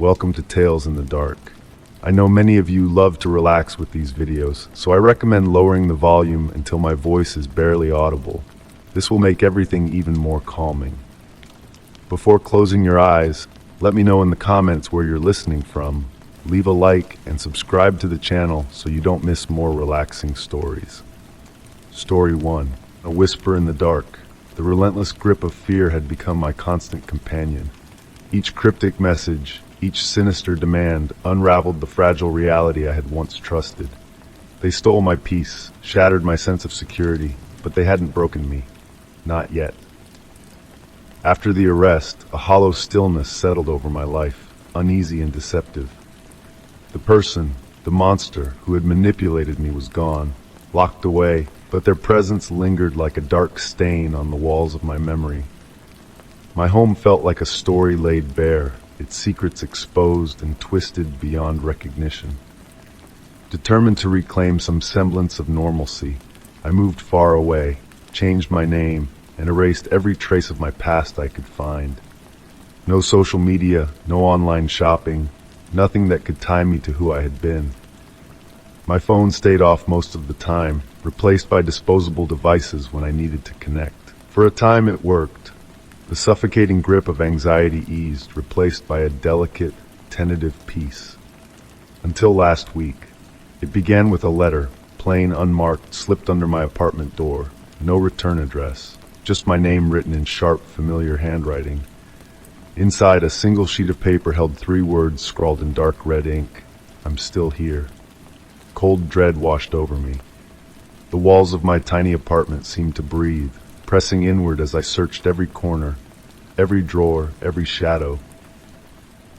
welcome to Tales in the Dark. I know many of you love to relax with these videos, so I recommend lowering the volume until my voice is barely audible. This will make everything even more calming. Before closing your eyes, let me know in the comments where you're listening from. Leave a like and subscribe to the channel so you don't miss more relaxing stories. Story 1. A Whisper in the Dark. The relentless grip of fear had become my constant companion. Each cryptic message, each sinister demand, unraveled the fragile reality I had once trusted. They stole my peace, shattered my sense of security, but they hadn't broken me. Not yet. After the arrest, a hollow stillness settled over my life, uneasy and deceptive. The person, the monster who had manipulated me was gone, locked away, but their presence lingered like a dark stain on the walls of my memory. My home felt like a story laid bare, its secrets exposed and twisted beyond recognition. Determined to reclaim some semblance of normalcy, I moved far away, changed my name, and erased every trace of my past I could find. No social media, no online shopping, nothing that could tie me to who I had been. My phone stayed off most of the time, replaced by disposable devices when I needed to connect. For a time it worked. The suffocating grip of anxiety eased, replaced by a delicate, tentative peace. Until last week. It began with a letter, plain, unmarked, slipped under my apartment door. No return address, just my name written in sharp, familiar handwriting. Inside, a single sheet of paper held 3 words scrawled in dark red ink. I'm still here. Cold dread washed over me. The walls of my tiny apartment seemed to breathe, pressing inward as I searched every corner, every drawer, every shadow.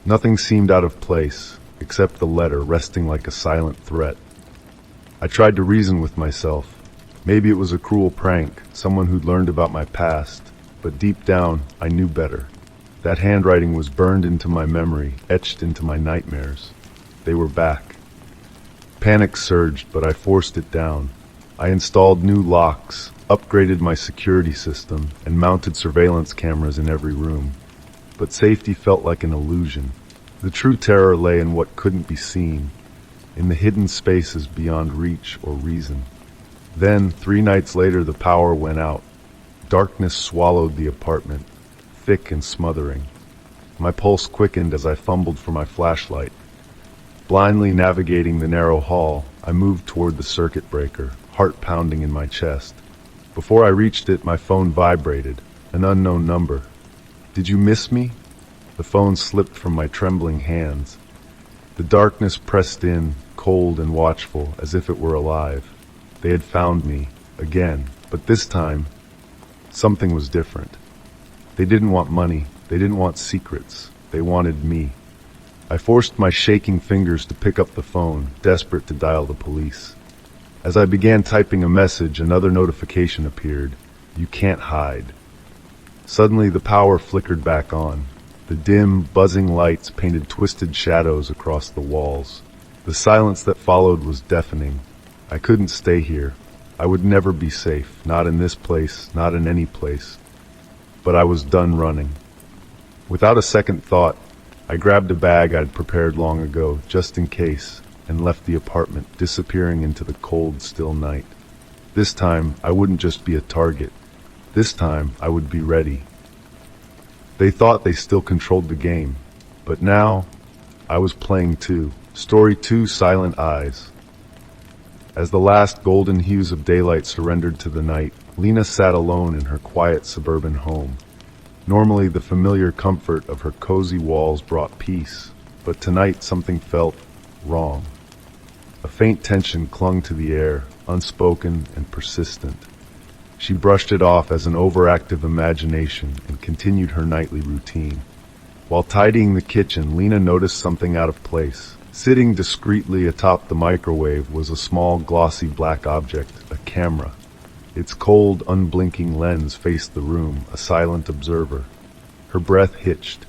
Nothing seemed out of place, except the letter resting like a silent threat. I tried to reason with myself. Maybe it was a cruel prank, someone who'd learned about my past, but deep down, I knew better. That handwriting was burned into my memory, etched into my nightmares. They were back. Panic surged, but I forced it down. I installed new locks, upgraded my security system, and mounted surveillance cameras in every room. But safety felt like an illusion. The true terror lay in what couldn't be seen, in the hidden spaces beyond reach or reason. Then, 3 nights later, the power went out. Darkness swallowed the apartment, thick and smothering. My pulse quickened as I fumbled for my flashlight. Blindly navigating the narrow hall, I moved toward the circuit breaker, heart pounding in my chest. Before I reached it, my phone vibrated, an unknown number. Did you miss me? The phone slipped from my trembling hands. The darkness pressed in, cold and watchful, as if it were alive. They had found me, again, but this time, something was different. They didn't want money, they didn't want secrets, they wanted me. I forced my shaking fingers to pick up the phone, desperate to dial the police. As I began typing a message, another notification appeared. You can't hide. Suddenly the power flickered back on. The dim, buzzing lights painted twisted shadows across the walls. The silence that followed was deafening. I couldn't stay here. I would never be safe, not in this place, not in any place. But I was done running. Without a second thought, I grabbed a bag I'd prepared long ago, just in case, and left the apartment, disappearing into the cold, still night. This time, I wouldn't just be a target. This time, I would be ready. They thought they still controlled the game, but now, I was playing too. Story 2, Silent Eyes. As the last golden hues of daylight surrendered to the night, Lena sat alone in her quiet suburban home. Normally, the familiar comfort of her cozy walls brought peace, but tonight something felt wrong. A faint tension clung to the air, unspoken and persistent. She brushed it off as an overactive imagination and continued her nightly routine. While tidying the kitchen, Lena noticed something out of place. Sitting discreetly atop the microwave was a small, glossy black object, a camera. Its cold, unblinking lens faced the room, a silent observer. Her breath hitched.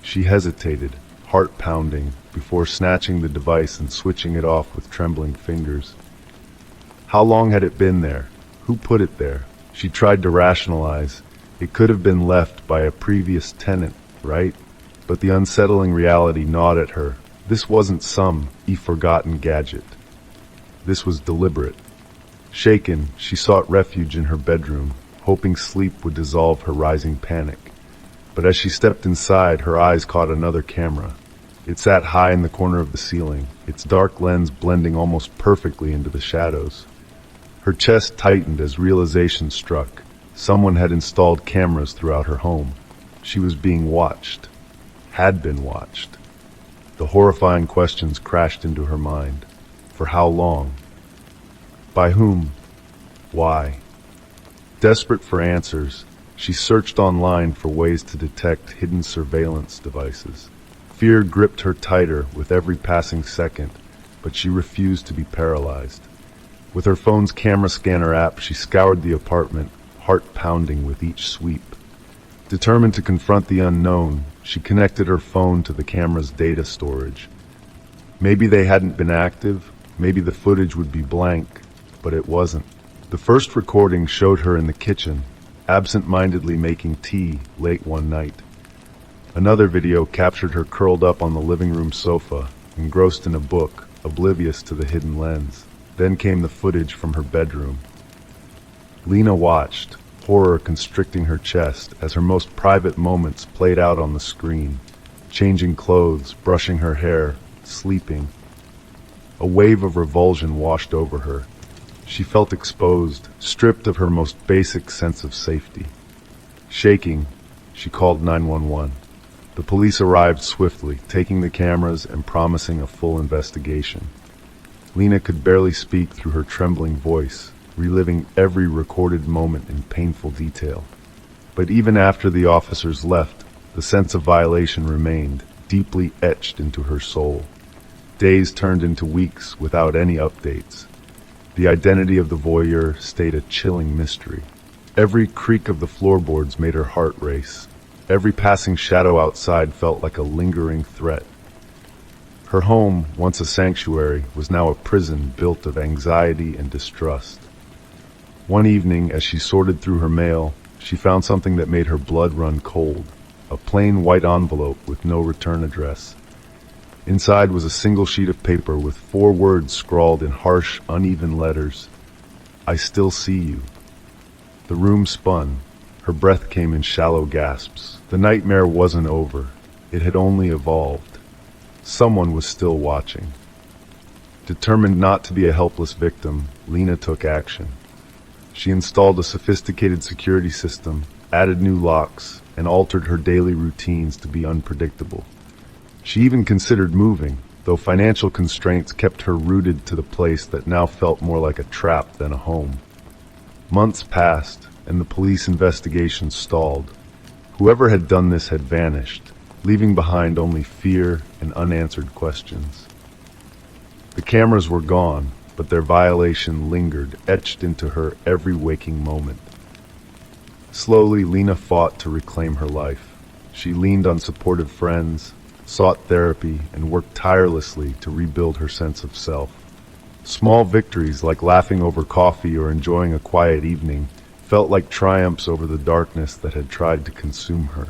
She hesitated, heart pounding, before snatching the device and switching it off with trembling fingers. How long had it been there? Who put it there? She tried to rationalize. It could have been left by a previous tenant, right? But the unsettling reality gnawed at her. This wasn't some forgotten gadget. This was deliberate. Shaken, she sought refuge in her bedroom, hoping sleep would dissolve her rising panic. But as she stepped inside, her eyes caught another camera. It sat high in the corner of the ceiling, its dark lens blending almost perfectly into the shadows. Her chest tightened as realization struck. Someone had installed cameras throughout her home. She was being watched. Had been watched. The horrifying questions crashed into her mind. For how long? By whom? Why? Desperate for answers, she searched online for ways to detect hidden surveillance devices. Fear gripped her tighter with every passing second, but she refused to be paralyzed. With her phone's camera scanner app, she scoured the apartment, heart pounding with each sweep. Determined to confront the unknown, she connected her phone to the camera's data storage. Maybe they hadn't been active, maybe the footage would be blank, but it wasn't. The first recording showed her in the kitchen, absent-mindedly making tea late one night. Another video captured her curled up on the living room sofa, engrossed in a book, oblivious to the hidden lens. Then came the footage from her bedroom. Lena watched, horror constricting her chest as her most private moments played out on the screen, changing clothes, brushing her hair, sleeping. A wave of revulsion washed over her. She felt exposed, stripped of her most basic sense of safety. Shaking, she called 911. The police arrived swiftly, taking the cameras and promising a full investigation. Lena could barely speak through her trembling voice, reliving every recorded moment in painful detail. But even after the officers left, the sense of violation remained, deeply etched into her soul. Days turned into weeks without any updates. The identity of the voyeur stayed a chilling mystery. Every creak of the floorboards made her heart race. Every passing shadow outside felt like a lingering threat. Her home, once a sanctuary, was now a prison built of anxiety and distrust. One evening, as she sorted through her mail, she found something that made her blood run cold. A plain white envelope with no return address. Inside was a single sheet of paper with 4 words scrawled in harsh, uneven letters. I still see you. The room spun. Her breath came in shallow gasps. The nightmare wasn't over. It had only evolved. Someone was still watching. Determined not to be a helpless victim, Lena took action. She installed a sophisticated security system, added new locks, and altered her daily routines to be unpredictable. She even considered moving, though financial constraints kept her rooted to the place that now felt more like a trap than a home. Months passed, and the police investigation stalled. Whoever had done this had vanished, leaving behind only fear and unanswered questions. The cameras were gone, but their violation lingered, etched into her every waking moment. Slowly, Lena fought to reclaim her life. She leaned on supportive friends, sought therapy, and worked tirelessly to rebuild her sense of self. Small victories like laughing over coffee or enjoying a quiet evening felt like triumphs over the darkness that had tried to consume her.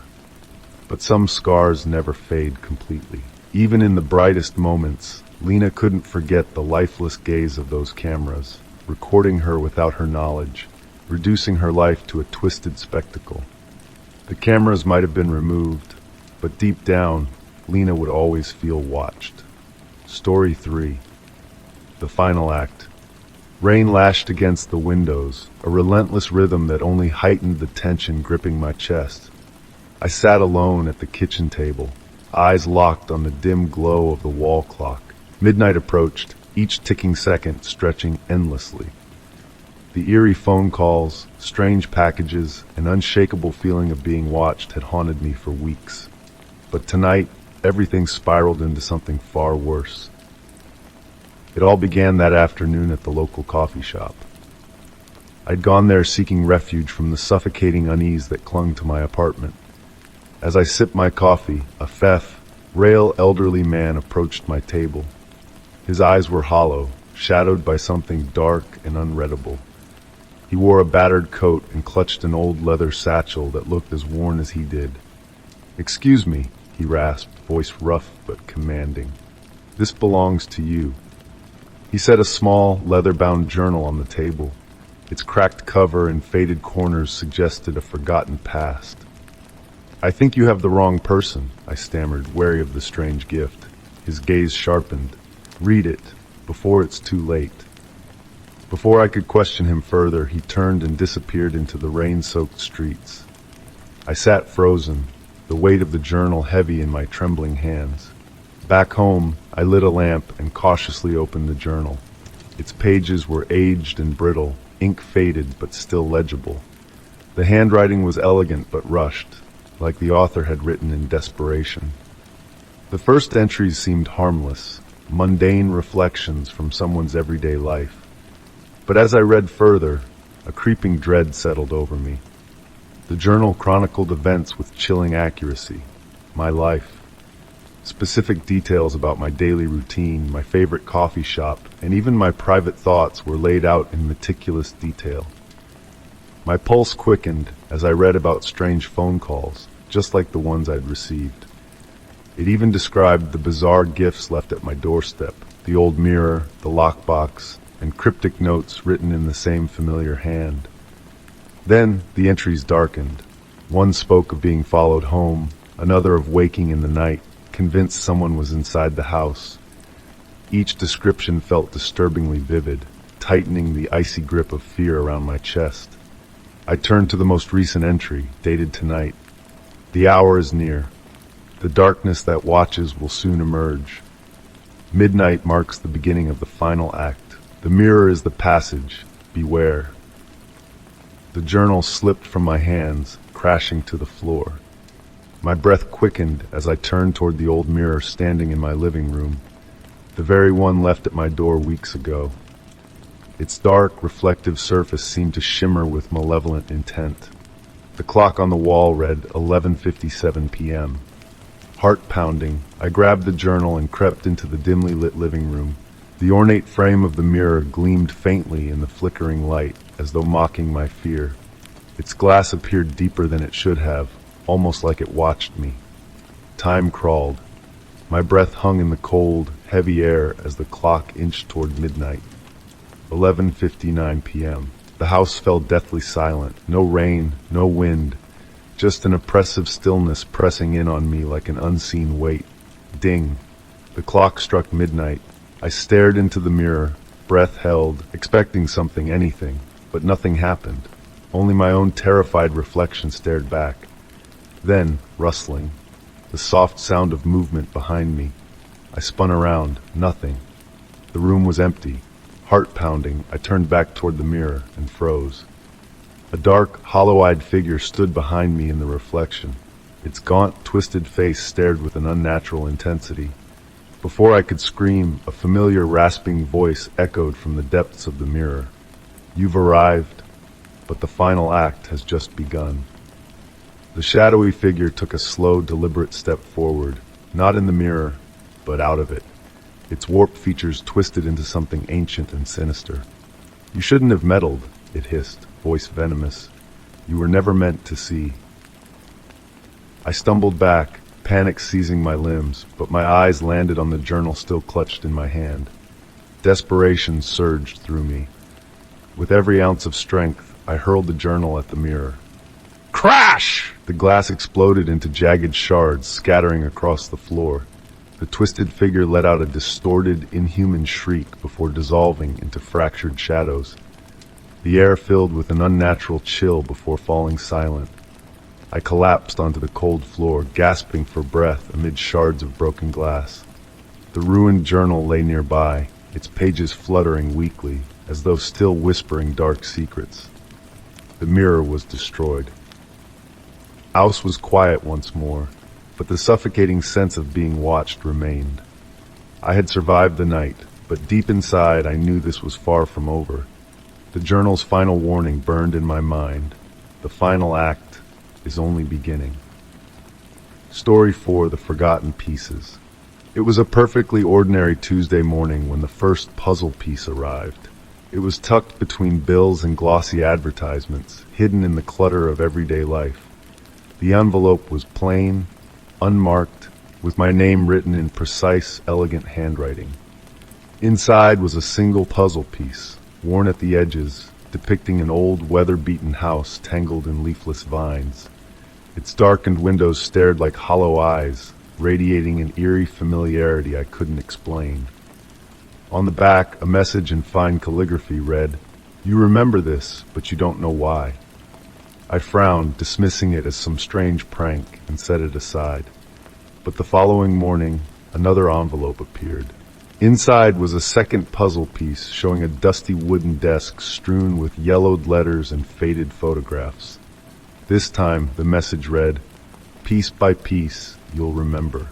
But some scars never fade completely. Even in the brightest moments, Lena couldn't forget the lifeless gaze of those cameras, recording her without her knowledge, reducing her life to a twisted spectacle. The cameras might have been removed, but deep down, Lena would always feel watched. Story 3. The final act. Rain lashed against the windows, a relentless rhythm that only heightened the tension gripping my chest. I sat alone at the kitchen table, eyes locked on the dim glow of the wall clock. Midnight approached, each ticking second stretching endlessly. The eerie phone calls, strange packages, and unshakable feeling of being watched had haunted me for weeks. But tonight, everything spiraled into something far worse. It all began that afternoon at the local coffee shop. I'd gone there seeking refuge from the suffocating unease that clung to my apartment. As I sipped my coffee, a frail elderly man approached my table. His eyes were hollow, shadowed by something dark and unreadable. He wore a battered coat and clutched an old leather satchel that looked as worn as he did. "Excuse me," he rasped, voice rough but commanding. "This belongs to you." He set a small, leather-bound journal on the table. Its cracked cover and faded corners suggested a forgotten past. "I think you have the wrong person," I stammered, wary of the strange gift. His gaze sharpened. "Read it, before it's too late." Before I could question him further, he turned and disappeared into the rain-soaked streets. I sat frozen, the weight of the journal heavy in my trembling hands. Back home, I lit a lamp and cautiously opened the journal. Its pages were aged and brittle, ink faded but still legible. The handwriting was elegant but rushed, like the author had written in desperation. The first entries seemed harmless, mundane reflections from someone's everyday life. But as I read further, a creeping dread settled over me. The journal chronicled events with chilling accuracy. My life. Specific details about my daily routine, my favorite coffee shop, and even my private thoughts were laid out in meticulous detail. My pulse quickened as I read about strange phone calls, just like the ones I'd received. It even described the bizarre gifts left at my doorstep, the old mirror, the lockbox, and cryptic notes written in the same familiar hand. Then the entries darkened. One spoke of being followed home, another of waking in the night, convinced someone was inside the house. Each description felt disturbingly vivid, tightening the icy grip of fear around my chest. I turned to the most recent entry, dated tonight. "The hour is near. The darkness that watches will soon emerge. Midnight marks the beginning of the final act. The mirror is the passage. Beware." The journal slipped from my hands, crashing to the floor. My breath quickened as I turned toward the old mirror standing in my living room, the very one left at my door weeks ago. Its dark, reflective surface seemed to shimmer with malevolent intent. The clock on the wall read 11:57 p.m. Heart pounding, I grabbed the journal and crept into the dimly lit living room. The ornate frame of the mirror gleamed faintly in the flickering light, as though mocking my fear. Its glass appeared deeper than it should have, almost like it watched me. Time crawled. My breath hung in the cold, heavy air as the clock inched toward midnight. 11:59 p.m. The house fell deathly silent. No rain, no wind, just an oppressive stillness pressing in on me like an unseen weight. Ding. The clock struck midnight. I stared into the mirror, breath held, expecting something, anything, but nothing happened. Only my own terrified reflection stared back. Then, rustling, the soft sound of movement behind me. I spun around, nothing. The room was empty. Heart pounding, I turned back toward the mirror and froze. A dark, hollow-eyed figure stood behind me in the reflection. Its gaunt, twisted face stared with an unnatural intensity. Before I could scream, a familiar, rasping voice echoed from the depths of the mirror. "You've arrived, but the final act has just begun." The shadowy figure took a slow, deliberate step forward, not in the mirror, but out of it. Its warped features twisted into something ancient and sinister. "You shouldn't have meddled," it hissed, voice venomous. "You were never meant to see." I stumbled back, panic seizing my limbs, but my eyes landed on the journal still clutched in my hand. Desperation surged through me. With every ounce of strength, I hurled the journal at the mirror. Crash! The glass exploded into jagged shards, scattering across the floor. The twisted figure let out a distorted, inhuman shriek before dissolving into fractured shadows. The air filled with an unnatural chill before falling silent. I collapsed onto the cold floor, gasping for breath amid shards of broken glass. The ruined journal lay nearby, its pages fluttering weakly, as though still whispering dark secrets. The mirror was destroyed. House was quiet once more, but the suffocating sense of being watched remained. I had survived the night, but deep inside I knew this was far from over. The journal's final warning burned in my mind. The final act is only beginning. Story 4: The Forgotten Pieces. It was a perfectly ordinary Tuesday morning when the first puzzle piece arrived. It was tucked between bills and glossy advertisements, hidden in the clutter of everyday life. The envelope was plain, unmarked, with my name written in precise, elegant handwriting. Inside was a single puzzle piece, worn at the edges, depicting an old, weather-beaten house tangled in leafless vines. Its darkened windows stared like hollow eyes, radiating an eerie familiarity I couldn't explain. On the back, a message in fine calligraphy read, "You remember this, but you don't know why." I frowned, dismissing it as some strange prank, and set it aside. But the following morning, another envelope appeared. Inside was a second puzzle piece showing a dusty wooden desk strewn with yellowed letters and faded photographs. This time, the message read, "Piece by piece, you'll remember."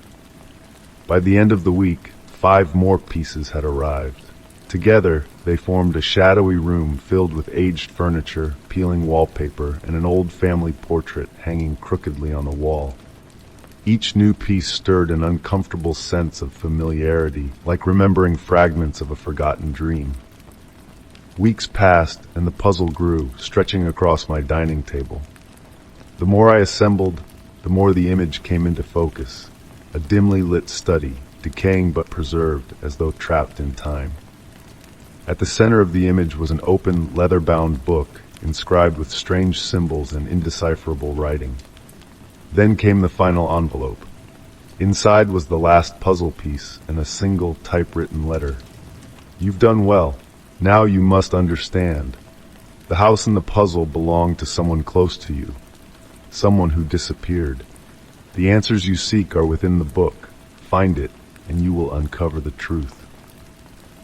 By the end of the week, 5 more pieces had arrived. Together, they formed a shadowy room filled with aged furniture, peeling wallpaper, and an old family portrait hanging crookedly on the wall. Each new piece stirred an uncomfortable sense of familiarity, like remembering fragments of a forgotten dream. Weeks passed, and the puzzle grew, stretching across my dining table. The more I assembled, the more the image came into focus, a dimly lit study, decaying but preserved, as though trapped in time. At the center of the image was an open, leather-bound book, inscribed with strange symbols and indecipherable writing. Then came the final envelope. Inside was the last puzzle piece and a single typewritten letter. "You've done well. Now you must understand. The house and the puzzle belong to someone close to you, someone who disappeared. The answers you seek are within the book. Find it, and you will uncover the truth."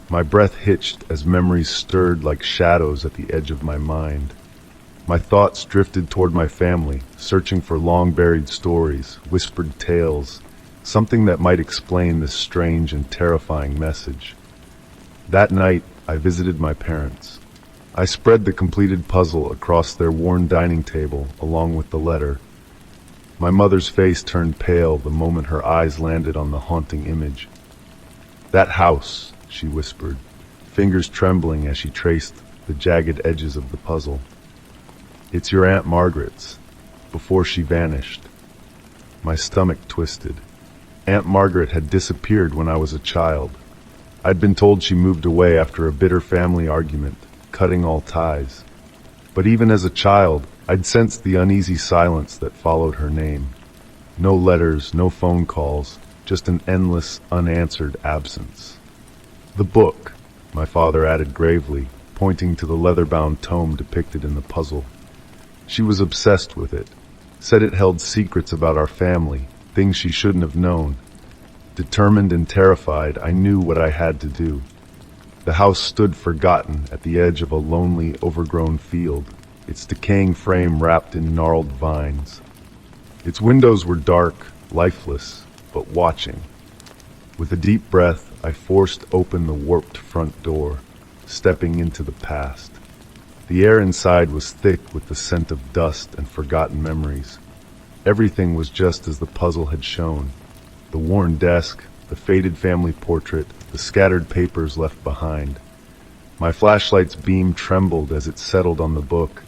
My breath hitched as memories stirred like shadows at the edge of my mind. My thoughts drifted toward my family, searching for long-buried stories, whispered tales, something that might explain this strange and terrifying message. That night, I visited my parents. I spread the completed puzzle across their worn dining table along with the letter. My mother's face turned pale the moment her eyes landed on the haunting image. "That house," she whispered, fingers trembling as she traced the jagged edges of the puzzle. "It's your Aunt Margaret's, before she vanished." My stomach twisted. Aunt Margaret had disappeared when I was a child. I'd been told she moved away after a bitter family argument, cutting all ties. But even as a child, I'd sensed the uneasy silence that followed her name. No letters, no phone calls, just an endless, unanswered absence. "The book," my father added gravely, pointing to the leather-bound tome depicted in the puzzle. "She was obsessed with it, said it held secrets about our family, things she shouldn't have known. Determined and terrified, I knew what I had to do." The house stood forgotten at the edge of a lonely, overgrown field, its decaying frame wrapped in gnarled vines. Its windows were dark, lifeless, but watching. With a deep breath, I forced open the warped front door, stepping into the past. The air inside was thick with the scent of dust and forgotten memories. Everything was just as the puzzle had shown. The worn desk, the faded family portrait, the scattered papers left behind. My flashlight's beam trembled as it settled on the book.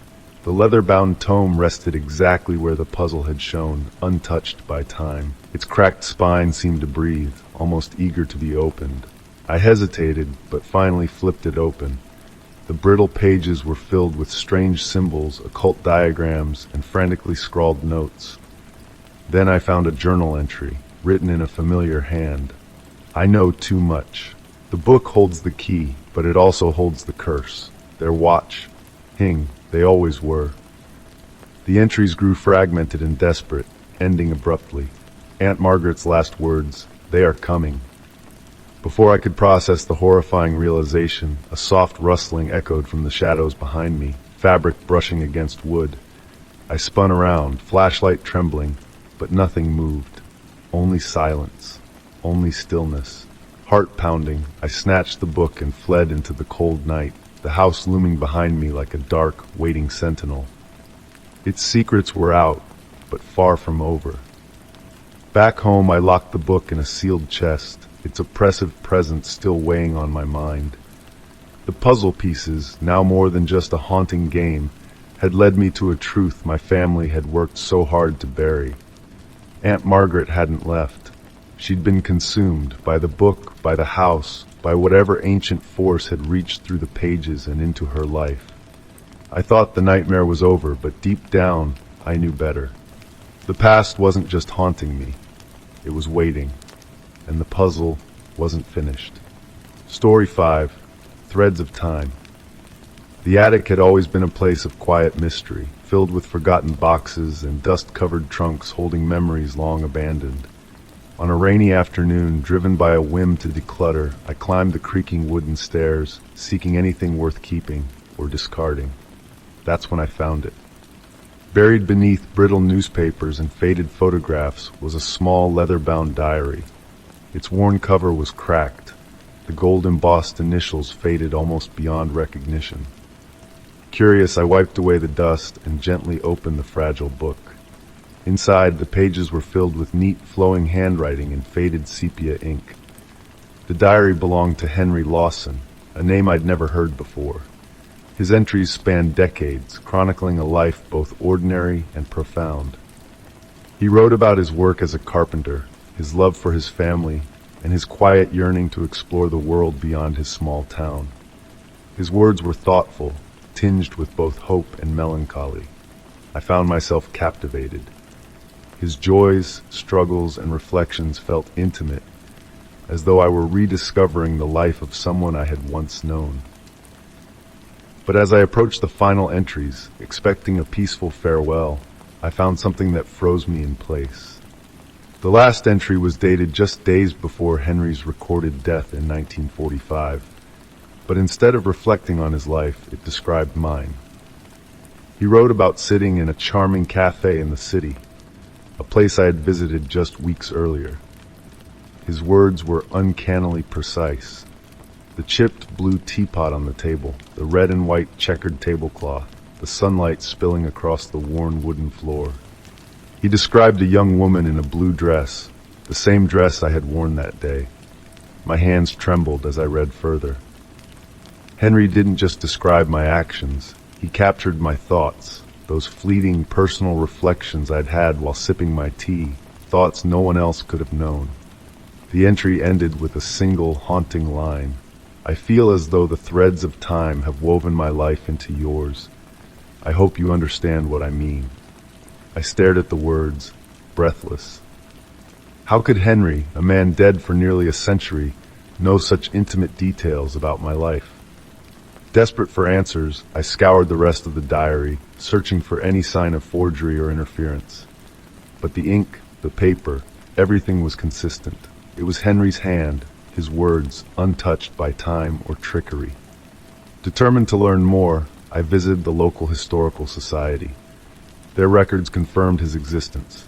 The leather-bound tome rested exactly where the puzzle had shown, untouched by time. Its cracked spine seemed to breathe, almost eager to be opened. I hesitated, but finally flipped it open. The brittle pages were filled with strange symbols, occult diagrams, and frantically scrawled notes. Then I found a journal entry, written in a familiar hand. "I know too much. The book holds the key, but it also holds the curse. Their watch. Hing, they always were." The entries grew fragmented and desperate, ending abruptly. Aunt Margaret's last words, "They are coming." Before I could process the horrifying realization, a soft rustling echoed from the shadows behind me, fabric brushing against wood. I spun around, flashlight trembling, but nothing moved. Only silence. Only stillness. Heart pounding, I snatched the book and fled into the cold night, the house looming behind me like a dark, waiting sentinel. Its secrets were out, but far from over. Back home, I locked the book in a sealed chest, its oppressive presence still weighing on my mind. The puzzle pieces, now more than just a haunting game, had led me to a truth my family had worked so hard to bury. Aunt Margaret hadn't left. She'd been consumed by the book, by the house, by whatever ancient force had reached through the pages and into her life. I thought the nightmare was over, but deep down, I knew better. The past wasn't just haunting me. It was waiting, and the puzzle wasn't finished. Story 5. Threads of Time. The attic had always been a place of quiet mystery, filled with forgotten boxes and dust-covered trunks holding memories long abandoned. On a rainy afternoon, driven by a whim to declutter, I climbed the creaking wooden stairs, seeking anything worth keeping or discarding. That's when I found it. Buried beneath brittle newspapers and faded photographs was a small leather-bound diary. Its worn cover was cracked, the gold-embossed initials faded almost beyond recognition. Curious, I wiped away the dust and gently opened the fragile book. Inside, the pages were filled with neat, flowing handwriting in faded sepia ink. The diary belonged to Henry Lawson, a name I'd never heard before. His entries spanned decades, chronicling a life both ordinary and profound. He wrote about his work as a carpenter, his love for his family, and his quiet yearning to explore the world beyond his small town. His words were thoughtful, tinged with both hope and melancholy. I found myself captivated. His joys, struggles, and reflections felt intimate, as though I were rediscovering the life of someone I had once known. But as I approached the final entries, expecting a peaceful farewell, I found something that froze me in place. The last entry was dated just days before Henry's recorded death in 1945, but instead of reflecting on his life, it described mine. He wrote about sitting in a charming cafe in the city, a place I had visited just weeks earlier. His words were uncannily precise. The chipped blue teapot on the table, the red and white checkered tablecloth, the sunlight spilling across the worn wooden floor. He described a young woman in a blue dress, the same dress I had worn that day. My hands trembled as I read further. Henry didn't just describe my actions, he captured my thoughts, those fleeting personal reflections I'd had while sipping my tea, thoughts no one else could have known. The entry ended with a single haunting line. I feel as though the threads of time have woven my life into yours. I hope you understand what I mean. I stared at the words, breathless. How could Henry, a man dead for nearly a century, know such intimate details about my life? Desperate for answers, I scoured the rest of the diary, searching for any sign of forgery or interference. But the ink, the paper, everything was consistent. It was Henry's hand, his words, untouched by time or trickery. Determined to learn more, I visited the local historical society. Their records confirmed his existence.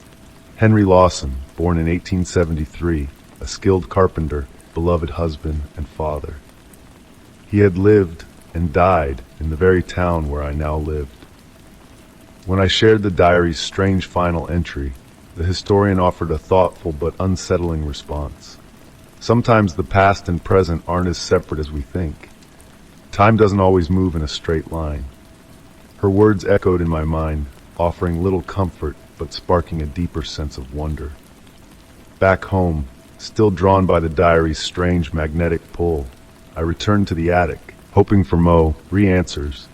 Henry Lawson, born in 1873, a skilled carpenter, beloved husband and father. He had lived and died in the very town where I now lived. When I shared the diary's strange final entry, the historian offered a thoughtful but unsettling response. Sometimes the past and present aren't as separate as we think. Time doesn't always move in a straight line. Her words echoed in my mind, offering little comfort but sparking a deeper sense of wonder. Back home, still drawn by the diary's strange magnetic pull, I returned to the attic, hoping for answers.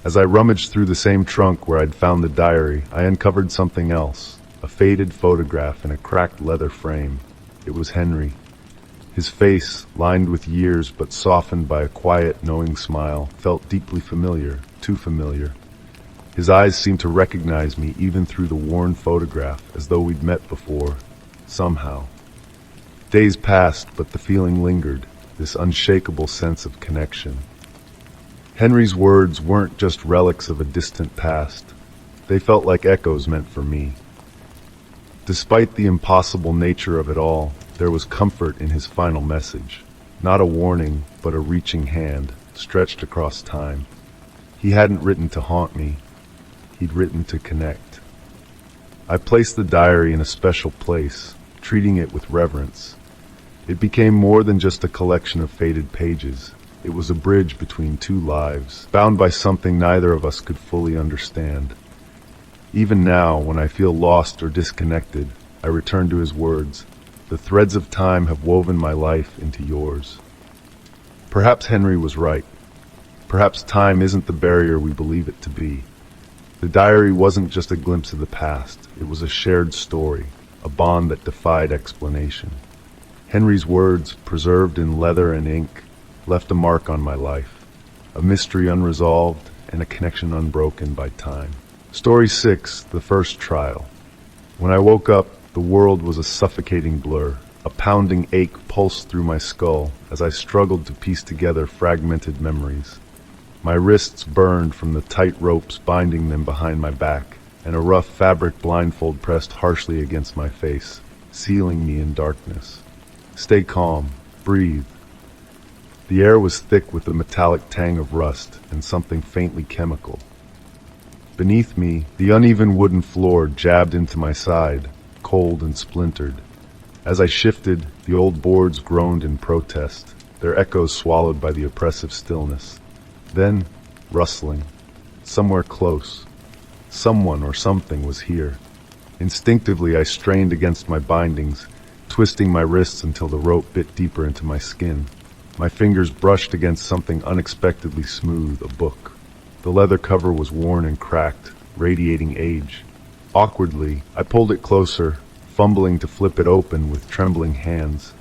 As I rummaged through the same trunk where I'd found the diary, I uncovered something else, a faded photograph in a cracked leather frame. It was Henry. His face, lined with years but softened by a quiet, knowing smile, felt deeply familiar, too familiar. His eyes seemed to recognize me even through the worn photograph, as though we'd met before, somehow. Days passed, but the feeling lingered, this unshakable sense of connection. Henry's words weren't just relics of a distant past. They felt like echoes meant for me. Despite the impossible nature of it all, there was comfort in his final message. Not a warning, but a reaching hand, stretched across time. He hadn't written to haunt me. He'd written to connect. I placed the diary in a special place, treating it with reverence. It became more than just a collection of faded pages. It was a bridge between two lives, bound by something neither of us could fully understand. Even now, when I feel lost or disconnected, I return to his words, The threads of time have woven my life into yours. Perhaps Henry was right. Perhaps time isn't the barrier we believe it to be. The diary wasn't just a glimpse of the past. It was a shared story, a bond that defied explanation. Henry's words, preserved in leather and ink, left a mark on my life, a mystery unresolved and a connection unbroken by time. Story 6, The First Trial. When I woke up, the world was a suffocating blur. A pounding ache pulsed through my skull as I struggled to piece together fragmented memories. My wrists burned from the tight ropes binding them behind my back, and a rough fabric blindfold pressed harshly against my face, sealing me in darkness. Stay calm. Breathe. The air was thick with the metallic tang of rust and something faintly chemical. Beneath me, the uneven wooden floor jabbed into my side, cold and splintered. As I shifted, the old boards groaned in protest, their echoes swallowed by the oppressive stillness. Then, rustling. Somewhere close. Someone or something was here. Instinctively, I strained against my bindings, twisting my wrists until the rope bit deeper into my skin. My fingers brushed against something unexpectedly smooth, a book. The leather cover was worn and cracked, radiating age. Awkwardly, I pulled it closer, fumbling to flip it open with trembling hands.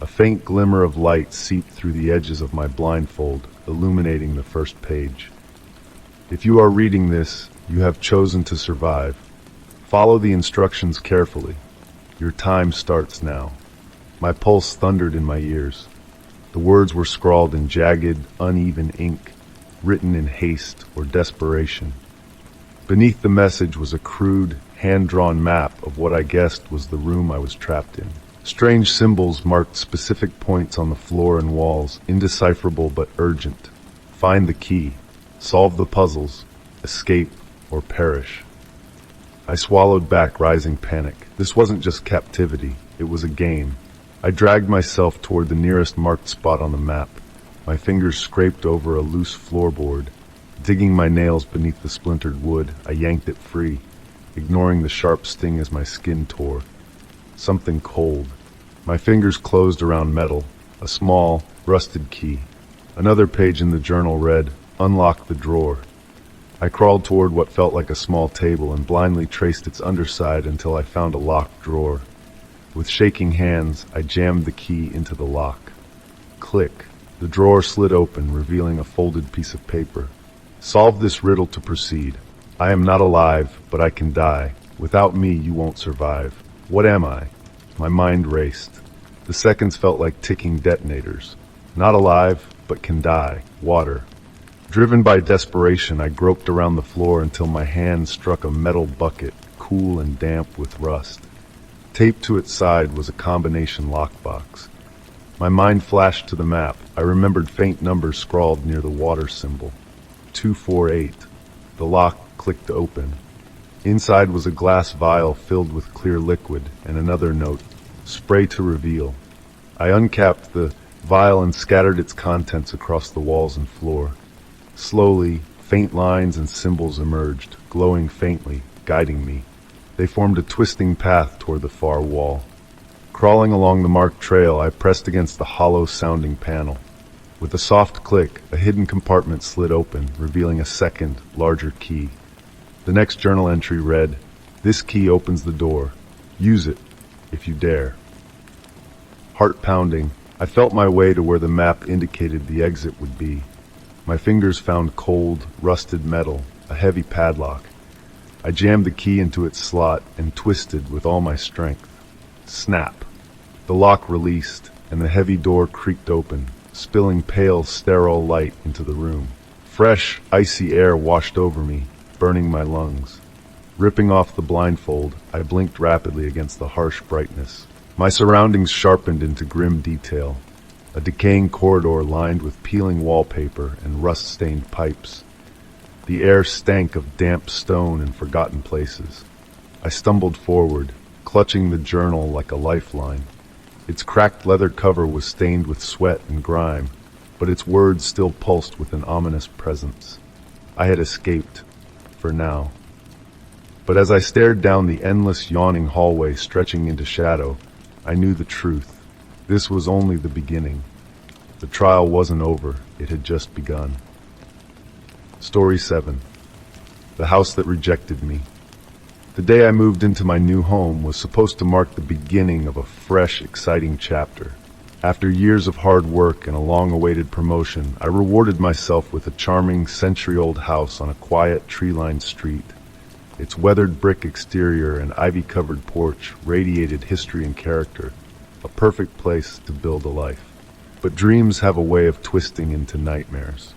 A faint glimmer of light seeped through the edges of my blindfold, illuminating the first page. If you are reading this, you have chosen to survive. Follow the instructions carefully. Your time starts now. My pulse thundered in my ears. The words were scrawled in jagged, uneven ink, written in haste or desperation. Beneath the message was a crude, hand-drawn map of what I guessed was the room I was trapped in. Strange symbols marked specific points on the floor and walls, indecipherable but urgent. Find the key, solve the puzzles, escape or perish. I swallowed back rising panic. This wasn't just captivity, it was a game. I dragged myself toward the nearest marked spot on the map. My fingers scraped over a loose floorboard. Digging my nails beneath the splintered wood, I yanked it free, ignoring the sharp sting as my skin tore. Something cold. My fingers closed around metal, a small, rusted key. Another page in the journal read, "Unlock the drawer." I crawled toward what felt like a small table and blindly traced its underside until I found a locked drawer. With shaking hands, I jammed the key into the lock. Click. The drawer slid open, revealing a folded piece of paper. Solve this riddle to proceed. I am not alive, but I can die. Without me, you won't survive. What am I? My mind raced. The seconds felt like ticking detonators. Not alive, but can die. Water. Driven by desperation, I groped around the floor until my hand struck a metal bucket, cool and damp with rust. Taped to its side was a combination lockbox. My mind flashed to the map. I remembered faint numbers scrawled near the water symbol. 248. The lock clicked open. Inside was a glass vial filled with clear liquid and another note, "Spray to reveal." I uncapped the vial and scattered its contents across the walls and floor. Slowly, faint lines and symbols emerged, glowing faintly, guiding me. They formed a twisting path toward the far wall. Crawling along the marked trail, I pressed against the hollow-sounding panel. With a soft click, a hidden compartment slid open, revealing a second, larger key. The next journal entry read, "This key opens the door. Use it, if you dare." Heart pounding, I felt my way to where the map indicated the exit would be. My fingers found cold, rusted metal, a heavy padlock. I jammed the key into its slot and twisted with all my strength. Snap! The lock released, and the heavy door creaked open, spilling pale, sterile light into the room. Fresh, icy air washed over me, burning my lungs. Ripping off the blindfold, I blinked rapidly against the harsh brightness. My surroundings sharpened into grim detail. A decaying corridor lined with peeling wallpaper and rust-stained pipes. The air stank of damp stone and forgotten places. I stumbled forward, clutching the journal like a lifeline. Its cracked leather cover was stained with sweat and grime, but its words still pulsed with an ominous presence. I had escaped, for now. But as I stared down the endless, yawning hallway stretching into shadow, I knew the truth. This was only the beginning. The trial wasn't over, it had just begun. Story 7. The House That Rejected Me. The day I moved into my new home was supposed to mark the beginning of a fresh, exciting chapter. After years of hard work and a long-awaited promotion, I rewarded myself with a charming, century-old house on a quiet, tree-lined street. Its weathered brick exterior and ivy-covered porch radiated history and character, a perfect place to build a life. But dreams have a way of twisting into nightmares.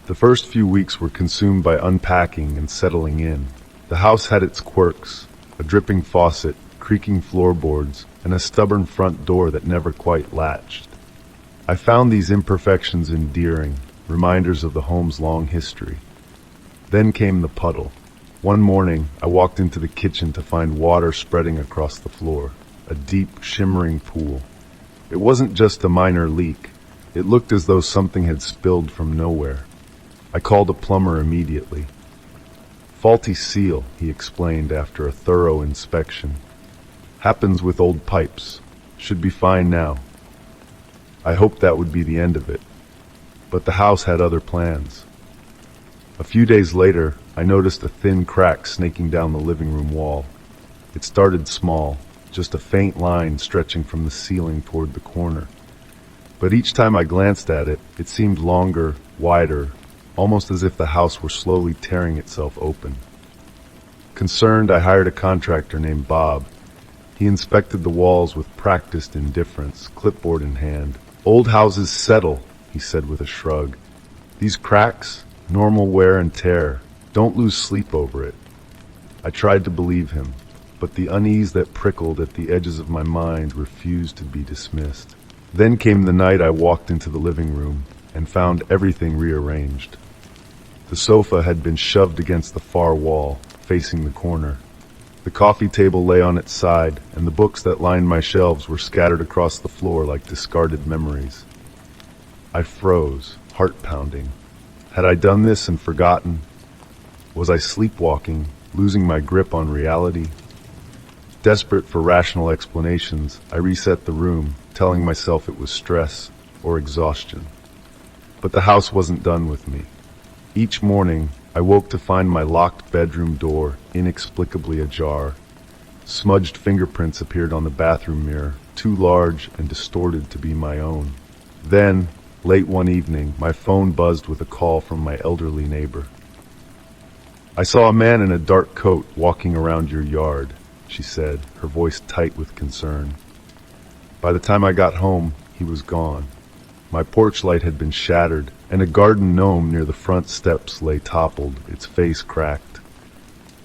The first few weeks were consumed by unpacking and settling in. The house had its quirks, a dripping faucet, creaking floorboards, and a stubborn front door that never quite latched. I found these imperfections endearing, reminders of the home's long history. Then came the puddle. One morning, I walked into the kitchen to find water spreading across the floor, a deep, shimmering pool. It wasn't just a minor leak. It looked as though something had spilled from nowhere. I called a plumber immediately. Faulty seal, he explained after a thorough inspection. Happens with old pipes. Should be fine now. I hoped that would be the end of it. But the house had other plans. A few days later, I noticed a thin crack snaking down the living room wall. It started small, just a faint line stretching from the ceiling toward the corner. But each time I glanced at it, it seemed longer, wider, almost as if the house were slowly tearing itself open. Concerned, I hired a contractor named Bob. He inspected the walls with practiced indifference, clipboard in hand. "Old houses settle," he said with a shrug. "These cracks, normal wear and tear. Don't lose sleep over it." I tried to believe him, but the unease that prickled at the edges of my mind refused to be dismissed. Then came the night I walked into the living room and found everything rearranged. The sofa had been shoved against the far wall, facing the corner. The coffee table lay on its side, and the books that lined my shelves were scattered across the floor like discarded memories. I froze, heart pounding. Had I done this and forgotten? Was I sleepwalking, losing my grip on reality? Desperate for rational explanations, I reset the room, telling myself it was stress or exhaustion. But the house wasn't done with me. Each morning, I woke to find my locked bedroom door inexplicably ajar. Smudged fingerprints appeared on the bathroom mirror, too large and distorted to be my own. Then, late one evening, my phone buzzed with a call from my elderly neighbor. "I saw a man in a dark coat walking around your yard," she said, her voice tight with concern. By the time I got home, he was gone. My porch light had been shattered, and a garden gnome near the front steps lay toppled, its face cracked.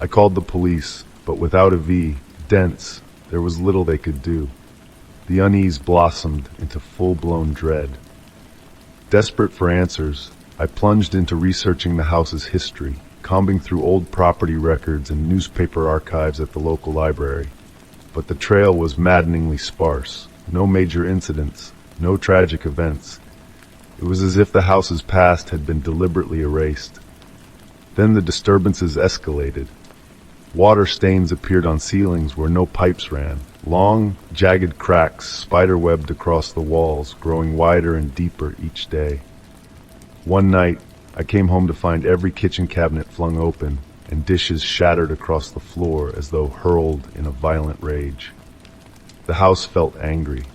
I called the police, but without a V, dense, there was little they could do. The unease blossomed into full-blown dread. Desperate for answers, I plunged into researching the house's history, combing through old property records and newspaper archives at the local library. But the trail was maddeningly sparse. No major incidents, no tragic events. It was as if the house's past had been deliberately erased. Then the disturbances escalated. Water stains appeared on ceilings where no pipes ran. Long, jagged cracks spiderwebbed across the walls, growing wider and deeper each day. One night, I came home to find every kitchen cabinet flung open and dishes shattered across the floor as though hurled in a violent rage. The house felt angry.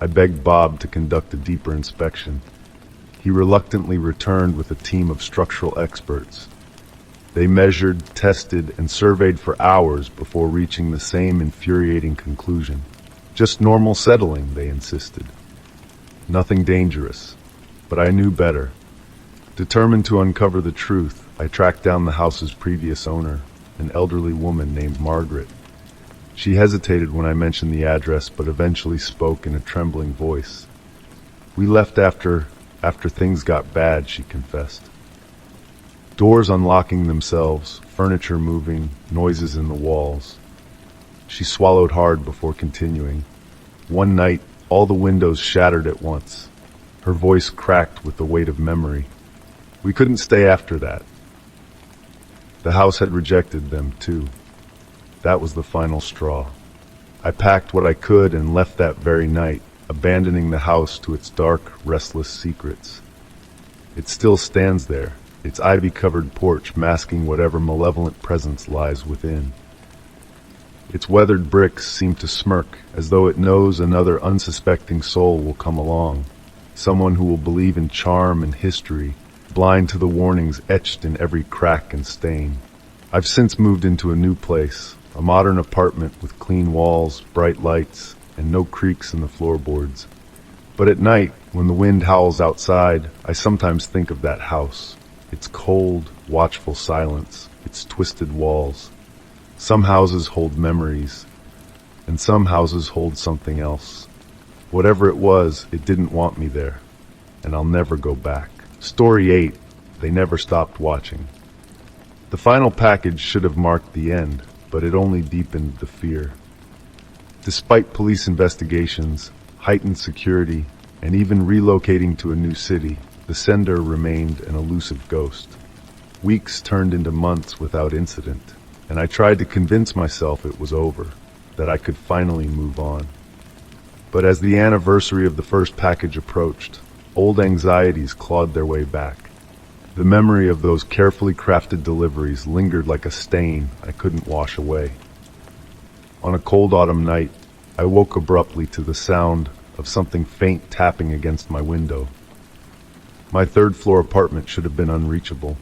I begged Bob to conduct a deeper inspection. He reluctantly returned with a team of structural experts. They measured, tested, and surveyed for hours before reaching the same infuriating conclusion. Just normal settling, they insisted. Nothing dangerous. But I knew better. Determined to uncover the truth, I tracked down the house's previous owner, an elderly woman named Margaret. She hesitated when I mentioned the address, but eventually spoke in a trembling voice. "We left after things got bad," she confessed. Doors unlocking themselves, furniture moving, noises in the walls. She swallowed hard before continuing. "One night, all the windows shattered at once." Her voice cracked with the weight of memory. "We couldn't stay after that." The house had rejected them, too. That was the final straw. I packed what I could and left that very night, abandoning the house to its dark, restless secrets. It still stands there, its ivy-covered porch masking whatever malevolent presence lies within. Its weathered bricks seem to smirk, as though it knows another unsuspecting soul will come along, someone who will believe in charm and history, blind to the warnings etched in every crack and stain. I've since moved into a new place, a modern apartment with clean walls, bright lights, and no creaks in the floorboards. But at night, when the wind howls outside, I sometimes think of that house, its cold, watchful silence, its twisted walls. Some houses hold memories, and some houses hold something else. Whatever it was, it didn't want me there, and I'll never go back. Story 8. They never stopped watching. The final package should have marked the end, but it only deepened the fear. Despite police investigations, heightened security, and even relocating to a new city, the sender remained an elusive ghost. Weeks turned into months without incident, and I tried to convince myself it was over, that I could finally move on. But as the anniversary of the first package approached, old anxieties clawed their way back. The memory of those carefully crafted deliveries lingered like a stain I couldn't wash away. On a cold autumn night, I woke abruptly to the sound of something faint tapping against my window. My third-floor apartment should have been unreachable.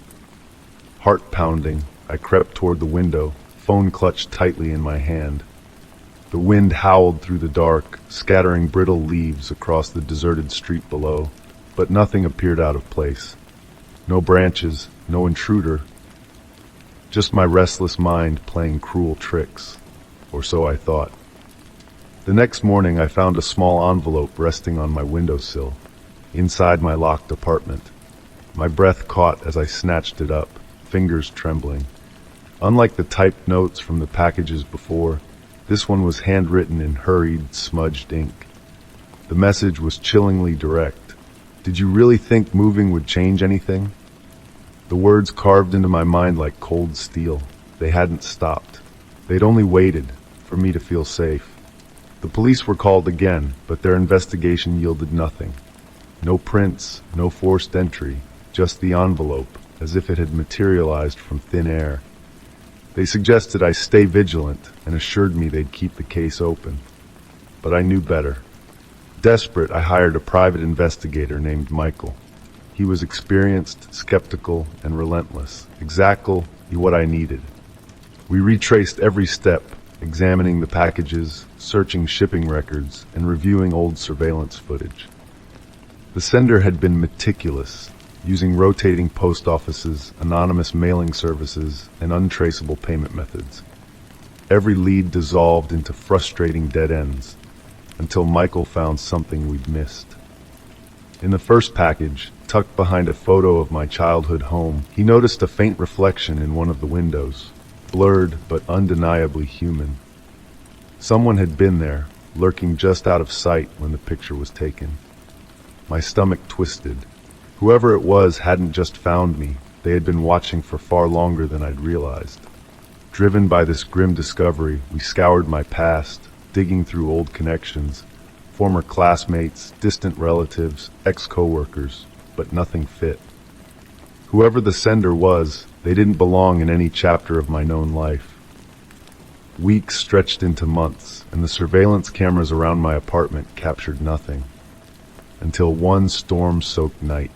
Heart pounding, I crept toward the window, phone clutched tightly in my hand. The wind howled through the dark, scattering brittle leaves across the deserted street below, but nothing appeared out of place. No branches, no intruder. Just my restless mind playing cruel tricks, or so I thought. The next morning I found a small envelope resting on my windowsill, inside my locked apartment. My breath caught as I snatched it up, fingers trembling. Unlike the typed notes from the packages before, this one was handwritten in hurried, smudged ink. The message was chillingly direct. Did you really think moving would change anything? The words carved into my mind like cold steel. They hadn't stopped. They'd only waited for me to feel safe. The police were called again, but their investigation yielded nothing. No prints, no forced entry, just the envelope, as if it had materialized from thin air. They suggested I stay vigilant and assured me they'd keep the case open. But I knew better. Desperate, I hired a private investigator named Michael. He was experienced, skeptical, and relentless, exactly what I needed. We retraced every step, examining the packages, searching shipping records, and reviewing old surveillance footage. The sender had been meticulous, using rotating post offices, anonymous mailing services, and untraceable payment methods. Every lead dissolved into frustrating dead ends, until Michael found something we'd missed. In the first package, tucked behind a photo of my childhood home, he noticed a faint reflection in one of the windows, blurred but undeniably human. Someone had been there, lurking just out of sight when the picture was taken. My stomach twisted. Whoever it was hadn't just found me, they had been watching for far longer than I'd realized. Driven by this grim discovery, we scoured my past, digging through old connections, former classmates, distant relatives, ex-coworkers, but nothing fit. Whoever the sender was, they didn't belong in any chapter of my known life. Weeks stretched into months, and the surveillance cameras around my apartment captured nothing. Until one storm-soaked night.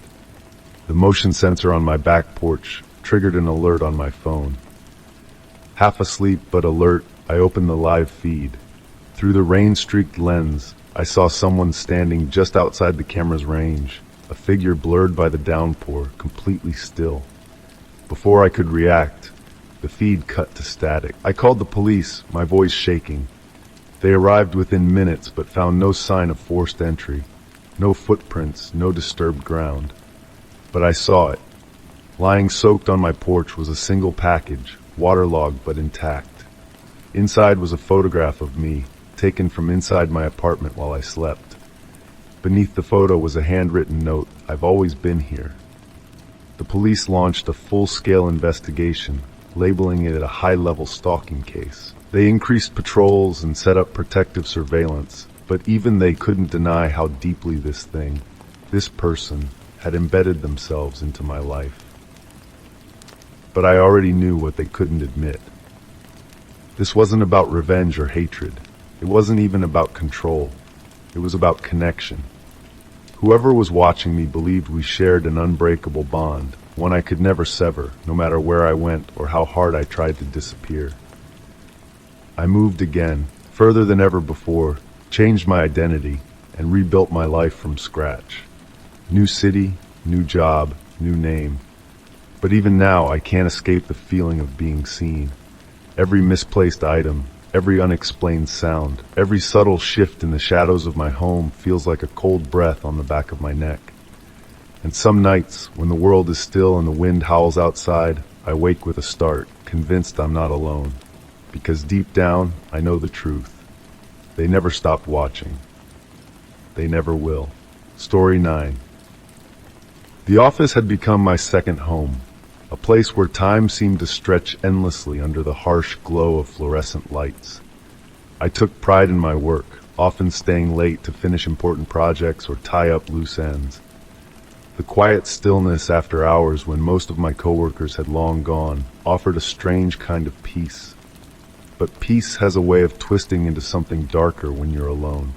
The motion sensor on my back porch triggered an alert on my phone. Half asleep but alert, I opened the live feed. Through the rain-streaked lens, I saw someone standing just outside the camera's range, a figure blurred by the downpour, completely still. Before I could react, the feed cut to static. I called the police, my voice shaking. They arrived within minutes but found no sign of forced entry, no footprints, no disturbed ground. But I saw it. Lying soaked on my porch was a single package, waterlogged but intact. Inside was a photograph of me, taken from inside my apartment while I slept. Beneath the photo was a handwritten note, "I've always been here." The police launched a full-scale investigation, labeling it a high-level stalking case. They increased patrols and set up protective surveillance, but even they couldn't deny how deeply this person, had embedded themselves into my life. But I already knew what they couldn't admit. This wasn't about revenge or hatred. It wasn't even about control. It was about connection. Whoever was watching me believed we shared an unbreakable bond, one I could never sever, no matter where I went or how hard I tried to disappear. I moved again, further than ever before, changed my identity, and rebuilt my life from scratch. New city, new job, new name. But even now, I can't escape the feeling of being seen. Every misplaced item, every unexplained sound, every subtle shift in the shadows of my home feels like a cold breath on the back of my neck. And some nights, when the world is still and the wind howls outside, I wake with a start, convinced I'm not alone. Because deep down, I know the truth. They never stopped watching. They never will. Story 9. The office had become my second home, a place where time seemed to stretch endlessly under the harsh glow of fluorescent lights. I took pride in my work, often staying late to finish important projects or tie up loose ends. The quiet stillness after hours when most of my coworkers had long gone offered a strange kind of peace. But peace has a way of twisting into something darker when you're alone.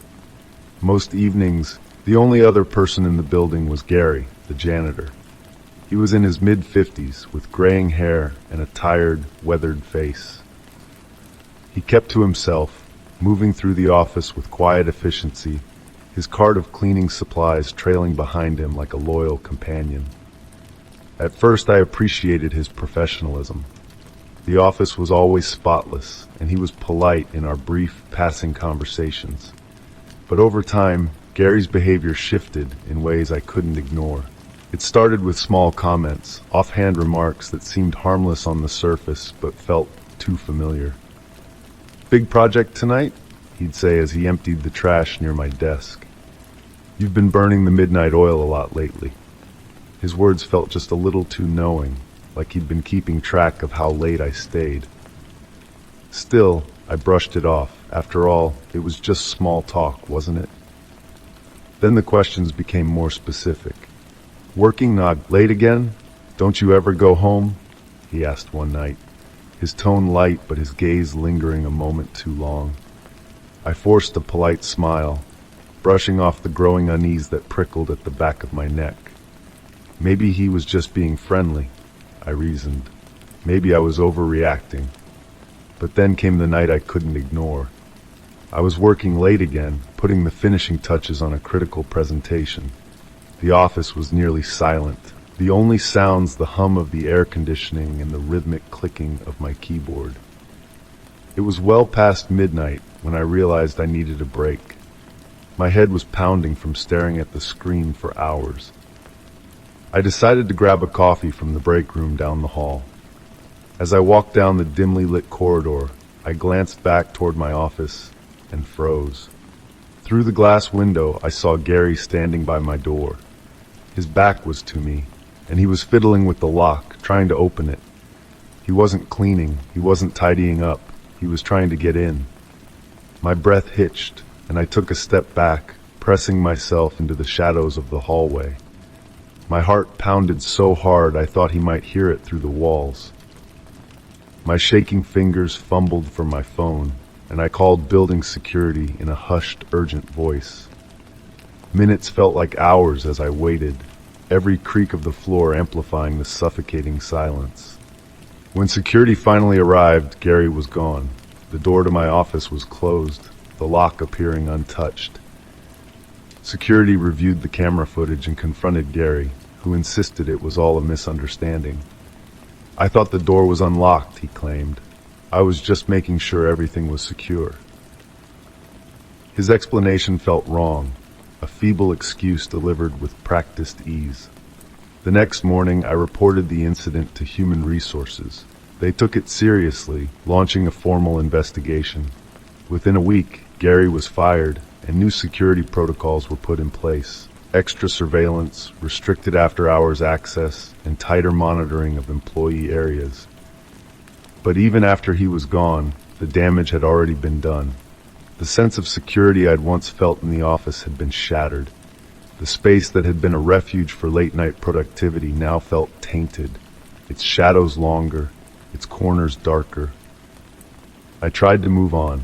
Most evenings, the only other person in the building was Gary, the janitor. He was in his mid-50s, with graying hair and a tired, weathered face. He kept to himself, moving through the office with quiet efficiency, his cart of cleaning supplies trailing behind him like a loyal companion. At first I appreciated his professionalism. The office was always spotless, and he was polite in our brief, passing conversations. But over time, Gary's behavior shifted in ways I couldn't ignore. It started with small comments, offhand remarks that seemed harmless on the surface but felt too familiar. "Big project tonight?" he'd say as he emptied the trash near my desk. "You've been burning the midnight oil a lot lately." His words felt just a little too knowing, like he'd been keeping track of how late I stayed. Still, I brushed it off. After all, it was just small talk, wasn't it? Then the questions became more specific. "Working not late again? Don't you ever go home?" he asked one night, his tone light but his gaze lingering a moment too long. I forced a polite smile, brushing off the growing unease that prickled at the back of my neck. Maybe he was just being friendly, I reasoned. Maybe I was overreacting. But then came the night I couldn't ignore. I was working late again, putting the finishing touches on a critical presentation. The office was nearly silent. The only sounds the hum of the air conditioning and the rhythmic clicking of my keyboard. It was well past midnight when I realized I needed a break. My head was pounding from staring at the screen for hours. I decided to grab a coffee from the break room down the hall. As I walked down the dimly lit corridor, I glanced back toward my office and froze. Through the glass window, I saw Gary standing by my door. His back was to me, and he was fiddling with the lock, trying to open it. He wasn't cleaning, he wasn't tidying up, he was trying to get in. My breath hitched, and I took a step back, pressing myself into the shadows of the hallway. My heart pounded so hard I thought he might hear it through the walls. My shaking fingers fumbled for my phone, and I called building security in a hushed, urgent voice. Minutes felt like hours as I waited, every creak of the floor amplifying the suffocating silence. When security finally arrived, Gary was gone. The door to my office was closed, the lock appearing untouched. Security reviewed the camera footage and confronted Gary, who insisted it was all a misunderstanding. "I thought the door was unlocked," he claimed. "I was just making sure everything was secure." His explanation felt wrong, a feeble excuse delivered with practiced ease. The next morning, I reported the incident to Human Resources. They took it seriously, launching a formal investigation. Within a week, Gary was fired, and new security protocols were put in place. Extra surveillance, restricted after-hours access, and tighter monitoring of employee areas. But even after he was gone, the damage had already been done. The sense of security I'd once felt in the office had been shattered. The space that had been a refuge for late-night productivity now felt tainted, its shadows longer, its corners darker. I tried to move on.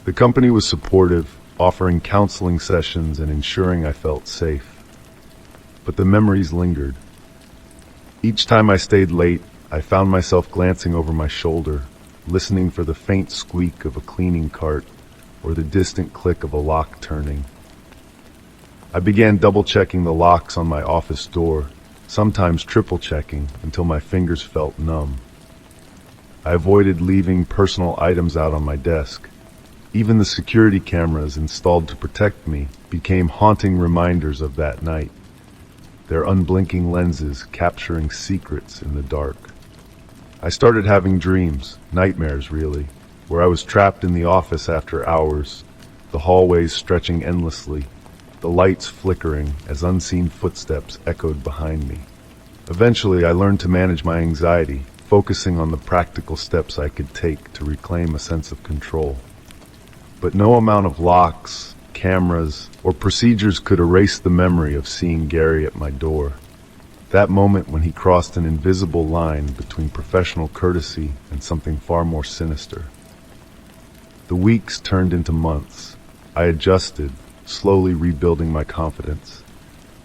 The company was supportive, offering counseling sessions and ensuring I felt safe. But the memories lingered. Each time I stayed late, I found myself glancing over my shoulder, listening for the faint squeak of a cleaning cart or the distant click of a lock turning. I began double-checking the locks on my office door, sometimes triple-checking until my fingers felt numb. I avoided leaving personal items out on my desk. Even the security cameras installed to protect me became haunting reminders of that night, their unblinking lenses capturing secrets in the dark. I started having dreams, nightmares really, where I was trapped in the office after hours, the hallways stretching endlessly, the lights flickering as unseen footsteps echoed behind me. Eventually, I learned to manage my anxiety, focusing on the practical steps I could take to reclaim a sense of control. But no amount of locks, cameras, or procedures could erase the memory of seeing Gary at my door. That moment when he crossed an invisible line between professional courtesy and something far more sinister. The weeks turned into months. I adjusted, slowly rebuilding my confidence.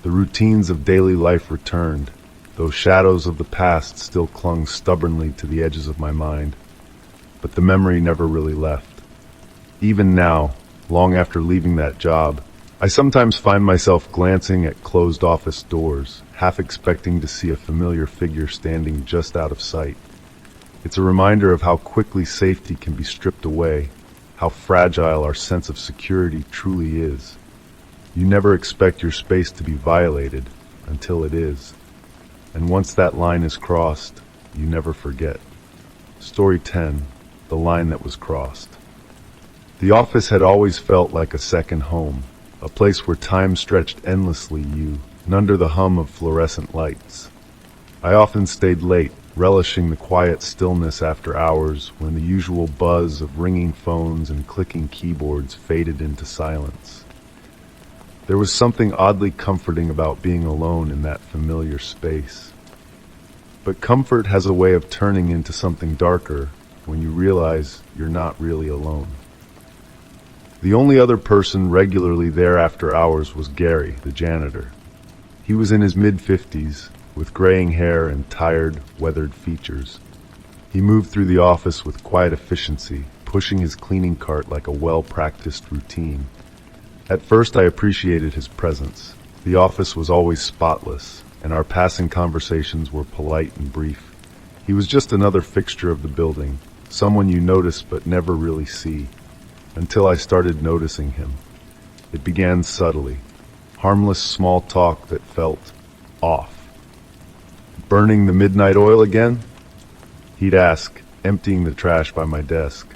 The routines of daily life returned, though shadows of the past still clung stubbornly to the edges of my mind. But the memory never really left. Even now, long after leaving that job, I sometimes find myself glancing at closed office doors, half expecting to see a familiar figure standing just out of sight. It's a reminder of how quickly safety can be stripped away, how fragile our sense of security truly is. You never expect your space to be violated until it is. And once that line is crossed, you never forget. Story 10, The Line That Was Crossed. The office had always felt like a second home, a place where time stretched endlessly and under the hum of fluorescent lights. I often stayed late, relishing the quiet stillness after hours when the usual buzz of ringing phones and clicking keyboards faded into silence. There was something oddly comforting about being alone in that familiar space. But comfort has a way of turning into something darker when you realize you're not really alone. The only other person regularly there after hours was Gary, the janitor. He was in his mid-50s, with graying hair and tired, weathered features. He moved through the office with quiet efficiency, pushing his cleaning cart like a well-practiced routine. At first I appreciated his presence. The office was always spotless, and our passing conversations were polite and brief. He was just another fixture of the building, someone you notice but never really see. Until I started noticing him. It began subtly, harmless small talk that felt off. "Burning the midnight oil again?" he'd ask, emptying the trash by my desk.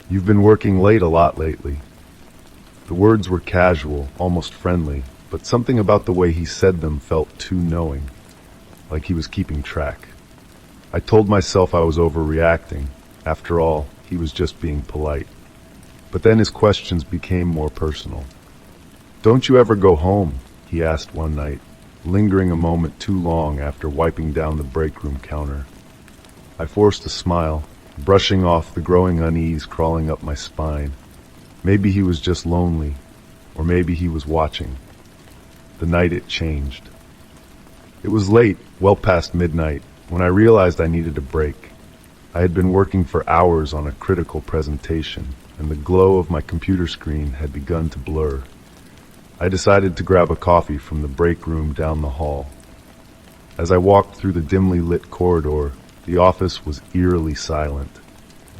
"You've been working late a lot lately." The words were casual, almost friendly, but something about the way he said them felt too knowing, like he was keeping track. I told myself I was overreacting. After all, he was just being polite. But then his questions became more personal. "Don't you ever go home?" he asked one night, lingering a moment too long after wiping down the break room counter. I forced a smile, brushing off the growing unease crawling up my spine. Maybe he was just lonely, or maybe he was watching. The night it changed. It was late, well past midnight, when I realized I needed a break. I had been working for hours on a critical presentation, and the glow of my computer screen had begun to blur. I decided to grab a coffee from the break room down the hall. As I walked through the dimly lit corridor, the office was eerily silent.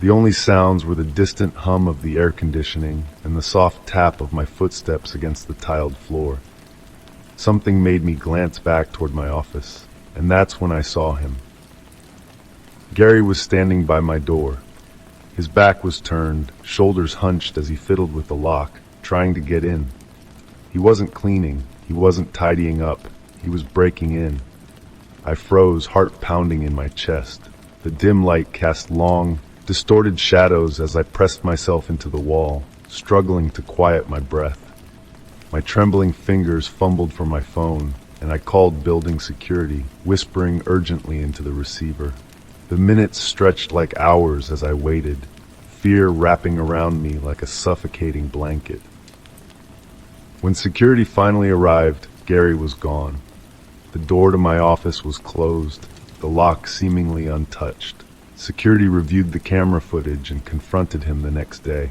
The only sounds were the distant hum of the air conditioning and the soft tap of my footsteps against the tiled floor. Something made me glance back toward my office, and that's when I saw him. Gary was standing by my door. His back was turned, shoulders hunched as he fiddled with the lock, trying to get in. He wasn't cleaning, he wasn't tidying up, he was breaking in. I froze, heart pounding in my chest. The dim light cast long, distorted shadows as I pressed myself into the wall, struggling to quiet my breath. My trembling fingers fumbled for my phone, and I called building security, whispering urgently into the receiver. The minutes stretched like hours as I waited, fear wrapping around me like a suffocating blanket. When security finally arrived, Gary was gone. The door to my office was closed, the lock seemingly untouched. Security reviewed the camera footage and confronted him the next day.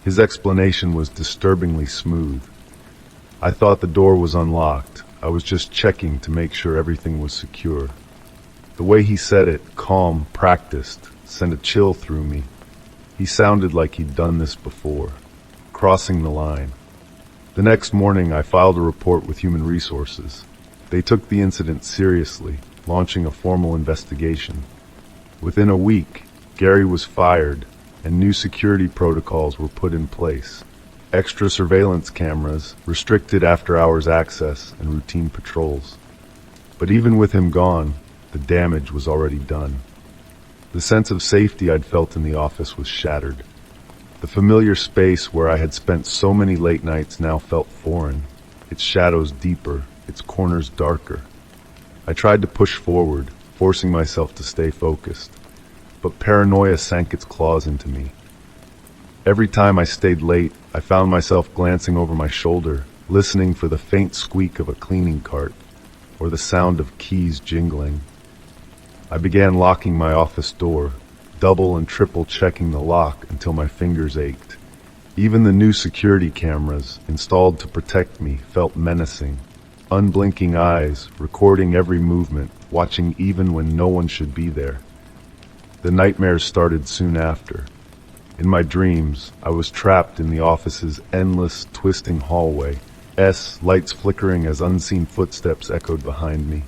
His explanation was disturbingly smooth. I thought the door was unlocked. I was just checking to make sure everything was secure. The way he said it, calm, practiced, sent a chill through me. He sounded like he'd done this before, crossing the line. The next morning, I filed a report with Human Resources. They took the incident seriously, launching a formal investigation. Within a week, Gary was fired, and new security protocols were put in place. Extra surveillance cameras, restricted after-hours access, and routine patrols. But even with him gone, the damage was already done. The sense of safety I'd felt in the office was shattered. The familiar space where I had spent so many late nights now felt foreign, its shadows deeper, its corners darker. I tried to push forward, forcing myself to stay focused, but paranoia sank its claws into me. Every time I stayed late, I found myself glancing over my shoulder, listening for the faint squeak of a cleaning cart, or the sound of keys jingling. I began locking my office door, double and triple checking the lock until my fingers ached. Even the new security cameras, installed to protect me, felt menacing. Unblinking eyes, recording every movement, watching even when no one should be there. The nightmares started soon after. In my dreams, I was trapped in the office's endless, twisting hallway, lights flickering as unseen footsteps echoed behind me.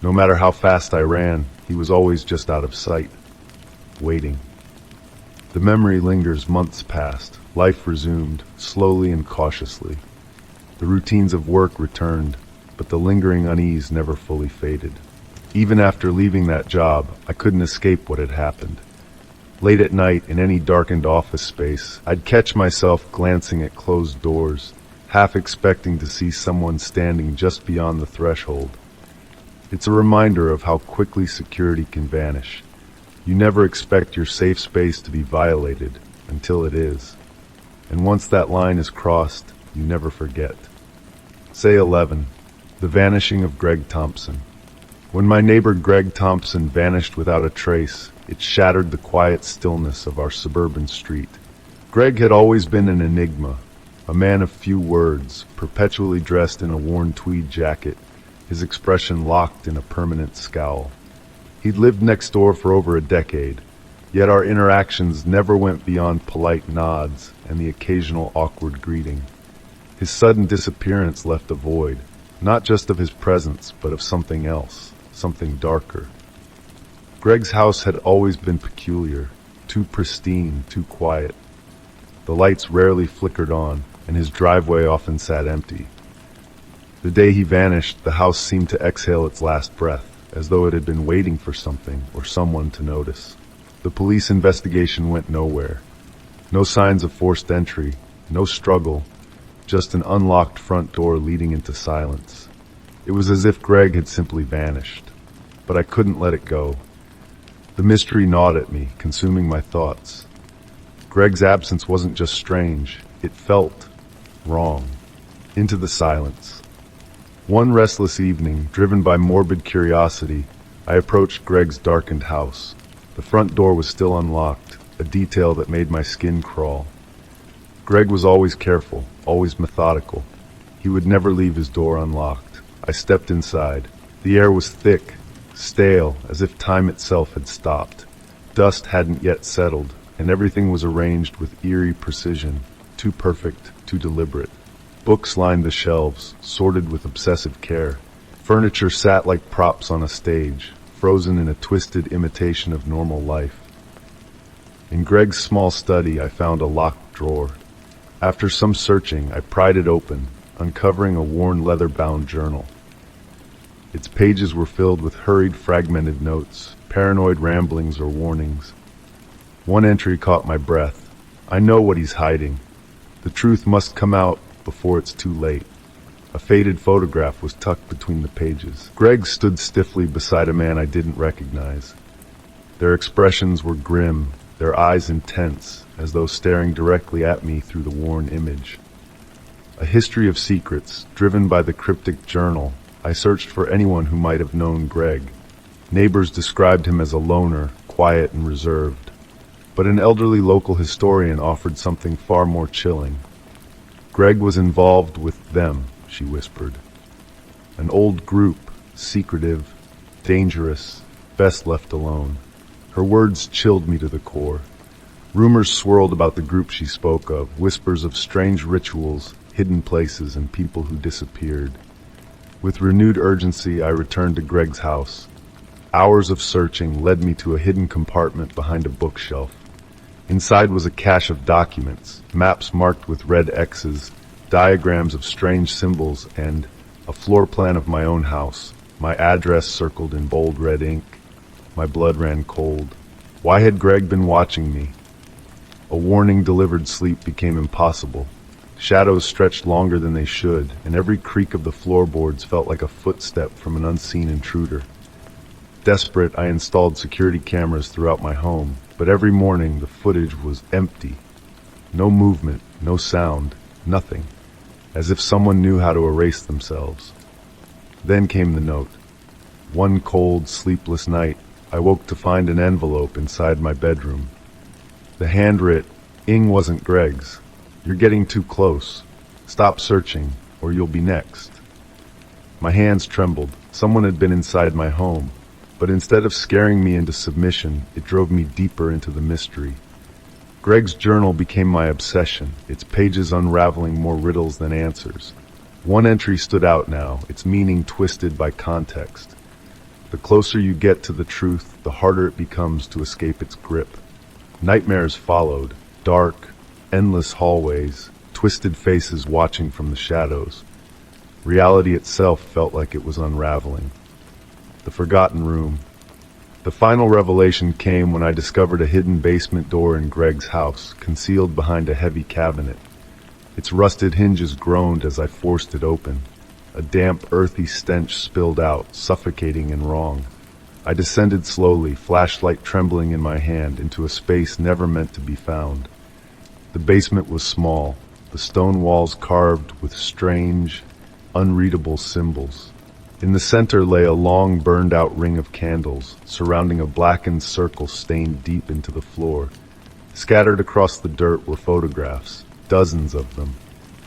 No matter how fast I ran, he was always just out of sight, waiting. The memory lingers. Months passed. Life resumed, slowly and cautiously. The routines of work returned, but the lingering unease never fully faded. Even after leaving that job, I couldn't escape what had happened. Late at night, in any darkened office space, I'd catch myself glancing at closed doors, half expecting to see someone standing just beyond the threshold. It's a reminder of how quickly security can vanish. You never expect your safe space to be violated until it is. And once that line is crossed, you never forget. Say 11. The vanishing of Greg Thompson. When my neighbor Greg Thompson vanished without a trace, it shattered the quiet stillness of our suburban street. Greg had always been an enigma, a man of few words, perpetually dressed in a worn tweed jacket, his expression locked in a permanent scowl. He'd lived next door for over a decade, yet our interactions never went beyond polite nods and the occasional awkward greeting. His sudden disappearance left a void, not just of his presence, but of something else, something darker. Greg's house had always been peculiar, too pristine, too quiet. The lights rarely flickered on, and his driveway often sat empty. The day he vanished, the house seemed to exhale its last breath, as though it had been waiting for something or someone to notice. The police investigation went nowhere. No signs of forced entry, no struggle, just an unlocked front door leading into silence. It was as if Greg had simply vanished, but I couldn't let it go. The mystery gnawed at me, consuming my thoughts. Greg's absence wasn't just strange, it felt wrong. Into the silence. One restless evening, driven by morbid curiosity, I approached Greg's darkened house. The front door was still unlocked, a detail that made my skin crawl. Greg was always careful, always methodical. He would never leave his door unlocked. I stepped inside. The air was thick, stale, as if time itself had stopped. Dust hadn't yet settled, and everything was arranged with eerie precision, too perfect, too deliberate. Books lined the shelves, sorted with obsessive care. Furniture sat like props on a stage, frozen in a twisted imitation of normal life. In Greg's small study, I found a locked drawer. After some searching, I pried it open, uncovering a worn leather-bound journal. Its pages were filled with hurried, fragmented notes, paranoid ramblings or warnings. One entry caught my breath. I know what he's hiding. The truth must come out before it's too late. A faded photograph was tucked between the pages. Greg stood stiffly beside a man I didn't recognize. Their expressions were grim, their eyes intense, as though staring directly at me through the worn image. A history of secrets, driven by the cryptic journal, I searched for anyone who might have known Greg. Neighbors described him as a loner, quiet and reserved. But an elderly local historian offered something far more chilling. Greg was involved with them, she whispered. An old group, secretive, dangerous, best left alone. Her words chilled me to the core. Rumors swirled about the group she spoke of, whispers of strange rituals, hidden places, and people who disappeared. With renewed urgency, I returned to Greg's house. Hours of searching led me to a hidden compartment behind a bookshelf. Inside was a cache of documents, maps marked with red X's, diagrams of strange symbols, and a floor plan of my own house, my address circled in bold red ink. My blood ran cold. Why had Greg been watching me? A warning delivered sleep became impossible. Shadows stretched longer than they should, and every creak of the floorboards felt like a footstep from an unseen intruder. Desperate, I installed security cameras throughout my home, but every morning the footage was empty. No movement, no sound, nothing. As if someone knew how to erase themselves. Then came the note. One cold, sleepless night, I woke to find an envelope inside my bedroom. The hand writ, "Ing wasn't Greg's. You're getting too close. Stop searching, or you'll be next." My hands trembled. Someone had been inside my home. But instead of scaring me into submission, it drove me deeper into the mystery. Greg's journal became my obsession, its pages unraveling more riddles than answers. One entry stood out now, its meaning twisted by context. The closer you get to the truth, the harder it becomes to escape its grip. Nightmares followed, dark, endless hallways, twisted faces watching from the shadows. Reality itself felt like it was unraveling. The forgotten room. The final revelation came when I discovered a hidden basement door in Greg's house, concealed behind a heavy cabinet. Its rusted hinges groaned as I forced it open. A damp, earthy stench spilled out, suffocating and wrong. I descended slowly, flashlight trembling in my hand, into a space never meant to be found. The basement was small, the stone walls carved with strange, unreadable symbols. In the center lay a long, burned-out ring of candles, surrounding a blackened circle stained deep into the floor. Scattered across the dirt were photographs, dozens of them,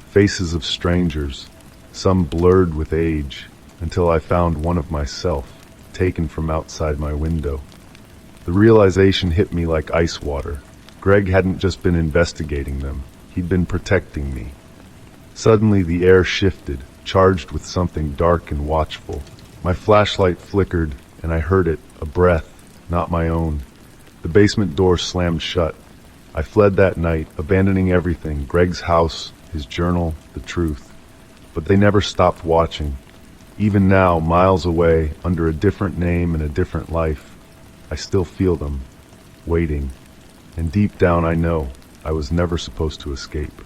faces of strangers, some blurred with age, until I found one of myself, taken from outside my window. The realization hit me like ice water. Greg hadn't just been investigating them, he'd been protecting me. Suddenly the air shifted, charged with something dark and watchful. My flashlight flickered, and I heard it, a breath, not my own. The basement door slammed shut. I fled that night, abandoning everything, Greg's house, his journal, the truth. But they never stopped watching. Even now, miles away, under a different name and a different life, I still feel them, waiting. And deep down I know I was never supposed to escape.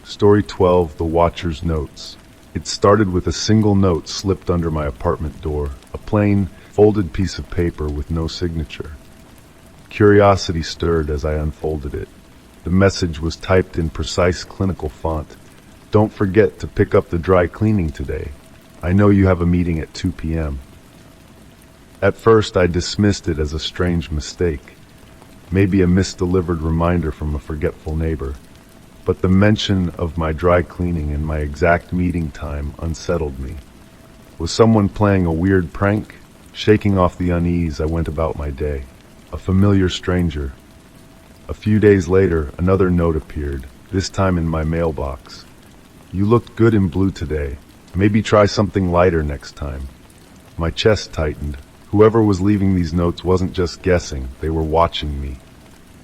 Story 12, The Watcher's Notes. It started with a single note slipped under my apartment door, a plain, folded piece of paper with no signature. Curiosity stirred as I unfolded it. The message was typed in precise clinical font. "Don't forget to pick up the dry cleaning today. I know you have a meeting at 2 p.m. At first I dismissed it as a strange mistake, maybe a misdelivered reminder from a forgetful neighbor. But the mention of my dry cleaning and my exact meeting time unsettled me. Was someone playing a weird prank? Shaking off the unease, I went about my day. A familiar stranger. A few days later, another note appeared, this time in my mailbox. "You looked good in blue today. Maybe try something lighter next time." My chest tightened. Whoever was leaving these notes wasn't just guessing, they were watching me.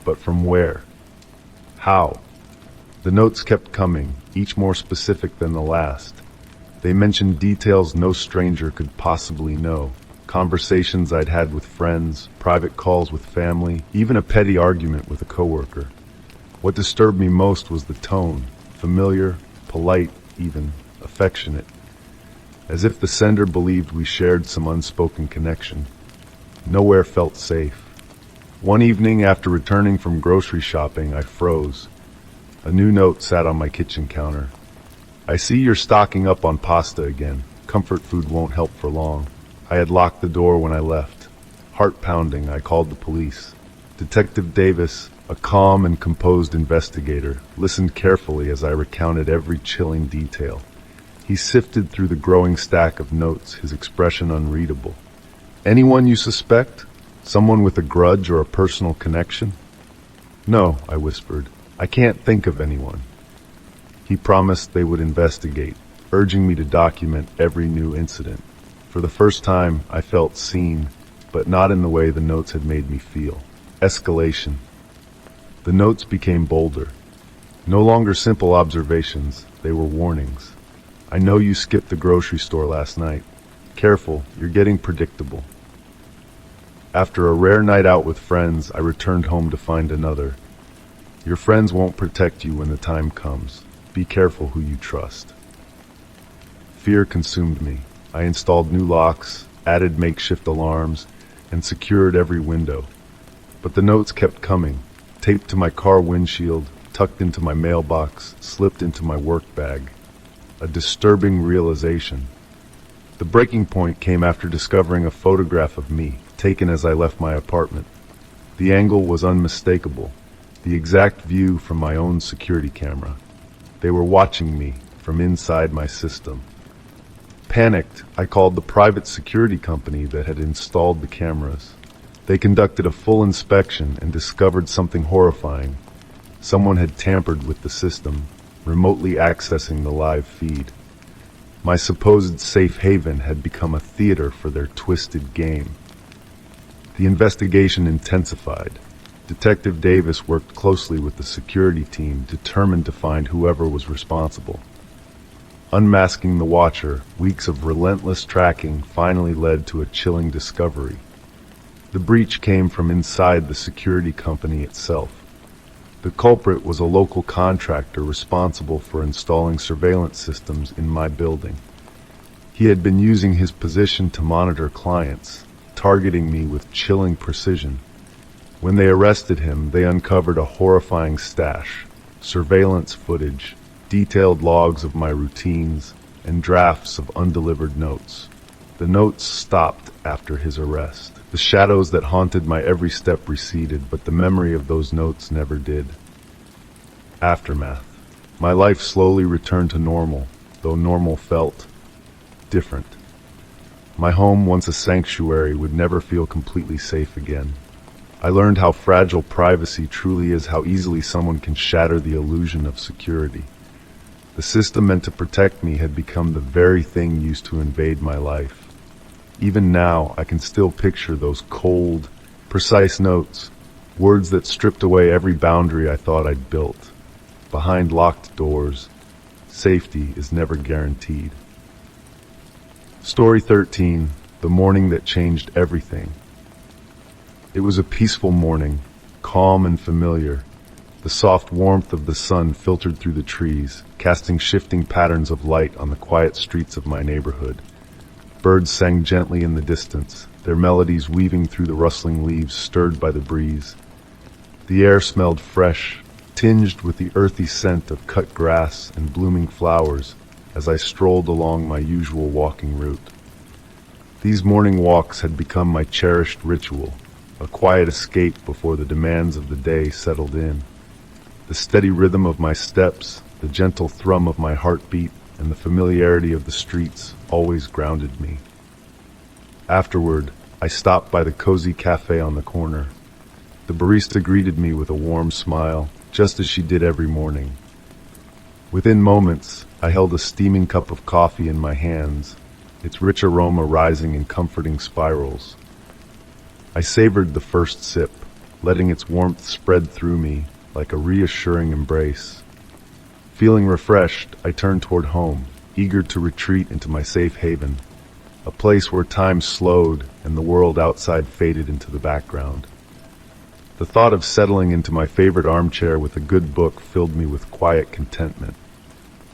But from where? How? The notes kept coming, each more specific than the last. They mentioned details no stranger could possibly know. conversations I'd had with friends, private calls with family, even a petty argument with a coworker. What disturbed me most was the tone, familiar, polite, even affectionate, as if the sender believed we shared some unspoken connection. Nowhere felt safe. One evening after returning from grocery shopping, I froze. A new note sat on my kitchen counter. "I see you're stocking up on pasta again. Comfort food won't help for long." I had locked the door when I left. Heart pounding, I called the police. Detective Davis, a calm and composed investigator, listened carefully as I recounted every chilling detail. He sifted through the growing stack of notes, his expression unreadable. "Anyone you suspect? Someone with a grudge or a personal connection?" "No," I whispered. "I can't think of anyone." He promised they would investigate, urging me to document every new incident. For the first time, I felt seen, but not in the way the notes had made me feel. Escalation. The notes became bolder. No longer simple observations, they were warnings. "I know you skipped the grocery store last night. Careful, you're getting predictable." After a rare night out with friends, I returned home to find another. "Your friends won't protect you when the time comes. Be careful who you trust." Fear consumed me. I installed new locks, added makeshift alarms, and secured every window. But the notes kept coming, taped to my car windshield, tucked into my mailbox, slipped into my work bag. A disturbing realization. The breaking point came after discovering a photograph of me, taken as I left my apartment. The angle was unmistakable, the exact view from my own security camera. They were watching me from inside my system. Panicked, I called the private security company that had installed the cameras. They conducted a full inspection and discovered something horrifying. Someone had tampered with the system, remotely accessing the live feed. My supposed safe haven had become a theater for their twisted game. The investigation intensified. Detective Davis worked closely with the security team, determined to find whoever was responsible. Unmasking the Watcher, weeks of relentless tracking finally led to a chilling discovery. The breach came from inside the security company itself. The culprit was a local contractor responsible for installing surveillance systems in my building. He had been using his position to monitor clients, targeting me with chilling precision. When they arrested him, they uncovered a horrifying stash: surveillance footage, detailed logs of my routines, and drafts of undelivered notes. The notes stopped after his arrest. The shadows that haunted my every step receded, but the memory of those notes never did. Aftermath. My life slowly returned to normal, though normal felt different. My home, once a sanctuary, would never feel completely safe again. I learned how fragile privacy truly is, how easily someone can shatter the illusion of security. The system meant to protect me had become the very thing used to invade my life. Even now, I can still picture those cold, precise notes, words that stripped away every boundary I thought I'd built. Behind locked doors, safety is never guaranteed. Story 13, The Morning That Changed Everything. It was a peaceful morning, calm and familiar. The soft warmth of the sun filtered through the trees, casting shifting patterns of light on the quiet streets of my neighborhood. Birds sang gently in the distance, their melodies weaving through the rustling leaves stirred by the breeze. The air smelled fresh, tinged with the earthy scent of cut grass and blooming flowers as I strolled along my usual walking route. These morning walks had become my cherished ritual, a quiet escape before the demands of the day settled in. The steady rhythm of my steps, the gentle thrum of my heartbeat, and the familiarity of the streets always grounded me. Afterward, I stopped by the cozy cafe on the corner. The barista greeted me with a warm smile, just as she did every morning. Within moments, I held a steaming cup of coffee in my hands, its rich aroma rising in comforting spirals. I savored the first sip, letting its warmth spread through me like a reassuring embrace. Feeling refreshed, I turned toward home, eager to retreat into my safe haven. a place where time slowed and the world outside faded into the background. The thought of settling into my favorite armchair with a good book filled me with quiet contentment.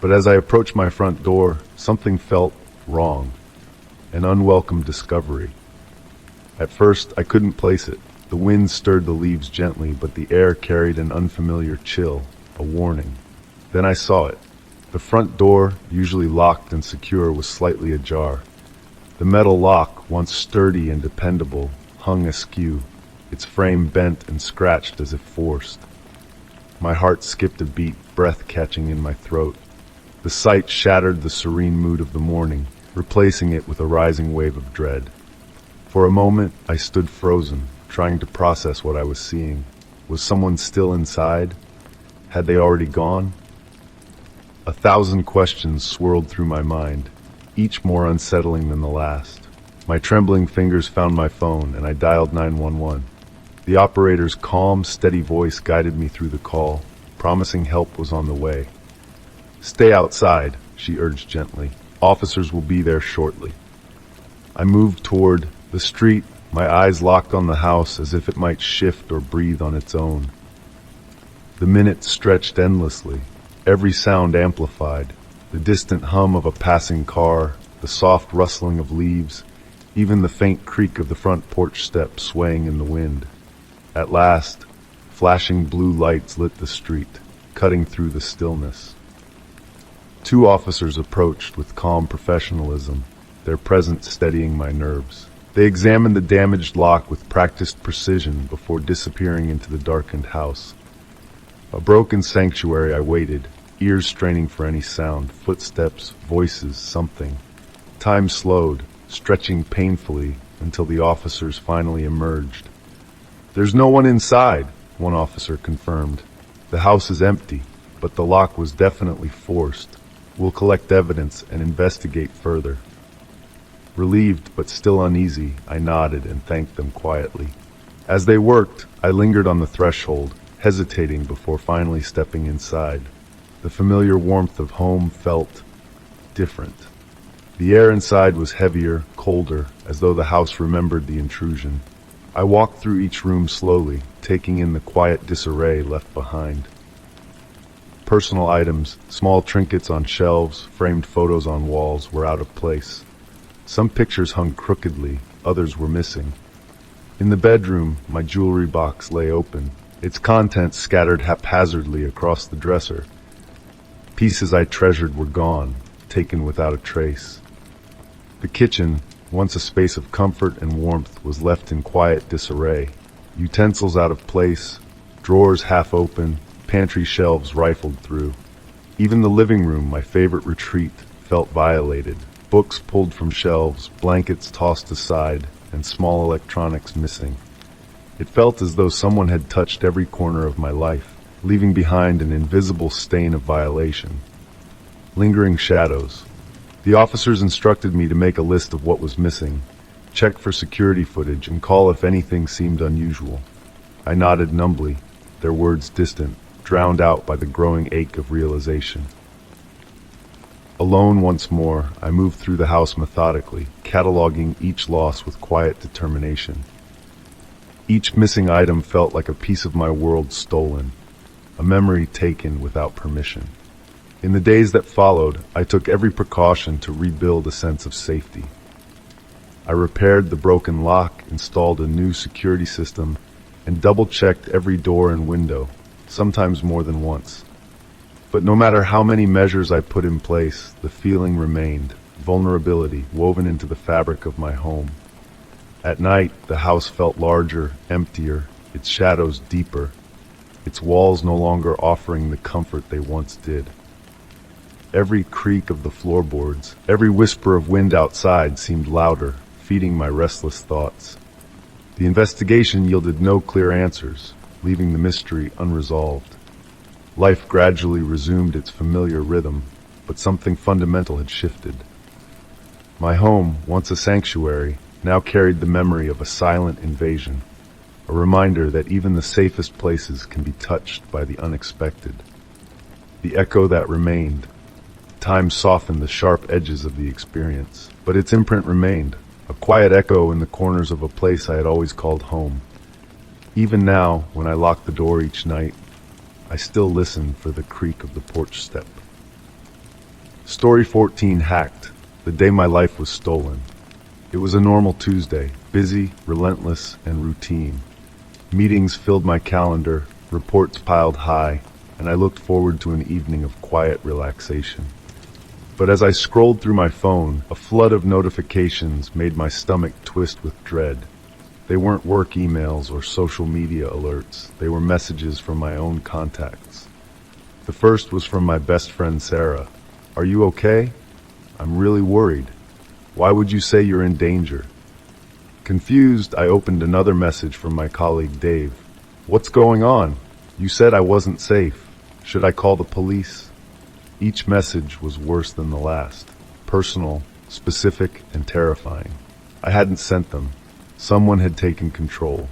But as I approached my front door, something felt wrong, an unwelcome discovery. At first, I couldn't place it. The wind stirred the leaves gently, but the air carried an unfamiliar chill, a warning. Then I saw it. The front door, usually locked and secure, was slightly ajar. The metal lock, once sturdy and dependable, hung askew, its frame bent and scratched as if forced. My heart skipped a beat, breath catching in my throat. The sight shattered the serene mood of the morning, replacing it with a rising wave of dread. For a moment, I stood frozen, trying to process what I was seeing. Was someone still inside? Had they already gone? 1,000 questions swirled through my mind, each more unsettling than the last. My trembling fingers found my phone, and I dialed 911. The operator's calm, steady voice guided me through the call, promising help was on the way. "Stay outside," she urged gently. "Officers will be there shortly." I moved toward the street, my eyes locked on the house as if it might shift or breathe on its own. The minutes stretched endlessly, every sound amplified, the distant hum of a passing car, the soft rustling of leaves, even the faint creak of the front porch steps swaying in the wind. At last, flashing blue lights lit the street, cutting through the stillness. 2 officers approached with calm professionalism, their presence steadying my nerves. They examined the damaged lock with practiced precision before disappearing into the darkened house. A broken sanctuary I waited, ears straining for any sound, footsteps, voices, something. Time slowed, stretching painfully until the officers finally emerged. "There's no one inside," one officer confirmed. "The house is empty, but the lock was definitely forced. We'll collect evidence and investigate further." Relieved but still uneasy, I nodded and thanked them quietly. As they worked, I lingered on the threshold, hesitating before finally stepping inside. The familiar warmth of home felt different. The air inside was heavier, colder, as though the house remembered the intrusion. I walked through each room slowly, taking in the quiet disarray left behind. Personal items, small trinkets on shelves, framed photos on walls were out of place. Some pictures hung crookedly, others were missing. In the bedroom, my jewelry box lay open, its contents scattered haphazardly across the dresser. Pieces I treasured were gone, taken without a trace. The kitchen, once a space of comfort and warmth, was left in quiet disarray. Utensils out of place, drawers half open, pantry shelves rifled through. Even the living room, my favorite retreat, felt violated. Books pulled from shelves, blankets tossed aside, and small electronics missing. It felt as though someone had touched every corner of my life, leaving behind an invisible stain of violation. Lingering shadows. The officers instructed me to make a list of what was missing, check for security footage, and call if anything seemed unusual. I nodded numbly, their words distant, drowned out by the growing ache of realization. Alone once more, I moved through the house methodically, cataloging each loss with quiet determination. Each missing item felt like a piece of my world stolen, a memory taken without permission. In the days that followed, I took every precaution to rebuild a sense of safety. I repaired the broken lock, installed a new security system, and double-checked every door and window, sometimes more than once. But no matter how many measures I put in place, the feeling remained, vulnerability woven into the fabric of my home. At night, the house felt larger, emptier, its shadows deeper, its walls no longer offering the comfort they once did. Every creak of the floorboards, every whisper of wind outside seemed louder, feeding my restless thoughts. The investigation yielded no clear answers, leaving the mystery unresolved. Life gradually resumed its familiar rhythm, but something fundamental had shifted. My home, once a sanctuary, now carried the memory of a silent invasion, a reminder that even the safest places can be touched by the unexpected. The echo that remained, Time softened the sharp edges of the experience, but its imprint remained, a quiet echo in the corners of a place I had always called home. Even now, when I lock the door each night, I still listen for the creak of the porch step. Story 14: Hacked, the day my life was stolen. It was a normal Tuesday, busy, relentless, and routine. Meetings filled my calendar, reports piled high, and I looked forward to an evening of quiet relaxation. But as I scrolled through my phone, a flood of notifications made my stomach twist with dread. They weren't work emails or social media alerts. They were messages from my own contacts. The first was from my best friend Sarah. "Are you okay? I'm really worried. Why would you say you're in danger?" Confused, I opened another message from my colleague Dave. "What's going on? You said I wasn't safe. Should I call the police?" Each message was worse than the last. Personal, specific, and terrifying. I hadn't sent them. Someone had taken control.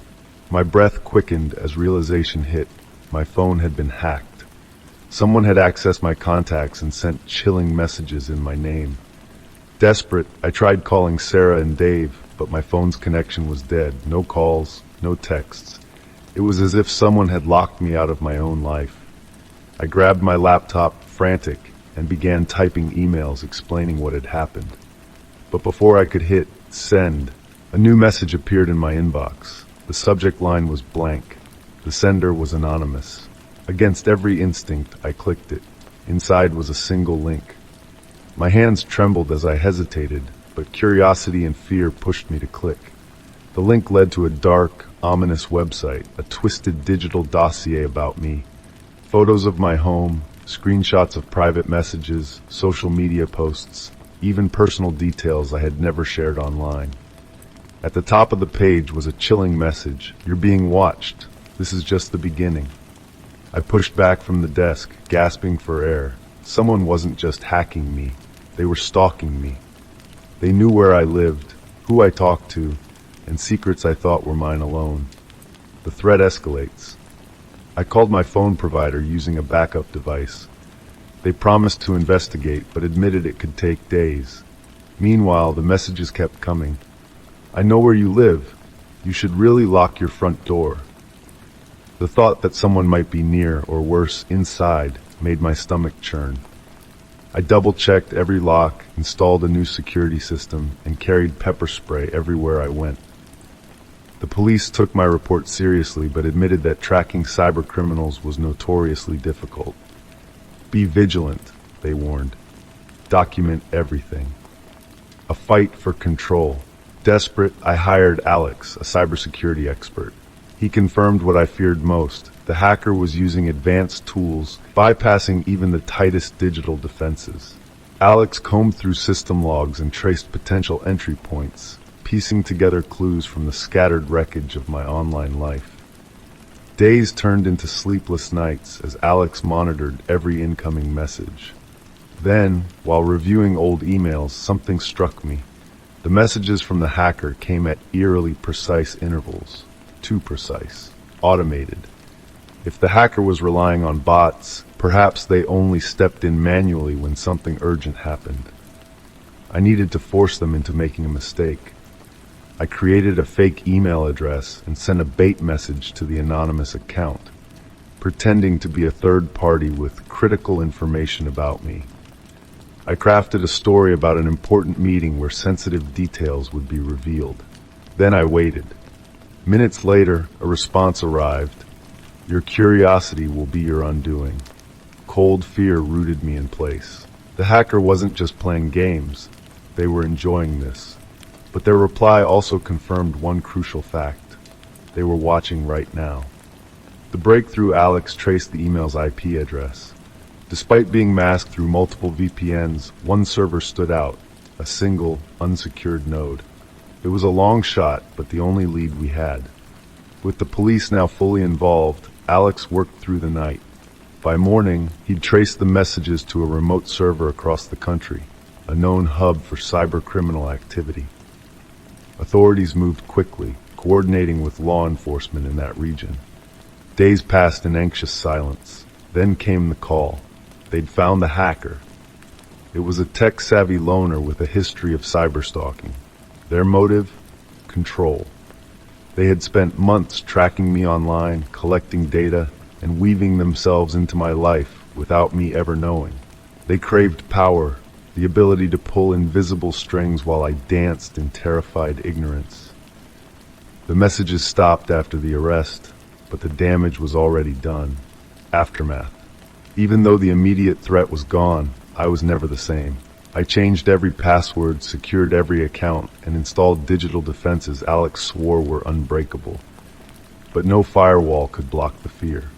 My breath quickened as realization hit. My phone had been hacked. Someone had accessed my contacts and sent chilling messages in my name. Desperate, I tried calling Sarah and Dave, but my phone's connection was dead. No calls, no texts. It was as if someone had locked me out of my own life. I grabbed my laptop, frantic, and began typing emails explaining what had happened. But before I could hit send, a new message appeared in my inbox. The subject line was blank. The sender was anonymous. Against every instinct, I clicked it. Inside was a single link. My hands trembled as I hesitated, but curiosity and fear pushed me to click. The link led to a dark, ominous website, a twisted digital dossier about me. Photos of my home, screenshots of private messages, social media posts, even personal details I had never shared online. At the top of the page was a chilling message: "You're being watched. This is just the beginning." I pushed back from the desk, gasping for air. Someone wasn't just hacking me. They were stalking me. They knew where I lived, who I talked to, and secrets I thought were mine alone. The threat escalates. I called my phone provider using a backup device. They promised to investigate, but admitted it could take days. Meanwhile, the messages kept coming. "I know where you live. You should really lock your front door." The thought that someone might be near, or worse, inside, made my stomach churn. I double-checked every lock, installed a new security system, and carried pepper spray everywhere I went. The police took my report seriously, but admitted that tracking cybercriminals was notoriously difficult. "Be vigilant," they warned. "Document everything." A fight for control. Desperate, I hired Alex, a cybersecurity expert. He confirmed what I feared most. The hacker was using advanced tools, bypassing even the tightest digital defenses. Alex combed through system logs and traced potential entry points, piecing together clues from the scattered wreckage of my online life. Days turned into sleepless nights as Alex monitored every incoming message. Then, while reviewing old emails, something struck me. The messages from the hacker came at eerily precise intervals. Too precise. Automated. If the hacker was relying on bots, perhaps they only stepped in manually when something urgent happened. I needed to force them into making a mistake. I created a fake email address and sent a bait message to the anonymous account, pretending to be a third party with critical information about me. I crafted a story about an important meeting where sensitive details would be revealed. Then I waited. Minutes later, a response arrived. "Your curiosity will be your undoing." Cold fear rooted me in place. The hacker wasn't just playing games. They were enjoying this. But their reply also confirmed one crucial fact. They were watching right now. The breakthrough: Alex traced the email's IP address. Despite being masked through multiple VPNs, one server stood out, a single, unsecured node. It was a long shot, but the only lead we had. With the police now fully involved, Alex worked through the night. By morning, he'd traced the messages to a remote server across the country, a known hub for cybercriminal activity. Authorities moved quickly, coordinating with law enforcement in that region. Days passed in anxious silence. Then came the call. They'd found the hacker. It was a tech-savvy loner with a history of cyberstalking. Their motive? Control. They had spent months tracking me online, collecting data, and weaving themselves into my life without me ever knowing. They craved power, the ability to pull invisible strings while I danced in terrified ignorance. The messages stopped after the arrest, but the damage was already done. Aftermath. Even though the immediate threat was gone, I was never the same. I changed every password, secured every account, and installed digital defenses Alex swore were unbreakable. But no firewall could block the fear.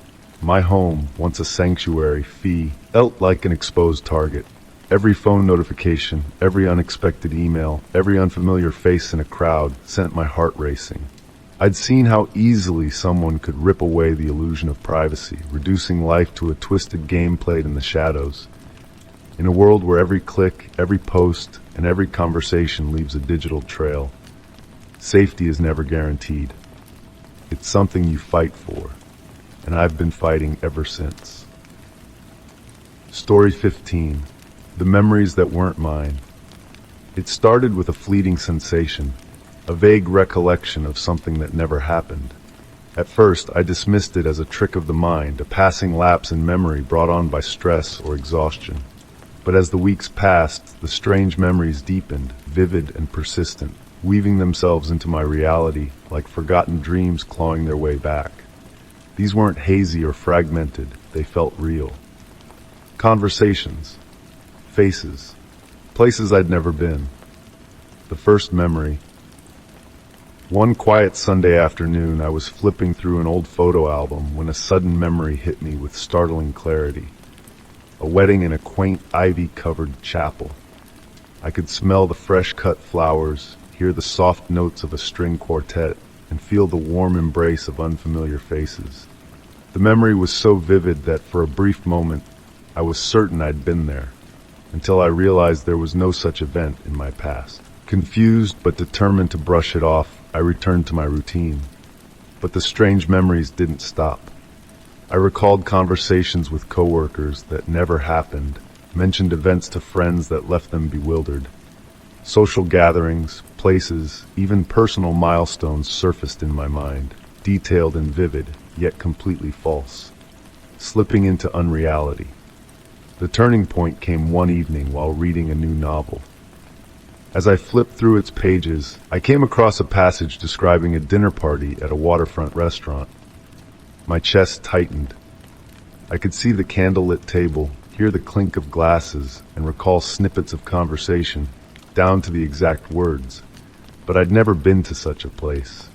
My home, once a sanctuary, felt like an exposed target. Every phone notification, every unexpected email, every unfamiliar face in a crowd sent my heart racing. I'd seen how easily someone could rip away the illusion of privacy, reducing life to a twisted game played in the shadows. In a world where every click, every post, and every conversation leaves a digital trail, safety is never guaranteed. It's something you fight for, and I've been fighting ever since. Story 15. The memories that weren't mine. It started with a fleeting sensation, a vague recollection of something that never happened. At first, I dismissed it as a trick of the mind, a passing lapse in memory brought on by stress or exhaustion. But as the weeks passed, the strange memories deepened, vivid and persistent, weaving themselves into my reality like forgotten dreams clawing their way back. These weren't hazy or fragmented, they felt real. Conversations, faces, places I'd never been. The first memory. One quiet Sunday afternoon, I was flipping through an old photo album when a sudden memory hit me with startling clarity. A wedding in a quaint ivy-covered chapel. I could smell the fresh-cut flowers, hear the soft notes of a string quartet, and feel the warm embrace of unfamiliar faces. The memory was so vivid that for a brief moment, I was certain I'd been there, until I realized there was no such event in my past. Confused but determined to brush it off, I returned to my routine. But the strange memories didn't stop. I recalled conversations with coworkers that never happened, mentioned events to friends that left them bewildered. Social gatherings, places, even personal milestones surfaced in my mind, detailed and vivid, yet completely false, slipping into unreality. The turning point came one evening while reading a new novel. As I flipped through its pages, I came across a passage describing a dinner party at a waterfront restaurant. My chest tightened. I could see the candlelit table, hear the clink of glasses, and recall snippets of conversation, down to the exact words. But I'd never been to such a place.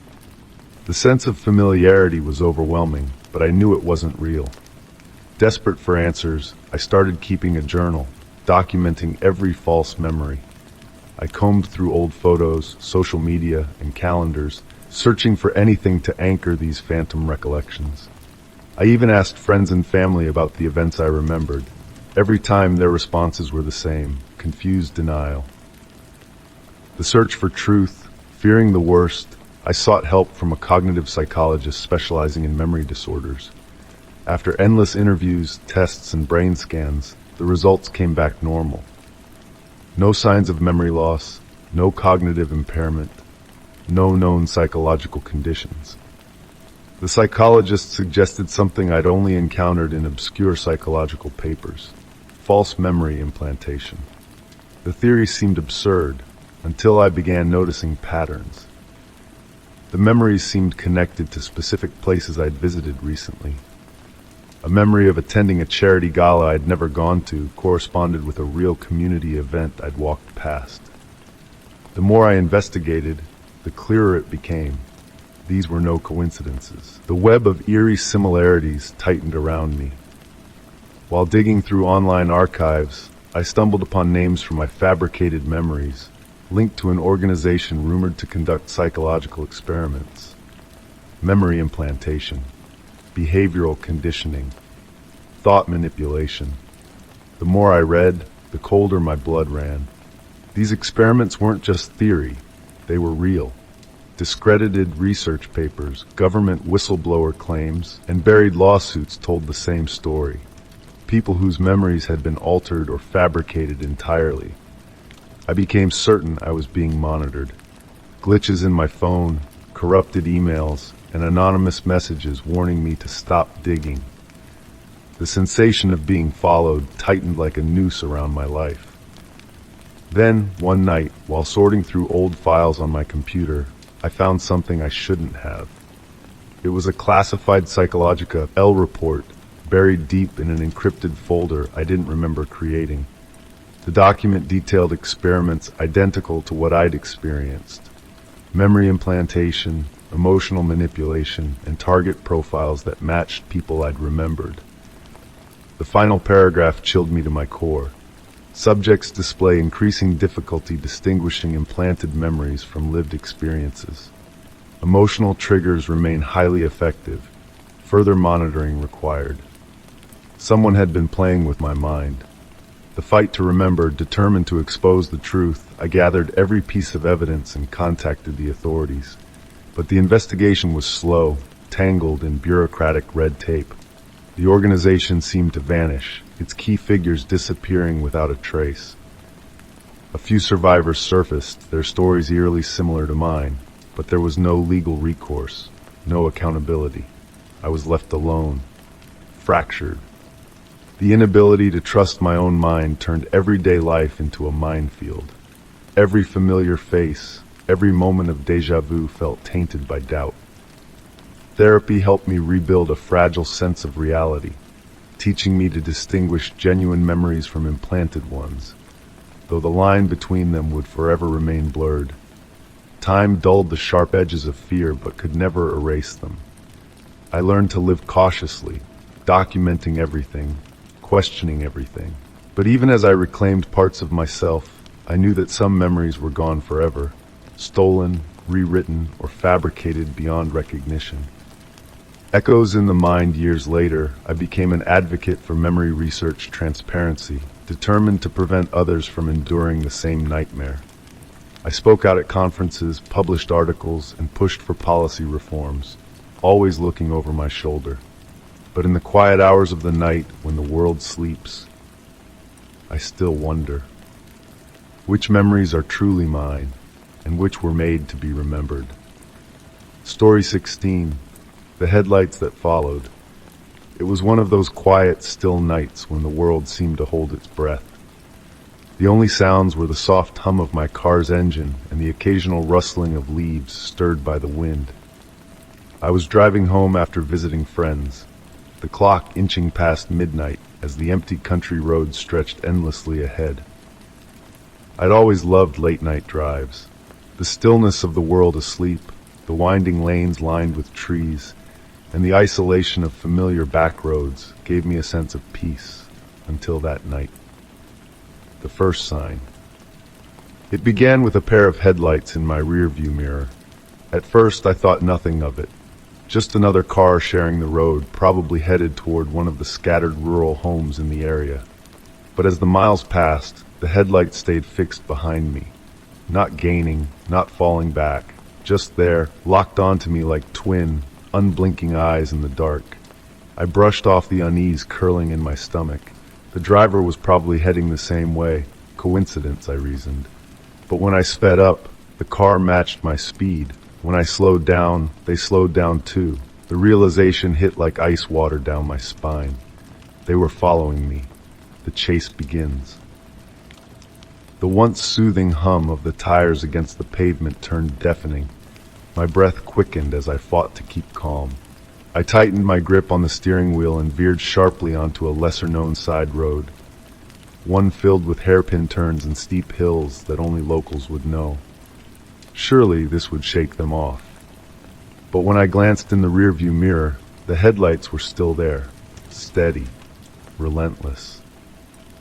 The sense of familiarity was overwhelming, but I knew it wasn't real. Desperate for answers, I started keeping a journal, documenting every false memory. I combed through old photos, social media, and calendars, searching for anything to anchor these phantom recollections. I even asked friends and family about the events I remembered. Every time their responses were the same, confused denial. The search for truth, fearing the worst, I sought help from a cognitive psychologist specializing in memory disorders. After endless interviews, tests, and brain scans, the results came back normal. No signs of memory loss, no cognitive impairment, no known psychological conditions. The psychologist suggested something I'd only encountered in obscure psychological papers: false memory implantation. The theory seemed absurd until I began noticing patterns. The memories seemed connected to specific places I'd visited recently. A memory of attending a charity gala I'd never gone to corresponded with a real community event I'd walked past. The more I investigated, the clearer it became. These were no coincidences. The web of eerie similarities tightened around me. While digging through online archives, I stumbled upon names from my fabricated memories, linked to an organization rumored to conduct psychological experiments. Memory implantation, behavioral conditioning, thought manipulation. The more I read, the colder my blood ran. These experiments weren't just theory, they were real. Discredited research papers, government whistleblower claims, and buried lawsuits told the same story. people whose memories had been altered or fabricated entirely. I became certain I was being monitored. Glitches in my phone, corrupted emails, and anonymous messages warning me to stop digging. The sensation of being followed tightened like a noose around my life. Then, one night, while sorting through old files on my computer, I found something I shouldn't have. It was a classified Psychologica L report buried deep in an encrypted folder I didn't remember creating. The document detailed experiments identical to what I'd experienced: memory implantation, emotional manipulation, and target profiles that matched people I'd remembered. The final paragraph chilled me to my core. Subjects display increasing difficulty distinguishing implanted memories from lived experiences. Emotional triggers remain highly effective. Further monitoring required. Someone had been playing with my mind. The fight to remember, determined to expose the truth, I gathered every piece of evidence and contacted the authorities. But the investigation was slow, tangled in bureaucratic red tape. The organization seemed to vanish, its key figures disappearing without a trace. A few survivors surfaced, their stories eerily similar to mine, but there was no legal recourse, no accountability. I was left alone, fractured. The inability to trust my own mind turned everyday life into a minefield. Every familiar face, every moment of déjà vu felt tainted by doubt. Therapy helped me rebuild a fragile sense of reality, teaching me to distinguish genuine memories from implanted ones, though the line between them would forever remain blurred. Time dulled the sharp edges of fear but could never erase them. I learned to live cautiously, documenting everything, questioning everything. But even as I reclaimed parts of myself, I knew that some memories were gone forever, stolen, rewritten, or fabricated beyond recognition. Echoes in the mind years later, I became an advocate for memory research transparency, determined to prevent others from enduring the same nightmare. I spoke out at conferences, published articles, and pushed for policy reforms, always looking over my shoulder. But in the quiet hours of the night, when the world sleeps, I still wonder. Which memories are truly mine, and which were made to be remembered? Story 16. The headlights that followed. It was one of those quiet, still nights when the world seemed to hold its breath. The only sounds were the soft hum of my car's engine and the occasional rustling of leaves stirred by the wind. I was driving home after visiting friends, the clock inching past midnight as the empty country road stretched endlessly ahead. I'd always loved late-night drives. The stillness of the world asleep, the winding lanes lined with trees, and the isolation of familiar back roads gave me a sense of peace until that night. The first sign. It began with a pair of headlights in my rearview mirror. At first I thought nothing of it. Just another car sharing the road, probably headed toward one of the scattered rural homes in the area. But as the miles passed, the headlights stayed fixed behind me. Not gaining, not falling back, just there, locked onto me like twin, unblinking eyes in the dark. I brushed off the unease curling in my stomach. The driver was probably heading the same way. Coincidence, I reasoned. But when I sped up, the car matched my speed. When I slowed down, they slowed down too. The realization hit like ice water down my spine. They were following me. The chase begins. The once soothing hum of the tires against the pavement turned deafening. My breath quickened as I fought to keep calm. I tightened my grip on the steering wheel and veered sharply onto a lesser-known side road, one filled with hairpin turns and steep hills that only locals would know. Surely this would shake them off. But when I glanced in the rearview mirror, the headlights were still there, steady, relentless.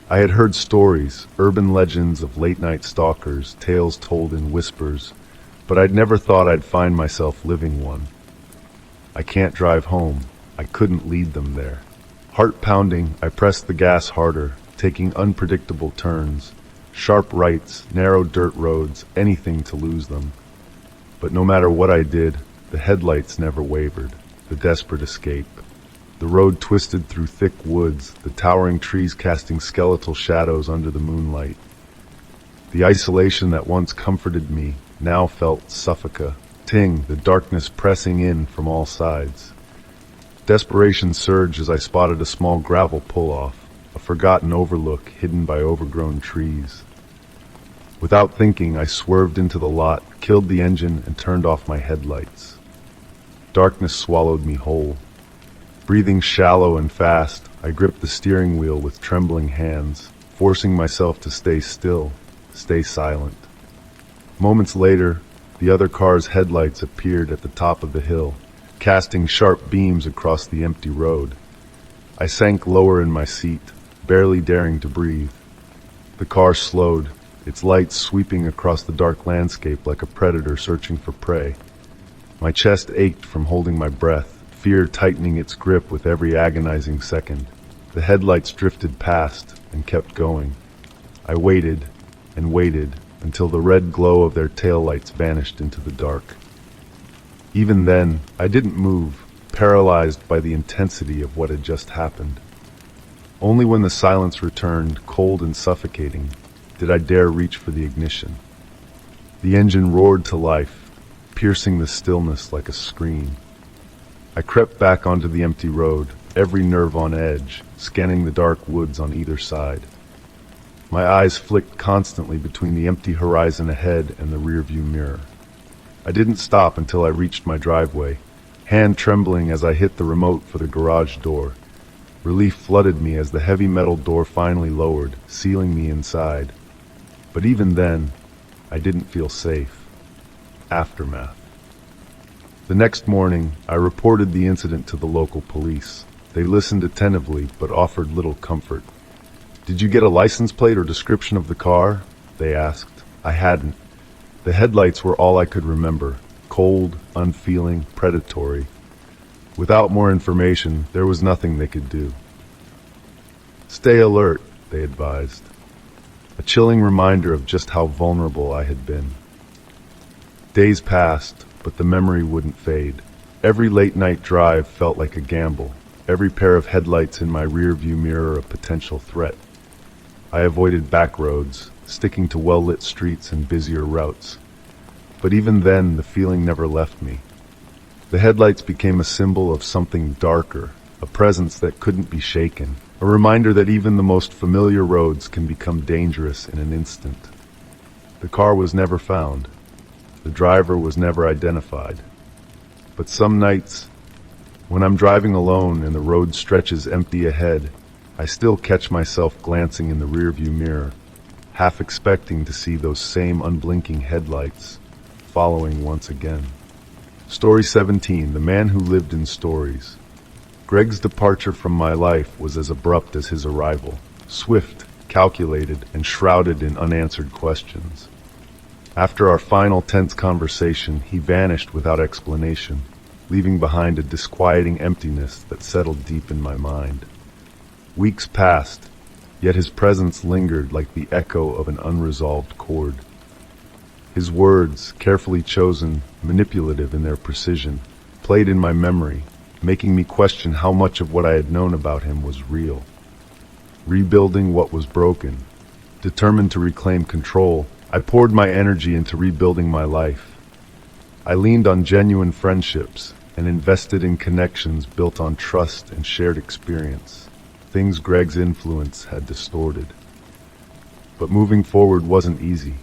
I had heard stories, urban legends of late-night stalkers, tales told in whispers, but I'd never thought I'd find myself living one. I can't drive home. I couldn't lead them there. Heart pounding, I pressed the gas harder, taking unpredictable turns, sharp rights, narrow dirt roads, anything to lose them. But no matter what I did, the headlights never wavered, the desperate escape. The road twisted through thick woods, the towering trees casting skeletal shadows under the moonlight. The isolation that once comforted me now felt suffocating, the darkness pressing in from all sides. Desperation surged as I spotted a small gravel pull-off, a forgotten overlook hidden by overgrown trees. Without thinking, I swerved into the lot, killed the engine, and turned off my headlights. Darkness swallowed me whole. Breathing shallow and fast, I gripped the steering wheel with trembling hands, forcing myself to stay still, stay silent. Moments later, the other car's headlights appeared at the top of the hill, casting sharp beams across the empty road. I sank lower in my seat, barely daring to breathe. The car slowed, its lights sweeping across the dark landscape like a predator searching for prey. My chest ached from holding my breath, fear tightening its grip with every agonizing second. The headlights drifted past and kept going. I waited and waited until the red glow of their taillights vanished into the dark. Even then, I didn't move, paralyzed by the intensity of what had just happened. Only when the silence returned, cold and suffocating, did I dare reach for the ignition. The engine roared to life, piercing the stillness like a scream. I crept back onto the empty road, every nerve on edge, scanning the dark woods on either side. My eyes flicked constantly between the empty horizon ahead and the rearview mirror. I didn't stop until I reached my driveway, hand trembling as I hit the remote for the garage door. Relief flooded me as the heavy metal door finally lowered, sealing me inside. But even then, I didn't feel safe. Aftermath. The next morning, I reported the incident to the local police. They listened attentively, but offered little comfort. "Did you get a license plate or description of the car?" they asked. I hadn't. The headlights were all I could remember, cold, unfeeling, predatory. Without more information, there was nothing they could do. "Stay alert," they advised. A chilling reminder of just how vulnerable I had been. Days passed, but the memory wouldn't fade. Every late-night drive felt like a gamble, every pair of headlights in my rear-view mirror a potential threat. I avoided back roads, sticking to well-lit streets and busier routes. But even then, the feeling never left me. The headlights became a symbol of something darker, a presence that couldn't be shaken, a reminder that even the most familiar roads can become dangerous in an instant. The car was never found. The driver was never identified. But some nights, when I'm driving alone and the road stretches empty ahead, I still catch myself glancing in the rearview mirror, half expecting to see those same unblinking headlights, following once again. Story 17, The Man Who Lived in Stories. Greg's departure from my life was as abrupt as his arrival, swift, calculated, and shrouded in unanswered questions. After our final tense conversation, he vanished without explanation, leaving behind a disquieting emptiness that settled deep in my mind. Weeks passed, yet his presence lingered like the echo of an unresolved chord. His words, carefully chosen, manipulative in their precision, played in my memory, making me question how much of what I had known about him was real. Rebuilding what was broken, determined to reclaim control, I poured my energy into rebuilding my life. I leaned on genuine friendships and invested in connections built on trust and shared experience, things Greg's influence had distorted. But moving forward wasn't easy.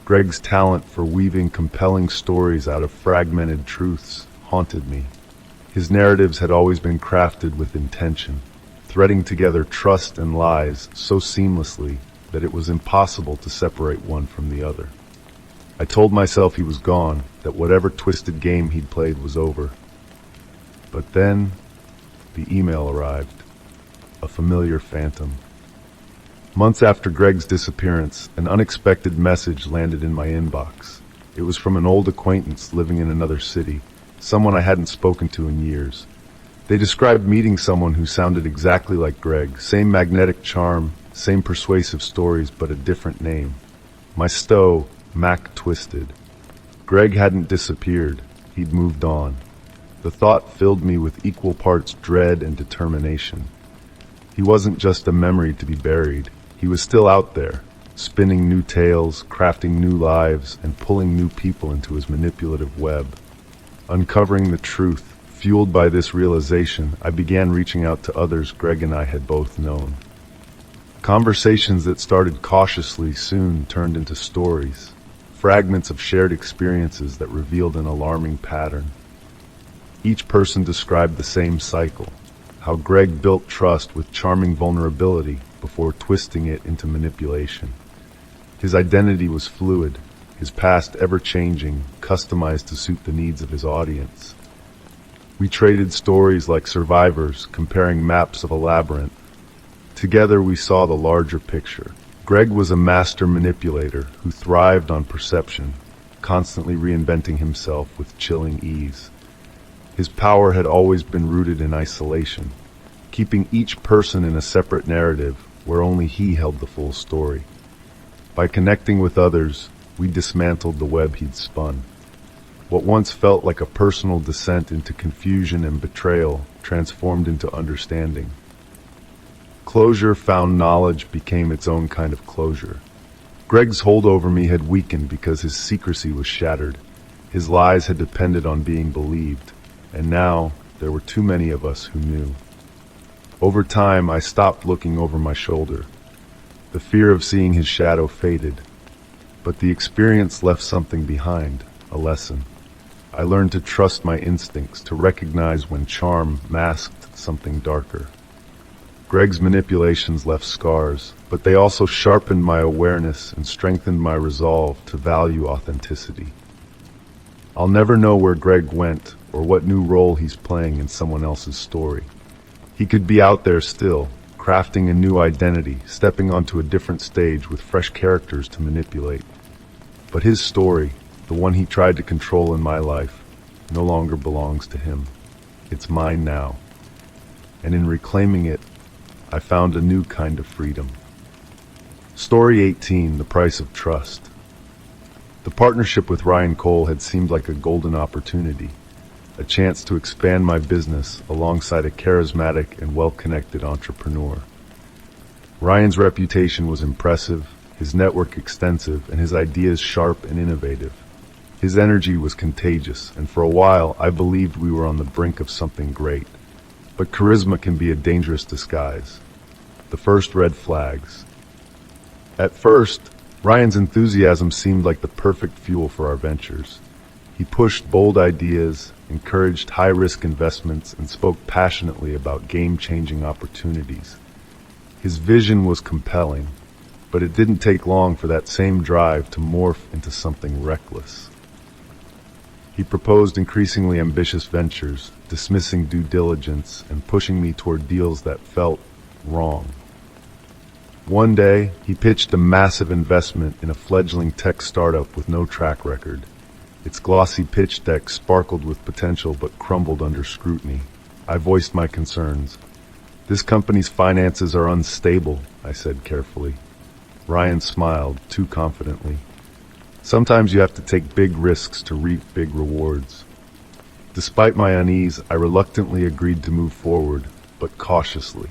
Greg's talent for weaving compelling stories out of fragmented truths haunted me. His narratives had always been crafted with intention, threading together trust and lies so seamlessly that it was impossible to separate one from the other. I told myself he was gone, that whatever twisted game he'd played was over. But then, the email arrived, a familiar phantom. Months after Greg's disappearance, an unexpected message landed in my inbox. It was from an old acquaintance living in another city, someone I hadn't spoken to in years. They described meeting someone who sounded exactly like Greg, same magnetic charm, same persuasive stories, but a different name. My Mac twisted. Greg hadn't disappeared, he'd moved on. The thought filled me with equal parts dread and determination. He wasn't just a memory to be buried. He was still out there, spinning new tales, crafting new lives, and pulling new people into his manipulative web. Uncovering the truth, fueled by this realization, I began reaching out to others Greg and I had both known. Conversations that started cautiously soon turned into stories, fragments of shared experiences that revealed an alarming pattern. Each person described the same cycle, how Greg built trust with charming vulnerability before twisting it into manipulation. His identity was fluid, his past ever-changing, customized to suit the needs of his audience. We traded stories like survivors, comparing maps of a labyrinth. Together we saw the larger picture. Greg was a master manipulator who thrived on perception, constantly reinventing himself with chilling ease. His power had always been rooted in isolation, keeping each person in a separate narrative where only he held the full story. By connecting with others, we dismantled the web he'd spun. What once felt like a personal descent into confusion and betrayal transformed into understanding. Closure found knowledge became its own kind of closure. Greg's hold over me had weakened because his secrecy was shattered. His lies had depended on being believed, and now there were too many of us who knew. Over time, I stopped looking over my shoulder. The fear of seeing his shadow faded, but the experience left something behind, a lesson. I learned to trust my instincts, to recognize when charm masked something darker. Greg's manipulations left scars, but they also sharpened my awareness and strengthened my resolve to value authenticity. I'll never know where Greg went or what new role he's playing in someone else's story. He could be out there still, crafting a new identity, stepping onto a different stage with fresh characters to manipulate. But his story, the one he tried to control in my life, no longer belongs to him. It's mine now. And in reclaiming it, I found a new kind of freedom. Story 18, The Price of Trust. The partnership with Ryan Cole had seemed like a golden opportunity, a chance to expand my business alongside a charismatic and well-connected entrepreneur. Ryan's reputation was impressive, his network extensive, and his ideas sharp and innovative. His energy was contagious, and for a while I believed we were on the brink of something great. But charisma can be a dangerous disguise. The first red flags. At first, Ryan's enthusiasm seemed like the perfect fuel for our ventures. He pushed bold ideas, encouraged high-risk investments, and spoke passionately about game-changing opportunities. His vision was compelling, but it didn't take long for that same drive to morph into something reckless. He proposed increasingly ambitious ventures, dismissing due diligence and pushing me toward deals that felt wrong. One day, he pitched a massive investment in a fledgling tech startup with no track record. Its glossy pitch deck sparkled with potential but crumbled under scrutiny. I voiced my concerns. "This company's finances are unstable," I said carefully. Ryan smiled, too confidently. "Sometimes you have to take big risks to reap big rewards." Despite my unease, I reluctantly agreed to move forward, but cautiously.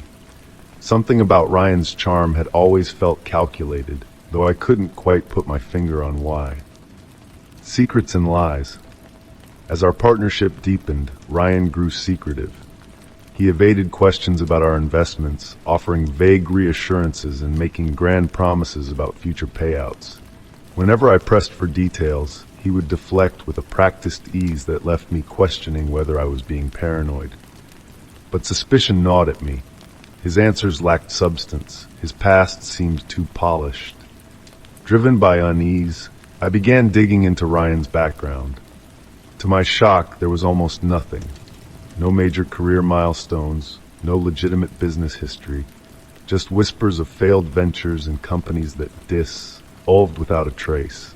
Something about Ryan's charm had always felt calculated, though I couldn't quite put my finger on why. Secrets and lies. As our partnership deepened, Ryan grew secretive. He evaded questions about our investments, offering vague reassurances and making grand promises about future payouts. Whenever I pressed for details, he would deflect with a practiced ease that left me questioning whether I was being paranoid. But suspicion gnawed at me. His answers lacked substance. His past seemed too polished. Driven by unease, I began digging into Ryan's background. To my shock, there was almost nothing. No major career milestones, no legitimate business history, just whispers of failed ventures and companies that dissolved without a trace.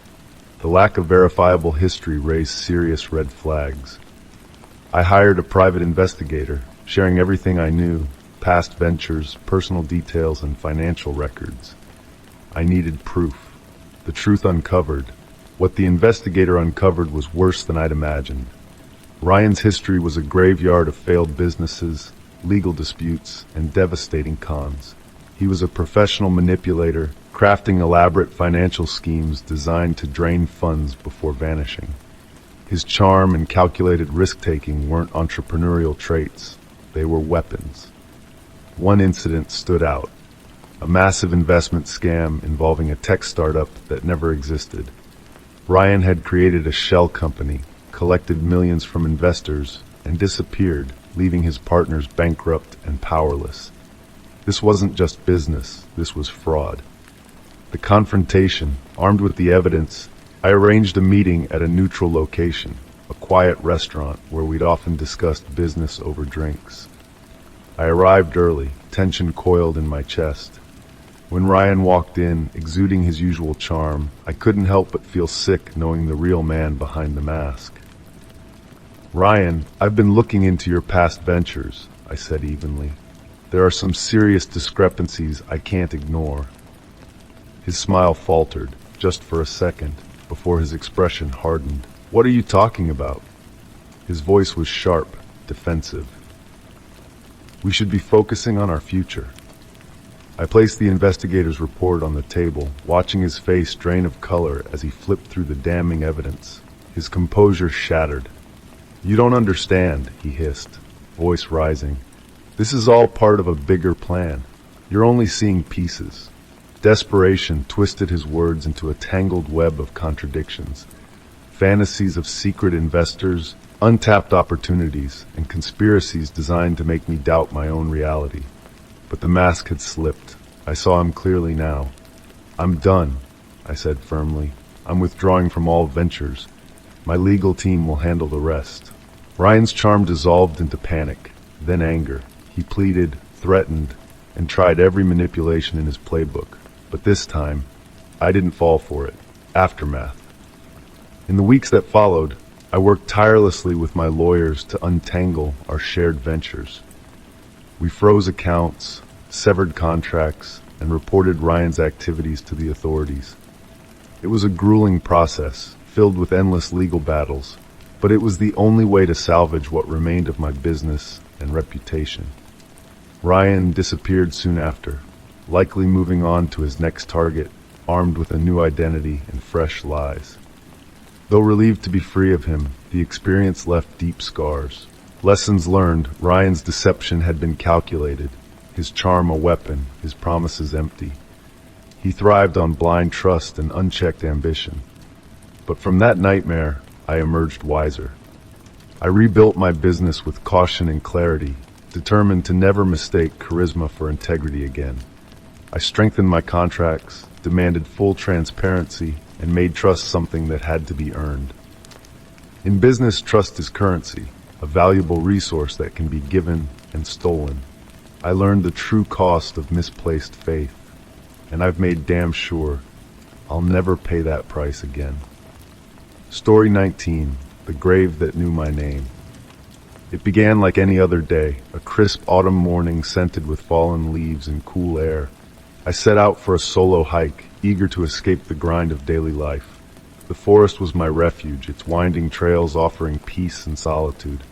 The lack of verifiable history raised serious red flags. I hired a private investigator, sharing everything I knew, past ventures, personal details, and financial records. I needed proof. The truth uncovered. What the investigator uncovered was worse than I'd imagined. Ryan's history was a graveyard of failed businesses, legal disputes, and devastating cons. He was a professional manipulator, crafting elaborate financial schemes designed to drain funds before vanishing. His charm and calculated risk-taking weren't entrepreneurial traits, they were weapons. One incident stood out: a massive investment scam involving a tech startup that never existed. Ryan had created a shell company, collected millions from investors, and disappeared, leaving his partners bankrupt and powerless. This wasn't just business, this was fraud. The confrontation, armed with the evidence, I arranged a meeting at a neutral location, a quiet restaurant where we'd often discussed business over drinks. I arrived early, tension coiled in my chest. When Ryan walked in, exuding his usual charm, I couldn't help but feel sick knowing the real man behind the mask. "Ryan, I've been looking into your past ventures," I said evenly. "There are some serious discrepancies I can't ignore." His smile faltered, just for a second, before his expression hardened. "What are you talking about?" His voice was sharp, defensive. "We should be focusing on our future." I placed the investigator's report on the table, watching his face drain of color as he flipped through the damning evidence. His composure shattered. "You don't understand," he hissed, voice rising. "This is all part of a bigger plan. You're only seeing pieces." Desperation twisted his words into a tangled web of contradictions. Fantasies of secret investors, untapped opportunities, and conspiracies designed to make me doubt my own reality. But the mask had slipped. I saw him clearly now. "I'm done," I said firmly. "I'm withdrawing from all ventures. My legal team will handle the rest." Ryan's charm dissolved into panic, then anger. He pleaded, threatened, and tried every manipulation in his playbook. But this time, I didn't fall for it. Aftermath. In the weeks that followed, I worked tirelessly with my lawyers to untangle our shared ventures. We froze accounts, severed contracts, and reported Ryan's activities to the authorities. It was a grueling process, filled with endless legal battles, but it was the only way to salvage what remained of my business and reputation. Ryan disappeared soon after, likely moving on to his next target, armed with a new identity and fresh lies. Though relieved to be free of him, the experience left deep scars. Lessons learned: Ryan's deception had been calculated, his charm a weapon, his promises empty. He thrived on blind trust and unchecked ambition. But from that nightmare, I emerged wiser. I rebuilt my business with caution and clarity, determined to never mistake charisma for integrity again. I strengthened my contracts, demanded full transparency, and made trust something that had to be earned. In business, trust is currency, a valuable resource that can be given and stolen. I learned the true cost of misplaced faith, and I've made damn sure I'll never pay that price again. Story 19, The Grave That Knew My Name. It began like any other day, a crisp autumn morning scented with fallen leaves and cool air. I set out for a solo hike, eager to escape the grind of daily life. The forest was my refuge, its winding trails offering peace and solitude.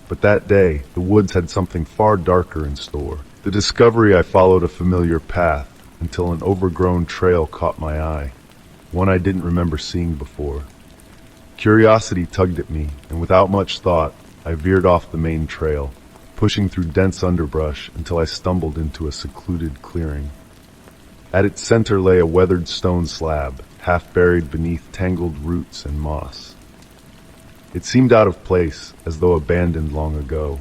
But that day, the woods had something far darker in store. The discovery I followed a familiar path until an overgrown trail caught my eye, one I didn't remember seeing before. Curiosity tugged at me, and without much thought, I veered off the main trail, pushing through dense underbrush until I stumbled into a secluded clearing. At its center lay a weathered stone slab, half buried beneath tangled roots and moss. It seemed out of place, as though abandoned long ago.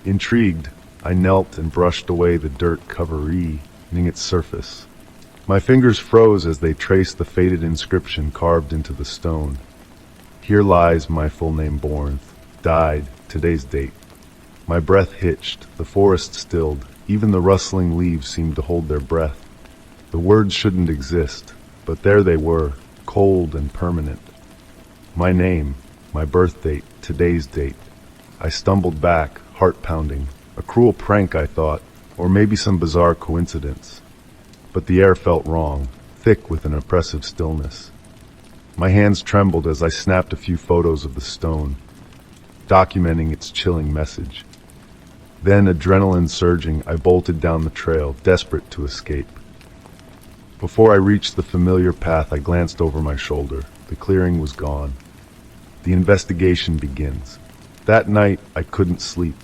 Intrigued, I knelt and brushed away the dirt covering its surface. My fingers froze as they traced the faded inscription carved into the stone. "Here lies my full name born, died, today's date." My breath hitched, the forest stilled, even the rustling leaves seemed to hold their breath. The words shouldn't exist, but there they were, cold and permanent. My name, my birth date, today's date. I stumbled back, heart pounding. A cruel prank, I thought, or maybe some bizarre coincidence. But the air felt wrong, thick with an oppressive stillness. My hands trembled as I snapped a few photos of the stone. documenting its chilling message. Then, adrenaline surging, I bolted down the trail, desperate to escape. Before I reached the familiar path, I glanced over my shoulder. The clearing was gone. The investigation begins. That night, I couldn't sleep.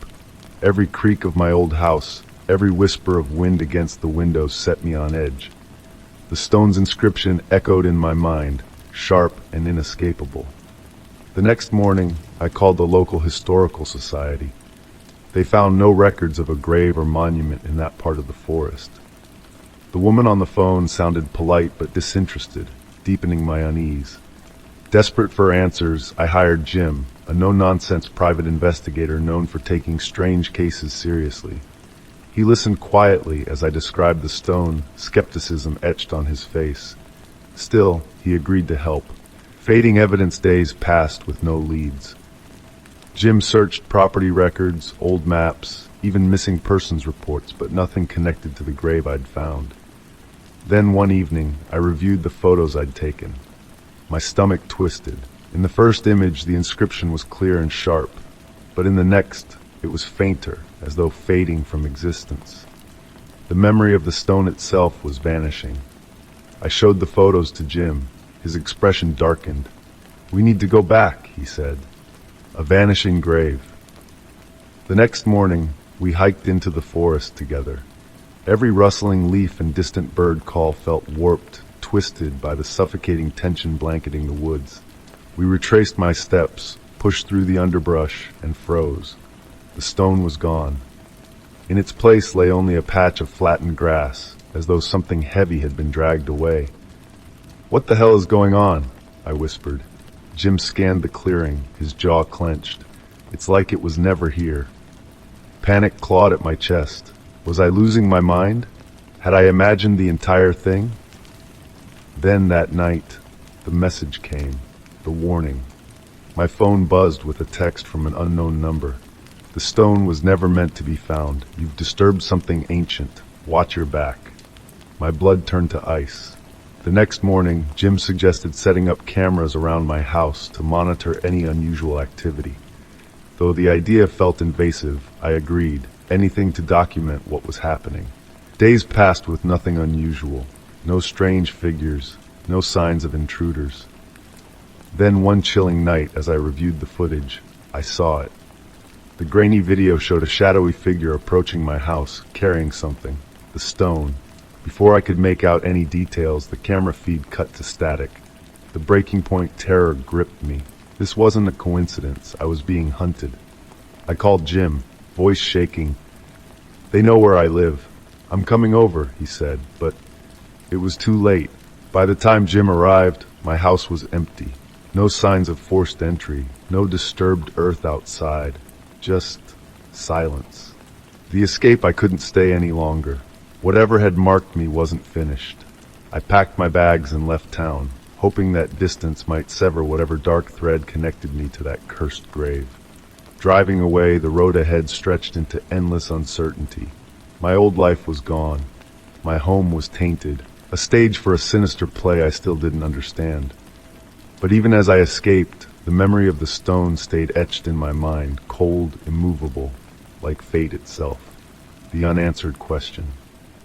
Every creak of my old house, every whisper of wind against the windows set me on edge. The stone's inscription echoed in my mind, sharp and inescapable. The next morning, I called the local historical society. They found no records of a grave or monument in that part of the forest. The woman on the phone sounded polite but disinterested, deepening my unease. Desperate for answers, I hired Jim, a no-nonsense private investigator known for taking strange cases seriously. He listened quietly as I described the stone, skepticism etched on his face. Still, he agreed to help. Fading evidence days passed with no leads. Jim searched property records, old maps, even missing persons reports, but nothing connected to the grave I'd found. Then one evening, I reviewed the photos I'd taken. My stomach twisted. In the first image, the inscription was clear and sharp, but in the next, it was fainter, as though fading from existence. The memory of the stone itself was vanishing. I showed the photos to Jim. His expression darkened. "We need to go back," he said. A vanishing grave. The next morning, we hiked into the forest together. Every rustling leaf and distant bird call felt warped, twisted by the suffocating tension blanketing the woods. We retraced my steps, pushed through the underbrush, and froze. The stone was gone. In its place lay only a patch of flattened grass, as though something heavy had been dragged away. "What the hell is going on?" I whispered. Jim scanned the clearing, his jaw clenched. It's like it was never here. Panic clawed at my chest. Was I losing my mind? Had I imagined the entire thing? Then that night, the message came, the warning. My phone buzzed with a text from an unknown number. "The stone was never meant to be found. You've disturbed something ancient. Watch your back." My blood turned to ice. The next morning, Jim suggested setting up cameras around my house to monitor any unusual activity. Though the idea felt invasive, I agreed, anything to document what was happening. Days passed with nothing unusual, no strange figures, no signs of intruders. Then one chilling night, as I reviewed the footage, I saw it. The grainy video showed a shadowy figure approaching my house, carrying something, the stone. Before I could make out any details, the camera feed cut to static. The breaking point terror gripped me. This wasn't a coincidence. I was being hunted. I called Jim, voice shaking. "They know where I live. I'm coming over," he said, but it was too late. By the time Jim arrived, my house was empty. No signs of forced entry, no disturbed earth outside, just silence. The escape, I couldn't stay any longer. Whatever had marked me wasn't finished. I packed my bags and left town, hoping that distance might sever whatever dark thread connected me to that cursed grave. Driving away, the road ahead stretched into endless uncertainty. My old life was gone. My home was tainted, a stage for a sinister play I still didn't understand. But even as I escaped, the memory of the stone stayed etched in my mind, cold, immovable, like fate itself. The unanswered question.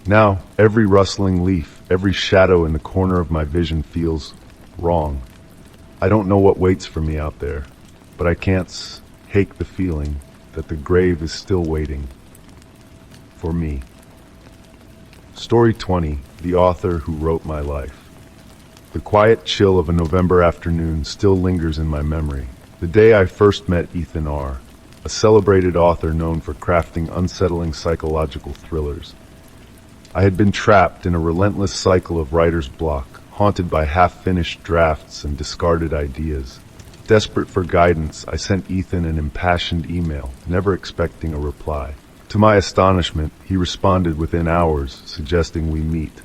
Now, every rustling leaf, every shadow in the corner of my vision feels wrong. I don't know what waits for me out there, but I can't hake the feeling that the grave is still waiting for me. Story 20, The Author Who Wrote My Life. The quiet chill of a November afternoon still lingers in my memory. The day I first met Ethan R., a celebrated author known for crafting unsettling psychological thrillers. I had been trapped in a relentless cycle of writer's block, haunted by half-finished drafts and discarded ideas. Desperate for guidance, I sent Ethan an impassioned email, never expecting a reply. To my astonishment, he responded within hours, suggesting we meet.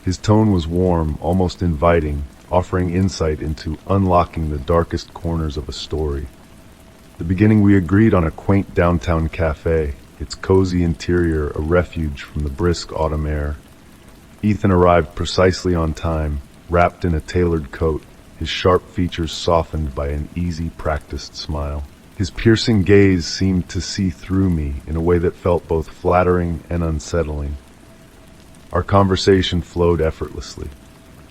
His tone was warm, almost inviting, offering insight into unlocking the darkest corners of a story. The beginning, we agreed on a quaint downtown cafe, its cozy interior a refuge from the brisk autumn air. Ethan arrived precisely on time, wrapped in a tailored coat, his sharp features softened by an easy, practiced smile. His piercing gaze seemed to see through me in a way that felt both flattering and unsettling. Our conversation flowed effortlessly.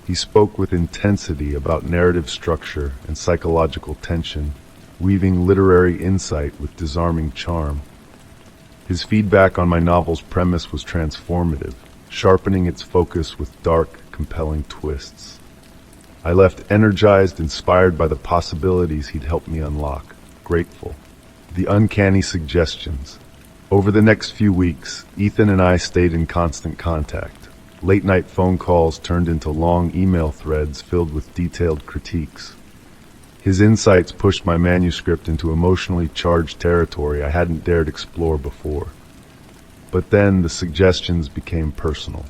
He spoke with intensity about narrative structure and psychological tension, weaving literary insight with disarming charm. His feedback on my novel's premise was transformative, sharpening its focus with dark, compelling twists. I left energized, inspired by the possibilities he'd helped me unlock, grateful. The uncanny suggestions. Over the next few weeks, Ethan and I stayed in constant contact. Late-night phone calls turned into long email threads filled with detailed critiques. His insights pushed my manuscript into emotionally charged territory I hadn't dared explore before. But then the suggestions became personal.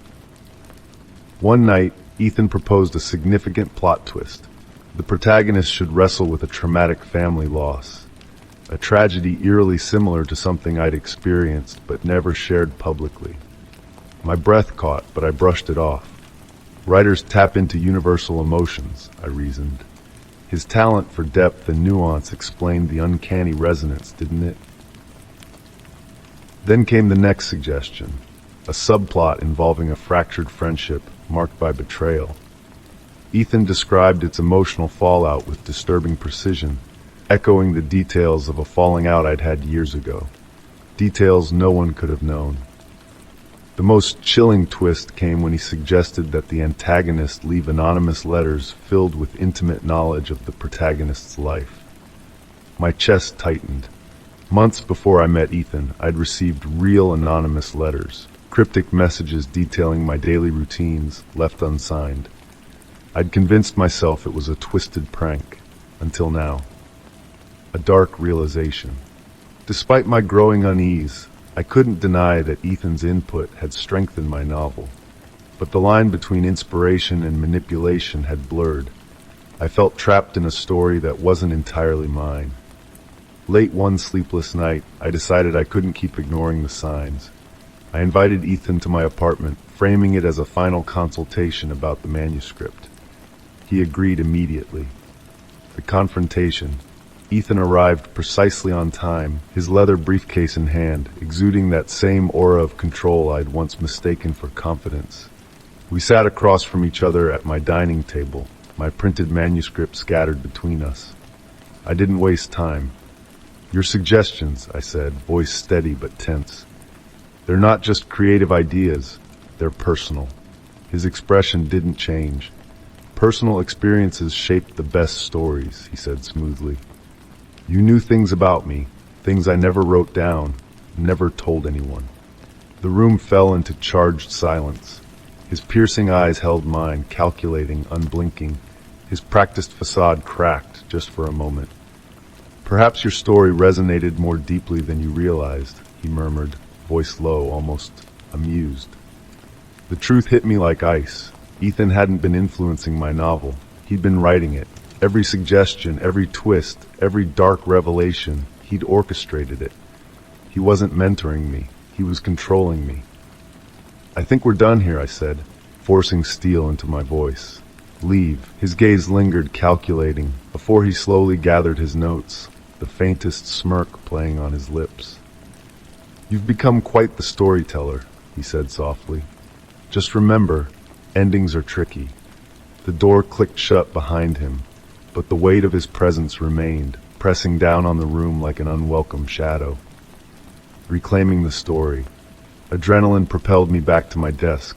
One night, Ethan proposed a significant plot twist. The protagonist should wrestle with a traumatic family loss, a tragedy eerily similar to something I'd experienced but never shared publicly. My breath caught, but I brushed it off. Writers tap into universal emotions, I reasoned. His talent for depth and nuance explained the uncanny resonance, didn't it? Then came the next suggestion, a subplot involving a fractured friendship marked by betrayal. Ethan described its emotional fallout with disturbing precision, echoing the details of a falling out I'd had years ago. Details no one could have known. The most chilling twist came when he suggested that the antagonist leave anonymous letters filled with intimate knowledge of the protagonist's life. My chest tightened. Months before I met Ethan, I'd received real anonymous letters, cryptic messages detailing my daily routines, left unsigned. I'd convinced myself it was a twisted prank, until now. A dark realization. Despite my growing unease, I couldn't deny that Ethan's input had strengthened my novel, but the line between inspiration and manipulation had blurred. I felt trapped in a story that wasn't entirely mine. Late one sleepless night, I decided I couldn't keep ignoring the signs. I invited Ethan to my apartment, framing it as a final consultation about the manuscript. He agreed immediately. The confrontation. Ethan arrived precisely on time, his leather briefcase in hand, exuding that same aura of control I'd once mistaken for confidence. We sat across from each other at my dining table, my printed manuscript scattered between us. I didn't waste time. "Your suggestions," I said, voice steady but tense. "They're not just creative ideas, they're personal." His expression didn't change. "Personal experiences shaped the best stories," he said smoothly. "You knew things about me, things I never wrote down, never told anyone." The room fell into charged silence. His piercing eyes held mine, calculating, unblinking. His practiced facade cracked just for a moment. "Perhaps your story resonated more deeply than you realized," he murmured, voice low, almost amused. The truth hit me like ice. Ethan hadn't been influencing my novel. He'd been writing it. Every suggestion, every twist, every dark revelation, he'd orchestrated it. He wasn't mentoring me. He was controlling me. "I think we're done here," I said, forcing steel into my voice. "Leave." His gaze lingered, calculating, before he slowly gathered his notes, the faintest smirk playing on his lips. "You've become quite the storyteller," he said softly. "Just remember, endings are tricky." The door clicked shut behind him, but the weight of his presence remained, pressing down on the room like an unwelcome shadow. Reclaiming the story. Adrenaline propelled me back to my desk.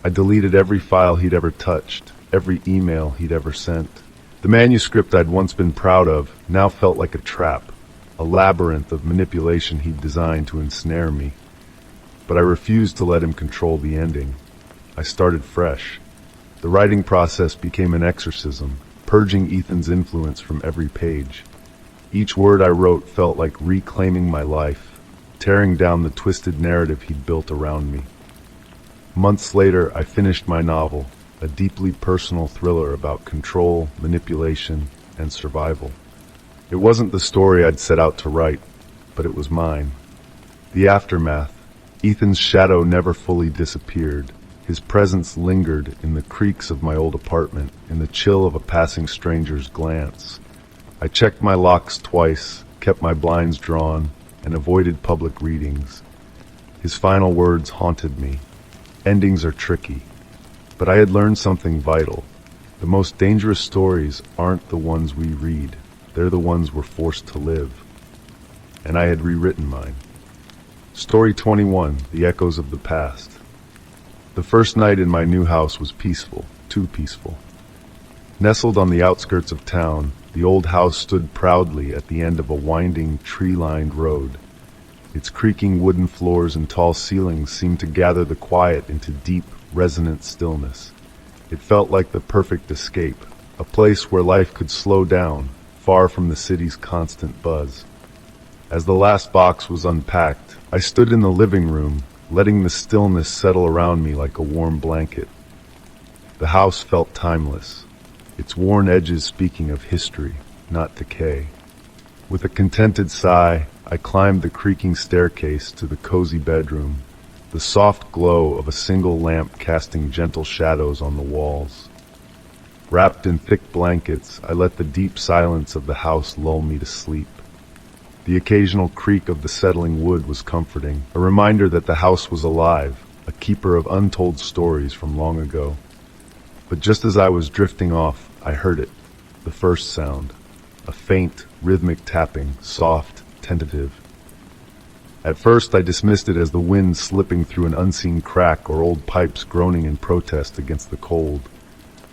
I deleted every file he'd ever touched, every email he'd ever sent. The manuscript I'd once been proud of now felt like a trap, a labyrinth of manipulation he'd designed to ensnare me. But I refused to let him control the ending. I started fresh. The writing process became an exorcism, purging Ethan's influence from every page. Each word I wrote felt like reclaiming my life, tearing down the twisted narrative he'd built around me. Months later, I finished my novel, a deeply personal thriller about control, manipulation, and survival. It wasn't the story I'd set out to write, but it was mine. The aftermath. Ethan's shadow never fully disappeared. His presence lingered in the creaks of my old apartment, in the chill of a passing stranger's glance. I checked my locks twice, kept my blinds drawn, and avoided public readings. His final words haunted me. Endings are tricky, but I had learned something vital. The most dangerous stories aren't the ones we read. They're the ones we're forced to live. And I had rewritten mine. Story 21, The Echoes of the Past. The first night in my new house was peaceful, too peaceful. Nestled on the outskirts of town, the old house stood proudly at the end of a winding, tree-lined road. Its creaking wooden floors and tall ceilings seemed to gather the quiet into deep, resonant stillness. It felt like the perfect escape, a place where life could slow down, far from the city's constant buzz. As the last box was unpacked, I stood in the living room, letting the stillness settle around me like a warm blanket. The house felt timeless, its worn edges speaking of history, not decay. With a contented sigh, I climbed the creaking staircase to the cozy bedroom, the soft glow of a single lamp casting gentle shadows on the walls. Wrapped in thick blankets, I let the deep silence of the house lull me to sleep. The occasional creak of the settling wood was comforting, a reminder that the house was alive, a keeper of untold stories from long ago. But just as I was drifting off, I heard it, the first sound, a faint, rhythmic tapping, soft, tentative. At first I dismissed it as the wind slipping through an unseen crack or old pipes groaning in protest against the cold.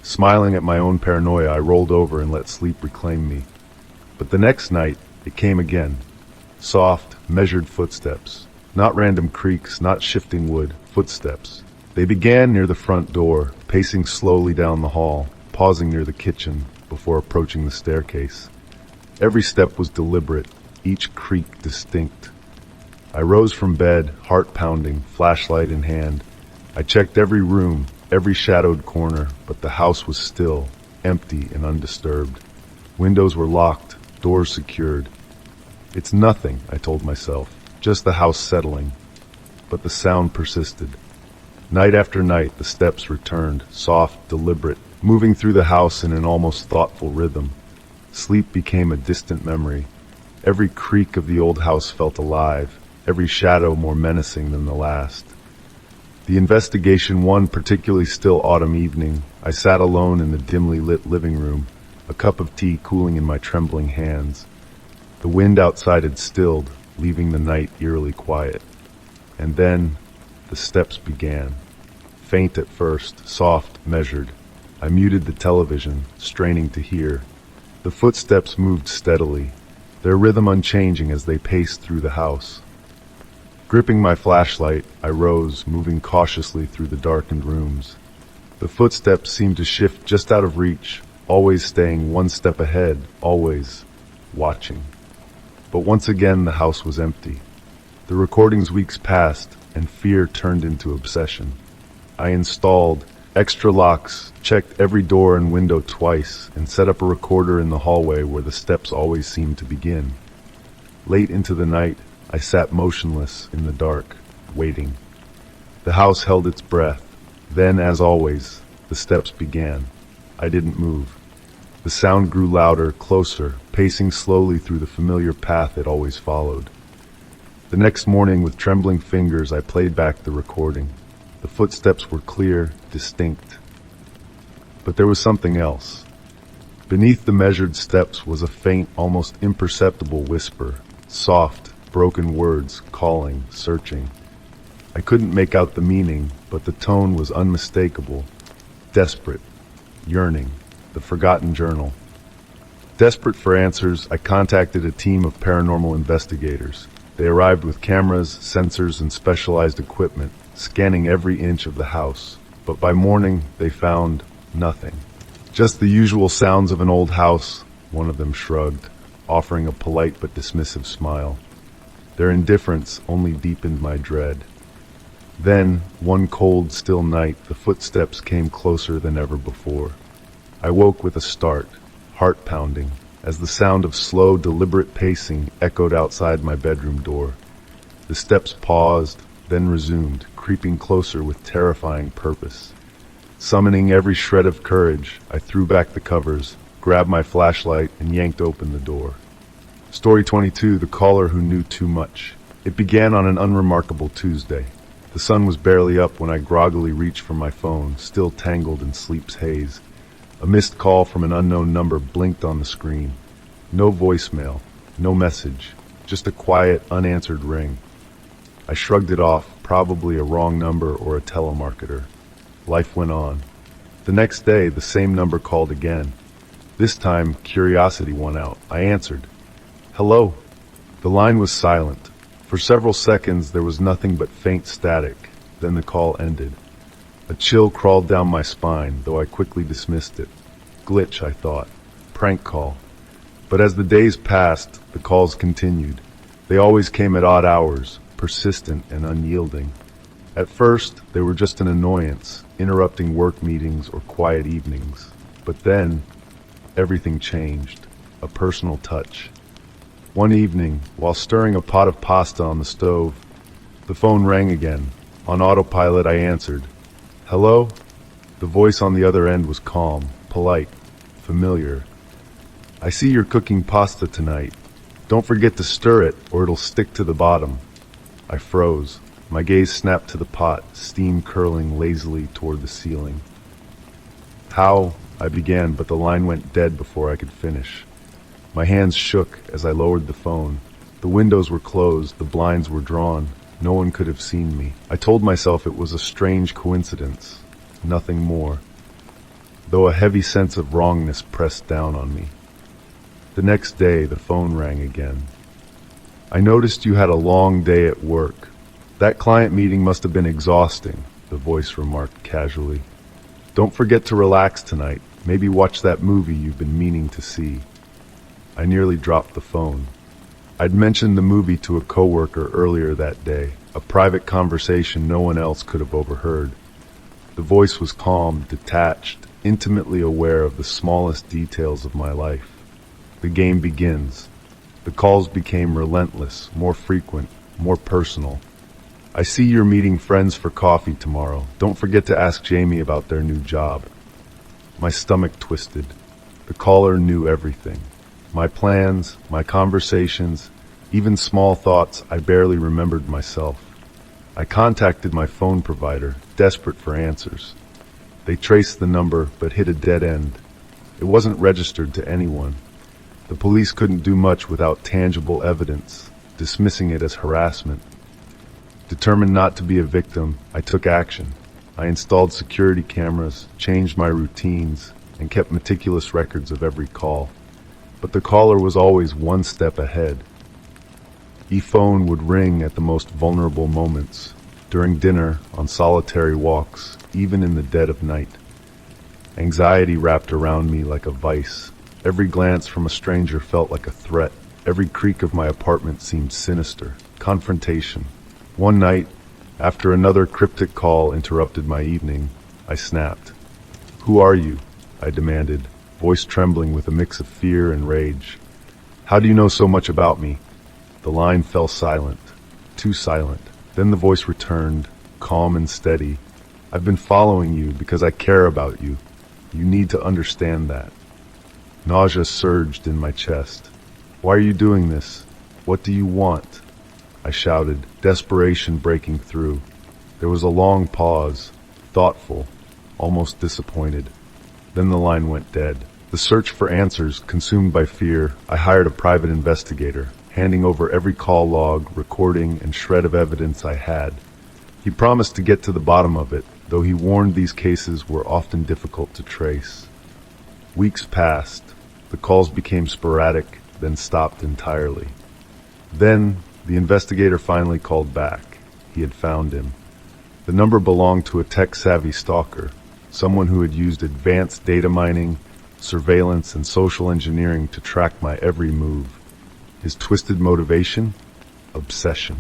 Smiling at my own paranoia, I rolled over and let sleep reclaim me. But the next night, it came again. Soft, measured footsteps. Not random creaks, not shifting wood, footsteps. They began near the front door, pacing slowly down the hall, pausing near the kitchen before approaching the staircase. Every step was deliberate, each creak distinct. I rose from bed, heart pounding, flashlight in hand. I checked every room, every shadowed corner, but the house was still, empty and undisturbed. Windows were locked, doors secured. It's nothing, I told myself, just the house settling. But the sound persisted. Night after night, the steps returned, soft, deliberate, moving through the house in an almost thoughtful rhythm. Sleep became a distant memory. Every creak of the old house felt alive, every shadow more menacing than the last. The investigation one particularly still autumn evening, I sat alone in the dimly lit living room, a cup of tea cooling in my trembling hands. The wind outside had stilled, leaving the night eerily quiet. And then, the steps began. Faint at first, soft, measured. I muted the television, straining to hear. The footsteps moved steadily, their rhythm unchanging as they paced through the house. Gripping my flashlight, I rose, moving cautiously through the darkened rooms. The footsteps seemed to shift just out of reach, always staying one step ahead, always watching. But once again, the house was empty. The recording's weeks passed, and fear turned into obsession. I installed extra locks, checked every door and window twice, and set up a recorder in the hallway where the steps always seemed to begin. Late into the night, I sat motionless in the dark, waiting. The house held its breath. Then, as always, the steps began. I didn't move. The sound grew louder, closer, pacing slowly through the familiar path it always followed. The next morning, with trembling fingers, I played back the recording. The footsteps were clear, distinct. But there was something else. Beneath the measured steps was a faint, almost imperceptible whisper, soft, broken words, calling, searching. I couldn't make out the meaning, but the tone was unmistakable. Desperate, yearning, the forgotten journal. Desperate for answers, I contacted a team of paranormal investigators. They arrived with cameras, sensors, and specialized equipment, scanning every inch of the house. But by morning, they found nothing. Just the usual sounds of an old house, one of them shrugged, offering a polite but dismissive smile. Their indifference only deepened my dread. Then, one cold, still night, the footsteps came closer than ever before. I woke with a start, heart pounding, as the sound of slow, deliberate pacing echoed outside my bedroom door. The steps paused, then resumed, creeping closer with terrifying purpose. Summoning every shred of courage, I threw back the covers, grabbed my flashlight, and yanked open the door. Story 22, The Caller Who Knew Too Much. It began on an unremarkable Tuesday. The sun was barely up when I groggily reached for my phone, still tangled in sleep's haze. A missed call from an unknown number blinked on the screen. No voicemail, no message, just a quiet, unanswered ring. I shrugged it off, probably a wrong number or a telemarketer. Life went on. The next day, the same number called again. This time, curiosity won out. I answered. "Hello." The line was silent. For several seconds, there was nothing but faint static. Then the call ended. A chill crawled down my spine, though I quickly dismissed it. Glitch, I thought. Prank call. But as the days passed, the calls continued. They always came at odd hours, persistent and unyielding. At first, they were just an annoyance, interrupting work meetings or quiet evenings. But then, everything changed. A personal touch. One evening, while stirring a pot of pasta on the stove, the phone rang again. On autopilot, I answered. "Hello?" The voice on the other end was calm, polite, familiar. "I see you're cooking pasta tonight. Don't forget to stir it, or it'll stick to the bottom." I froze. My gaze snapped to the pot, steam curling lazily toward the ceiling. "How?" I began, but the line went dead before I could finish. My hands shook as I lowered the phone. The windows were closed, the blinds were drawn. No one could have seen me. I told myself it was a strange coincidence, nothing more, though a heavy sense of wrongness pressed down on me. The next day, the phone rang again. "I noticed you had a long day at work. That client meeting must have been exhausting," the voice remarked casually. "Don't forget to relax tonight. Maybe watch that movie you've been meaning to see." I nearly dropped the phone. I'd mentioned the movie to a coworker earlier that day, a private conversation no one else could have overheard. The voice was calm, detached, intimately aware of the smallest details of my life. The game begins. The calls became relentless, more frequent, more personal. "I see you're meeting friends for coffee tomorrow. Don't forget to ask Jamie about their new job." My stomach twisted. The caller knew everything. My plans, my conversations, even small thoughts I barely remembered myself. I contacted my phone provider, desperate for answers. They traced the number, but hit a dead end. It wasn't registered to anyone. The police couldn't do much without tangible evidence, dismissing it as harassment. Determined not to be a victim, I took action. I installed security cameras, changed my routines, and kept meticulous records of every call. But the caller was always one step ahead. E-phone would ring at the most vulnerable moments, during dinner, on solitary walks, even in the dead of night. Anxiety wrapped around me like a vice. Every glance from a stranger felt like a threat. Every creak of my apartment seemed sinister. Confrontation. One night, after another cryptic call interrupted my evening, I snapped. "Who are you?" I demanded, voice trembling with a mix of fear and rage. "How do you know so much about me?" The line fell silent, too silent. Then the voice returned, calm and steady. "I've been following you because I care about you. You need to understand that." Nausea surged in my chest. "Why are you doing this? What do you want?" I shouted, desperation breaking through. There was a long pause, thoughtful, almost disappointed. Then the line went dead. The search for answers, consumed by fear, I hired a private investigator, handing over every call log, recording, and shred of evidence I had. He promised to get to the bottom of it, though he warned these cases were often difficult to trace. Weeks passed. The calls became sporadic, then stopped entirely. Then, the investigator finally called back. He had found him. The number belonged to a tech-savvy stalker, someone who had used advanced data mining, surveillance, and social engineering to track my every move. His twisted motivation? Obsession.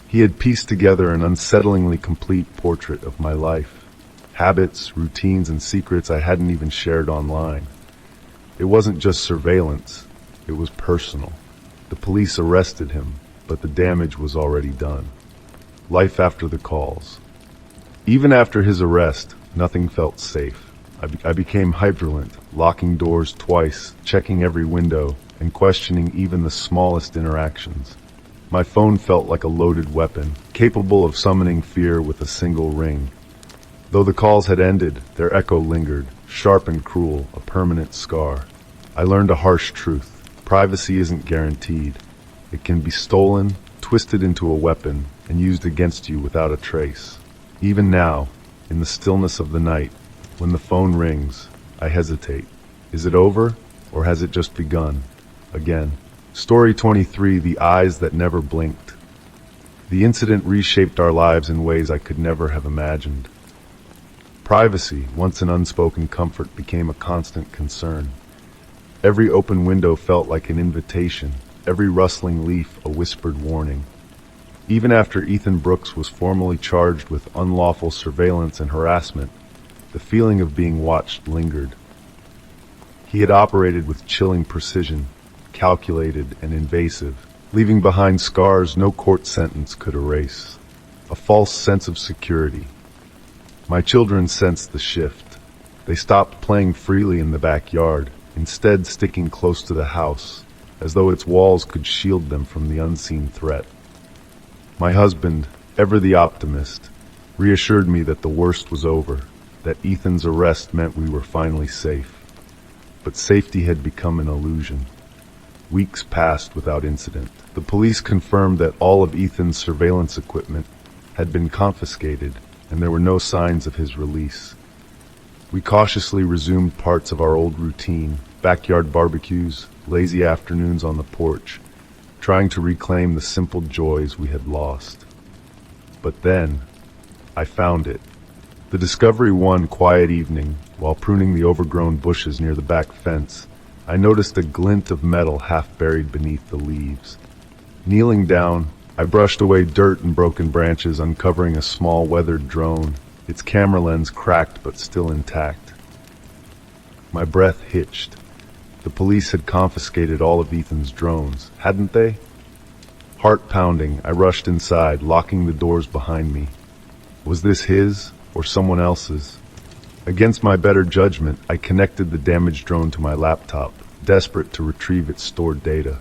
He had pieced together an unsettlingly complete portrait of my life. Habits, routines, and secrets I hadn't even shared online. It wasn't just surveillance, it was personal. The police arrested him, but the damage was already done. Life after the calls. Even after his arrest, nothing felt safe. I became hypervigilant, locking doors twice, checking every window, and questioning even the smallest interactions. My phone felt like a loaded weapon, capable of summoning fear with a single ring. Though the calls had ended, their echo lingered, sharp and cruel, a permanent scar. I learned a harsh truth. Privacy isn't guaranteed. It can be stolen, twisted into a weapon, and used against you without a trace. Even now, in the stillness of the night, when the phone rings, I hesitate. Is it over, or has it just begun? Again. Story 23, The Eyes That Never Blinked. The incident reshaped our lives in ways I could never have imagined. Privacy, once an unspoken comfort, became a constant concern. Every open window felt like an invitation, every rustling leaf a whispered warning. Even after Ethan Brooks was formally charged with unlawful surveillance and harassment, the feeling of being watched lingered. He had operated with chilling precision, calculated and invasive, leaving behind scars no court sentence could erase. A false sense of security. My children sensed the shift. They stopped playing freely in the backyard, instead sticking close to the house, as though its walls could shield them from the unseen threat. My husband, ever the optimist, reassured me that the worst was over, that Ethan's arrest meant we were finally safe. But safety had become an illusion. Weeks passed without incident. The police confirmed that all of Ethan's surveillance equipment had been confiscated, and there were no signs of his release. We cautiously resumed parts of our old routine, backyard barbecues, lazy afternoons on the porch, trying to reclaim the simple joys we had lost. But then, I found it. The discovery one quiet evening, while pruning the overgrown bushes near the back fence, I noticed a glint of metal half buried beneath the leaves. Kneeling down, I brushed away dirt and broken branches, uncovering a small weathered drone, its camera lens cracked but still intact. My breath hitched. The police had confiscated all of Ethan's drones, hadn't they? Heart pounding, I rushed inside, locking the doors behind me. Was this his or someone else's? Against my better judgment, I connected the damaged drone to my laptop, desperate to retrieve its stored data.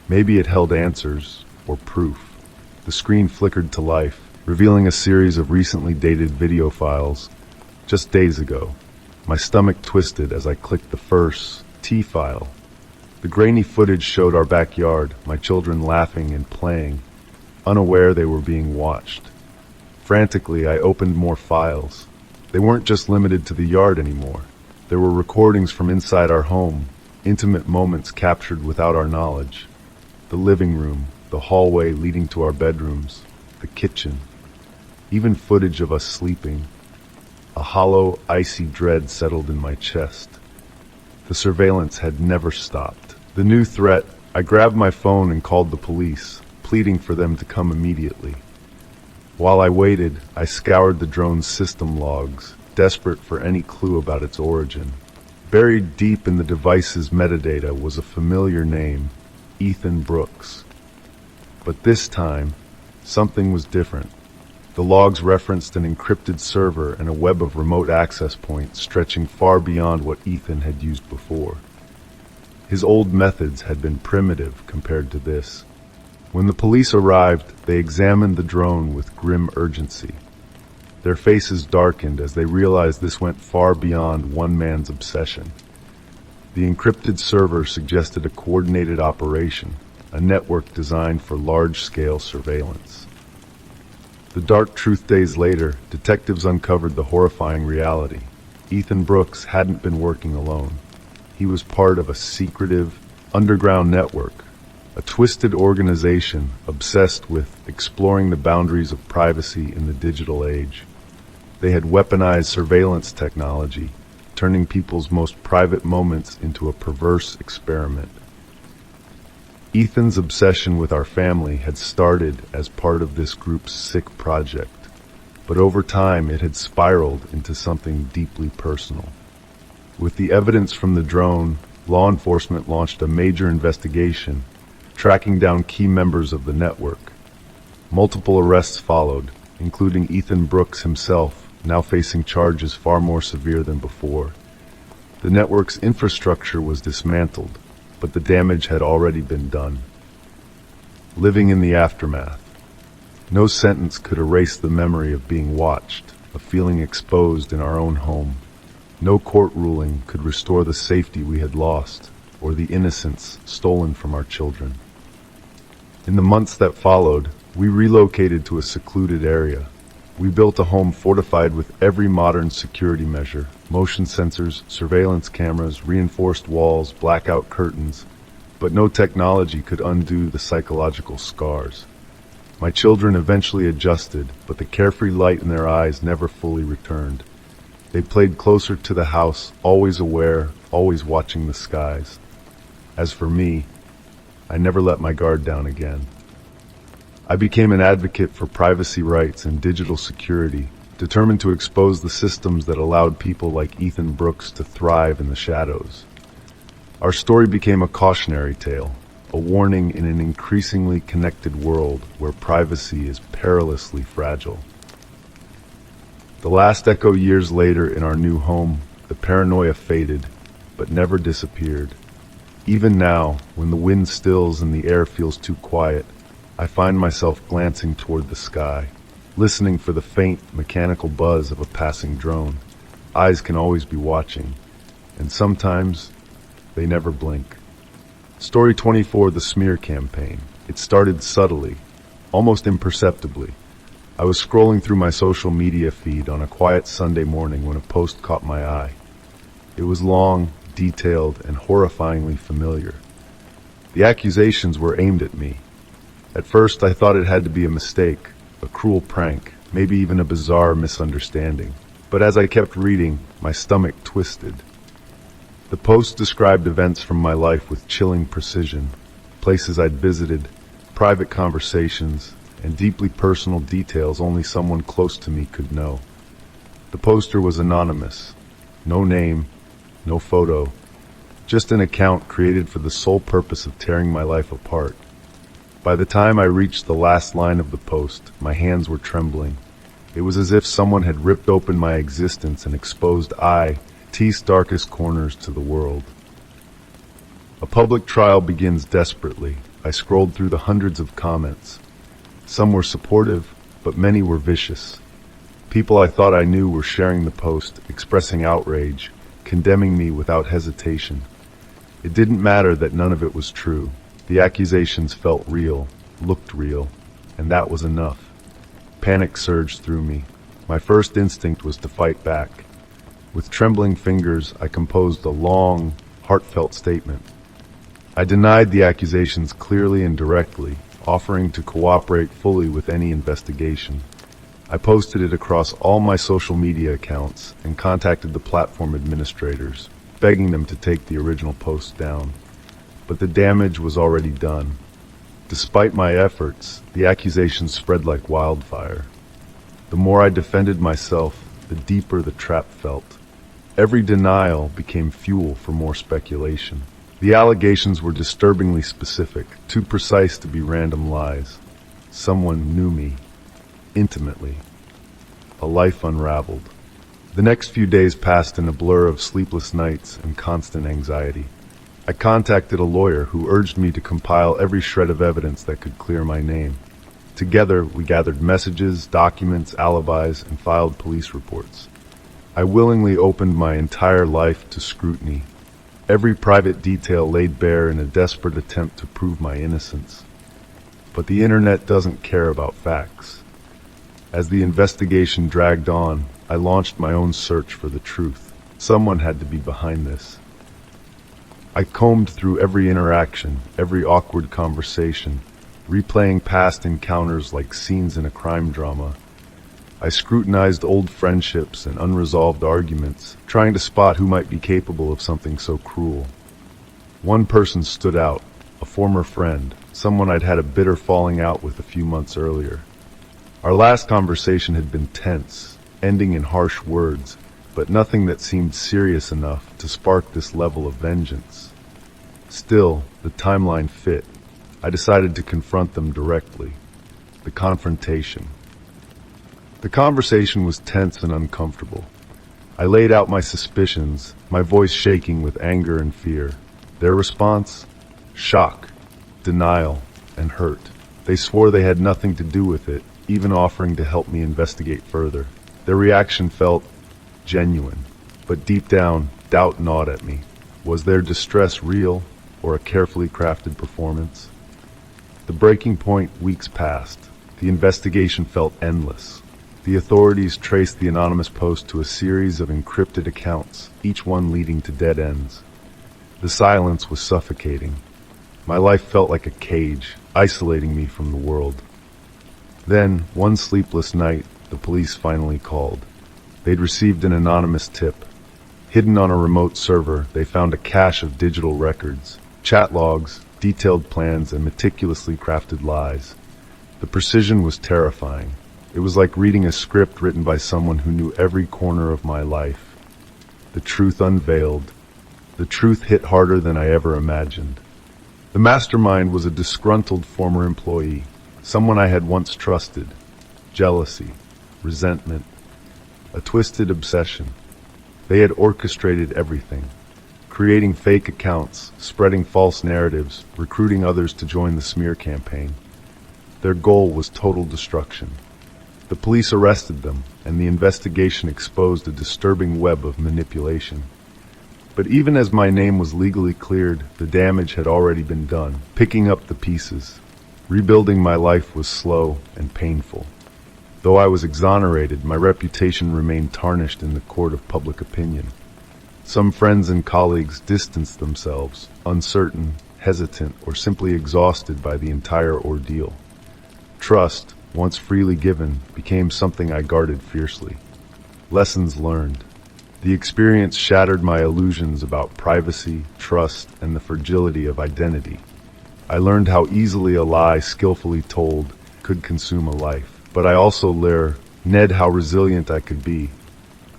Maybe it held answers, or proof. The screen flickered to life, revealing a series of recently dated video files. Just days ago, my stomach twisted as I clicked the first T file. The grainy footage showed our backyard, my children laughing and playing, unaware they were being watched. Frantically, I opened more files. They weren't just limited to the yard anymore. There were recordings from inside our home, intimate moments captured without our knowledge. The living room, the hallway leading to our bedrooms, the kitchen, even footage of us sleeping. A hollow, icy dread settled in my chest. The surveillance had never stopped. The new threat, I grabbed my phone and called the police, pleading for them to come immediately. While I waited, I scoured the drone's system logs, desperate for any clue about its origin. Buried deep in the device's metadata was a familiar name, Ethan Brooks. But this time, something was different. The logs referenced an encrypted server and a web of remote access points stretching far beyond what Ethan had used before. His old methods had been primitive compared to this. When the police arrived, they examined the drone with grim urgency. Their faces darkened as they realized this went far beyond one man's obsession. The encrypted server suggested a coordinated operation, a network designed for large-scale surveillance. The dark truth days later, detectives uncovered the horrifying reality. Ethan Brooks hadn't been working alone. He was part of a secretive, underground network, a twisted organization obsessed with exploring the boundaries of privacy in the digital age. They had weaponized surveillance technology, turning people's most private moments into a perverse experiment. Ethan's obsession with our family had started as part of this group's sick project, but over time it had spiraled into something deeply personal. With the evidence from the drone, law enforcement launched a major investigation, tracking down key members of the network. Multiple arrests followed, including Ethan Brooks himself, now facing charges far more severe than before. The network's infrastructure was dismantled, but the damage had already been done. Living in the aftermath. No sentence could erase the memory of being watched, of feeling exposed in our own home. No court ruling could restore the safety we had lost, or the innocence stolen from our children. In the months that followed, we relocated to a secluded area. We built a home fortified with every modern security measure: motion sensors, surveillance cameras, reinforced walls, blackout curtains. But no technology could undo the psychological scars. My children eventually adjusted, but the carefree light in their eyes never fully returned. They played closer to the house, always aware, always watching the skies. As for me, I never let my guard down again. I became an advocate for privacy rights and digital security, determined to expose the systems that allowed people like Ethan Brooks to thrive in the shadows. Our story became a cautionary tale, a warning in an increasingly connected world where privacy is perilously fragile. The last echo years later in our new home, the paranoia faded, but never disappeared. Even now, when the wind stills and the air feels too quiet, I find myself glancing toward the sky, listening for the faint, mechanical buzz of a passing drone. Eyes can always be watching, and sometimes they never blink. Story 24, the smear campaign. It started subtly, almost imperceptibly. I was scrolling through my social media feed on a quiet Sunday morning when a post caught my eye. It was long, detailed, and horrifyingly familiar. The accusations were aimed at me. At first, I thought it had to be a mistake, a cruel prank, maybe even a bizarre misunderstanding. But as I kept reading, my stomach twisted. The post described events from my life with chilling precision, places I'd visited, private conversations, and deeply personal details only someone close to me could know. The poster was anonymous. No name, no photo, just an account created for the sole purpose of tearing my life apart. By the time I reached the last line of the post, my hands were trembling. It was as if someone had ripped open my existence and exposed T's darkest corners to the world. A public trial begins desperately. I scrolled through the hundreds of comments. Some were supportive, but many were vicious. People I thought I knew were sharing the post, expressing outrage, condemning me without hesitation. It didn't matter that none of it was true. The accusations felt real, looked real, and that was enough. Panic surged through me. My first instinct was to fight back. With trembling fingers, I composed a long, heartfelt statement. I denied the accusations clearly and directly, offering to cooperate fully with any investigation. I posted it across all my social media accounts and contacted the platform administrators, begging them to take the original post down. But the damage was already done. Despite my efforts, the accusations spread like wildfire. The more I defended myself, the deeper the trap felt. Every denial became fuel for more speculation. The allegations were disturbingly specific, too precise to be random lies. Someone knew me, intimately. A life unraveled. The next few days passed in a blur of sleepless nights and constant anxiety. I contacted a lawyer who urged me to compile every shred of evidence that could clear my name. Together, we gathered messages, documents, alibis, and filed police reports. I willingly opened my entire life to scrutiny, every private detail laid bare in a desperate attempt to prove my innocence. But the internet doesn't care about facts. As the investigation dragged on, I launched my own search for the truth. Someone had to be behind this. I combed through every interaction, every awkward conversation, replaying past encounters like scenes in a crime drama. I scrutinized old friendships and unresolved arguments, trying to spot who might be capable of something so cruel. One person stood out, a former friend, someone I'd had a bitter falling out with a few months earlier. Our last conversation had been tense, ending in harsh words, but nothing that seemed serious enough to spark this level of vengeance. Still, the timeline fit. I decided to confront them directly. The confrontation. The conversation was tense and uncomfortable. I laid out my suspicions, my voice shaking with anger and fear. Their response? Shock, denial, and hurt. They swore they had nothing to do with it, even offering to help me investigate further. Their reaction felt genuine, but deep down, doubt gnawed at me. Was their distress real, or a carefully crafted performance? The breaking point, weeks passed. The investigation felt endless. The authorities traced the anonymous post to a series of encrypted accounts, each one leading to dead ends. The silence was suffocating. My life felt like a cage, isolating me from the world. Then, one sleepless night, the police finally called. They'd received an anonymous tip. Hidden on a remote server, they found a cache of digital records, chat logs, detailed plans, and meticulously crafted lies. The precision was terrifying. It was like reading a script written by someone who knew every corner of my life. The truth unveiled. The truth hit harder than I ever imagined. The mastermind was a disgruntled former employee, someone I had once trusted. Jealousy, resentment, a twisted obsession. They had orchestrated everything, creating fake accounts, spreading false narratives, recruiting others to join the smear campaign. Their goal was total destruction. The police arrested them, and the investigation exposed a disturbing web of manipulation. But even as my name was legally cleared, the damage had already been done, picking up the pieces. Rebuilding my life was slow and painful. Though I was exonerated, my reputation remained tarnished in the court of public opinion. Some friends and colleagues distanced themselves, uncertain, hesitant, or simply exhausted by the entire ordeal. Trust, once freely given, became something I guarded fiercely. Lessons learned. The experience shattered my illusions about privacy, trust, and the fragility of identity. I learned how easily a lie skillfully told could consume a life. But I also learned how resilient I could be.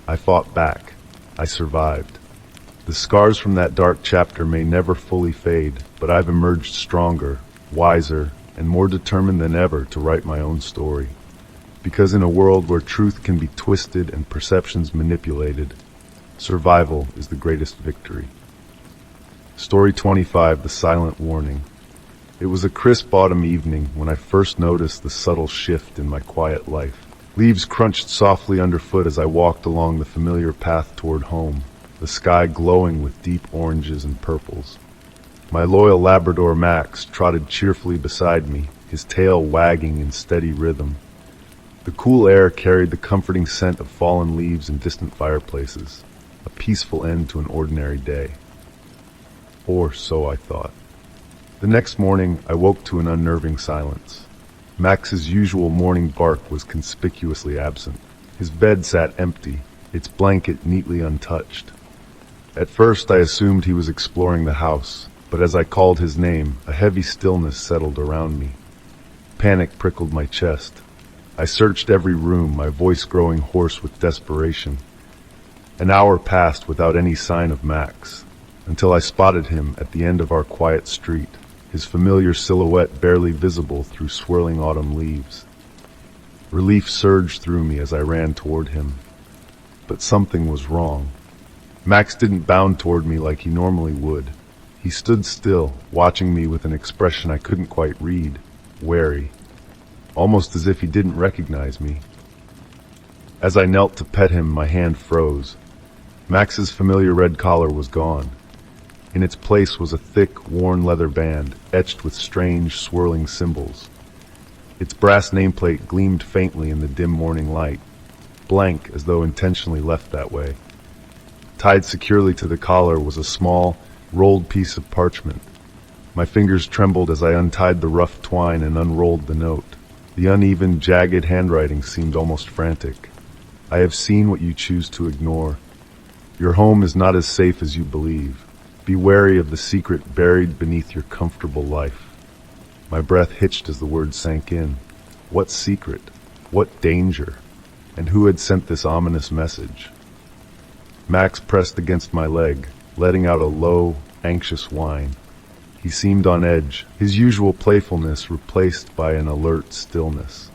I fought back. I survived. The scars from that dark chapter may never fully fade, but I've emerged stronger, wiser, and more determined than ever to write my own story. Because in a world where truth can be twisted and perceptions manipulated, survival is the greatest victory. Story 25, The Silent Warning. It was a crisp autumn evening when I first noticed the subtle shift in my quiet life. Leaves crunched softly underfoot as I walked along the familiar path toward home, the sky glowing with deep oranges and purples. My loyal Labrador Max trotted cheerfully beside me, his tail wagging in steady rhythm. The cool air carried the comforting scent of fallen leaves and distant fireplaces, a peaceful end to an ordinary day. Or so I thought. The next morning, I woke to an unnerving silence. Max's usual morning bark was conspicuously absent. His bed sat empty, its blanket neatly untouched. At first, I assumed he was exploring the house, but as I called his name, a heavy stillness settled around me. Panic prickled my chest. I searched every room, my voice growing hoarse with desperation. An hour passed without any sign of Max, until I spotted him at the end of our quiet street, his familiar silhouette barely visible through swirling autumn leaves. Relief surged through me as I ran toward him. But something was wrong. Max didn't bound toward me like he normally would. He stood still, watching me with an expression I couldn't quite read, wary, almost as if he didn't recognize me. As I knelt to pet him, my hand froze. Max's familiar red collar was gone. In its place was a thick, worn leather band, etched with strange, swirling symbols. Its brass nameplate gleamed faintly in the dim morning light, blank as though intentionally left that way. Tied securely to the collar was a small, rolled piece of parchment. My fingers trembled as I untied the rough twine and unrolled the note. The uneven, jagged handwriting seemed almost frantic. I have seen what you choose to ignore. Your home is not as safe as you believe. Be wary of the secret buried beneath your comfortable life. My breath hitched as the words sank in. What secret? What danger? And who had sent this ominous message? Max pressed against my leg, letting out a low, anxious whine. He seemed on edge, his usual playfulness replaced by an alert stillness.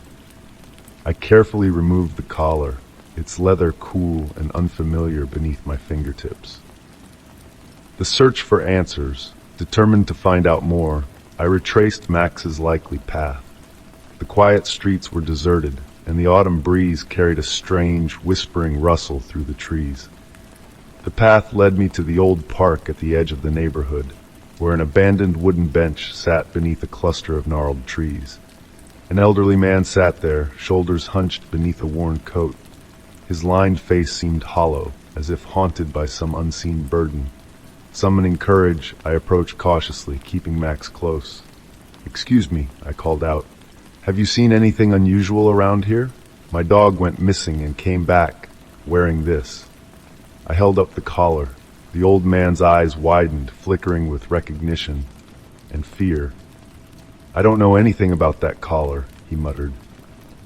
I carefully removed the collar, its leather cool and unfamiliar beneath my fingertips. The search for answers, Determined to find out more, I retraced Max's likely path. The quiet streets were deserted, and the autumn breeze carried a strange, whispering rustle through the trees. The path led me to the old park at the edge of the neighborhood, where an abandoned wooden bench sat beneath a cluster of gnarled trees. An elderly man sat there, shoulders hunched beneath a worn coat. His lined face seemed hollow, as if haunted by some unseen burden. Summoning courage, I approached cautiously, keeping Max close. "Excuse me," I called out. "Have you seen anything unusual around here? My dog went missing and came back, wearing this." I held up the collar. The old man's eyes widened, flickering with recognition and fear. "I don't know anything about that collar," he muttered.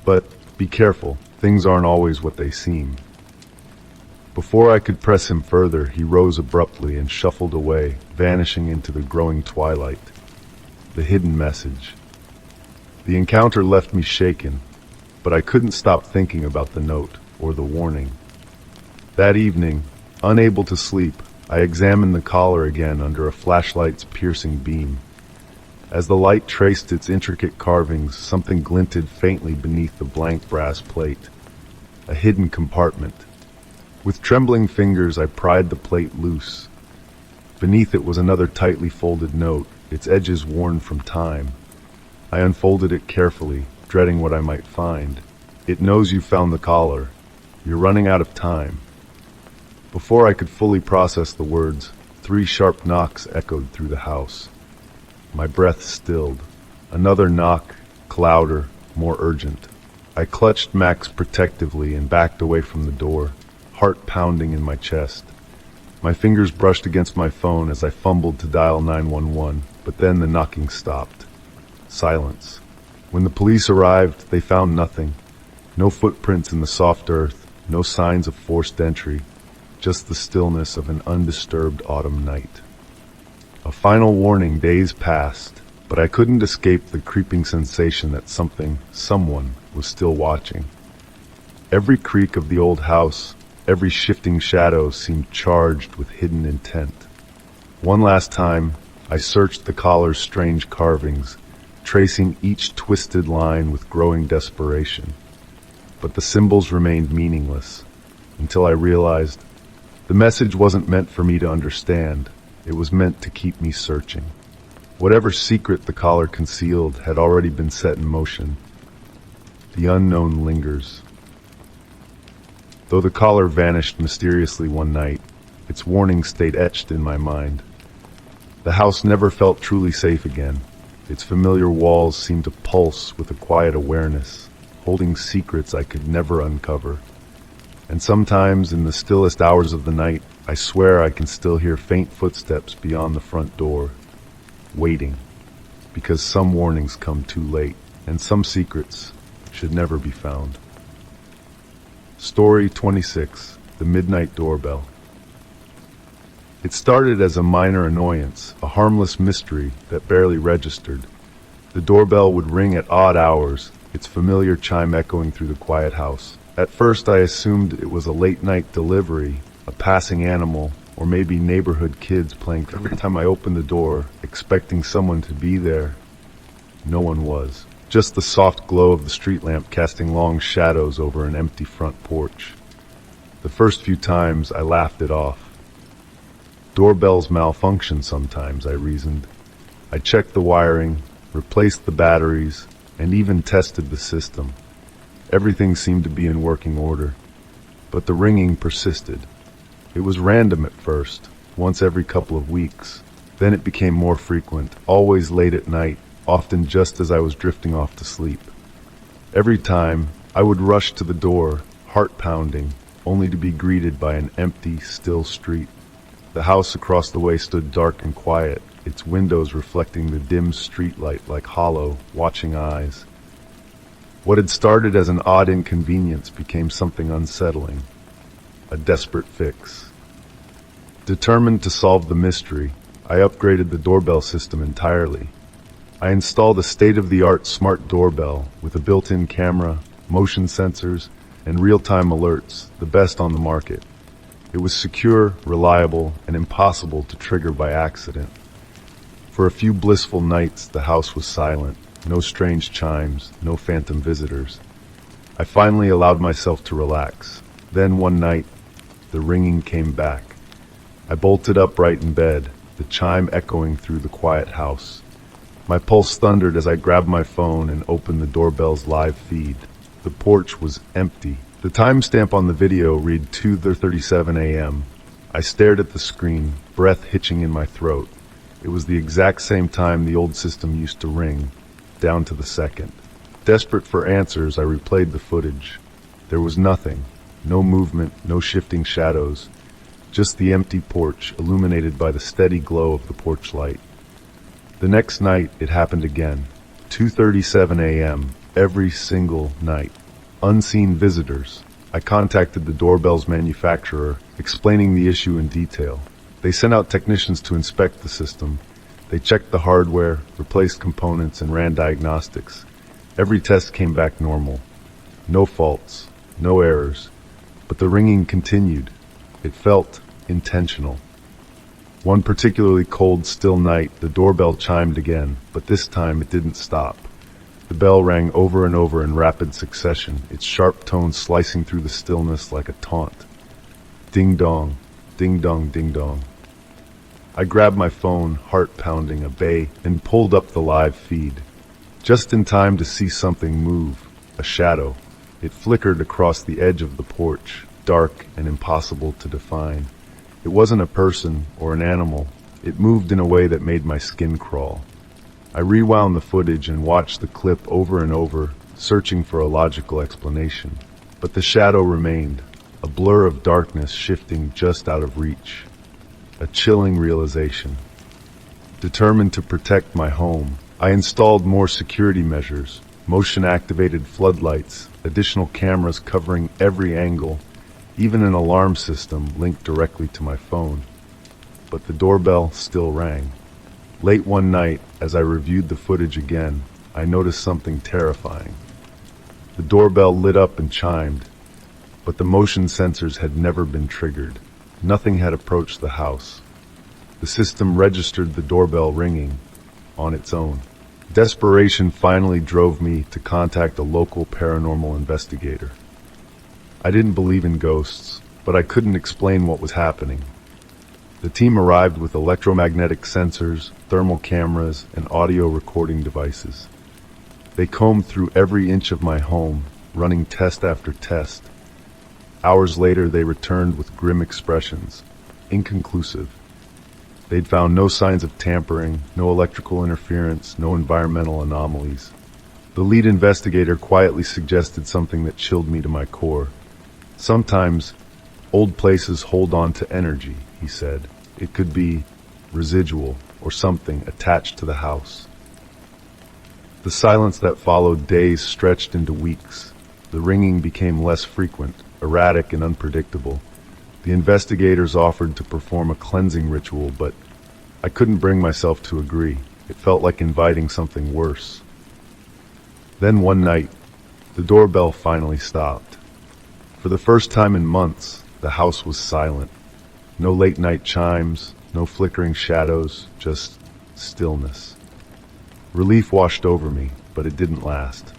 "But be careful, things aren't always what they seem." Before I could press him further, he rose abruptly and shuffled away, vanishing into the growing twilight. The hidden message. The encounter left me shaken, but I couldn't stop thinking about the note or the warning. That evening, unable to sleep, I examined the collar again under a flashlight's piercing beam. As the light traced its intricate carvings, something glinted faintly beneath the blank brass plate. A hidden compartment. With trembling fingers, I pried the plate loose. Beneath it was another tightly folded note, its edges worn from time. I unfolded it carefully, dreading what I might find. "It knows you found the collar. You're running out of time." Before I could fully process the words, 3 sharp knocks echoed through the house. My breath stilled. Another knock, louder, more urgent. I clutched Max protectively and backed away from the door, heart pounding in my chest. My fingers brushed against my phone as I fumbled to dial 911, but then the knocking stopped. Silence. When the police arrived, they found nothing. No footprints in the soft earth, no signs of forced entry, just the stillness of an undisturbed autumn night. A final warning. Days passed, but I couldn't escape the creeping sensation that someone was still watching. Every creak of the old house, every shifting shadow seemed charged with hidden intent. One last time, I searched the collar's strange carvings, tracing each twisted line with growing desperation. But the symbols remained meaningless, until I realized the message wasn't meant for me to understand. It was meant to keep me searching. Whatever secret the collar concealed had already been set in motion. The unknown lingers. Though the collar vanished mysteriously one night, its warning stayed etched in my mind. The house never felt truly safe again. Its familiar walls seemed to pulse with a quiet awareness, holding secrets I could never uncover. And sometimes, in the stillest hours of the night, I swear I can still hear faint footsteps beyond the front door, waiting, because some warnings come too late, and some secrets should never be found. Story 26, The Midnight Doorbell. It started as a minor annoyance, a harmless mystery that barely registered. The doorbell would ring at odd hours, its familiar chime echoing through the quiet house. At first I assumed it was a late-night delivery, a passing animal, or maybe neighborhood kids playing. Every time I opened the door, expecting someone to be there, no one was. Just the soft glow of the street lamp casting long shadows over an empty front porch. The first few times I laughed it off. Doorbells malfunction sometimes, I reasoned. I checked the wiring, replaced the batteries, and even tested the system. Everything seemed to be in working order, but the ringing persisted. It was random at first, once every couple of weeks. Then it became more frequent, always late at night, often just as I was drifting off to sleep. Every time, I would rush to the door, heart pounding, only to be greeted by an empty, still street. The house across the way stood dark and quiet, its windows reflecting the dim streetlight like hollow, watching eyes. What had started as an odd inconvenience became something unsettling, a desperate fix. Determined to solve the mystery, I upgraded the doorbell system entirely. I installed a state-of-the-art smart doorbell with a built-in camera, motion sensors, and real-time alerts, the best on the market. It was secure, reliable, and impossible to trigger by accident. For a few blissful nights, the house was silent. No strange chimes, no phantom visitors. I finally allowed myself to relax. Then one night, the ringing came back. I bolted upright in bed, the chime echoing through the quiet house. My pulse thundered as I grabbed my phone and opened the doorbell's live feed. The porch was empty. The timestamp on the video read 2:37 a.m. I stared at the screen, breath hitching in my throat. It was the exact same time the old system used to ring, down to the second. Desperate for answers, I replayed the footage. There was nothing. No movement, no shifting shadows. Just the empty porch, illuminated by the steady glow of the porch light. The next night, it happened again. 2:37 a.m., every single night. Unseen visitors. I contacted the doorbell's manufacturer, explaining the issue in detail. They sent out technicians to inspect the system. They checked the hardware, replaced components, and ran diagnostics. Every test came back normal. No faults, no errors. But the ringing continued. It felt intentional. One particularly cold, still night, the doorbell chimed again, but this time it didn't stop. The bell rang over and over in rapid succession, its sharp tones slicing through the stillness like a taunt. Ding dong, ding dong, ding dong. I grabbed my phone, heart pounding, a bay, and pulled up the live feed. Just in time to see something move, a shadow. It flickered across the edge of the porch, dark and impossible to define. It wasn't a person or an animal. It moved in a way that made my skin crawl. I rewound the footage and watched the clip over and over, searching for a logical explanation. But the shadow remained, a blur of darkness shifting just out of reach. A chilling realization. Determined to protect my home, I installed more security measures, motion-activated floodlights, additional cameras covering every angle, even an alarm system linked directly to my phone. But the doorbell still rang. Late one night, as I reviewed the footage again, I noticed something terrifying. The doorbell lit up and chimed, but the motion sensors had never been triggered. Nothing had approached the house. The system registered the doorbell ringing on its own. Desperation finally drove me to contact a local paranormal investigator. I didn't believe in ghosts, but I couldn't explain what was happening. The team arrived with electromagnetic sensors, thermal cameras, and audio recording devices. They combed through every inch of my home, running test after test. Hours later, they returned with grim expressions, inconclusive. They'd found no signs of tampering, no electrical interference, no environmental anomalies. The lead investigator quietly suggested something that chilled me to my core. Sometimes, old places hold on to energy, he said. It could be residual or something attached to the house. The silence that followed days stretched into weeks. The ringing became less frequent, erratic and unpredictable. The investigators offered to perform a cleansing ritual, but I couldn't bring myself to agree. It felt like inviting something worse. Then one night, the doorbell finally stopped. For the first time in months, the house was silent. No late-night chimes, no flickering shadows, just stillness. Relief washed over me, but it didn't last.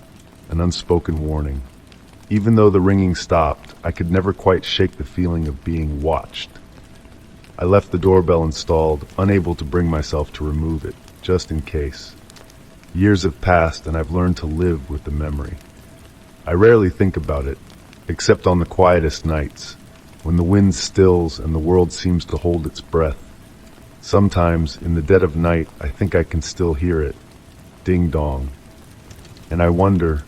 An unspoken warning. Even though the ringing stopped, I could never quite shake the feeling of being watched. I left the doorbell installed, unable to bring myself to remove it, just in case. Years have passed and I've learned to live with the memory. I rarely think about it, except on the quietest nights, when the wind stills and the world seems to hold its breath. Sometimes, in the dead of night, I think I can still hear it. Ding dong. And I wonder,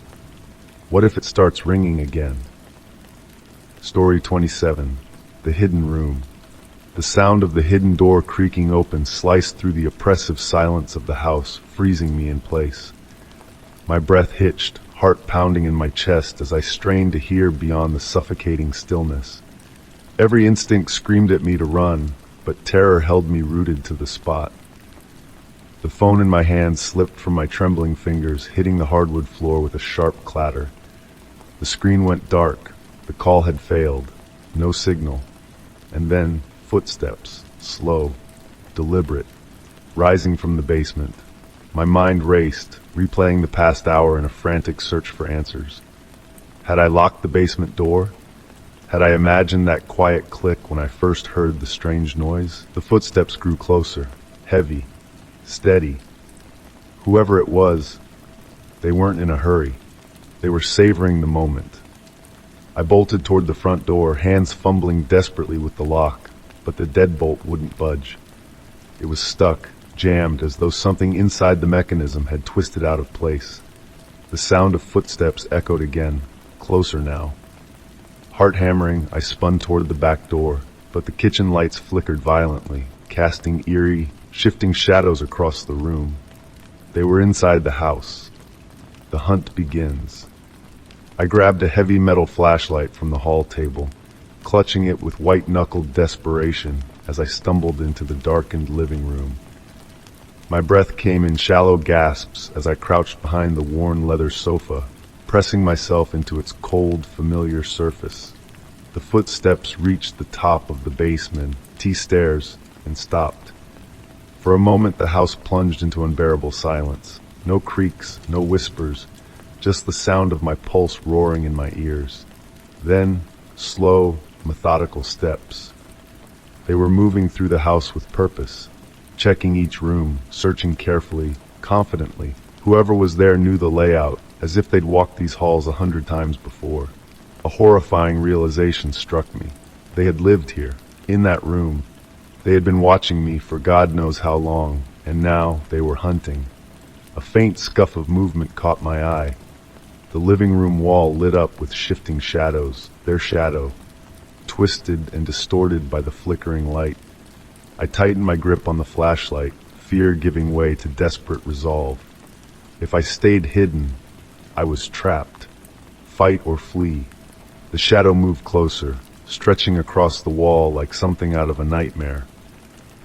what if it starts ringing again? Story 27. The Hidden Room. The sound of the hidden door creaking open sliced through the oppressive silence of the house, freezing me in place. My breath hitched, heart pounding in my chest as I strained to hear beyond the suffocating stillness. Every instinct screamed at me to run, but terror held me rooted to the spot. The phone in my hand slipped from my trembling fingers, hitting the hardwood floor with a sharp clatter. The screen went dark. The call had failed. No signal. And then footsteps, slow, deliberate. rising from the basement. My mind raced, replaying the past hour in a frantic search for answers. Had I locked the basement door? Had I imagined that quiet click when I first heard the strange noise? The footsteps grew closer, heavy, steady. Whoever it was, they weren't in a hurry. They were savoring the moment. I bolted toward the front door, hands fumbling desperately with the lock, but the deadbolt wouldn't budge. It was stuck, jammed, as though something inside the mechanism had twisted out of place. The sound of footsteps echoed again, closer now. Heart hammering, I spun toward the back door, but the kitchen lights flickered violently, casting eerie, shifting shadows across the room. They were inside the house. The hunt begins. I grabbed a heavy metal flashlight from the hall table, clutching it with white-knuckled desperation as I stumbled into the darkened living room. My breath came in shallow gasps as I crouched behind the worn leather sofa, pressing myself into its cold, familiar surface. The footsteps reached the top of the basement, T-stairs, and stopped. For a moment the house plunged into unbearable silence. No creaks, no whispers, just the sound of my pulse roaring in my ears. Then, slow, methodical steps. They were moving through the house with purpose, checking each room, searching carefully, confidently. Whoever was there knew the layout, as if they'd walked these halls 100 times before. A horrifying realization struck me. They had lived here, in that room. They had been watching me for God knows how long, and now they were hunting. A faint scuff of movement caught my eye. The living room wall lit up with shifting shadows, their shadow, twisted and distorted by the flickering light. I tightened my grip on the flashlight, fear giving way to desperate resolve. If I stayed hidden, I was trapped. Fight or flee. The shadow moved closer, stretching across the wall like something out of a nightmare.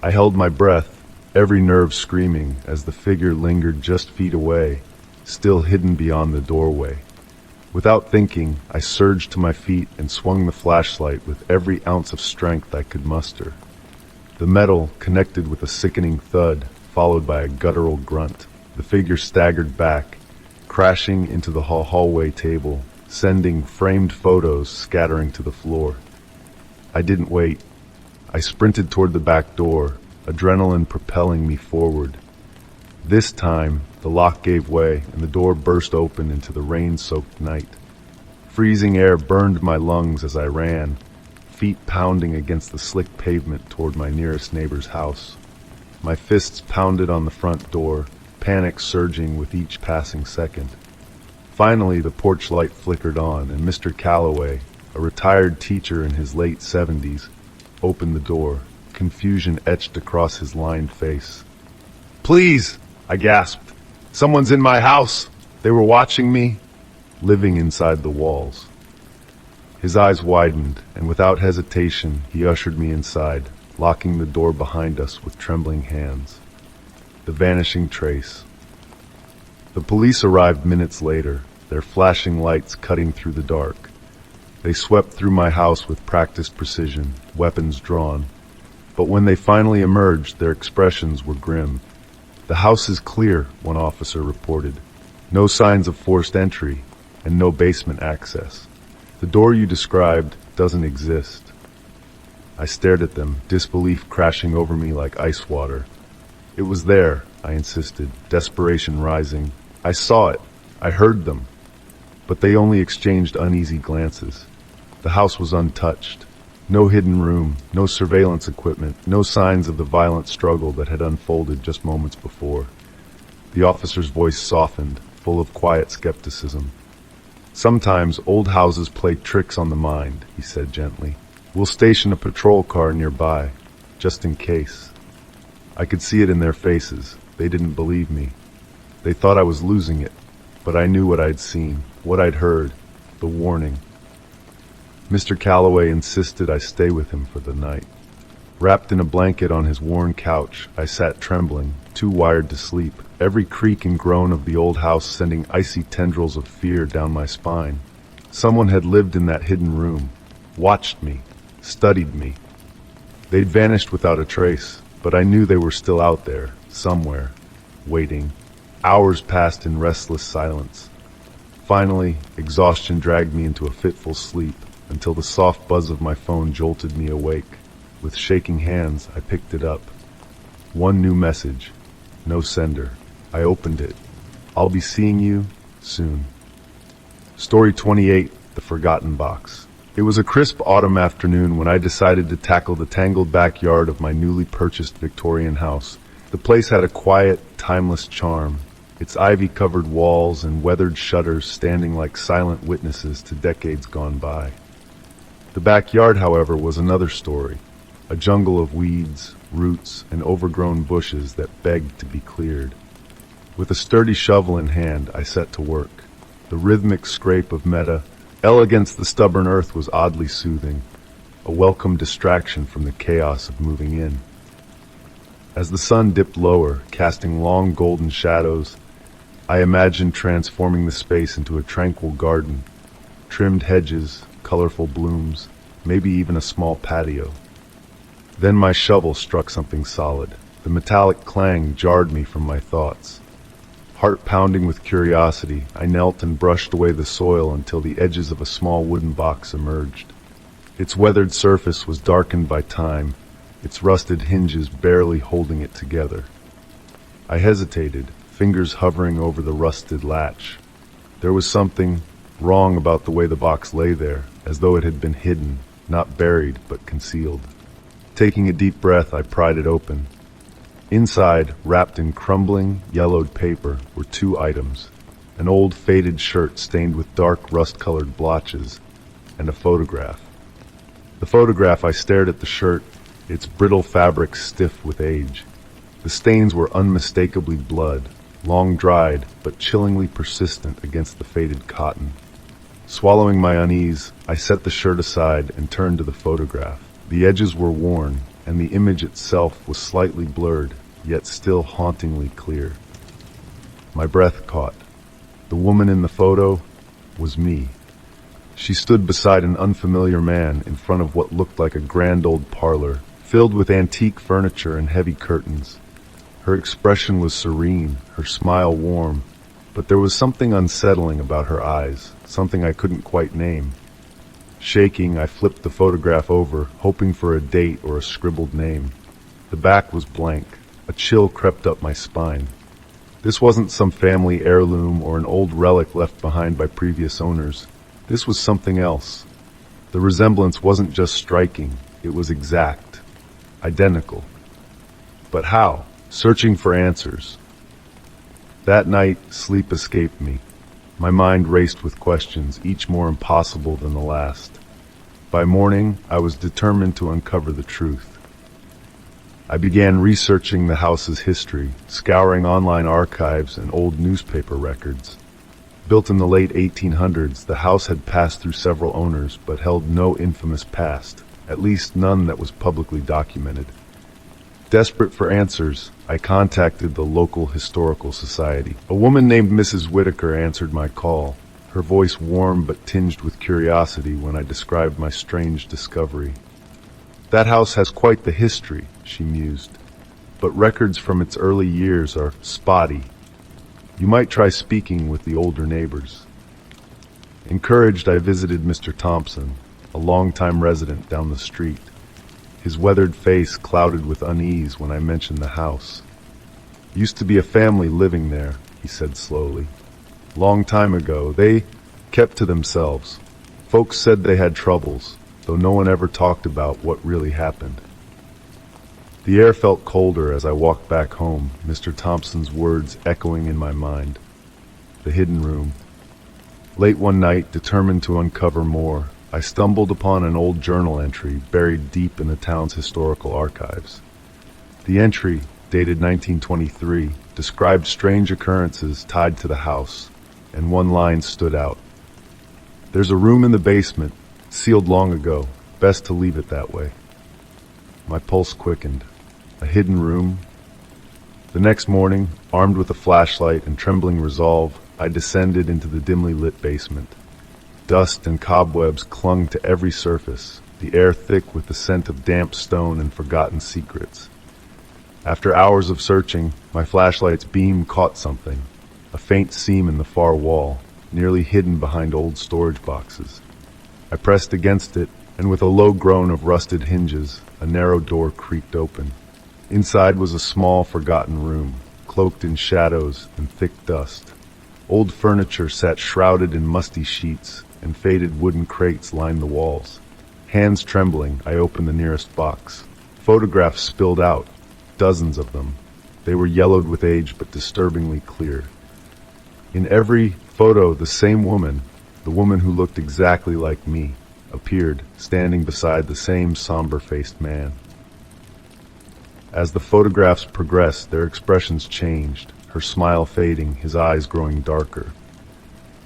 I held my breath, every nerve screaming as the figure lingered just feet away, still hidden beyond the doorway. Without thinking, I surged to my feet and swung the flashlight with every ounce of strength I could muster. The metal connected with a sickening thud, followed by a guttural grunt. The figure staggered back, crashing into the hallway table, sending framed photos scattering to the floor. I didn't wait. I sprinted toward the back door, adrenaline propelling me forward. This time, the lock gave way and the door burst open into the rain-soaked night. Freezing air burned my lungs as I ran, feet pounding against the slick pavement toward my nearest neighbor's house. My fists pounded on the front door, panic surging with each passing second. Finally, the porch light flickered on, and Mr. Calloway, a retired teacher in his late 70s, opened the door, confusion etched across his lined face. "Please!" I gasped. "Someone's in my house! They were watching me!" Living inside the walls. His eyes widened, and without hesitation, he ushered me inside, locking the door behind us with trembling hands. The vanishing trace. The police arrived minutes later, their flashing lights cutting through the dark. They swept through my house with practiced precision, weapons drawn. But when they finally emerged, their expressions were grim. "The house is clear," one officer reported. "No signs of forced entry, and no basement access. The door you described doesn't exist." I stared at them, disbelief crashing over me like ice water. "It was there," I insisted, desperation rising. "I saw it. I heard them." But they only exchanged uneasy glances. The house was untouched. No hidden room, no surveillance equipment, no signs of the violent struggle that had unfolded just moments before. The officer's voice softened, full of quiet skepticism. "Sometimes old houses play tricks on the mind," he said gently. "We'll station a patrol car nearby, just in case." I could see it in their faces. They didn't believe me. They thought I was losing it, but I knew what I'd seen, what I'd heard, the warning. Mr. Calloway insisted I stay with him for the night. Wrapped in a blanket on his worn couch, I sat trembling, too wired to sleep, every creak and groan of the old house sending icy tendrils of fear down my spine. Someone had lived in that hidden room, watched me, studied me. They'd vanished without a trace, but I knew they were still out there, somewhere, waiting. Hours passed in restless silence. Finally, exhaustion dragged me into a fitful sleep until the soft buzz of my phone jolted me awake. With shaking hands, I picked it up. One new message. No sender. I opened it. I'll be seeing you soon. Story 28, The Forgotten Box. It was a crisp autumn afternoon when I decided to tackle the tangled backyard of my newly purchased Victorian house. The place had a quiet, timeless charm, its ivy-covered walls and weathered shutters standing like silent witnesses to decades gone by. The backyard, however, was another story, a jungle of weeds, roots, and overgrown bushes that begged to be cleared. With a sturdy shovel in hand, I set to work. The rhythmic scrape of meadow against the stubborn earth was oddly soothing, a welcome distraction from the chaos of moving in. As the sun dipped lower, casting long golden shadows, I imagined transforming the space into a tranquil garden, trimmed hedges, colorful blooms, maybe even a small patio. Then my shovel struck something solid. The metallic clang jarred me from my thoughts. Heart pounding with curiosity, I knelt and brushed away the soil until the edges of a small wooden box emerged. Its weathered surface was darkened by time, its rusted hinges barely holding it together. I hesitated, fingers hovering over the rusted latch. There was something wrong about the way the box lay there, as though it had been hidden, not buried, but concealed. Taking a deep breath, I pried it open. Inside, wrapped in crumbling, yellowed paper, were two items: an old faded shirt stained with dark rust-colored blotches, and a photograph. The photograph, I stared at the shirt, its brittle fabric stiff with age. The stains were unmistakably blood, long dried, but chillingly persistent against the faded cotton. Swallowing my unease, I set the shirt aside and turned to the photograph. The edges were worn, and the image itself was slightly blurred, yet still hauntingly clear. My breath caught. The woman in the photo was me. She stood beside an unfamiliar man in front of what looked like a grand old parlor, filled with antique furniture and heavy curtains. Her expression was serene, her smile warm, but there was something unsettling about her eyes, something I couldn't quite name. Shaking, I flipped the photograph over, hoping for a date or a scribbled name. The back was blank. A chill crept up my spine. This wasn't some family heirloom or an old relic left behind by previous owners. This was something else. The resemblance wasn't just striking, it was exact, identical. But how? Searching for answers. That night, sleep escaped me. My mind raced with questions, each more impossible than the last. By morning, I was determined to uncover the truth. I began researching the house's history, scouring online archives and old newspaper records. Built in the late 1800s, the house had passed through several owners, but held no infamous past, at least none that was publicly documented. Desperate for answers, I contacted the local historical society. A woman named Mrs. Whitaker answered my call, her voice warm but tinged with curiosity when I described my strange discovery. That house has quite the history, she mused, but records from its early years are spotty. You might try speaking with the older neighbors. Encouraged, I visited Mr. Thompson, a longtime resident down the street. His weathered face clouded with unease when I mentioned the house. Used to be a family living there, he said slowly. Long time ago, they kept to themselves. Folks said they had troubles, though no one ever talked about what really happened. The air felt colder as I walked back home, Mr. Thompson's words echoing in my mind. The hidden room. Late one night, determined to uncover more, I stumbled upon an old journal entry buried deep in the town's historical archives. The entry, dated 1923, described strange occurrences tied to the house, and one line stood out. There's a room in the basement, sealed long ago. Best to leave it that way. My pulse quickened. A hidden room. The next morning, armed with a flashlight and trembling resolve, I descended into the dimly lit basement. Dust and cobwebs clung to every surface, the air thick with the scent of damp stone and forgotten secrets. After hours of searching, my flashlight's beam caught something, a faint seam in the far wall, nearly hidden behind old storage boxes. I pressed against it, and with a low groan of rusted hinges, a narrow door creaked open. Inside was a small, forgotten room, cloaked in shadows and thick dust. Old furniture sat shrouded in musty sheets, and faded wooden crates lined the walls. Hands trembling, I opened the nearest box. Photographs spilled out, dozens of them. They were yellowed with age but disturbingly clear. In every photo, the same woman, the woman who looked exactly like me, appeared, standing beside the same somber-faced man. As the photographs progressed, their expressions changed, her smile fading, his eyes growing darker.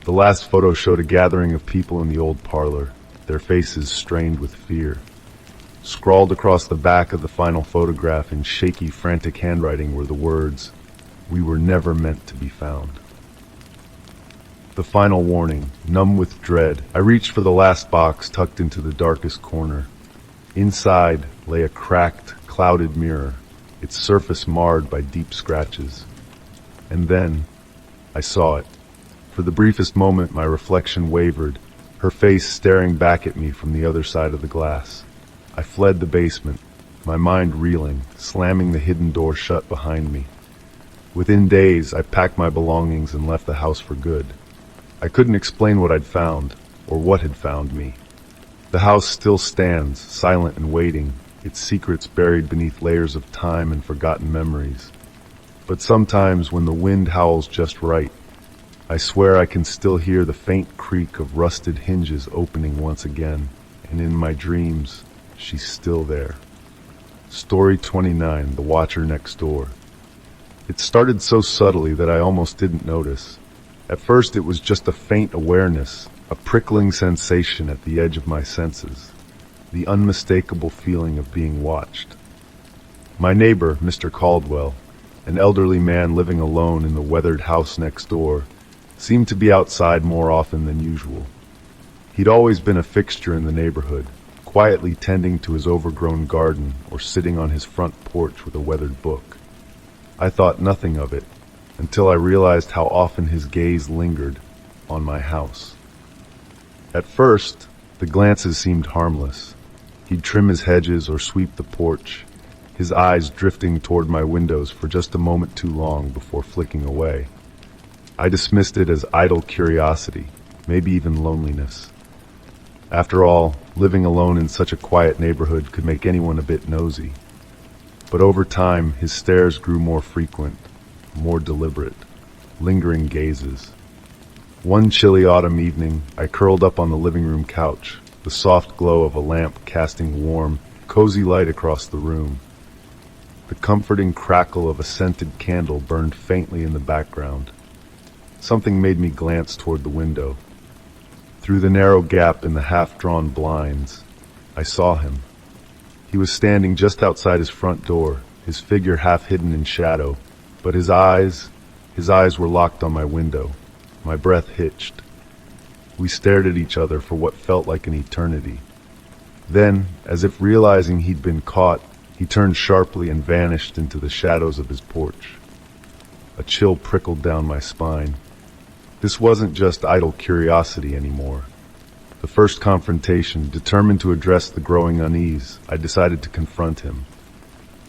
The last photo showed a gathering of people in the old parlor, their faces strained with fear. Scrawled across the back of the final photograph in shaky, frantic handwriting were the words, "We were never meant to be found." The final warning, numb with dread, I reached for the last box tucked into the darkest corner. Inside lay a cracked, clouded mirror, its surface marred by deep scratches. And then I saw it. For the briefest moment, my reflection wavered, her face staring back at me from the other side of the glass. I fled the basement, my mind reeling, slamming the hidden door shut behind me. Within days, I packed my belongings and left the house for good. I couldn't explain what I'd found, or what had found me. The house still stands, silent and waiting, its secrets buried beneath layers of time and forgotten memories. But sometimes when the wind howls just right, I swear I can still hear the faint creak of rusted hinges opening once again, and in my dreams, she's still there. Story 29, The Watcher Next Door. It started so subtly that I almost didn't notice. At first it was just a faint awareness, a prickling sensation at the edge of my senses, the unmistakable feeling of being watched. My neighbor, Mr. Caldwell, an elderly man living alone in the weathered house next door, seemed to be outside more often than usual. He'd always been a fixture in the neighborhood, quietly tending to his overgrown garden or sitting on his front porch with a weathered book. I thought nothing of it until I realized how often his gaze lingered on my house. At first, the glances seemed harmless. He'd trim his hedges or sweep the porch, his eyes drifting toward my windows for just a moment too long before flicking away. I dismissed it as idle curiosity, maybe even loneliness. After all, living alone in such a quiet neighborhood could make anyone a bit nosy. But over time, his stares grew more frequent, more deliberate, lingering gazes. One chilly autumn evening, I curled up on the living room couch, the soft glow of a lamp casting warm, cozy light across the room. The comforting crackle of a scented candle burned faintly in the background. Something made me glance toward the window. Through the narrow gap in the half-drawn blinds, I saw him. He was standing just outside his front door, his figure half hidden in shadow, but his eyes were locked on my window. My breath hitched. We stared at each other for what felt like an eternity. Then, as if realizing he'd been caught, he turned sharply and vanished into the shadows of his porch. A chill prickled down my spine. This wasn't just idle curiosity anymore. The first confrontation, determined to address the growing unease, I decided to confront him.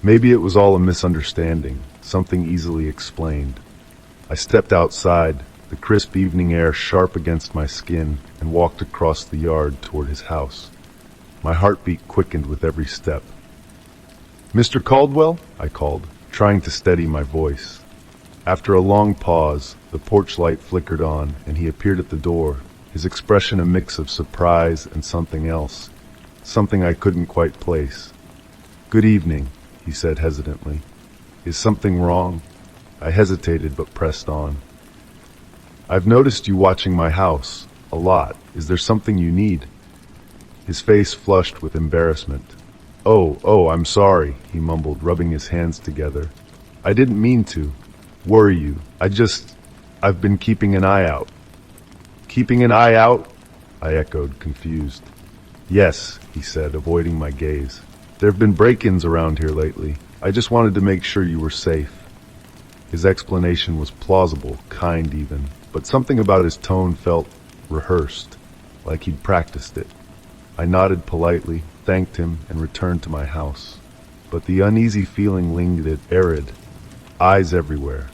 Maybe it was all a misunderstanding, something easily explained. I stepped outside, the crisp evening air sharp against my skin, and walked across the yard toward his house. My heartbeat quickened with every step. "Mr. Caldwell?" I called, trying to steady my voice. After a long pause, the porch light flickered on, and he appeared at the door, his expression a mix of surprise and something else, something I couldn't quite place. "Good evening," he said hesitantly. "Is something wrong?" I hesitated but pressed on. "I've noticed you watching my house, a lot. Is there something you need?" His face flushed with embarrassment. Oh, I'm sorry," he mumbled, rubbing his hands together. "I didn't mean to worry you. I've been keeping an eye out." "Keeping an eye out?" I echoed, confused. "Yes," he said, avoiding my gaze. "There have been break-ins around here lately. I just wanted to make sure you were safe." His explanation was plausible, kind even, but something about his tone felt rehearsed, like he'd practiced it. I nodded politely, thanked him, and returned to my house. But the uneasy feeling lingered, arid, eyes everywhere.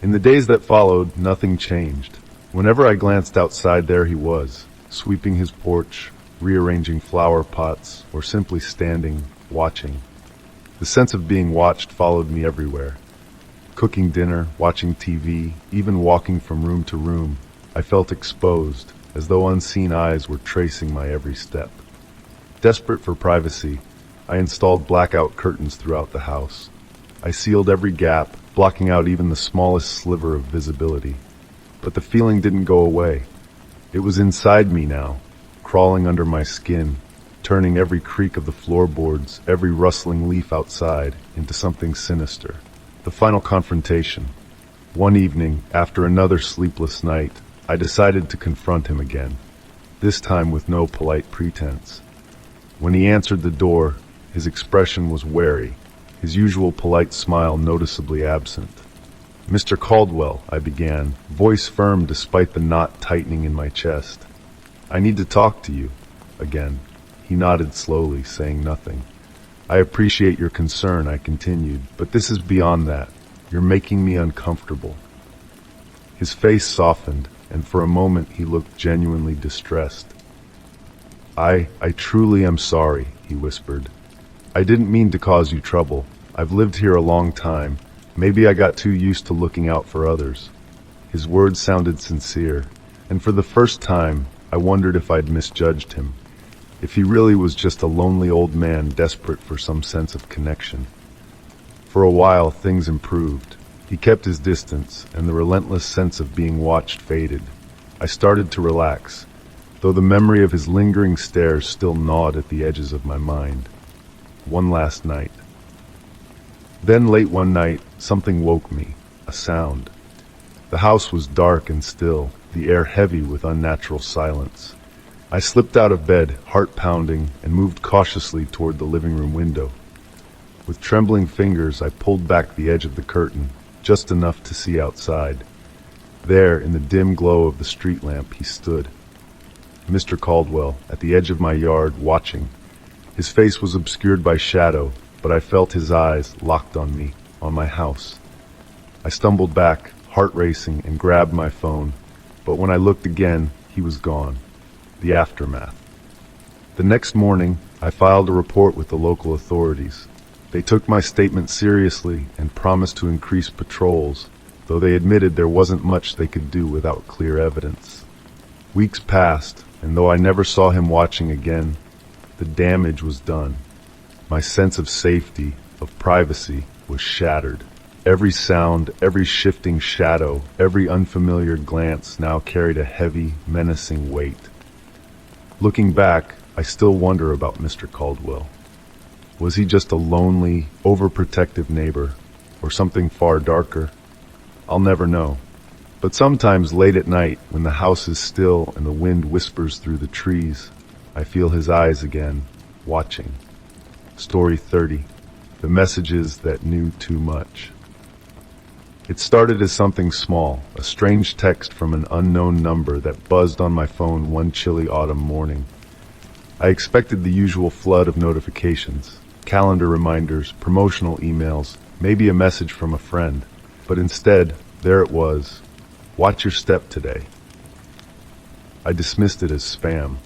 In the days that followed, nothing changed. Whenever I glanced outside, there he was, sweeping his porch, rearranging flower pots, or simply standing, watching. The sense of being watched followed me everywhere. Cooking dinner, watching TV, even walking from room to room, I felt exposed, as though unseen eyes were tracing my every step. Desperate for privacy, I installed blackout curtains throughout the house. I sealed every gap, blocking out even the smallest sliver of visibility. But the feeling didn't go away. It was inside me now, crawling under my skin, turning every creak of the floorboards, every rustling leaf outside, into something sinister. The final confrontation. One evening, after another sleepless night, I decided to confront him again, this time with no polite pretense. When he answered the door, his expression was wary, his usual polite smile noticeably absent. "Mr. Caldwell," I began, voice firm despite the knot tightening in my chest. "I need to talk to you." Again. He nodded slowly, saying nothing. "I appreciate your concern," I continued, "but this is beyond that. You're making me uncomfortable." His face softened, and for a moment he looked genuinely distressed. I truly am sorry," he whispered. "I didn't mean to cause you trouble. I've lived here a long time. Maybe I got too used to looking out for others." His words sounded sincere, and for the first time, I wondered if I'd misjudged him, if he really was just a lonely old man desperate for some sense of connection. For a while, things improved. He kept his distance, and the relentless sense of being watched faded. I started to relax, though the memory of his lingering stares still gnawed at the edges of my mind. One last night. Then late one night, something woke me, a sound. The house was dark and still, the air heavy with unnatural silence. I slipped out of bed, heart pounding, and moved cautiously toward the living room window. With trembling fingers, I pulled back the edge of the curtain, just enough to see outside. There, in the dim glow of the street lamp, he stood. Mr. Caldwell, at the edge of my yard, watching. His face was obscured by shadow, but I felt his eyes locked on me, on my house. I stumbled back, heart racing, and grabbed my phone, but when I looked again, he was gone. The aftermath. The next morning, I filed a report with the local authorities. They took my statement seriously and promised to increase patrols, though they admitted there wasn't much they could do without clear evidence. Weeks passed, and though I never saw him watching again, the damage was done. My sense of safety, of privacy, was shattered. Every sound, every shifting shadow, every unfamiliar glance now carried a heavy, menacing weight. Looking back, I still wonder about Mr. Caldwell. Was he just a lonely, overprotective neighbor, or something far darker? I'll never know. But sometimes late at night, when the house is still and the wind whispers through the trees, I feel his eyes again, watching. Story 30. The Messages That Knew Too Much. It started as something small, a strange text from an unknown number that buzzed on my phone one chilly autumn morning. I expected the usual flood of notifications, calendar reminders, promotional emails, maybe a message from a friend. But instead, there it was. Watch your step today. I dismissed it as spam.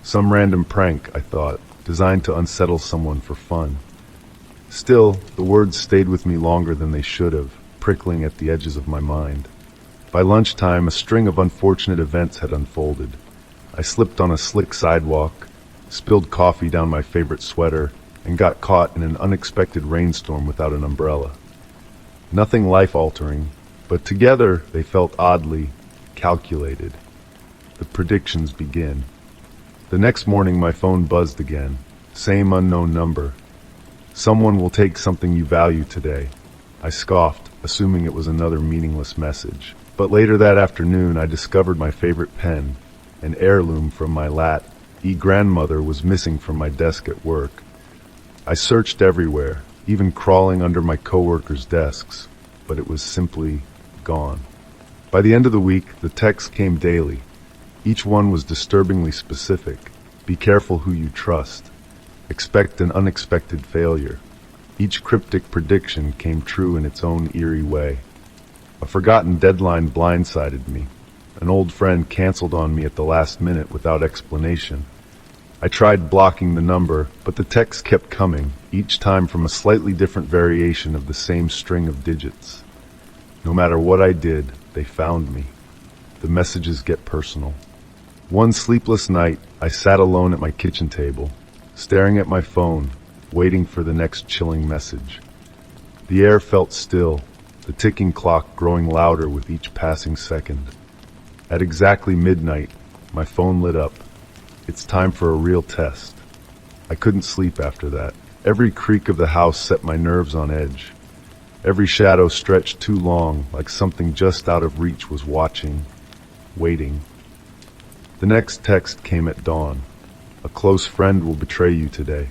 Some random prank, I thought, designed to unsettle someone for fun. Still, the words stayed with me longer than they should have, prickling at the edges of my mind. By lunchtime, a string of unfortunate events had unfolded. I slipped on a slick sidewalk, spilled coffee down my favorite sweater, and got caught in an unexpected rainstorm without an umbrella. Nothing life-altering, but together they felt oddly calculated. The predictions begin. The next morning my phone buzzed again. Same unknown number. Someone will take something you value today. I scoffed, assuming it was another meaningless message. But later that afternoon I discovered my favorite pen, an heirloom from my grandmother, was missing from my desk at work. I searched everywhere, even crawling under my coworkers' desks, but it was simply gone. By the end of the week, the texts came daily. Each one was disturbingly specific. Be careful who you trust. Expect an unexpected failure. Each cryptic prediction came true in its own eerie way. A forgotten deadline blindsided me. An old friend canceled on me at the last minute without explanation. I tried blocking the number, but the texts kept coming, each time from a slightly different variation of the same string of digits. No matter what I did, they found me. The messages get personal. One sleepless night, I sat alone at my kitchen table, staring at my phone, waiting for the next chilling message. The air felt still, the ticking clock growing louder with each passing second. At exactly midnight, my phone lit up. It's time for a real test. I couldn't sleep after that. Every creak of the house set my nerves on edge. Every shadow stretched too long, like something just out of reach was watching, waiting. The next text came at dawn. A close friend will betray you today.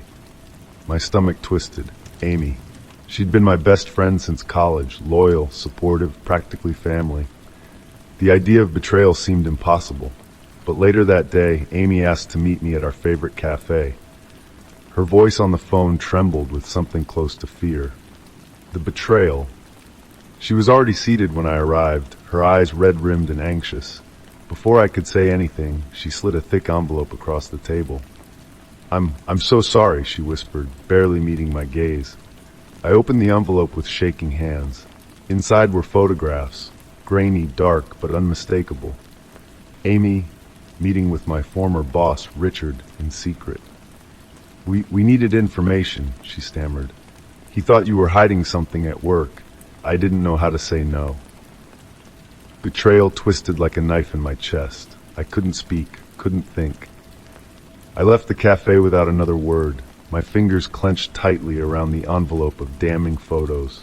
My stomach twisted. Amy. She'd been my best friend since college, loyal, supportive, practically family. The idea of betrayal seemed impossible. But later that day, Amy asked to meet me at our favorite cafe. Her voice on the phone trembled with something close to fear. The betrayal. She was already seated when I arrived, her eyes red-rimmed and anxious. Before I could say anything, she slid a thick envelope across the table. I'm so sorry, she whispered, barely meeting my gaze. I opened the envelope with shaking hands. Inside were photographs, grainy, dark, but unmistakable. Amy, meeting with my former boss, Richard, in secret. We needed information, she stammered. He thought you were hiding something at work. I didn't know how to say no. Betrayal twisted like a knife in my chest. I couldn't speak, couldn't think. I left the cafe without another word, my fingers clenched tightly around the envelope of damning photos.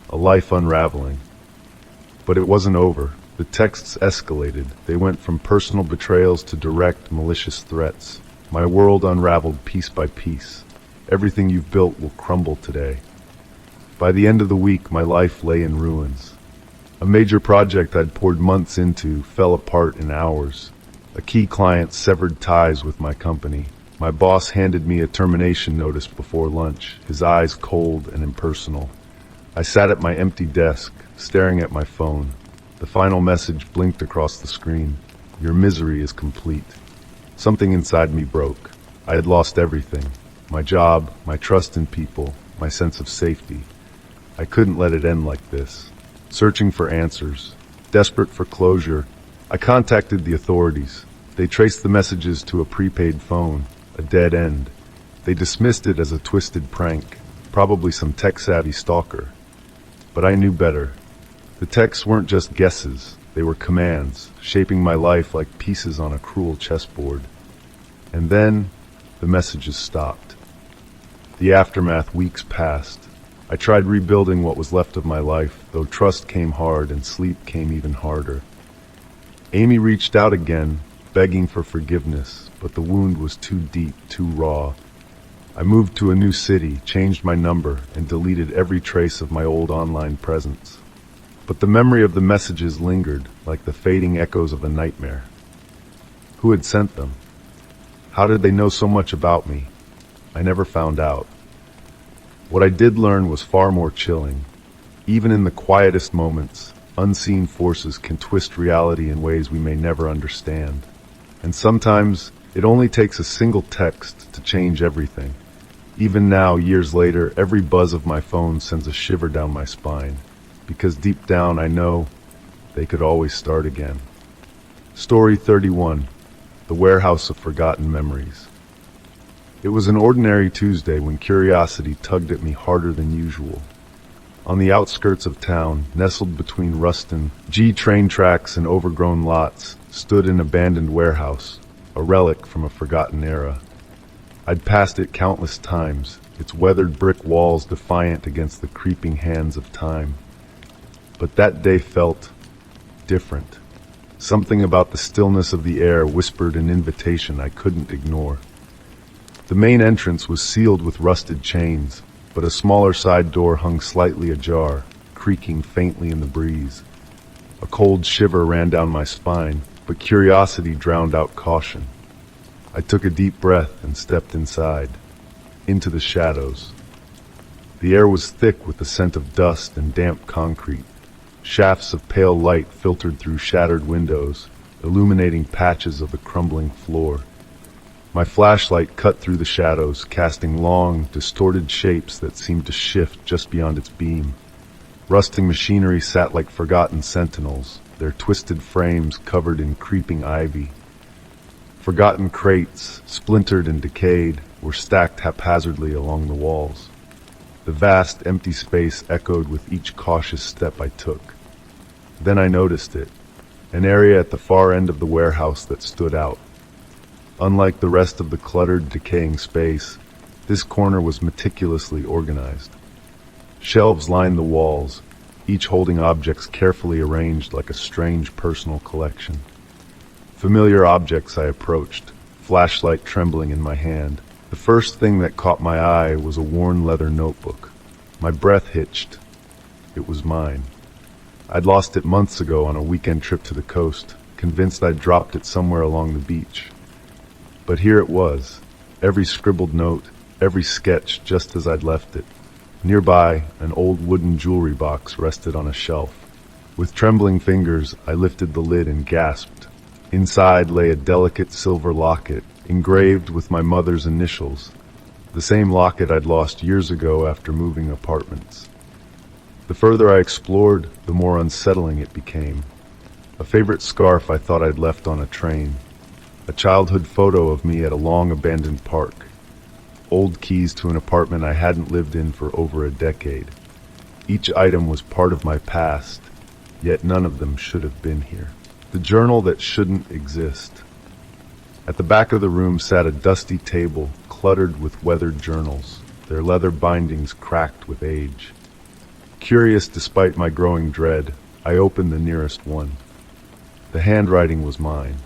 A life unraveling. But it wasn't over. The texts escalated. They went from personal betrayals to direct, malicious threats. My world unraveled piece by piece. Everything you've built will crumble today. By the end of the week, my life lay in ruins. A major project I'd poured months into fell apart in hours. A key client severed ties with my company. My boss handed me a termination notice before lunch, his eyes cold and impersonal. I sat at my empty desk, staring at my phone. The final message blinked across the screen. Your misery is complete. Something inside me broke. I had lost everything. My job, my trust in people, my sense of safety. I couldn't let it end like this. Searching for answers, desperate for closure, I contacted the authorities. They traced the messages to a prepaid phone, a dead end. They dismissed it as a twisted prank, probably some tech-savvy stalker. But I knew better. The texts weren't just guesses, they were commands, shaping my life like pieces on a cruel chessboard. And then, the messages stopped. The aftermath weeks passed. I tried rebuilding what was left of my life, though trust came hard and sleep came even harder. Amy reached out again, begging for forgiveness, but the wound was too deep, too raw. I moved to a new city, changed my number, and deleted every trace of my old online presence. But the memory of the messages lingered, like the fading echoes of a nightmare. Who had sent them? How did they know so much about me? I never found out. What I did learn was far more chilling. Even in the quietest moments, unseen forces can twist reality in ways we may never understand. And sometimes, it only takes a single text to change everything. Even now, years later, every buzz of my phone sends a shiver down my spine, because deep down I know they could always start again. Story 31. The Warehouse of Forgotten Memories. It was an ordinary Tuesday when curiosity tugged at me harder than usual. On the outskirts of town, nestled between rusted train tracks and overgrown lots, stood an abandoned warehouse, a relic from a forgotten era. I'd passed it countless times, its weathered brick walls defiant against the creeping hands of time. But that day felt different. Something about the stillness of the air whispered an invitation I couldn't ignore. The main entrance was sealed with rusted chains, but a smaller side door hung slightly ajar, creaking faintly in the breeze. A cold shiver ran down my spine, but curiosity drowned out caution. I took a deep breath and stepped inside, into the shadows. The air was thick with the scent of dust and damp concrete. Shafts of pale light filtered through shattered windows, illuminating patches of the crumbling floor. My flashlight cut through the shadows, casting long, distorted shapes that seemed to shift just beyond its beam. Rusting machinery sat like forgotten sentinels, their twisted frames covered in creeping ivy. Forgotten crates, splintered and decayed, were stacked haphazardly along the walls. The vast, empty space echoed with each cautious step I took. Then I noticed it, an area at the far end of the warehouse that stood out. Unlike the rest of the cluttered, decaying space, this corner was meticulously organized. Shelves lined the walls, each holding objects carefully arranged like a strange personal collection. Familiar objects I approached, flashlight trembling in my hand. The first thing that caught my eye was a worn leather notebook. My breath hitched. It was mine. I'd lost it months ago on a weekend trip to the coast, convinced I'd dropped it somewhere along the beach. But here it was, every scribbled note, every sketch just as I'd left it. Nearby, an old wooden jewelry box rested on a shelf. With trembling fingers, I lifted the lid and gasped. Inside lay a delicate silver locket, engraved with my mother's initials, the same locket I'd lost years ago after moving apartments. The further I explored, the more unsettling it became. A favorite scarf I thought I'd left on a train. A childhood photo of me at a long-abandoned park. Old keys to an apartment I hadn't lived in for over a decade. Each item was part of my past, yet none of them should have been here. The journal that shouldn't exist. At the back of the room sat a dusty table, cluttered with weathered journals, their leather bindings cracked with age. Curious despite my growing dread, I opened the nearest one. The handwriting was mine.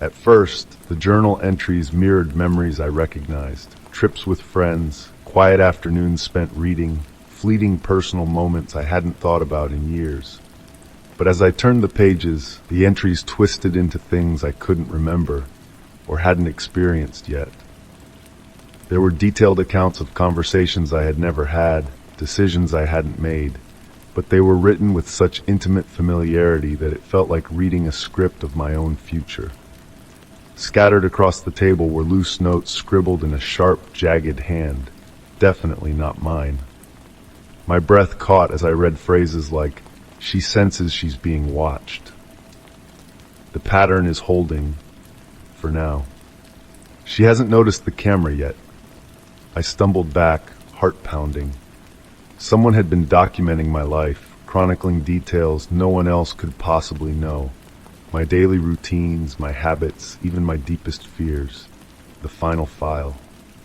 At first, the journal entries mirrored memories I recognized. Trips with friends, quiet afternoons spent reading, fleeting personal moments I hadn't thought about in years. But as I turned the pages, the entries twisted into things I couldn't remember or hadn't experienced yet. There were detailed accounts of conversations I had never had, decisions I hadn't made, but they were written with such intimate familiarity that it felt like reading a script of my own future. Scattered across the table were loose notes scribbled in a sharp, jagged hand, definitely not mine. My breath caught as I read phrases like, "She senses she's being watched. The pattern is holding, for now. She hasn't noticed the camera yet." I stumbled back, heart pounding. Someone had been documenting my life, chronicling details no one else could possibly know. My daily routines, my habits, even my deepest fears. The final file.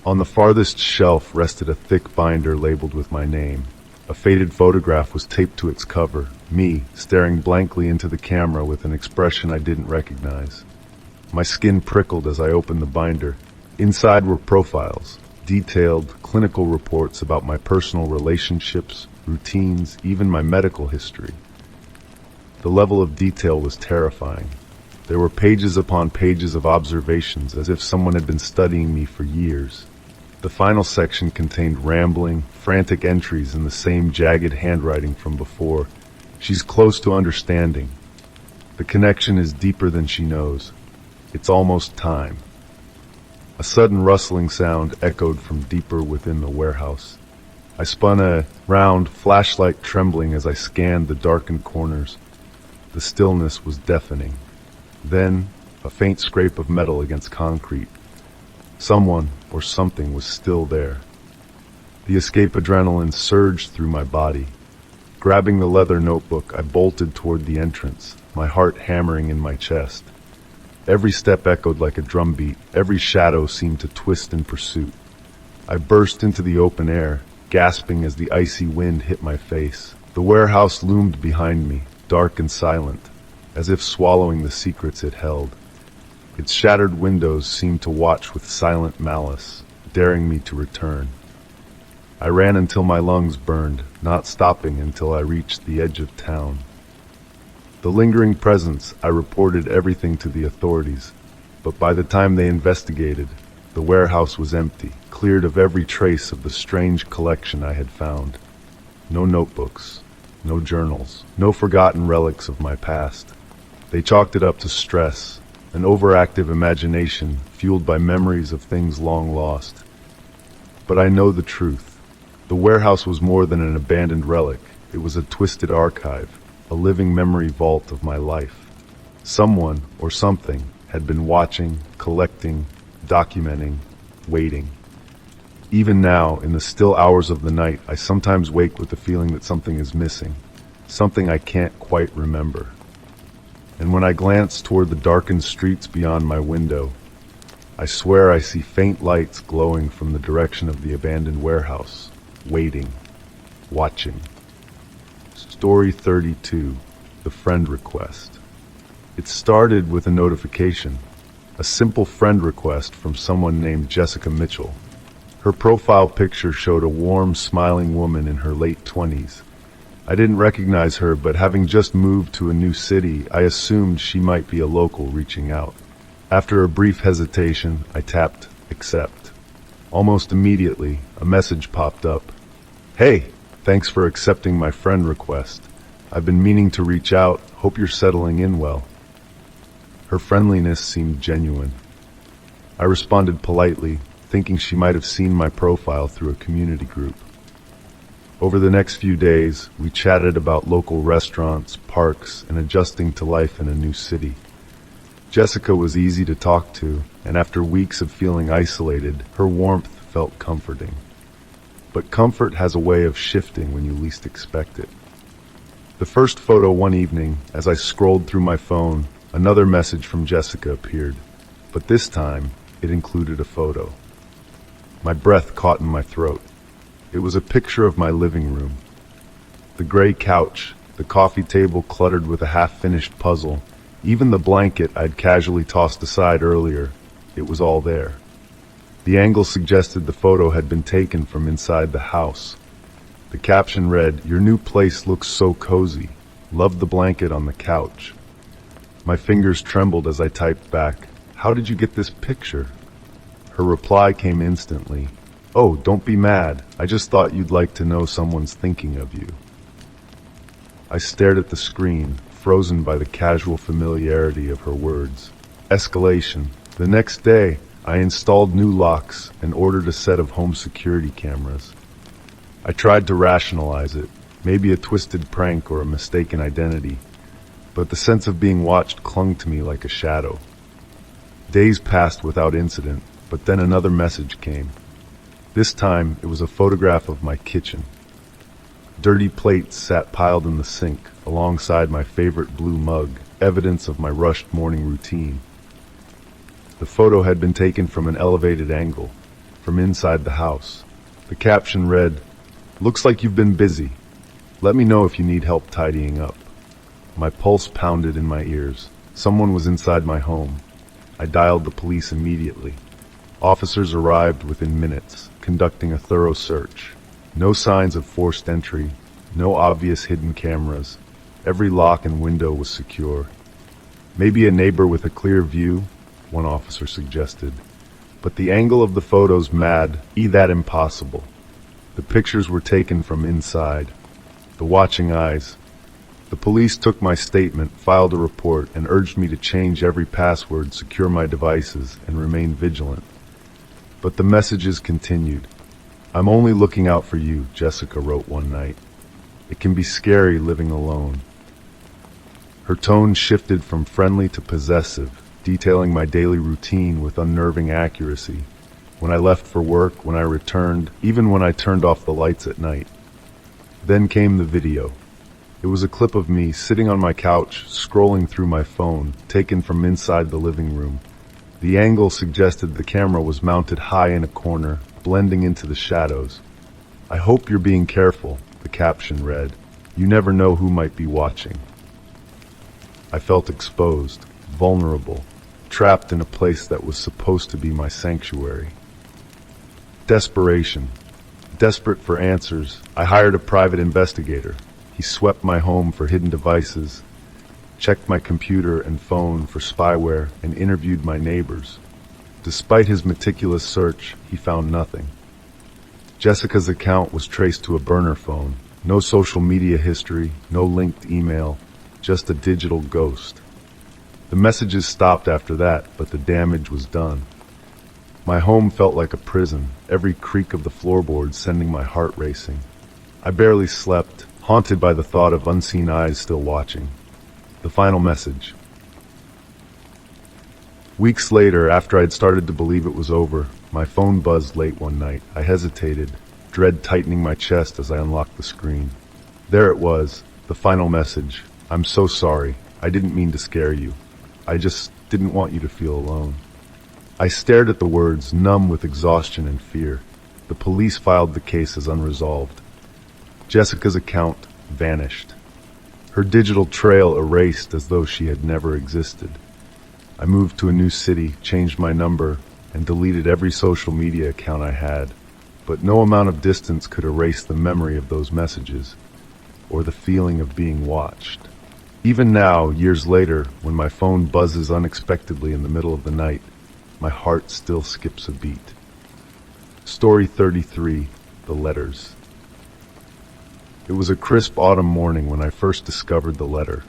On the farthest shelf rested a thick binder labeled with my name. A faded photograph was taped to its cover, me staring blankly into the camera with an expression I didn't recognize. My skin prickled as I opened the binder. Inside were profiles, detailed clinical reports about my personal relationships, routines, even my medical history. The level of detail was terrifying. There were pages upon pages of observations, as if someone had been studying me for years. The final section contained rambling, frantic entries in the same jagged handwriting from before. "She's close to understanding. The connection is deeper than she knows. It's almost time." A sudden rustling sound echoed from deeper within the warehouse. I spun around, flashlight trembling as I scanned the darkened corners. The stillness was deafening. Then, a faint scrape of metal against concrete. Someone or something was still there. The escape adrenaline surged through my body. Grabbing the leather notebook, I bolted toward the entrance, my heart hammering in my chest. Every step echoed like a drumbeat. Every shadow seemed to twist in pursuit. I burst into the open air, gasping as the icy wind hit my face. The warehouse loomed behind me, dark and silent, as if swallowing the secrets it held. Its shattered windows seemed to watch with silent malice, daring me to return. I ran until my lungs burned, not stopping until I reached the edge of town. The lingering presence, I reported everything to the authorities, but by the time they investigated, the warehouse was empty, cleared of every trace of the strange collection I had found. No notebooks, no journals, no forgotten relics of my past. They chalked it up to stress, an overactive imagination fueled by memories of things long lost. But I know the truth. The warehouse was more than an abandoned relic. It was a twisted archive, a living memory vault of my life. Someone, or something, had been watching, collecting, documenting, waiting. Even now, in the still hours of the night, I sometimes wake with the feeling that something is missing, something I can't quite remember. And when I glance toward the darkened streets beyond my window, I swear I see faint lights glowing from the direction of the abandoned warehouse, waiting, watching. Story 32, The Friend Request. It started with a notification, a simple friend request from someone named Jessica Mitchell. Her profile picture showed a warm, smiling woman in her late 20s. I didn't recognize her, but having just moved to a new city, I assumed she might be a local reaching out. After a brief hesitation, I tapped accept. Almost immediately, a message popped up. "Hey, thanks for accepting my friend request. I've been meaning to reach out. Hope you're settling in well." Her friendliness seemed genuine. I responded politely, thinking she might have seen my profile through a community group. Over the next few days, we chatted about local restaurants, parks, and adjusting to life in a new city. Jessica was easy to talk to, and after weeks of feeling isolated, her warmth felt comforting. But comfort has a way of shifting when you least expect it. The first photo one evening, as I scrolled through my phone, another message from Jessica appeared, but this time it included a photo. My breath caught in my throat. It was a picture of my living room. The gray couch, the coffee table cluttered with a half-finished puzzle, even the blanket I'd casually tossed aside earlier, it was all there. The angle suggested the photo had been taken from inside the house. The caption read, "Your new place looks so cozy. Love the blanket on the couch." My fingers trembled as I typed back, "How did you get this picture?" Her reply came instantly. "Oh, don't be mad. I just thought you'd like to know someone's thinking of you." I stared at the screen, frozen by the casual familiarity of her words. Escalation. The next day, I installed new locks and ordered a set of home security cameras. I tried to rationalize it, maybe a twisted prank or a mistaken identity, but the sense of being watched clung to me like a shadow. Days passed without incident, but then another message came. This time, it was a photograph of my kitchen. Dirty plates sat piled in the sink, alongside my favorite blue mug, evidence of my rushed morning routine. The photo had been taken from an elevated angle, from inside the house. The caption read, "Looks like you've been busy. Let me know if you need help tidying up." My pulse pounded in my ears. Someone was inside my home. I dialed the police immediately. Officers arrived within minutes, conducting a thorough search. No signs of forced entry, no obvious hidden cameras. Every lock and window was secure. "Maybe a neighbor with a clear view," one officer suggested. But the angle of the photos made that impossible. The pictures were taken from inside. The watching eyes. The police took my statement, filed a report, and urged me to change every password, secure my devices, and remain vigilant. But the messages continued. "I'm only looking out for you," Jessica wrote one night. "It can be scary living alone." Her tone shifted from friendly to possessive, detailing my daily routine with unnerving accuracy. When I left for work, when I returned, even when I turned off the lights at night. Then came the video. It was a clip of me sitting on my couch, scrolling through my phone, taken from inside the living room. The angle suggested the camera was mounted high in a corner, blending into the shadows. "I hope you're being careful," the caption read. "You never know who might be watching." I felt exposed, vulnerable, trapped in a place that was supposed to be my sanctuary. Desperation. Desperate for answers, I hired a private investigator. He swept my home for hidden devices, checked my computer and phone for spyware, and interviewed my neighbors. Despite his meticulous search, he found nothing. Jessica's account was traced to a burner phone. No social media history, no linked email, just a digital ghost. The messages stopped after that, but the damage was done. My home felt like a prison, every creak of the floorboards sending my heart racing. I barely slept, haunted by the thought of unseen eyes still watching. The final message. Weeks later, after I'd started to believe it was over, my phone buzzed late one night. I hesitated, dread tightening my chest as I unlocked the screen. There it was, the final message. I'm so sorry. I didn't mean to scare you. I just didn't want you to feel alone. I stared at the words, numb with exhaustion and fear. The police filed the case as unresolved. Jessica's account vanished. Her digital trail erased as though she had never existed. I moved to a new city, changed my number, and deleted every social media account I had. But no amount of distance could erase the memory of those messages, or the feeling of being watched. Even now, years later, when my phone buzzes unexpectedly in the middle of the night, my heart still skips a beat. Story 33, The Letters. It was a crisp autumn morning when I first discovered the letter.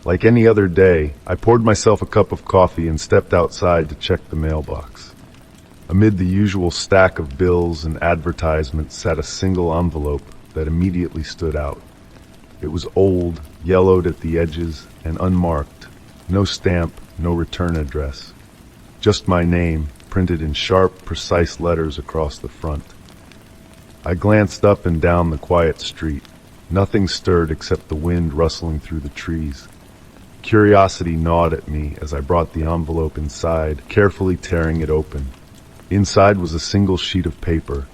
Like any other day, I poured myself a cup of coffee and stepped outside to check the mailbox. Amid the usual stack of bills and advertisements sat a single envelope that immediately stood out. It was old, yellowed at the edges, and unmarked. No stamp, no return address. Just my name, printed in sharp, precise letters across the front. I glanced up and down the quiet street. Nothing stirred except the wind rustling through the trees. Curiosity gnawed at me as I brought the envelope inside, carefully tearing it open. Inside was a single sheet of paper.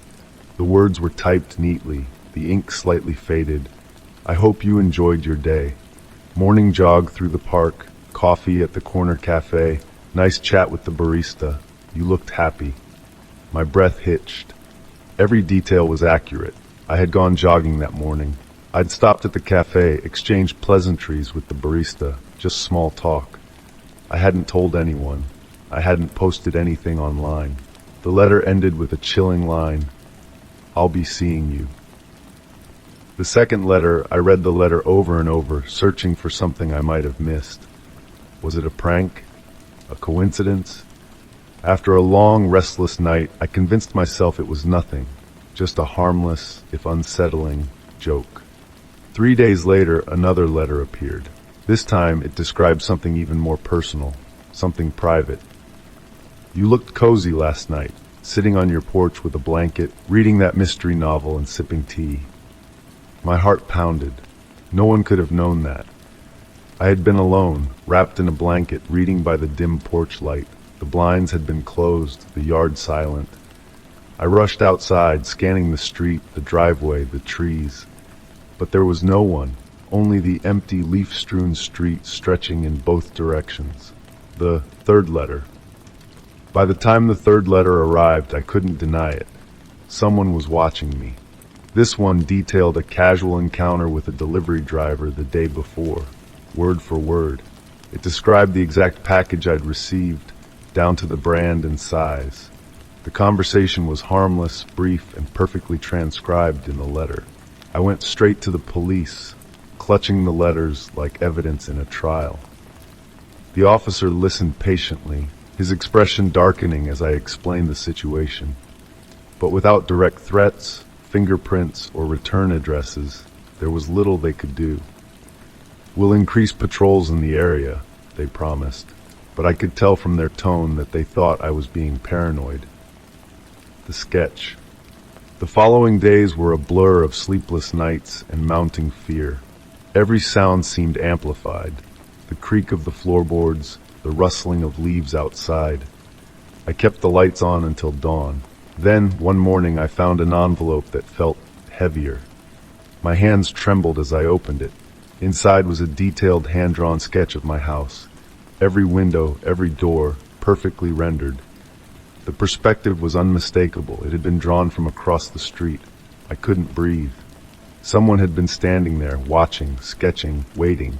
The words were typed neatly, the ink slightly faded. I hope you enjoyed your day. Morning jog through the park, coffee at the corner cafe, nice chat with the barista. You looked happy. My breath hitched. Every detail was accurate. I had gone jogging that morning. I'd stopped at the cafe, exchanged pleasantries with the barista, just small talk. I hadn't told anyone. I hadn't posted anything online. The letter ended with a chilling line, "I'll be seeing you." The second letter, I read the letter over and over, searching for something I might have missed. Was it a prank? A coincidence? After a long, restless night, I convinced myself it was nothing, just a harmless, if unsettling, joke. 3 days later, another letter appeared. This time, it described something even more personal, something private. You looked cozy last night, sitting on your porch with a blanket, reading that mystery novel and sipping tea. My heart pounded. No one could have known that. I had been alone, wrapped in a blanket, reading by the dim porch light. The blinds had been closed, the yard silent. I rushed outside, scanning the street, the driveway, the trees. But there was no one, only the empty, leaf-strewn street stretching in both directions. The third letter. By the time the third letter arrived, I couldn't deny it. Someone was watching me. This one detailed a casual encounter with a delivery driver the day before, word for word. It described the exact package I'd received, down to the brand and size. The conversation was harmless, brief, and perfectly transcribed in the letter. I went straight to the police, clutching the letters like evidence in a trial. The officer listened patiently, his expression darkening as I explained the situation. But without direct threats, fingerprints, or return addresses, there was little they could do. "We'll increase patrols in the area," they promised, but I could tell from their tone that they thought I was being paranoid. The sketch. The following days were a blur of sleepless nights and mounting fear. Every sound seemed amplified. The creak of the floorboards, the rustling of leaves outside. I kept the lights on until dawn. Then, one morning, I found an envelope that felt heavier. My hands trembled as I opened it. Inside was a detailed hand-drawn sketch of my house. Every window, every door, perfectly rendered. The perspective was unmistakable. It had been drawn from across the street. I couldn't breathe. Someone had been standing there, watching, sketching, waiting.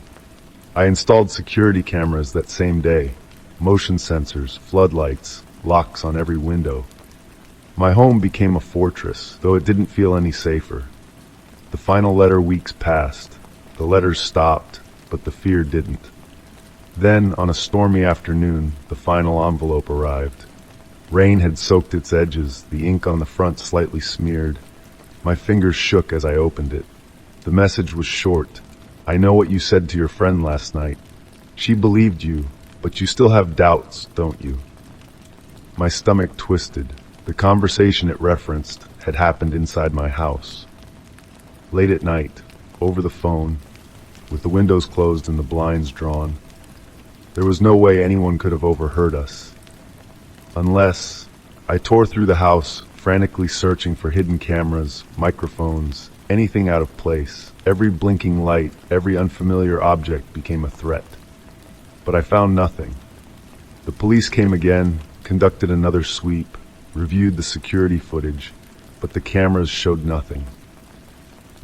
I installed security cameras that same day, motion sensors, floodlights, locks on every window. My home became a fortress, though it didn't feel any safer. The final letter weeks passed. The letters stopped, but the fear didn't. Then, on a stormy afternoon, the final envelope arrived. Rain had soaked its edges, the ink on the front slightly smeared. My fingers shook as I opened it. The message was short. I know what you said to your friend last night. She believed you, but you still have doubts, don't you? My stomach twisted. The conversation it referenced had happened inside my house. Late at night, over the phone, with the windows closed and the blinds drawn. There was no way anyone could have overheard us. Unless I tore through the house, frantically searching for hidden cameras, microphones, anything out of place. Every blinking light, every unfamiliar object became a threat. But I found nothing. The police came again, conducted another sweep, reviewed the security footage, but the cameras showed nothing.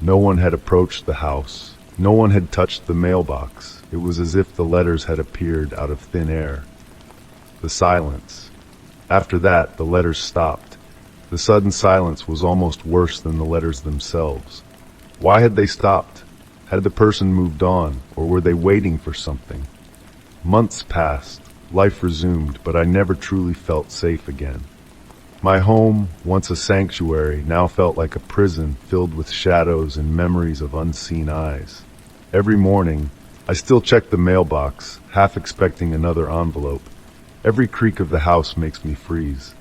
No one had approached the house. No one had touched the mailbox. It was as if the letters had appeared out of thin air. The silence. After that, the letters stopped. The sudden silence was almost worse than the letters themselves. Why had they stopped? Had the person moved on, or were they waiting for something? Months passed. Life resumed, but I never truly felt safe again. My home, once a sanctuary, now felt like a prison filled with shadows and memories of unseen eyes. Every morning, I still check the mailbox, half expecting another envelope. Every creak of the house makes me freeze.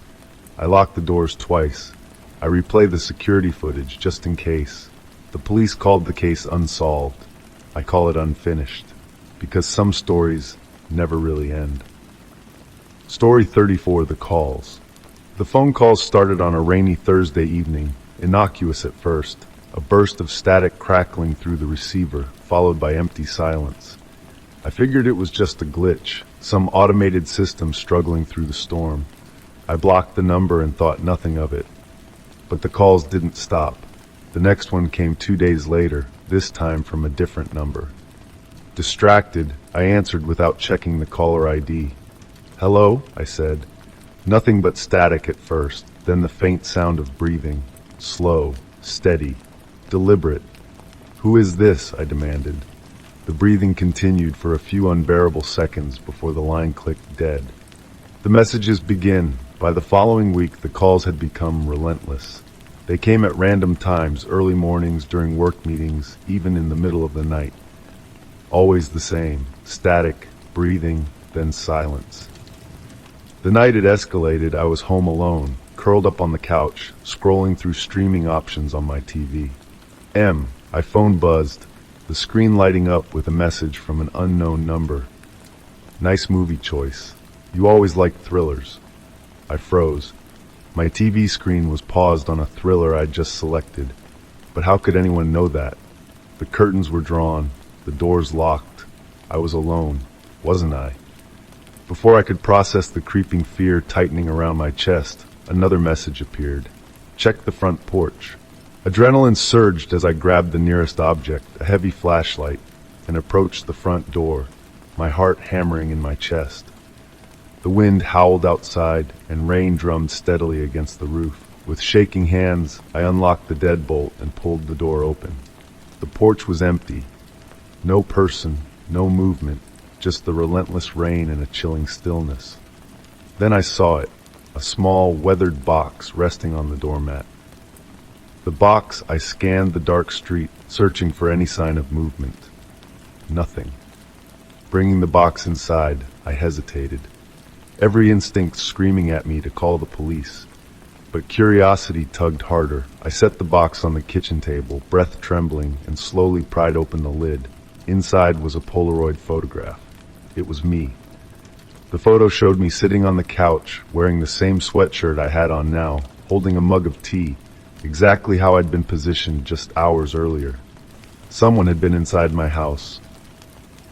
I lock the doors twice. I replay the security footage just in case. The police called the case unsolved. I call it unfinished, because some stories never really end. Story 34, The Calls. The phone calls started on a rainy Thursday evening, innocuous at first, a burst of static crackling through the receiver, followed by empty silence. I figured it was just a glitch, some automated system struggling through the storm. I blocked the number and thought nothing of it. But the calls didn't stop. The next one came 2 days later, this time from a different number. Distracted, I answered without checking the caller ID. "Hello?" I said. Nothing but static at first, then the faint sound of breathing. Slow, steady, deliberate. "Who is this?" I demanded. The breathing continued for a few unbearable seconds before the line clicked dead. The messages begin. By the following week, the calls had become relentless. They came at random times, early mornings, during work meetings, even in the middle of the night. Always the same, static, breathing, then silence. The night it escalated, I was home alone, curled up on the couch, scrolling through streaming options on my TV. My phone buzzed, the screen lighting up with a message from an unknown number. "Nice movie choice. You always liked thrillers." I froze. My TV screen was paused on a thriller I'd just selected. But how could anyone know that? The curtains were drawn, the doors locked. I was alone, wasn't I? Before I could process the creeping fear tightening around my chest, another message appeared. "Check the front porch." Adrenaline surged as I grabbed the nearest object, a heavy flashlight, and approached the front door, my heart hammering in my chest. The wind howled outside, and rain drummed steadily against the roof. With shaking hands, I unlocked the deadbolt and pulled the door open. The porch was empty. No person, no movement. Just the relentless rain and a chilling stillness. Then I saw it, a small, weathered box resting on the doormat. The box, I scanned the dark street, searching for any sign of movement. Nothing. Bringing the box inside, I hesitated. Every instinct screaming at me to call the police. But curiosity tugged harder. I set the box on the kitchen table, breath trembling, and slowly pried open the lid. Inside was a Polaroid photograph. It was me. The photo showed me sitting on the couch, wearing the same sweatshirt I had on now, holding a mug of tea, exactly how I'd been positioned just hours earlier. Someone had been inside my house,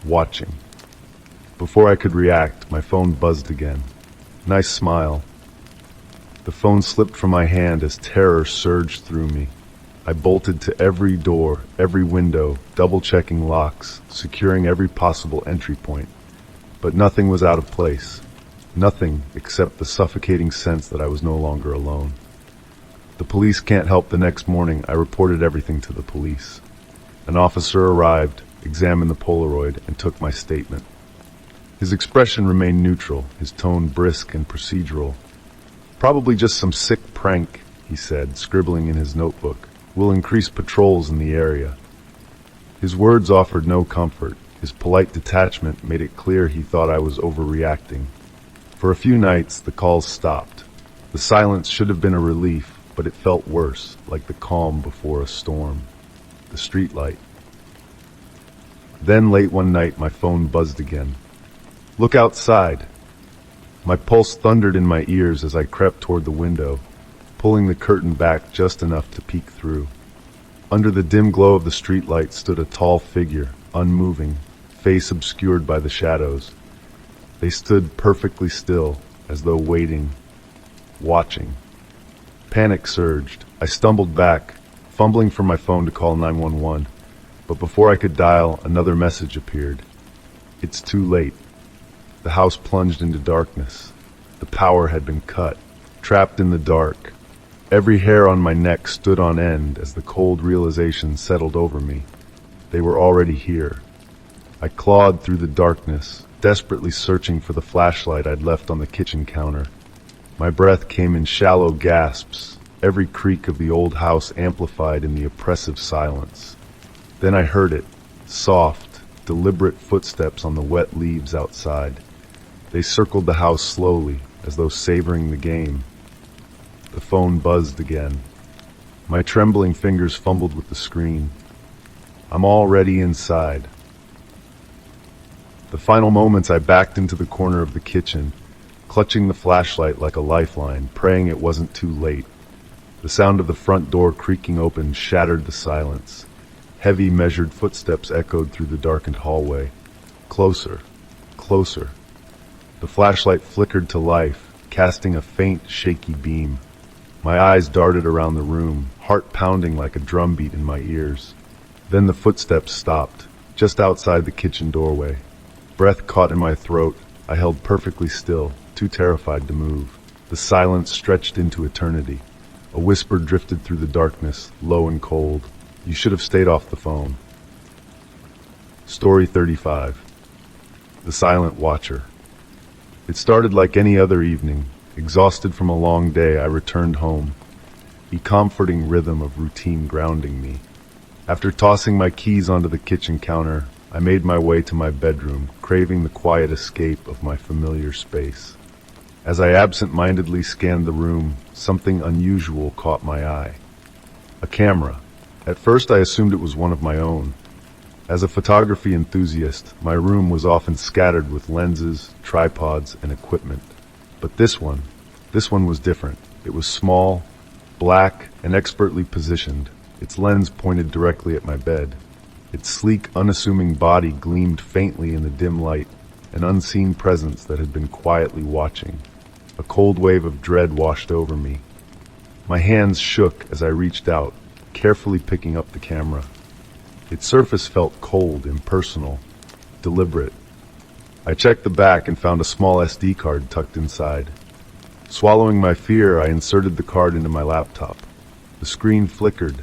watching. Before I could react, my phone buzzed again. Nice smile. The phone slipped from my hand as terror surged through me. I bolted to every door, every window, double-checking locks, securing every possible entry point. But nothing was out of place. Nothing except the suffocating sense that I was no longer alone. The police can't help. The next morning, I reported everything to the police. An officer arrived, examined the Polaroid, and took my statement. His expression remained neutral, his tone brisk and procedural. "Probably just some sick prank," he said, scribbling in his notebook. "We'll increase patrols in the area." His words offered no comfort. His polite detachment made it clear he thought I was overreacting. For a few nights, the calls stopped. The silence should have been a relief, but it felt worse, like the calm before a storm. The streetlight. Then late one night, my phone buzzed again. "Look outside." My pulse thundered in my ears as I crept toward the window, pulling the curtain back just enough to peek through. Under the dim glow of the streetlight stood a tall figure, unmoving, face obscured by the shadows. They stood perfectly still, as though waiting, watching. Panic surged. I stumbled back, fumbling for my phone to call 911. But before I could dial, another message appeared. "It's too late." The house plunged into darkness. The power had been cut. Trapped in the dark. Every hair on my neck stood on end as the cold realization settled over me. They were already here. I clawed through the darkness, desperately searching for the flashlight I'd left on the kitchen counter. My breath came in shallow gasps, every creak of the old house amplified in the oppressive silence. Then I heard it, soft, deliberate footsteps on the wet leaves outside. They circled the house slowly, as though savoring the game. The phone buzzed again. My trembling fingers fumbled with the screen. I'm already inside. The final moments, I backed into the corner of the kitchen, clutching the flashlight like a lifeline, praying it wasn't too late. The sound of the front door creaking open shattered the silence. Heavy, measured footsteps echoed through the darkened hallway. Closer, closer. The flashlight flickered to life, casting a faint, shaky beam. My eyes darted around the room, heart pounding like a drumbeat in my ears. Then the footsteps stopped, just outside the kitchen doorway. Breath caught in my throat. I held perfectly still, too terrified to move. The silence stretched into eternity. A whisper drifted through the darkness, low and cold. "You should have stayed off the phone." Story 35. The Silent Watcher. It started like any other evening. Exhausted from a long day, I returned home, a comforting rhythm of routine grounding me. After tossing my keys onto the kitchen counter, I made my way to my bedroom, craving the quiet escape of my familiar space. As I absent-mindedly scanned the room, something unusual caught my eye. A camera. At first I assumed it was one of my own. As a photography enthusiast, my room was often scattered with lenses, tripods, and equipment. But this one was different. It was small, black, and expertly positioned. Its lens pointed directly at my bed. Its sleek, unassuming body gleamed faintly in the dim light, an unseen presence that had been quietly watching. A cold wave of dread washed over me. My hands shook as I reached out, carefully picking up the camera. Its surface felt cold, impersonal, deliberate. I checked the back and found a small SD card tucked inside. Swallowing my fear, I inserted the card into my laptop. The screen flickered,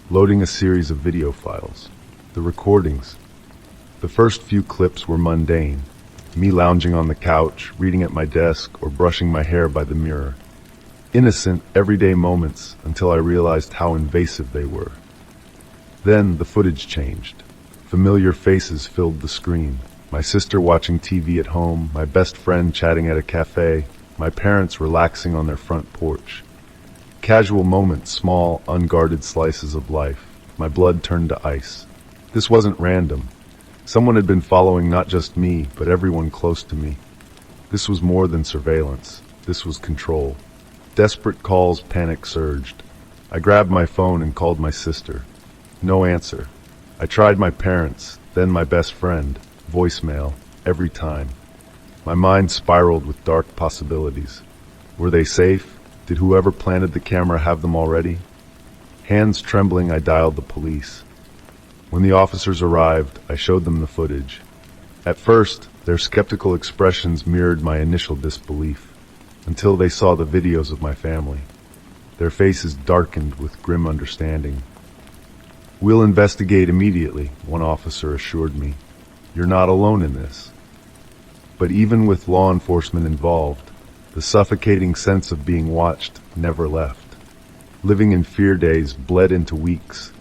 loading a series of video files. The recordings. The first few clips were mundane. Me lounging on the couch, reading at my desk, or brushing my hair by the mirror. Innocent, everyday moments until I realized how invasive they were. Then the footage changed. Familiar faces filled the screen. My sister watching TV at home, my best friend chatting at a cafe, my parents relaxing on their front porch. Casual moments, small, unguarded slices of life. My blood turned to ice. This wasn't random. Someone had been following not just me, but everyone close to me. This was more than surveillance. This was control. Desperate calls, panic surged. I grabbed my phone and called my sister. No answer. I tried my parents, then my best friend. Voicemail, every time. My mind spiraled with dark possibilities. Were they safe? Did whoever planted the camera have them already? Hands trembling, I dialed the police. When the officers arrived, I showed them the footage. At first, their skeptical expressions mirrored my initial disbelief, until they saw the videos of my family. Their faces darkened with grim understanding. "We'll investigate immediately," one officer assured me. "You're not alone in this." But even with law enforcement involved, the suffocating sense of being watched never left. Living in fear days bled into weeks,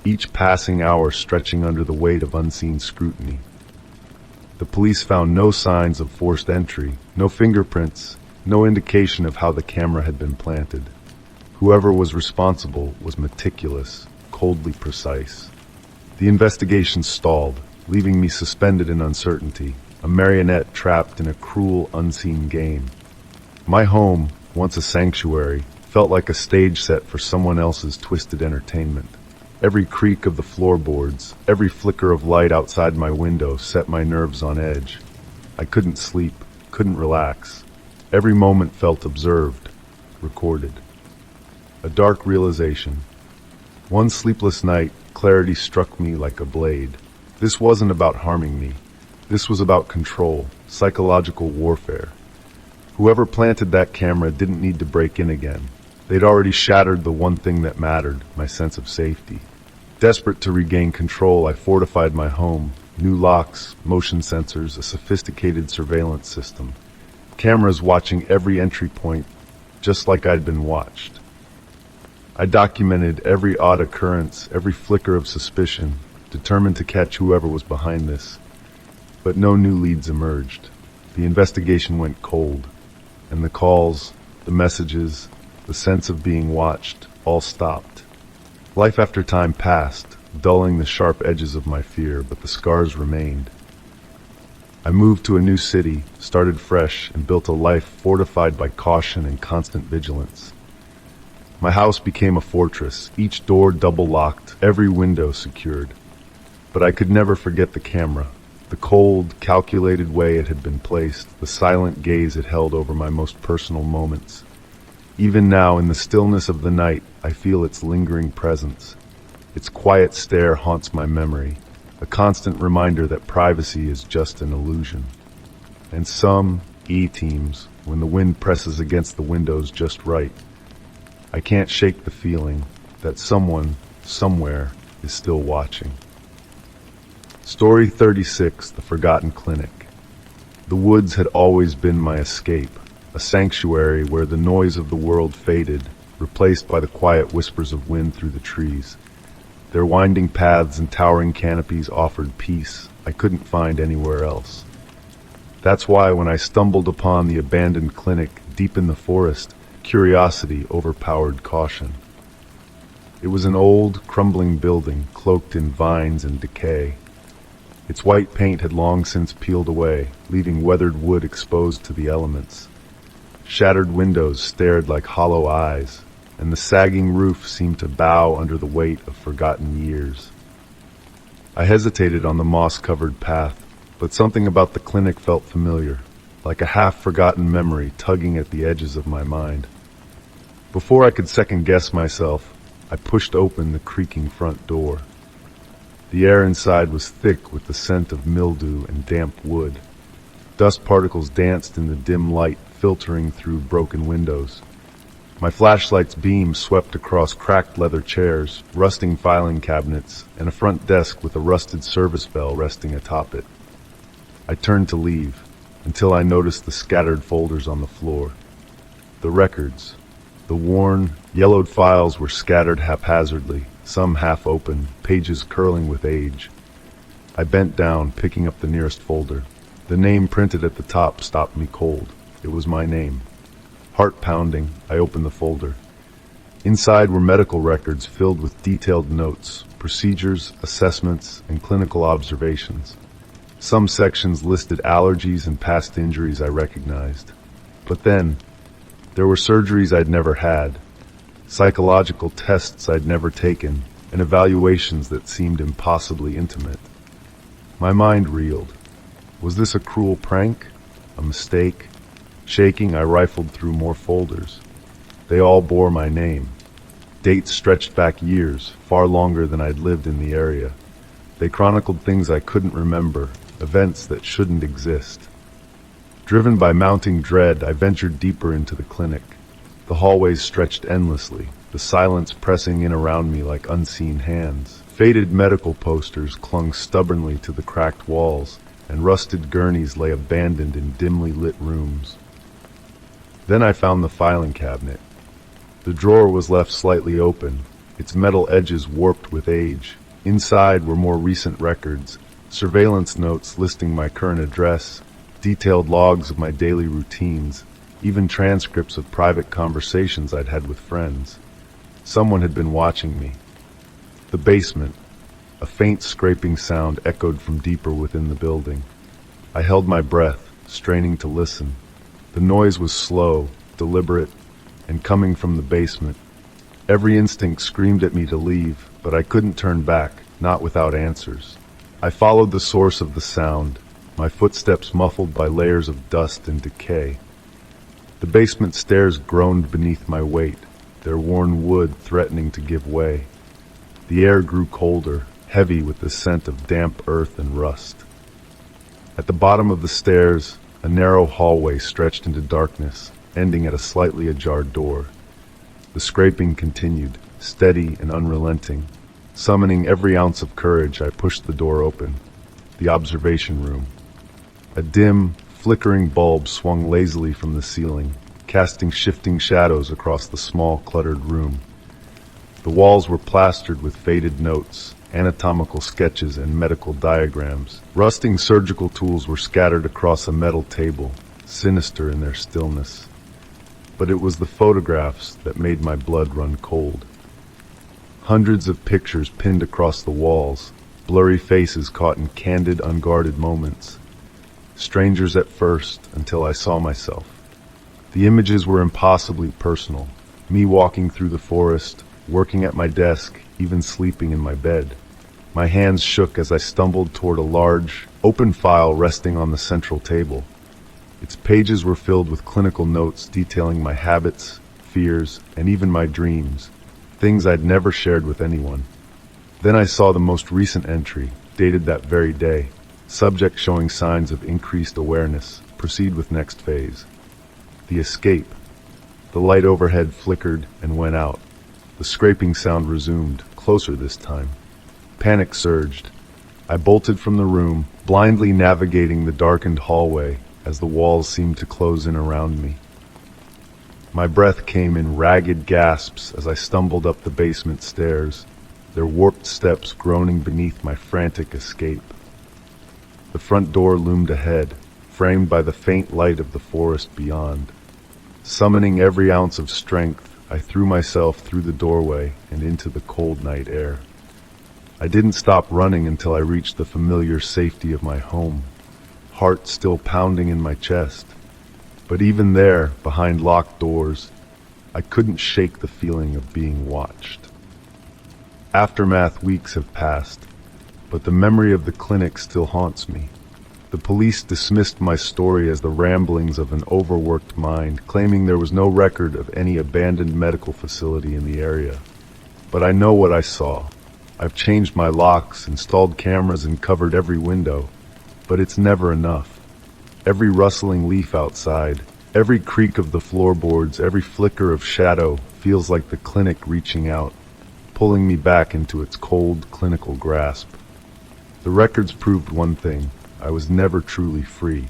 each passing hour stretching under the weight of unseen scrutiny. The police found no signs of forced entry, no fingerprints, no indication of how the camera had been planted. Whoever was responsible was meticulous, coldly precise. The investigation stalled, leaving me suspended in uncertainty, a marionette trapped in a cruel, unseen game. My home, once a sanctuary, felt like a stage set for someone else's twisted entertainment. Every creak of the floorboards, every flicker of light outside my window set my nerves on edge. I couldn't sleep, couldn't relax. Every moment felt observed, recorded. A dark realization. One sleepless night, clarity struck me like a blade. This wasn't about harming me. This was about control, psychological warfare. Whoever planted that camera didn't need to break in again. They'd already shattered the one thing that mattered, my sense of safety. Desperate to regain control, I fortified my home. New locks, motion sensors, a sophisticated surveillance system. Cameras watching every entry point, just like I'd been watched. I documented every odd occurrence, every flicker of suspicion, determined to catch whoever was behind this. But no new leads emerged. The investigation went cold, and the calls, the messages, the sense of being watched, all stopped. Life after time passed, dulling the sharp edges of my fear, but the scars remained. I moved to a new city, started fresh, and built a life fortified by caution and constant vigilance. My house became a fortress, each door double-locked, every window secured. But I could never forget the camera, the cold, calculated way it had been placed, the silent gaze it held over my most personal moments. Even now, in the stillness of the night, I feel its lingering presence. Its quiet stare haunts my memory, a constant reminder that privacy is just an illusion. And some E-teams, when the wind presses against the windows just right, I can't shake the feeling that someone, somewhere, is still watching. Story 36, The Forgotten Clinic. The woods had always been my escape, a sanctuary where the noise of the world faded, replaced by the quiet whispers of wind through the trees. Their winding paths and towering canopies offered peace I couldn't find anywhere else. That's why when I stumbled upon the abandoned clinic deep in the forest, curiosity overpowered caution. It was an old, crumbling building cloaked in vines and decay. Its white paint had long since peeled away, leaving weathered wood exposed to the elements. Shattered windows stared like hollow eyes, and the sagging roof seemed to bow under the weight of forgotten years. I hesitated on the moss-covered path, but something about the clinic felt familiar, like a half-forgotten memory tugging at the edges of my mind. Before I could second-guess myself, I pushed open the creaking front door. The air inside was thick with the scent of mildew and damp wood. Dust particles danced in the dim light filtering through broken windows. My flashlight's beam swept across cracked leather chairs, rusting filing cabinets, and a front desk with a rusted service bell resting atop it. I turned to leave, until I noticed the scattered folders on the floor. The records. The worn, yellowed files were scattered haphazardly, some half open, pages curling with age. I bent down, picking up the nearest folder. The name printed at the top stopped me cold. It was my name. Heart pounding, I opened the folder. Inside were medical records filled with detailed notes, procedures, assessments, and clinical observations. Some sections listed allergies and past injuries I recognized. But then, there were surgeries I'd never had, psychological tests I'd never taken, and evaluations that seemed impossibly intimate. My mind reeled. Was this a cruel prank? A mistake? Shaking, I rifled through more folders. They all bore my name. Dates stretched back years, far longer than I'd lived in the area. They chronicled things I couldn't remember, events that shouldn't exist. Driven by mounting dread, I ventured deeper into the clinic. The hallways stretched endlessly, the silence pressing in around me like unseen hands. Faded medical posters clung stubbornly to the cracked walls, and rusted gurneys lay abandoned in dimly lit rooms. Then I found the filing cabinet. The drawer was left slightly open, its metal edges warped with age. Inside were more recent records, surveillance notes listing my current address, detailed logs of my daily routines, even transcripts of private conversations I'd had with friends. Someone had been watching me. The basement. A faint scraping sound echoed from deeper within the building. I held my breath, straining to listen. The noise was slow, deliberate, and coming from the basement. Every instinct screamed at me to leave, but I couldn't turn back, not without answers. I followed the source of the sound, my footsteps muffled by layers of dust and decay. The basement stairs groaned beneath my weight, their worn wood threatening to give way. The air grew colder, heavy with the scent of damp earth and rust. At the bottom of the stairs, a narrow hallway stretched into darkness, ending at a slightly ajar door. The scraping continued, steady and unrelenting. Summoning every ounce of courage, I pushed the door open. The observation room. A dim, flickering bulb swung lazily from the ceiling, casting shifting shadows across the small, cluttered room. The walls were plastered with faded notes, anatomical sketches, and medical diagrams. Rusting surgical tools were scattered across a metal table, sinister in their stillness. But it was the photographs that made my blood run cold. Hundreds of pictures pinned across the walls, blurry faces caught in candid, unguarded moments. Strangers at first, until I saw myself. The images were impossibly personal. Me walking through the forest, working at my desk, even sleeping in my bed. My hands shook as I stumbled toward a large, open file resting on the central table. Its pages were filled with clinical notes detailing my habits, fears, and even my dreams, things I'd never shared with anyone. Then I saw the most recent entry, dated that very day. Subject showing signs of increased awareness. Proceed with next phase. The escape. The light overhead flickered and went out. The scraping sound resumed, closer this time. Panic surged. I bolted from the room, blindly navigating the darkened hallway as the walls seemed to close in around me. My breath came in ragged gasps as I stumbled up the basement stairs, their warped steps groaning beneath my frantic escape. The front door loomed ahead, framed by the faint light of the forest beyond. Summoning every ounce of strength, I threw myself through the doorway and into the cold night air. I didn't stop running until I reached the familiar safety of my home, heart still pounding in my chest. But even there, behind locked doors, I couldn't shake the feeling of being watched. Aftermath weeks have passed, but the memory of the clinic still haunts me. The police dismissed my story as the ramblings of an overworked mind, claiming there was no record of any abandoned medical facility in the area. But I know what I saw. I've changed my locks, installed cameras, and covered every window. But it's never enough. Every rustling leaf outside, every creak of the floorboards, every flicker of shadow feels like the clinic reaching out, pulling me back into its cold, clinical grasp. The records proved one thing. I was never truly free.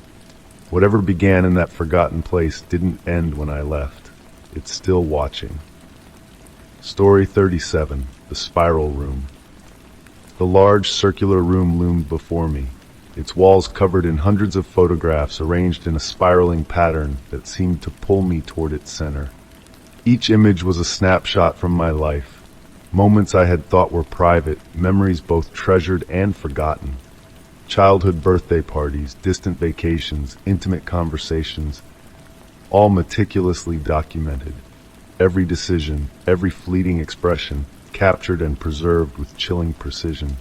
Whatever began in that forgotten place didn't end when I left. It's still watching. Story 37, The Spiral Room. The large circular room loomed before me, its walls covered in hundreds of photographs arranged in a spiraling pattern that seemed to pull me toward its center. Each image was a snapshot from my life, moments I had thought were private, memories both treasured and forgotten. Childhood birthday parties, distant vacations, intimate conversations, all meticulously documented. Every decision, every fleeting expression, captured and preserved with chilling precision.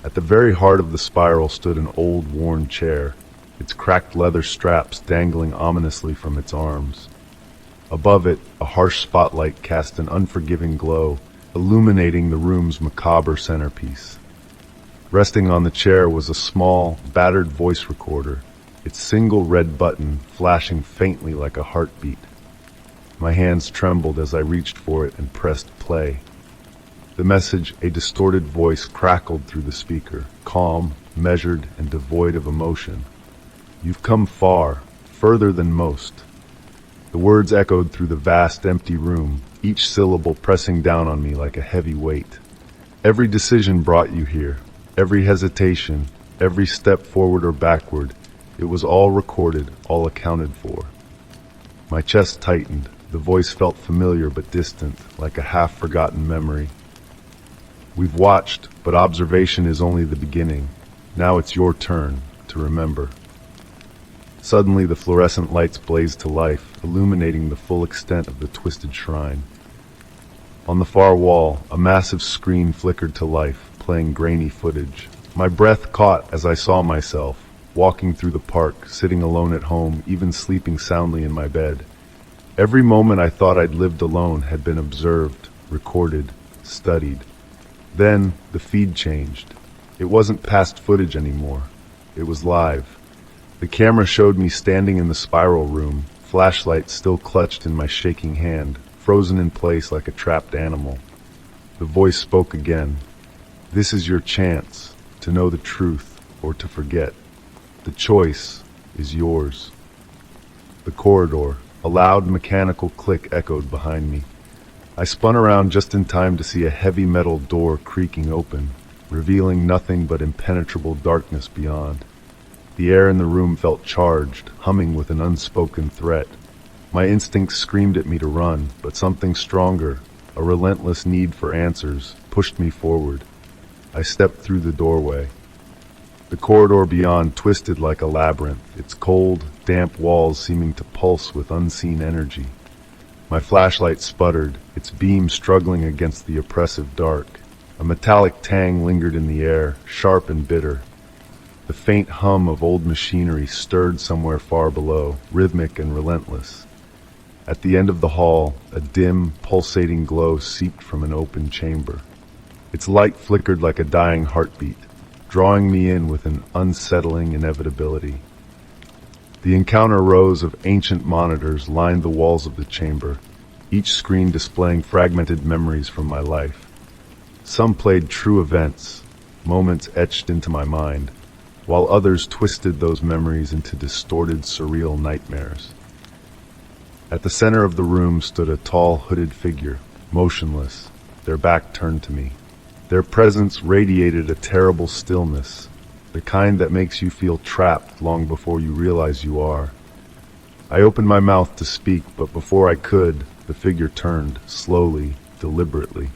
At the very heart of the spiral stood an old, worn chair, its cracked leather straps dangling ominously from its arms. Above it, a harsh spotlight cast an unforgiving glow, illuminating the room's macabre centerpiece. Resting on the chair was a small, battered voice recorder, its single red button flashing faintly like a heartbeat. My hands trembled as I reached for it and pressed play. The message, a distorted voice, crackled through the speaker, calm, measured, and devoid of emotion. "You've come far, further than most." The words echoed through the vast, empty room, each syllable pressing down on me like a heavy weight. Every decision brought you here, every hesitation, every step forward or backward, it was all recorded, all accounted for. My chest tightened. The voice felt familiar but distant, like a half-forgotten memory. "We've watched, but observation is only the beginning. Now it's your turn to remember." Suddenly the fluorescent lights blazed to life, illuminating the full extent of the twisted shrine. On the far wall, a massive screen flickered to life, playing grainy footage. My breath caught as I saw myself, walking through the park, sitting alone at home, even sleeping soundly in my bed. Every moment I thought I'd lived alone had been observed, recorded, studied. Then the feed changed. It wasn't past footage anymore. It was live. The camera showed me standing in the spiral room, flashlight still clutched in my shaking hand, frozen in place like a trapped animal. The voice spoke again. "This is your chance, to know the truth or to forget. The choice is yours." The corridor, a loud mechanical click echoed behind me. I spun around just in time to see a heavy metal door creaking open, revealing nothing but impenetrable darkness beyond. The air in the room felt charged, humming with an unspoken threat. My instincts screamed at me to run, but something stronger, a relentless need for answers, pushed me forward. I stepped through the doorway. The corridor beyond twisted like a labyrinth, its cold, damp walls seeming to pulse with unseen energy. My flashlight sputtered, its beam struggling against the oppressive dark. A metallic tang lingered in the air, sharp and bitter. The faint hum of old machinery stirred somewhere far below, rhythmic and relentless. At the end of the hall, a dim, pulsating glow seeped from an open chamber. Its light flickered like a dying heartbeat, drawing me in with an unsettling inevitability. The encounter rows of ancient monitors lined the walls of the chamber, each screen displaying fragmented memories from my life. Some played true events, moments etched into my mind, while others twisted those memories into distorted, surreal nightmares. At the center of the room stood a tall, hooded figure, motionless, their back turned to me. Their presence radiated a terrible stillness, the kind that makes you feel trapped long before you realize you are. I opened my mouth to speak, but before I could, the figure turned, slowly, deliberately,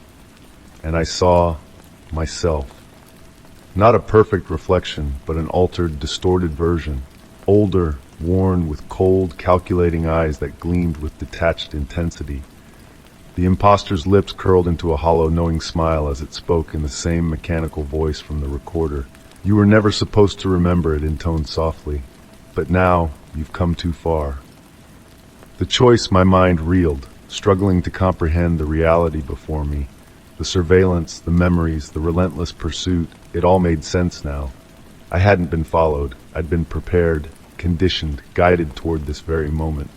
and I saw myself. Not a perfect reflection, but an altered, distorted version, older, worn, with cold, calculating eyes that gleamed with detached intensity. The imposter's lips curled into a hollow, knowing smile as it spoke in the same mechanical voice from the recorder. "You were never supposed to remember," it intoned softly, "but now you've come too far." The choice, my mind reeled, struggling to comprehend the reality before me. The surveillance, the memories, the relentless pursuit, it all made sense now. I hadn't been followed. I'd been prepared, conditioned, guided toward this very moment.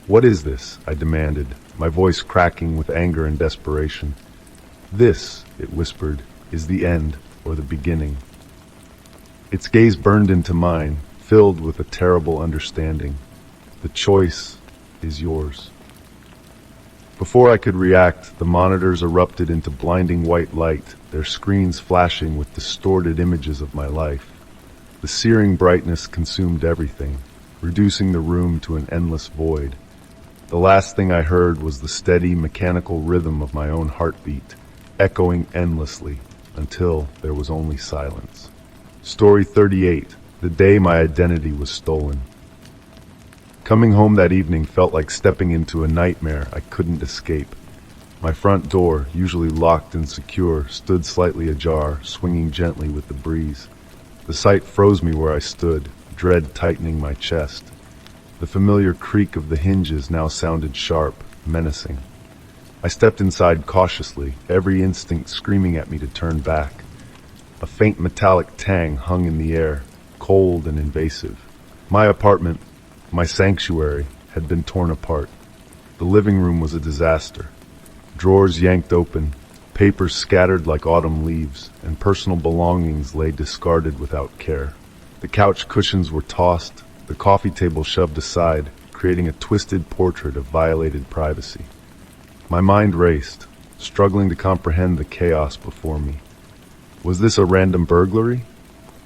"What is this?" I demanded, my voice cracking with anger and desperation. "This," it whispered, "is the end or the beginning." Its gaze burned into mine, filled with a terrible understanding. "The choice is yours." Before I could react, the monitors erupted into blinding white light, their screens flashing with distorted images of my life. The searing brightness consumed everything, reducing the room to an endless void. The last thing I heard was the steady, mechanical rhythm of my own heartbeat, echoing endlessly, until there was only silence. Story 38, the day my identity was stolen. Coming home that evening felt like stepping into a nightmare I couldn't escape. My front door, usually locked and secure, stood slightly ajar, swinging gently with the breeze. The sight froze me where I stood, dread tightening my chest. The familiar creak of the hinges now sounded sharp, menacing. I stepped inside cautiously, every instinct screaming at me to turn back. A faint metallic tang hung in the air, cold and invasive. My apartment, my sanctuary, had been torn apart. The living room was a disaster. Drawers yanked open, papers scattered like autumn leaves, and personal belongings lay discarded without care. The couch cushions were tossed, the coffee table shoved aside, creating a twisted portrait of violated privacy. My mind raced, struggling to comprehend the chaos before me. Was this a random burglary?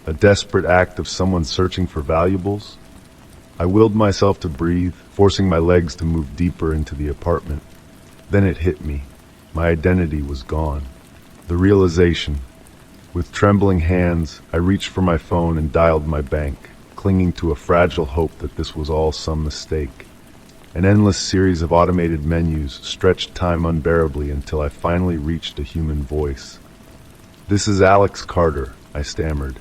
A desperate act of someone searching for valuables? I willed myself to breathe, forcing my legs to move deeper into the apartment. Then it hit me. My identity was gone. The realization. With trembling hands, I reached for my phone and dialed my bank, clinging to a fragile hope that this was all some mistake. An endless series of automated menus stretched time unbearably until I finally reached a human voice. "This is Alex Carter," I stammered.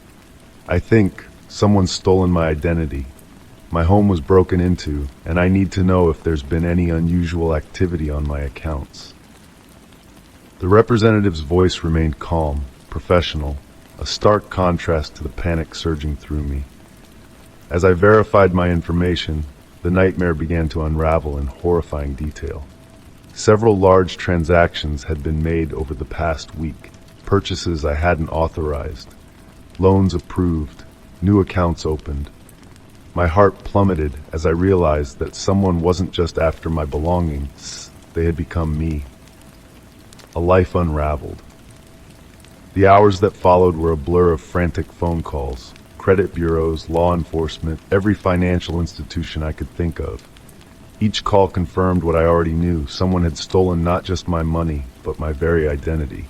"I think someone's stolen my identity. My home was broken into, and I need to know if there's been any unusual activity on my accounts." The representative's voice remained calm, professional, a stark contrast to the panic surging through me. As I verified my information, the nightmare began to unravel in horrifying detail. Several large transactions had been made over the past week, purchases I hadn't authorized, loans approved, new accounts opened. My heart plummeted as I realized that someone wasn't just after my belongings, they had become me. A life unraveled. The hours that followed were a blur of frantic phone calls, credit bureaus, law enforcement, every financial institution I could think of. Each call confirmed what I already knew. Someone had stolen not just my money, but my very identity.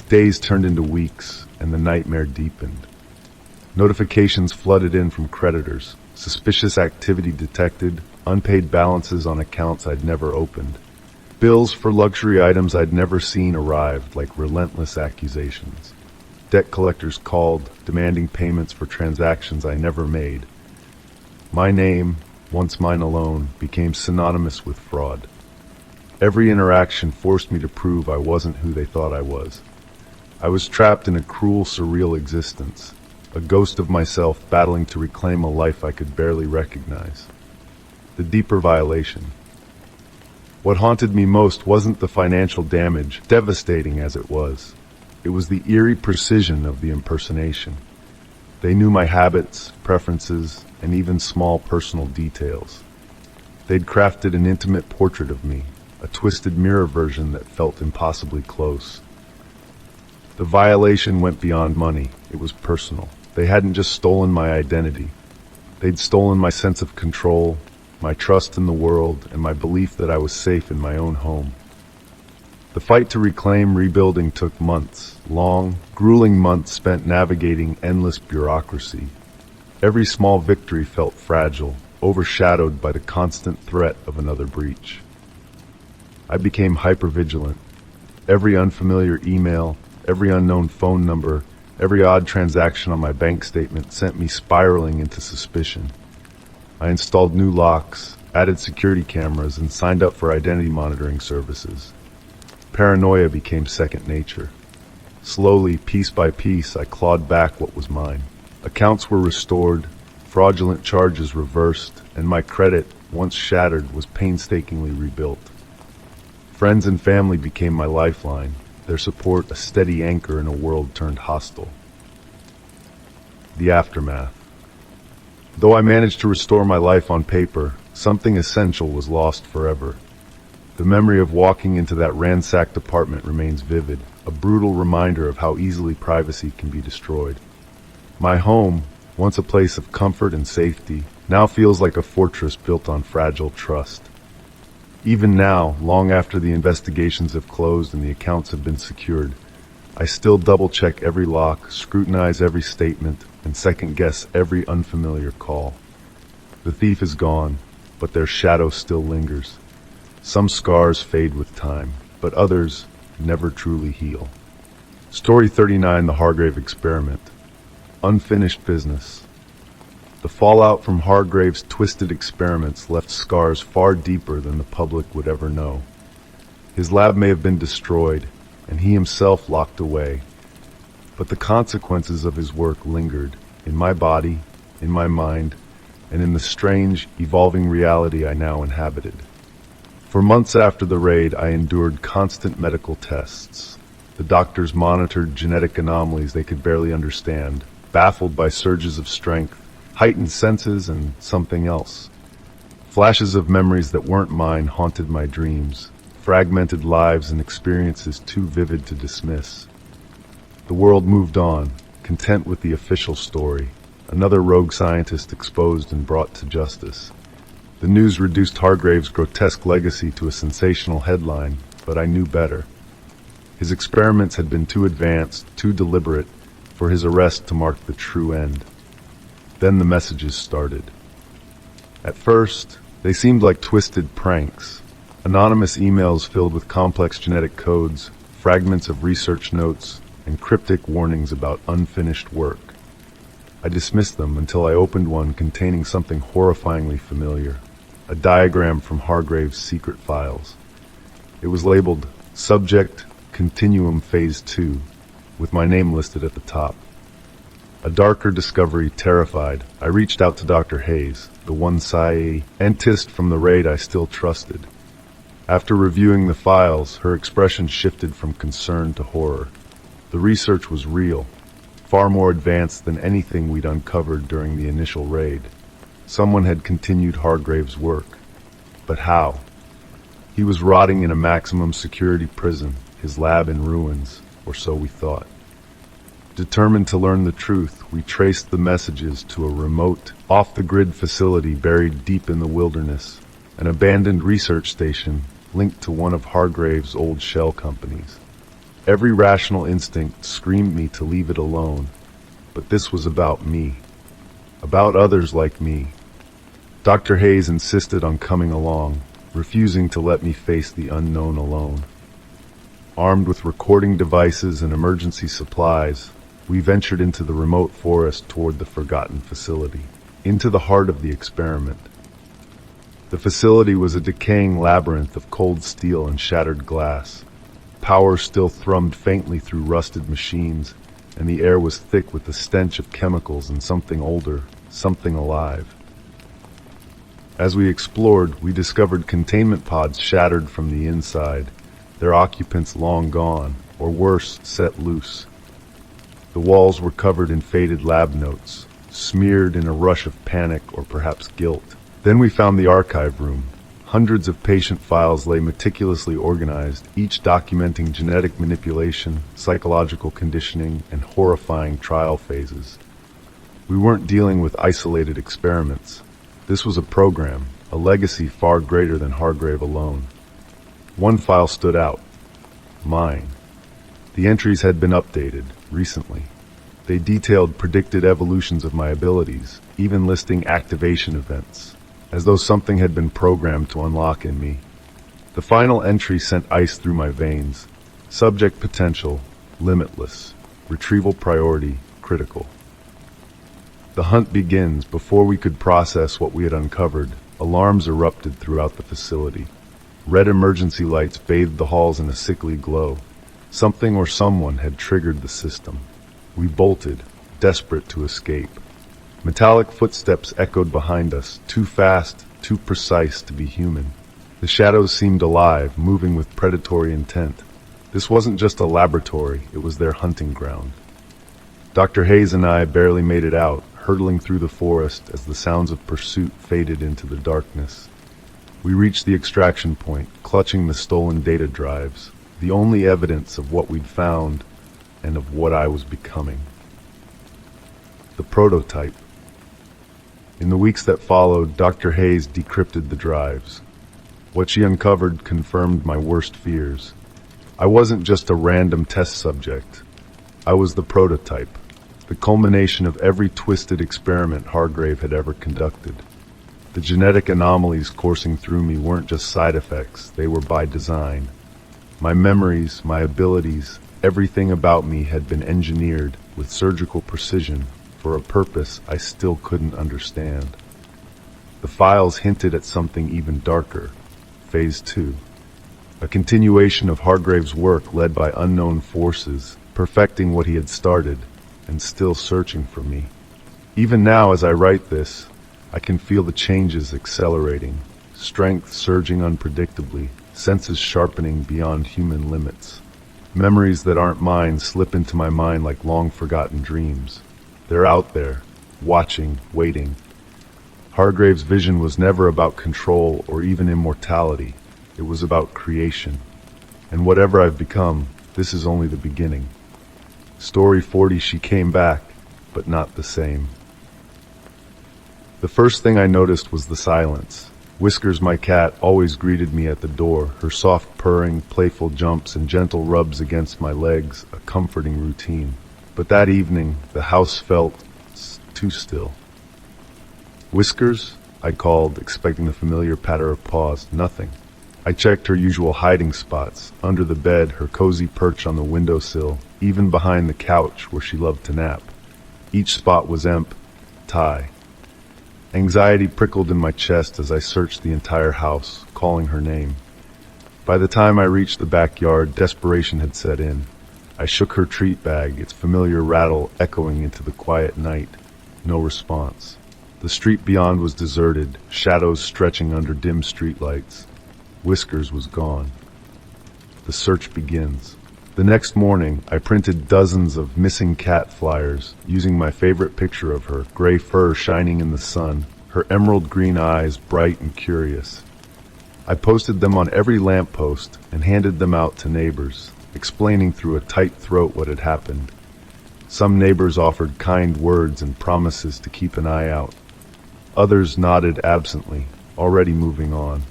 Days turned into weeks, and the nightmare deepened. Notifications flooded in from creditors, suspicious activity detected, unpaid balances on accounts I'd never opened. Bills for luxury items I'd never seen arrived like relentless accusations. Debt collectors called, demanding payments for transactions I never made. My name, once mine alone, became synonymous with fraud. Every interaction forced me to prove I wasn't who they thought I was. I was trapped in a cruel, surreal existence, a ghost of myself battling to reclaim a life I could barely recognize. The deeper violation. What haunted me most wasn't the financial damage, devastating as it was. It was the eerie precision of the impersonation. They knew my habits, preferences, and even small personal details. They'd crafted an intimate portrait of me, a twisted mirror version that felt impossibly close. The violation went beyond money. It was personal. They hadn't just stolen my identity. They'd stolen my sense of control, my trust in the world, and my belief that I was safe in my own home. The fight to reclaim rebuilding took months, long, grueling months spent navigating endless bureaucracy. Every small victory felt fragile, overshadowed by the constant threat of another breach. I became hypervigilant. Every unfamiliar email, every unknown phone number, every odd transaction on my bank statement sent me spiraling into suspicion. I installed new locks, added security cameras, and signed up for identity monitoring services. Paranoia became second nature. Slowly, piece by piece, I clawed back what was mine. Accounts were restored, fraudulent charges reversed, and my credit, once shattered, was painstakingly rebuilt. Friends and family became my lifeline, their support a steady anchor in a world turned hostile. The aftermath. Though I managed to restore my life on paper, something essential was lost forever. The memory of walking into that ransacked apartment remains vivid, a brutal reminder of how easily privacy can be destroyed. My home, once a place of comfort and safety, now feels like a fortress built on fragile trust. Even now, long after the investigations have closed and the accounts have been secured, I still double-check every lock, scrutinize every statement, and second-guess every unfamiliar call. The thief is gone, but their shadow still lingers. Some scars fade with time, but others never truly heal. Story 39, The Hargrave Experiment. Unfinished business. The fallout from Hargrave's twisted experiments left scars far deeper than the public would ever know. His lab may have been destroyed, and he himself locked away, but the consequences of his work lingered in my body, in my mind, and in the strange, evolving reality I now inhabited. For months after the raid, I endured constant medical tests. The doctors monitored genetic anomalies they could barely understand, baffled by surges of strength, heightened senses, and something else. Flashes of memories that weren't mine haunted my dreams, fragmented lives and experiences too vivid to dismiss. The world moved on, content with the official story, another rogue scientist exposed and brought to justice. The news reduced Hargrave's grotesque legacy to a sensational headline, but I knew better. His experiments had been too advanced, too deliberate, for his arrest to mark the true end. Then the messages started. At first, they seemed like twisted pranks. Anonymous emails filled with complex genetic codes, fragments of research notes, and cryptic warnings about unfinished work. I dismissed them until I opened one containing something horrifyingly familiar, a diagram from Hargrave's secret files. It was labeled Subject Continuum Phase 2, with my name listed at the top. A darker discovery terrified, I reached out to Dr. Hayes, the one scientist from the raid I still trusted. After reviewing the files, her expression shifted from concern to horror. The research was real, far more advanced than anything we'd uncovered during the initial raid. Someone had continued Hargrave's work. But how? He was rotting in a maximum security prison, his lab in ruins, or so we thought. Determined to learn the truth, we traced the messages to a remote, off-the-grid facility buried deep in the wilderness, an abandoned research station linked to one of Hargrave's old shell companies. Every rational instinct screamed me to leave it alone, but this was about me, about others like me. Dr. Hayes insisted on coming along, refusing to let me face the unknown alone. Armed with recording devices and emergency supplies, we ventured into the remote forest toward the forgotten facility, into the heart of the experiment. The facility was a decaying labyrinth of cold steel and shattered glass. Power still thrummed faintly through rusted machines, and the air was thick with the stench of chemicals and something older, something alive. As we explored, we discovered containment pods shattered from the inside, their occupants long gone, or worse, set loose. The walls were covered in faded lab notes, smeared in a rush of panic or perhaps guilt. Then we found the archive room. Hundreds of patient files lay meticulously organized, each documenting genetic manipulation, psychological conditioning, and horrifying trial phases. We weren't dealing with isolated experiments. This was a program, a legacy far greater than Hargrave alone. One file stood out. Mine. The entries had been updated, recently. They detailed predicted evolutions of my abilities, even listing activation events, as though something had been programmed to unlock in me. The final entry sent ice through my veins. Subject potential, limitless. Retrieval priority, critical. The hunt begins. Before we could process what we had uncovered, alarms erupted throughout the facility. Red emergency lights bathed the halls in a sickly glow. Something or someone had triggered the system. We bolted, desperate to escape. Metallic footsteps echoed behind us, too fast, too precise to be human. The shadows seemed alive, moving with predatory intent. This wasn't just a laboratory, it was their hunting ground. Dr. Hayes and I barely made it out, hurtling through the forest as the sounds of pursuit faded into the darkness. We reached the extraction point, clutching the stolen data drives, the only evidence of what we'd found and of what I was becoming. The prototype. In the weeks that followed, Dr. Hayes decrypted the drives. What she uncovered confirmed my worst fears. I wasn't just a random test subject. I was the prototype, the culmination of every twisted experiment Hargrave had ever conducted. The genetic anomalies coursing through me weren't just side effects, they were by design. My memories, my abilities, everything about me had been engineered with surgical precision for for a purpose I still couldn't understand. The files hinted at something even darker. Phase 2. A continuation of Hargrave's work led by unknown forces, perfecting what he had started, and still searching for me. Even now, as I write this, I can feel the changes accelerating, strength surging unpredictably, senses sharpening beyond human limits. Memories that aren't mine slip into my mind like long-forgotten dreams. They're out there, watching, waiting. Hargrave's vision was never about control or even immortality. It was about creation. And whatever I've become, this is only the beginning. Story 40, she came back, but not the same. The first thing I noticed was the silence. Whiskers, my cat, always greeted me at the door, her soft purring, playful jumps, and gentle rubs against my legs, a comforting routine. But that evening, the house felt too still. Whiskers? I called, expecting the familiar patter of paws. Nothing. I checked her usual hiding spots, under the bed, her cozy perch on the windowsill, even behind the couch where she loved to nap. Each spot was empty. Anxiety prickled in my chest as I searched the entire house, calling her name. By the time I reached the backyard, desperation had set in. I shook her treat bag, its familiar rattle echoing into the quiet night. No response. The street beyond was deserted, shadows stretching under dim streetlights. Whiskers was gone. The search begins. The next morning, I printed dozens of missing cat flyers, using my favorite picture of her, gray fur shining in the sun, her emerald green eyes bright and curious. I posted them on every lamppost and handed them out to neighbors, explaining through a tight throat what had happened. Some neighbors offered kind words and promises to keep an eye out. Others nodded absently, already moving on.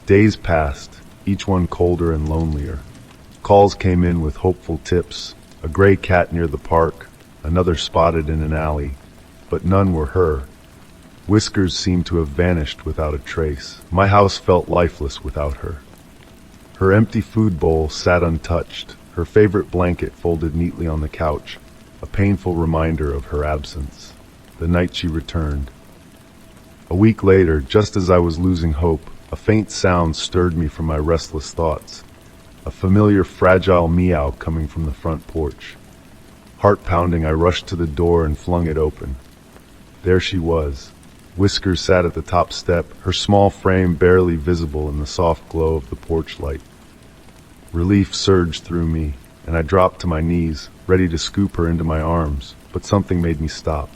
Days passed, each one colder and lonelier. Calls came in with hopeful tips, a gray cat near the park, another spotted in an alley, but none were her. Whiskers seemed to have vanished without a trace. My house felt lifeless without her. Her empty food bowl sat untouched, her favorite blanket folded neatly on the couch, a painful reminder of her absence. The night she returned. A week later, just as I was losing hope, a faint sound stirred me from my restless thoughts. A familiar, fragile meow coming from the front porch. Heart pounding, I rushed to the door and flung it open. There she was. Whiskers sat at the top step, her small frame barely visible in the soft glow of the porch light. Relief surged through me, and I dropped to my knees, ready to scoop her into my arms, but something made me stop.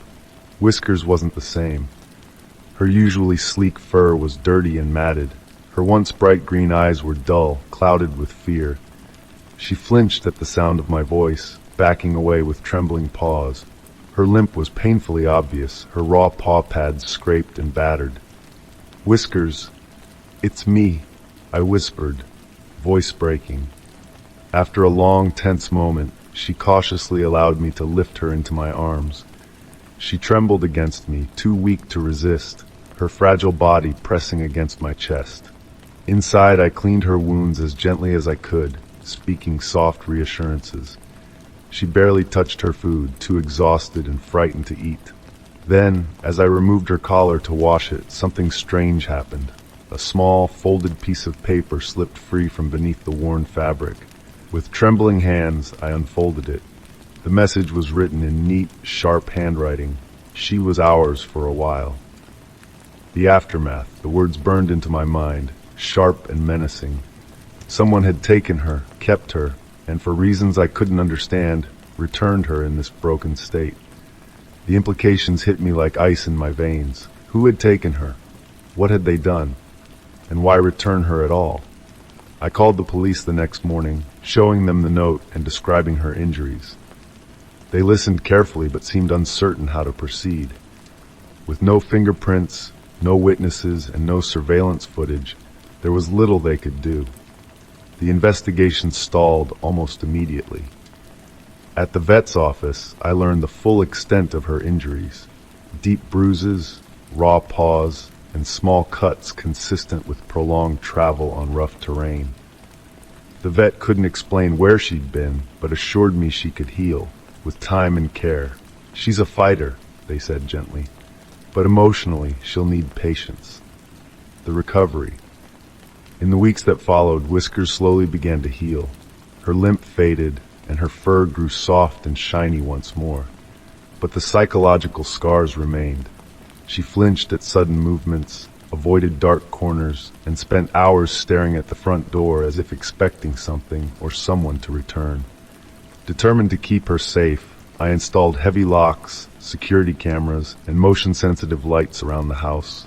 Whiskers wasn't the same. Her usually sleek fur was dirty and matted. Her once bright green eyes were dull, clouded with fear. She flinched at the sound of my voice, backing away with trembling paws. Her limp was painfully obvious, her raw paw pads scraped and battered. Whiskers, it's me, I whispered, voice breaking. After a long, tense moment, she cautiously allowed me to lift her into my arms. She trembled against me, too weak to resist, her fragile body pressing against my chest. Inside, I cleaned her wounds as gently as I could, speaking soft reassurances. She barely touched her food, too exhausted and frightened to eat. Then, as I removed her collar to wash it, something strange happened. A small, folded piece of paper slipped free from beneath the worn fabric. With trembling hands, I unfolded it. The message was written in neat, sharp handwriting. She was ours for a while. The aftermath, the words burned into my mind, sharp and menacing. Someone had taken her, kept her, and for reasons I couldn't understand, returned her in this broken state. The implications hit me like ice in my veins. Who had taken her? What had they done? And why return her at all? I called the police the next morning, showing them the note and describing her injuries. They listened carefully but seemed uncertain how to proceed. With no fingerprints, no witnesses, and no surveillance footage, there was little they could do. The investigation stalled almost immediately. At the vet's office, I learned the full extent of her injuries. Deep bruises, raw paws, and small cuts consistent with prolonged travel on rough terrain. The vet couldn't explain where she'd been, but assured me she could heal, with time and care. She's a fighter, they said gently. But emotionally, she'll need patience. The recovery. In the weeks that followed, Whiskers slowly began to heal. Her limp faded, and her fur grew soft and shiny once more. But the psychological scars remained. She flinched at sudden movements, avoided dark corners, and spent hours staring at the front door as if expecting something or someone to return. Determined to keep her safe, I installed heavy locks, security cameras, and motion-sensitive lights around the house.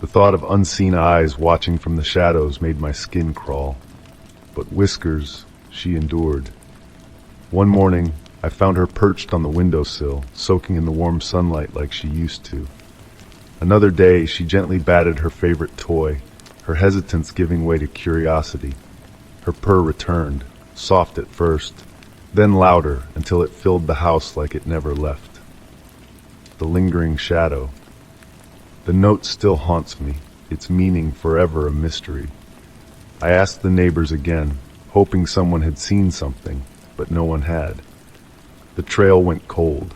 The thought of unseen eyes watching from the shadows made my skin crawl. But Whiskers, she endured. One morning, I found her perched on the windowsill, soaking in the warm sunlight like she used to. Another day, she gently batted her favorite toy, her hesitance giving way to curiosity. Her purr returned, soft at first, then louder until it filled the house like it never left. The lingering shadow. The note still haunts me, its meaning forever a mystery. I asked the neighbors again, hoping someone had seen something, but no one had. The trail went cold.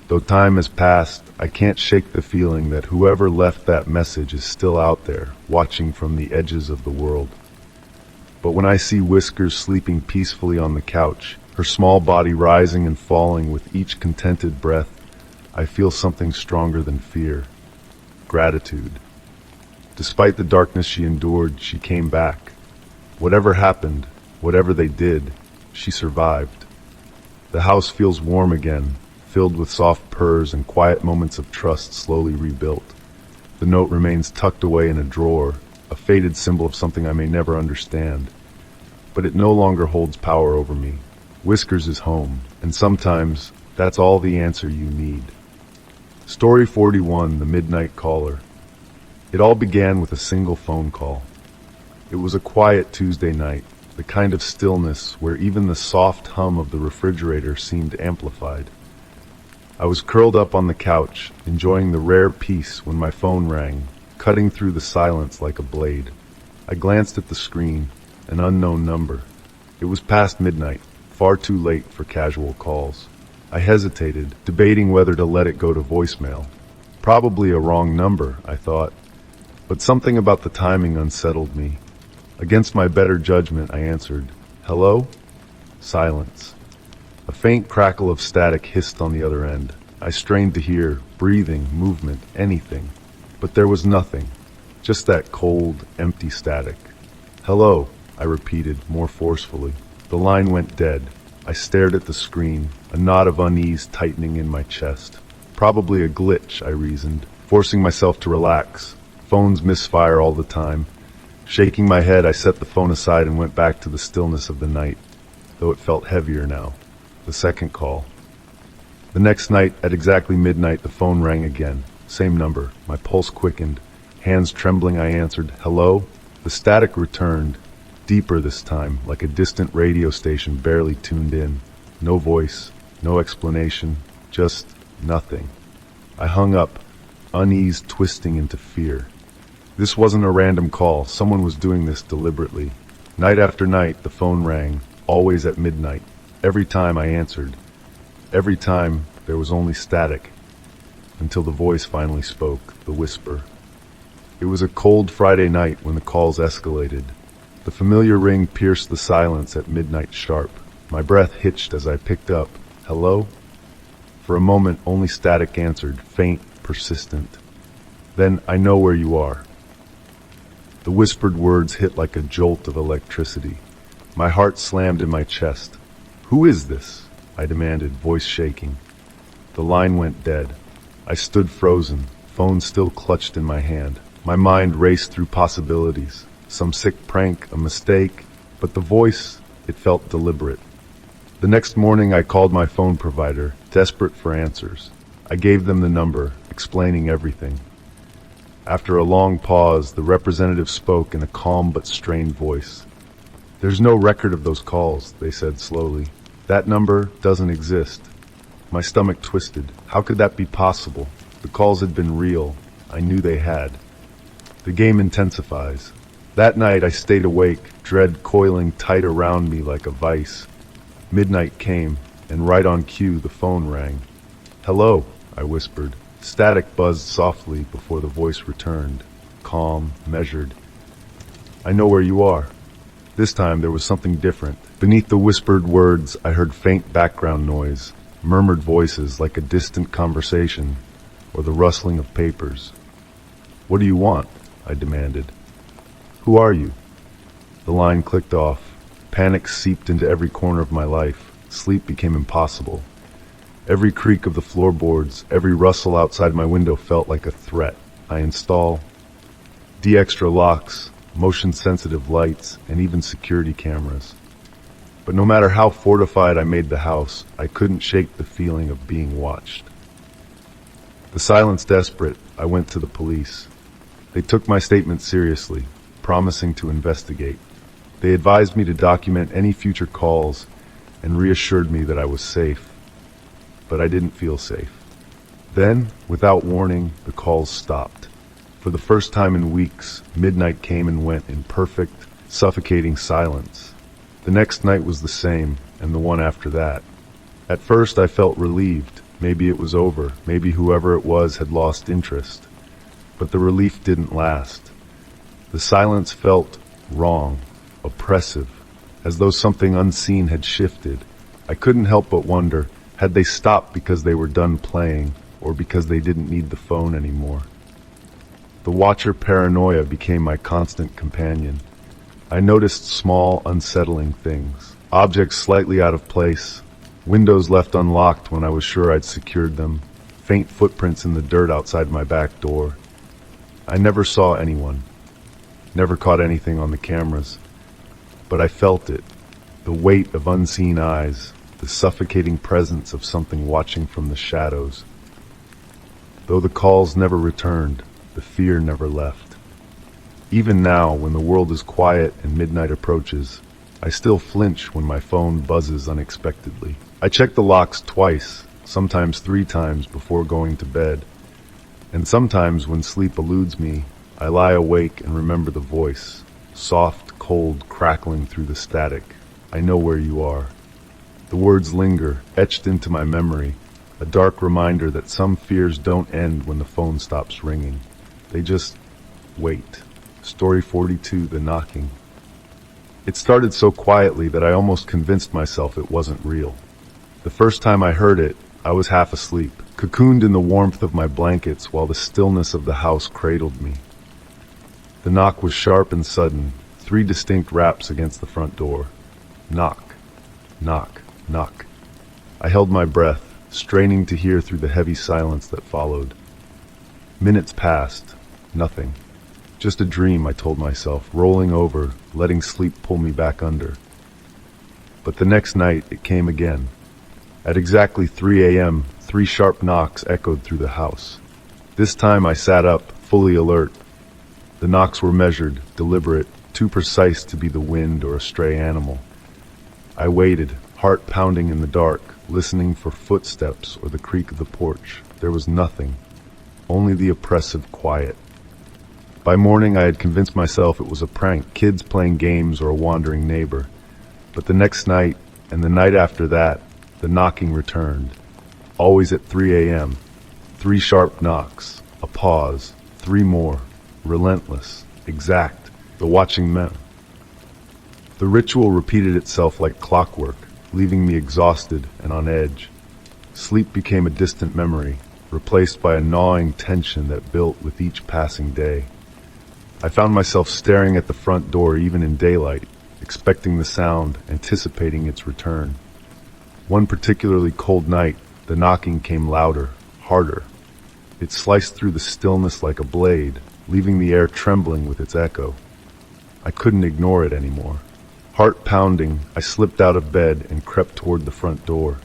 Though time has passed, I can't shake the feeling that whoever left that message is still out there, watching from the edges of the world. But when I see Whiskers sleeping peacefully on the couch, her small body rising and falling with each contented breath, I feel something stronger than fear. Gratitude. Despite the darkness she endured, she came back. Whatever happened, whatever they did, she survived. The house feels warm again, filled with soft purrs and quiet moments of trust slowly rebuilt. The note remains tucked away in a drawer, a faded symbol of something I may never understand. But it no longer holds power over me. Whiskers is home, and sometimes that's all the answer you need. Story 41, The Midnight Caller. It all began with a single phone call. It was a quiet Tuesday night, the kind of stillness where even the soft hum of the refrigerator seemed amplified. I was curled up on the couch, enjoying the rare peace when my phone rang, cutting through the silence like a blade. I glanced at the screen, an unknown number. It was past midnight, far too late for casual calls. I hesitated, debating whether to let it go to voicemail. Probably a wrong number, I thought, but something about the timing unsettled me. Against my better judgment, I answered, "Hello?" Silence. A faint crackle of static hissed on the other end. I strained to hear, breathing, movement, anything. But there was nothing, just that cold, empty static. "Hello," I repeated, more forcefully. The line went dead. I stared at the screen, a knot of unease tightening in my chest. Probably a glitch, I reasoned, forcing myself to relax. Phones misfire all the time. Shaking my head, I set the phone aside and went back to the stillness of the night, though it felt heavier now. The second call. The next night, at exactly midnight, the phone rang again. Same number. My pulse quickened. Hands trembling, I answered, "Hello?" The static returned, deeper this time, like a distant radio station barely tuned in. No voice, no explanation, just nothing. I hung up, unease twisting into fear. This wasn't a random call. Someone was doing this deliberately. Night after night, the phone rang, always at midnight. Every time I answered. Every time, there was only static. Until the voice finally spoke, the whisper. It was a cold Friday night when the calls escalated. The familiar ring pierced the silence at midnight sharp. My breath hitched as I picked up. "Hello?" For a moment, only static answered, faint, persistent. Then, "I know where you are." The whispered words hit like a jolt of electricity. My heart slammed in my chest. "Who is this?" I demanded, voice shaking. The line went dead. I stood frozen, phone still clutched in my hand. My mind raced through possibilities. Some sick prank, a mistake, but the voice, it felt deliberate. The next morning I called my phone provider, desperate for answers. I gave them the number, explaining everything. After a long pause, the representative spoke in a calm but strained voice. "There's no record of those calls," they said slowly. "That number doesn't exist." My stomach twisted. How could that be possible? The calls had been real. I knew they had. The game intensifies. That night I stayed awake, dread coiling tight around me like a vice. Midnight came, and right on cue the phone rang. "Hello," I whispered. Static buzzed softly before the voice returned, calm, measured. I know where you are. This time there was something different. Beneath the whispered words, I heard faint background noise, murmured voices like a distant conversation, or the rustling of papers. What do you want? I demanded. Who are you? The line clicked off. Panic seeped into every corner of my life. Sleep became impossible. Every creak of the floorboards, every rustle outside my window felt like a threat. I install extra locks, motion-sensitive lights, and even security cameras. But no matter how fortified I made the house, I couldn't shake the feeling of being watched. The silence desperate, I went to the police. They took my statement seriously, promising to investigate. They advised me to document any future calls and reassured me that I was safe. But I didn't feel safe. Then, without warning, the calls stopped. For the first time in weeks, midnight came and went in perfect, suffocating silence. The next night was the same, and the one after that. At first I felt relieved. Maybe it was over. Maybe whoever it was had lost interest. But the relief didn't last. The silence felt wrong, oppressive, as though something unseen had shifted. I couldn't help but wonder, had they stopped because they were done playing, or because they didn't need the phone anymore? The watcher paranoia became my constant companion. I noticed small, unsettling things. Objects slightly out of place, windows left unlocked when I was sure I'd secured them, faint footprints in the dirt outside my back door. I never saw anyone, never caught anything on the cameras, but I felt it, the weight of unseen eyes, the suffocating presence of something watching from the shadows. Though the calls never returned, the fear never left. Even now, when the world is quiet and midnight approaches, I still flinch when my phone buzzes unexpectedly. I check the locks twice, sometimes 3 times before going to bed. And sometimes when sleep eludes me, I lie awake and remember the voice, soft, cold, crackling through the static. I know where you are. The words linger, etched into my memory, a dark reminder that some fears don't end when the phone stops ringing. They just wait. Story 42, The Knocking. It started so quietly that I almost convinced myself it wasn't real. The first time I heard it, I was half asleep, cocooned in the warmth of my blankets while the stillness of the house cradled me. The knock was sharp and sudden, 3 distinct raps against the front door. Knock, knock, knock. I held my breath, straining to hear through the heavy silence that followed. Minutes passed. Nothing. Just a dream, I told myself, rolling over, letting sleep pull me back under. But the next night, it came again. At exactly 3 a.m., 3 sharp knocks echoed through the house. This time I sat up, fully alert. The knocks were measured, deliberate, too precise to be the wind or a stray animal. I waited, heart pounding in the dark, listening for footsteps or the creak of the porch. There was nothing, only the oppressive quiet. By morning I had convinced myself it was a prank, kids playing games or a wandering neighbor. But the next night, and the night after that, the knocking returned. Always at 3 a.m. 3 sharp knocks, a pause, 3 more, relentless, exact, the watching men. The ritual repeated itself like clockwork, leaving me exhausted and on edge. Sleep became a distant memory, replaced by a gnawing tension that built with each passing day. I found myself staring at the front door even in daylight, expecting the sound, anticipating its return. One particularly cold night, the knocking came louder, harder. It sliced through the stillness like a blade, leaving the air trembling with its echo. I couldn't ignore it anymore. Heart pounding, I slipped out of bed and crept toward the front door.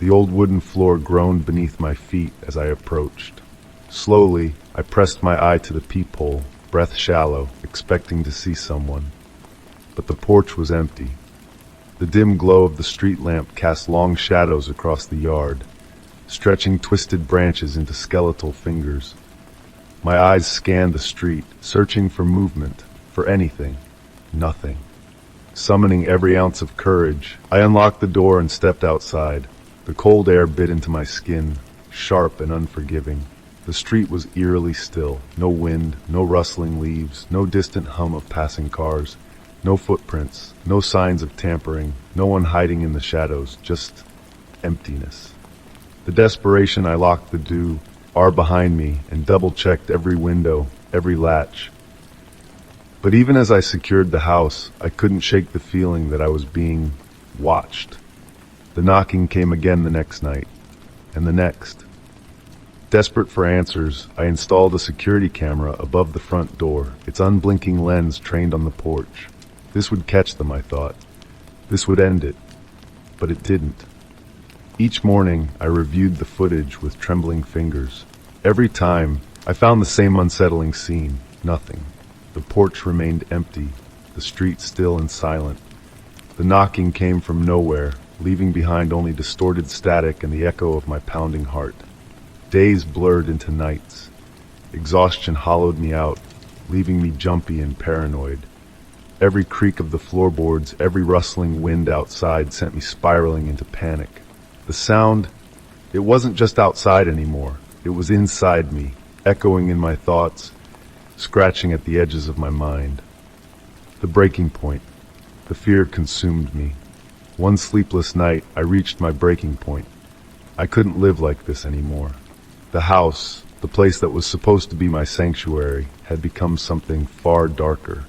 The old wooden floor groaned beneath my feet as I approached. Slowly, I pressed my eye to the peephole, breath shallow, expecting to see someone. But the porch was empty. The dim glow of the street lamp cast long shadows across the yard, stretching twisted branches into skeletal fingers. My eyes scanned the street, searching for movement, for anything. Nothing. Summoning every ounce of courage, I unlocked the door and stepped outside. The cold air bit into my skin, sharp and unforgiving. The street was eerily still. No wind, no rustling leaves, no distant hum of passing cars, no footprints, no signs of tampering, no one hiding in the shadows, just emptiness. The desperation, I locked the door behind me and double-checked every window, every latch. But even as I secured the house, I couldn't shake the feeling that I was being watched. The knocking came again the next night, and the next. Desperate for answers, I installed a security camera above the front door, its unblinking lens trained on the porch. This would catch them, I thought. This would end it. But it didn't. Each morning, I reviewed the footage with trembling fingers. Every time, I found the same unsettling scene. Nothing. The porch remained empty, the street still and silent. The knocking came from nowhere, leaving behind only distorted static and the echo of my pounding heart. Days blurred into nights. Exhaustion hollowed me out, leaving me jumpy and paranoid. Every creak of the floorboards, every rustling wind outside sent me spiraling into panic. The sound, it wasn't just outside anymore. It was inside me, echoing in my thoughts, scratching at the edges of my mind. The breaking point. The fear consumed me. One sleepless night, I reached my breaking point. I couldn't live like this anymore. The house, the place that was supposed to be my sanctuary, had become something far darker.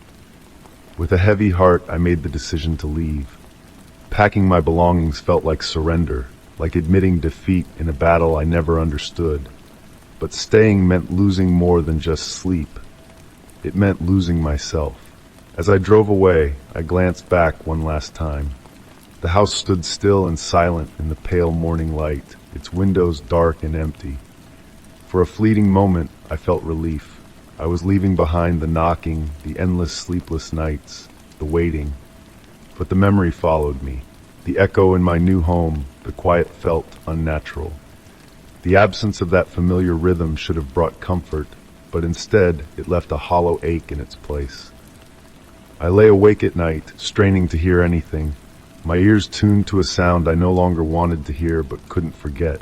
With a heavy heart, I made the decision to leave. Packing my belongings felt like surrender, like admitting defeat in a battle I never understood. But staying meant losing more than just sleep. It meant losing myself. As I drove away, I glanced back one last time. The house stood still and silent in the pale morning light, its windows dark and empty. For a fleeting moment, I felt relief. I was leaving behind the knocking, the endless sleepless nights, the waiting. But the memory followed me. The echo in my new home, the quiet felt unnatural. The absence of that familiar rhythm should have brought comfort, but instead it left a hollow ache in its place. I lay awake at night, straining to hear anything, my ears tuned to a sound I no longer wanted to hear but couldn't forget.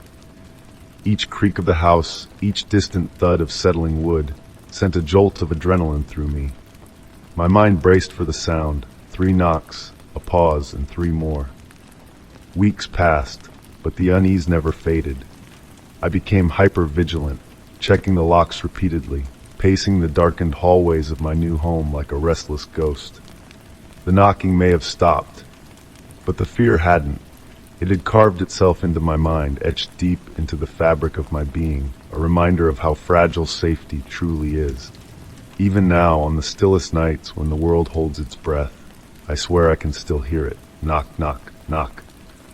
Each creak of the house, each distant thud of settling wood, sent a jolt of adrenaline through me. My mind braced for the sound. 3 knocks, a pause, and 3 more. Weeks passed, but the unease never faded. I became hyper-vigilant, checking the locks repeatedly, pacing the darkened hallways of my new home like a restless ghost. The knocking may have stopped, but the fear hadn't. It had carved itself into my mind, etched deep into the fabric of my being, a reminder of how fragile safety truly is. Even now, on the stillest nights when the world holds its breath, I swear I can still hear it. Knock, knock, knock.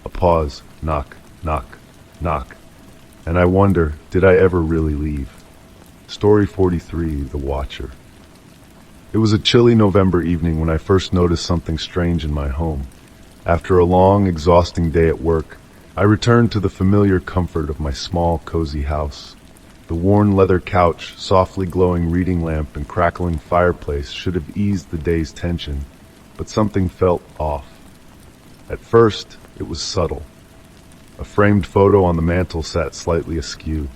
A pause. Knock, knock, knock. And I wonder, did I ever really leave? Story 43, The Watcher. It was a chilly November evening when I first noticed something strange in my home. After a long, exhausting day at work, I returned to the familiar comfort of my small, cozy house. The worn leather couch, softly glowing reading lamp, and crackling fireplace should have eased the day's tension, but something felt off. At first, it was subtle. A framed photo on the mantel sat slightly askew.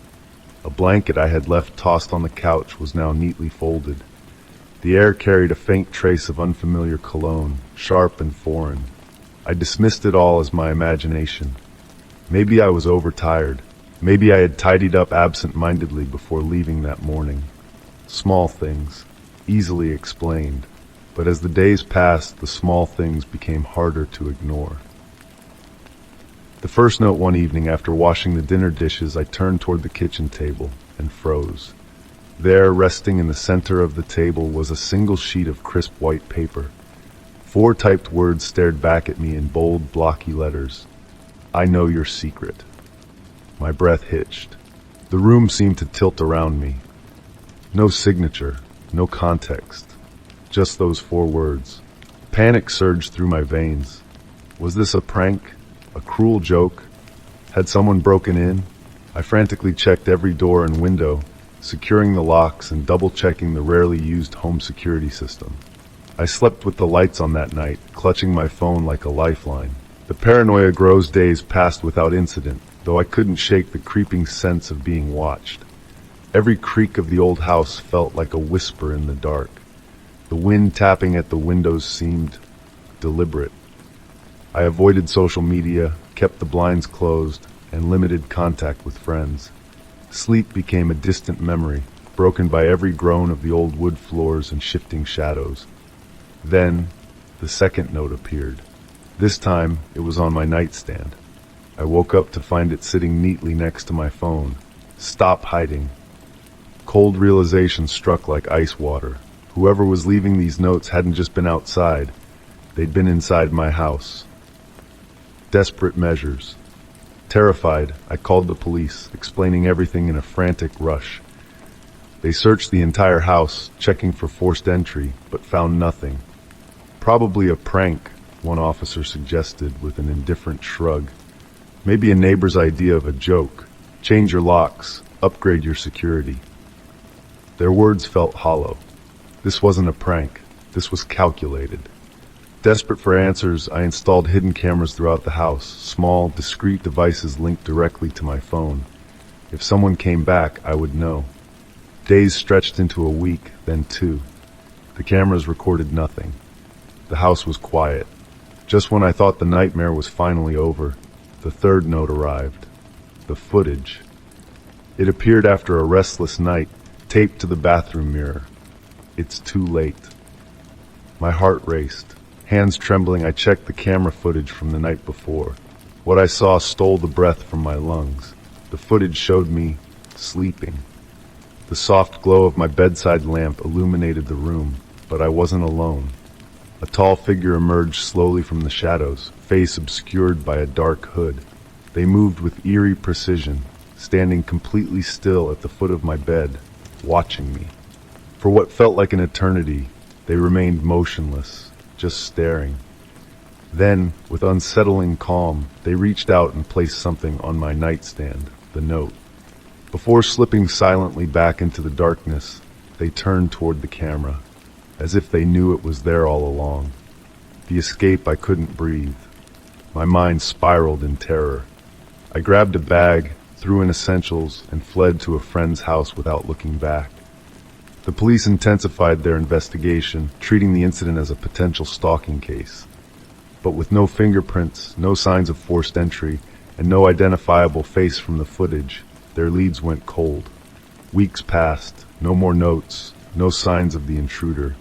A blanket I had left tossed on the couch was now neatly folded. The air carried a faint trace of unfamiliar cologne, sharp and foreign. I dismissed it all as my imagination. Maybe I was overtired. Maybe I had tidied up absent-mindedly before leaving that morning. Small things, easily explained. But as the days passed, the small things became harder to ignore. The first note one evening after washing the dinner dishes, I turned toward the kitchen table and froze. There, resting in the center of the table, was a single sheet of crisp white paper. 4 typed words stared back at me in bold, blocky letters. I know your secret. My breath hitched. The room seemed to tilt around me. No signature, no context. Just those 4 words. Panic surged through my veins. Was this a prank? A cruel joke? Had someone broken in? I frantically checked every door and window, securing the locks and double-checking the rarely used home security system. I slept with the lights on that night, clutching my phone like a lifeline. The paranoia grows. Days passed without incident. though I couldn't shake the creeping sense of being watched. Every creak of the old house felt like a whisper in the dark. The wind tapping at the windows seemed deliberate. I avoided social media, kept the blinds closed, and limited contact with friends. Sleep became a distant memory, broken by every groan of the old wood floors and shifting shadows. Then, the second note appeared. This time, it was on my nightstand. I woke up to find it sitting neatly next to my phone. Stop hiding. Cold realization struck like ice water. Whoever was leaving these notes hadn't just been outside. They'd been inside my house. Desperate measures. Terrified, I called the police, explaining everything in a frantic rush. They searched the entire house, checking for forced entry, but found nothing. Probably a prank, one officer suggested with an indifferent shrug. Maybe a neighbor's idea of a joke. Change your locks, upgrade your security. Their words felt hollow. This wasn't a prank. This was calculated. Desperate for answers, I installed hidden cameras throughout the house, small, discreet devices linked directly to my phone. If someone came back, I would know. Days stretched into a week, then 2. The cameras recorded nothing. The house was quiet. Just when I thought the nightmare was finally over, the third note arrived. The footage. It appeared after a restless night, taped to the bathroom mirror. It's too late. My heart raced. Hands trembling, I checked the camera footage from the night before. What I saw stole the breath from my lungs. The footage showed me sleeping. The soft glow of my bedside lamp illuminated the room, but I wasn't alone. A tall figure emerged slowly from the shadows, face obscured by a dark hood. They moved with eerie precision, standing completely still at the foot of my bed, watching me. For what felt like an eternity, they remained motionless, just staring. Then, with unsettling calm, they reached out and placed something on my nightstand, the note. Before slipping silently back into the darkness, they turned toward the camera, as if they knew it was there all along. The escape, I couldn't breathe. My mind spiraled in terror. I grabbed a bag, threw in essentials, and fled to a friend's house without looking back. The police intensified their investigation, treating the incident as a potential stalking case. But with no fingerprints, no signs of forced entry, and no identifiable face from the footage, their leads went cold. Weeks passed, no more notes, no signs of the intruder.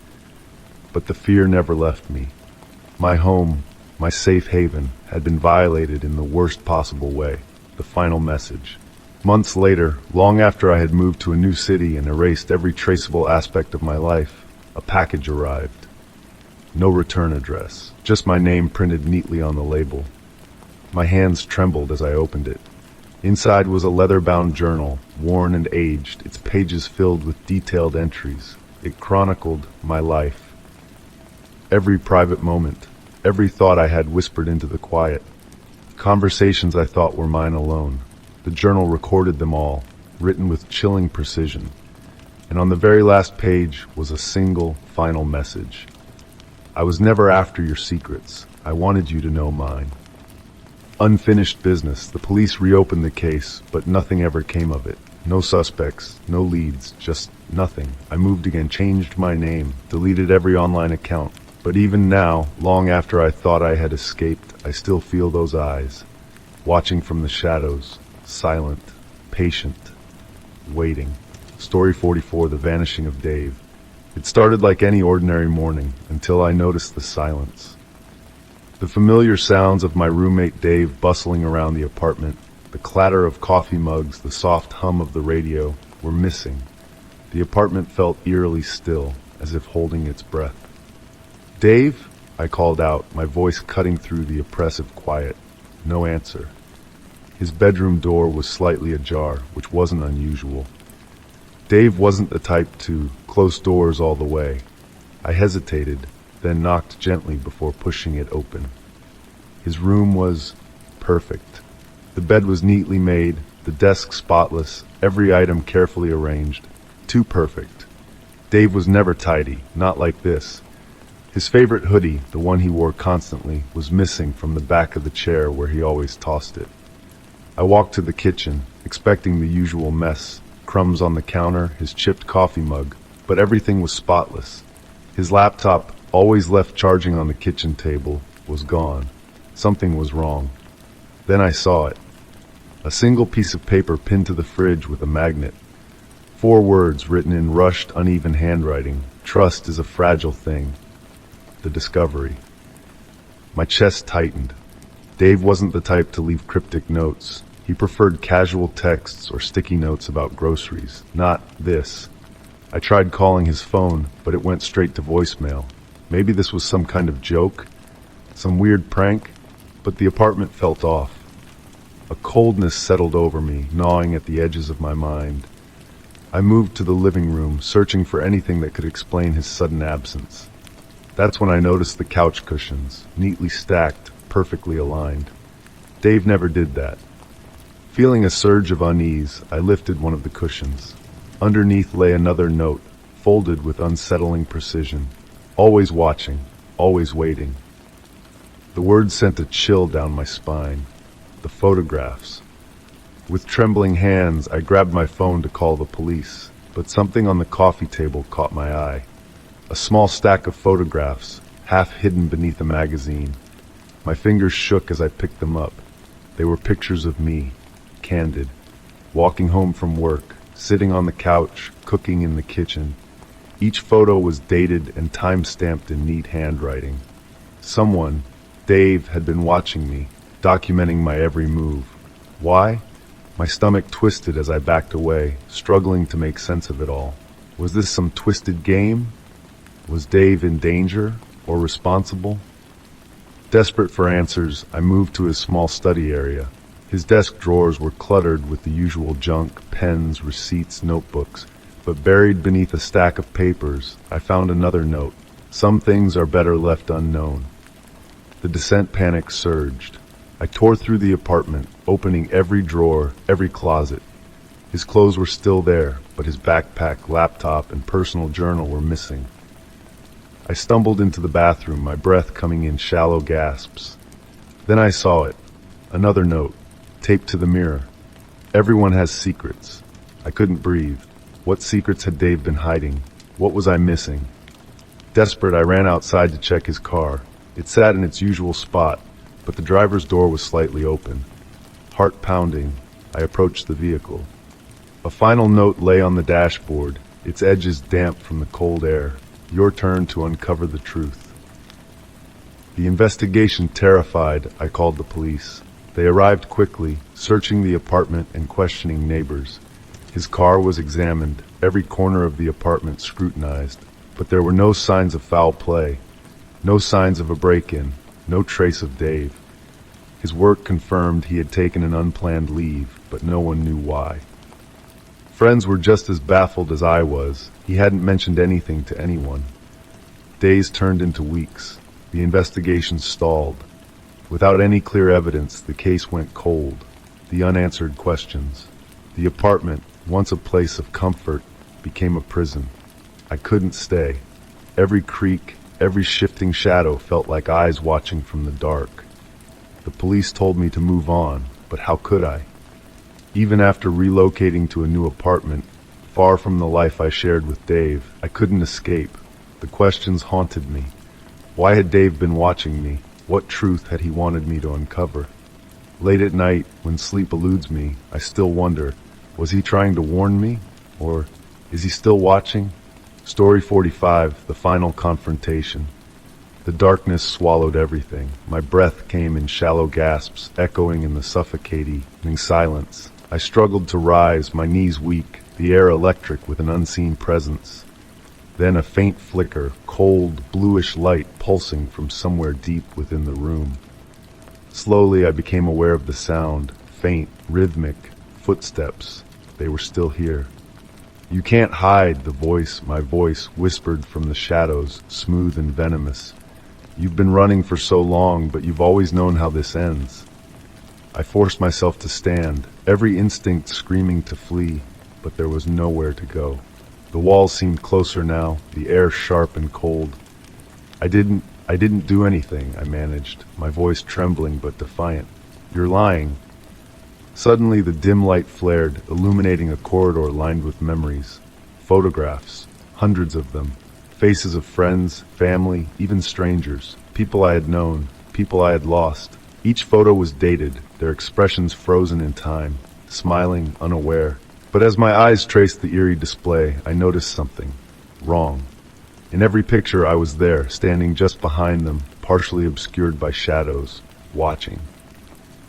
But the fear never left me. My home, my safe haven, had been violated in the worst possible way. The final message. Months later, long after I had moved to a new city and erased every traceable aspect of my life, a package arrived. No return address, just my name printed neatly on the label. My hands trembled as I opened it. Inside was a leather-bound journal, worn and aged, its pages filled with detailed entries. It chronicled my life. Every private moment, every thought I had whispered into the quiet. Conversations I thought were mine alone. The journal recorded them all, written with chilling precision. And on the very last page was a single, final message. I was never after your secrets. I wanted you to know mine. Unfinished business. The police reopened the case, but nothing ever came of it. No suspects, no leads, just nothing. I moved again, changed my name, deleted every online account. But even now, long after I thought I had escaped, I still feel those eyes, watching from the shadows, silent, patient, waiting. Story 44, The Vanishing of Dave. It started like any ordinary morning, until I noticed the silence. The familiar sounds of my roommate Dave bustling around the apartment, the clatter of coffee mugs, the soft hum of the radio, were missing. The apartment felt eerily still, as if holding its breath. "Dave?" I called out, my voice cutting through the oppressive quiet. No answer. His bedroom door was slightly ajar, which wasn't unusual. Dave wasn't the type to close doors all the way. I hesitated, then knocked gently before pushing it open. His room was perfect. The bed was neatly made, the desk spotless, every item carefully arranged. Too perfect. Dave was never tidy, not like this. His favorite hoodie, the one he wore constantly, was missing from the back of the chair where he always tossed it. I walked to the kitchen, expecting the usual mess. Crumbs on the counter, his chipped coffee mug, but everything was spotless. His laptop, always left charging on the kitchen table, was gone. Something was wrong. Then I saw it. A single piece of paper pinned to the fridge with a magnet. 4 words written in rushed, uneven handwriting. Trust is a fragile thing. The discovery. My chest tightened. Dave wasn't the type to leave cryptic notes. He preferred casual texts or sticky notes about groceries, not this. I tried calling his phone, but it went straight to voicemail. Maybe this was some kind of joke, some weird prank, but the apartment felt off. A coldness settled over me, gnawing at the edges of my mind. I moved to the living room, searching for anything that could explain his sudden absence. That's when I noticed the couch cushions, neatly stacked, perfectly aligned. Dave never did that. Feeling a surge of unease, I lifted one of the cushions. Underneath lay another note, folded with unsettling precision. Always watching, always waiting. The words sent a chill down my spine. The photographs. With trembling hands, I grabbed my phone to call the police, but something on the coffee table caught my eye. A small stack of photographs, half hidden beneath a magazine. My fingers shook as I picked them up. They were pictures of me, candid, walking home from work, sitting on the couch, cooking in the kitchen. Each photo was dated and time-stamped in neat handwriting. Someone, Dave, had been watching me, documenting my every move. Why? My stomach twisted as I backed away, struggling to make sense of it all. Was this some twisted game? Was Dave in danger or responsible? Desperate for answers, I moved to his small study area. His desk drawers were cluttered with the usual junk, pens, receipts, notebooks, but buried beneath a stack of papers, I found another note. Some things are better left unknown. The descent panic surged. I tore through the apartment, opening every drawer, every closet. His clothes were still there, but his backpack, laptop, and personal journal were missing. I stumbled into the bathroom, my breath coming in shallow gasps. Then I saw it. Another note, taped to the mirror. Everyone has secrets. I couldn't breathe. What secrets had Dave been hiding? What was I missing? Desperate, I ran outside to check his car. It sat in its usual spot, but the driver's door was slightly open. Heart pounding, I approached the vehicle. A final note lay on the dashboard, its edges damp from the cold air. Your turn to uncover the truth. The investigation terrified, I called the police. They arrived quickly, searching the apartment and questioning neighbors. His car was examined, every corner of the apartment scrutinized, but there were no signs of foul play, no signs of a break-in, no trace of Dave. His work confirmed he had taken an unplanned leave, but no one knew why. Friends were just as baffled as I was. He hadn't mentioned anything to anyone. Days turned into weeks. The investigation stalled. Without any clear evidence, the case went cold. The unanswered questions. The apartment, once a place of comfort, became a prison. I couldn't stay. Every creak, every shifting shadow felt like eyes watching from the dark. The police told me to move on, but how could I? Even after relocating to a new apartment, far from the life I shared with Dave, I couldn't escape. The questions haunted me. Why had Dave been watching me? What truth had he wanted me to uncover? Late at night, when sleep eludes me, I still wonder, was he trying to warn me? Or is he still watching? Story 45, the final confrontation. The darkness swallowed everything. My breath came in shallow gasps, echoing in the suffocating silence. I struggled to rise, my knees weak, the air electric with an unseen presence. Then a faint flicker, cold, bluish light pulsing from somewhere deep within the room. Slowly I became aware of the sound, faint, rhythmic, footsteps. They were still here. You can't hide, my voice whispered from the shadows, smooth and venomous. You've been running for so long, but you've always known how this ends. I forced myself to stand, every instinct screaming to flee, but there was nowhere to go. The walls seemed closer now, the air sharp and cold. I didn't do anything, I managed, my voice trembling but defiant. You're lying. Suddenly, the dim light flared, illuminating a corridor lined with memories. Photographs, hundreds of them. Faces of friends, family, even strangers. People I had known, people I had lost. Each photo was dated, their expressions frozen in time, smiling, unaware. But as my eyes traced the eerie display, I noticed something wrong. In every picture I was there, standing just behind them, partially obscured by shadows, watching.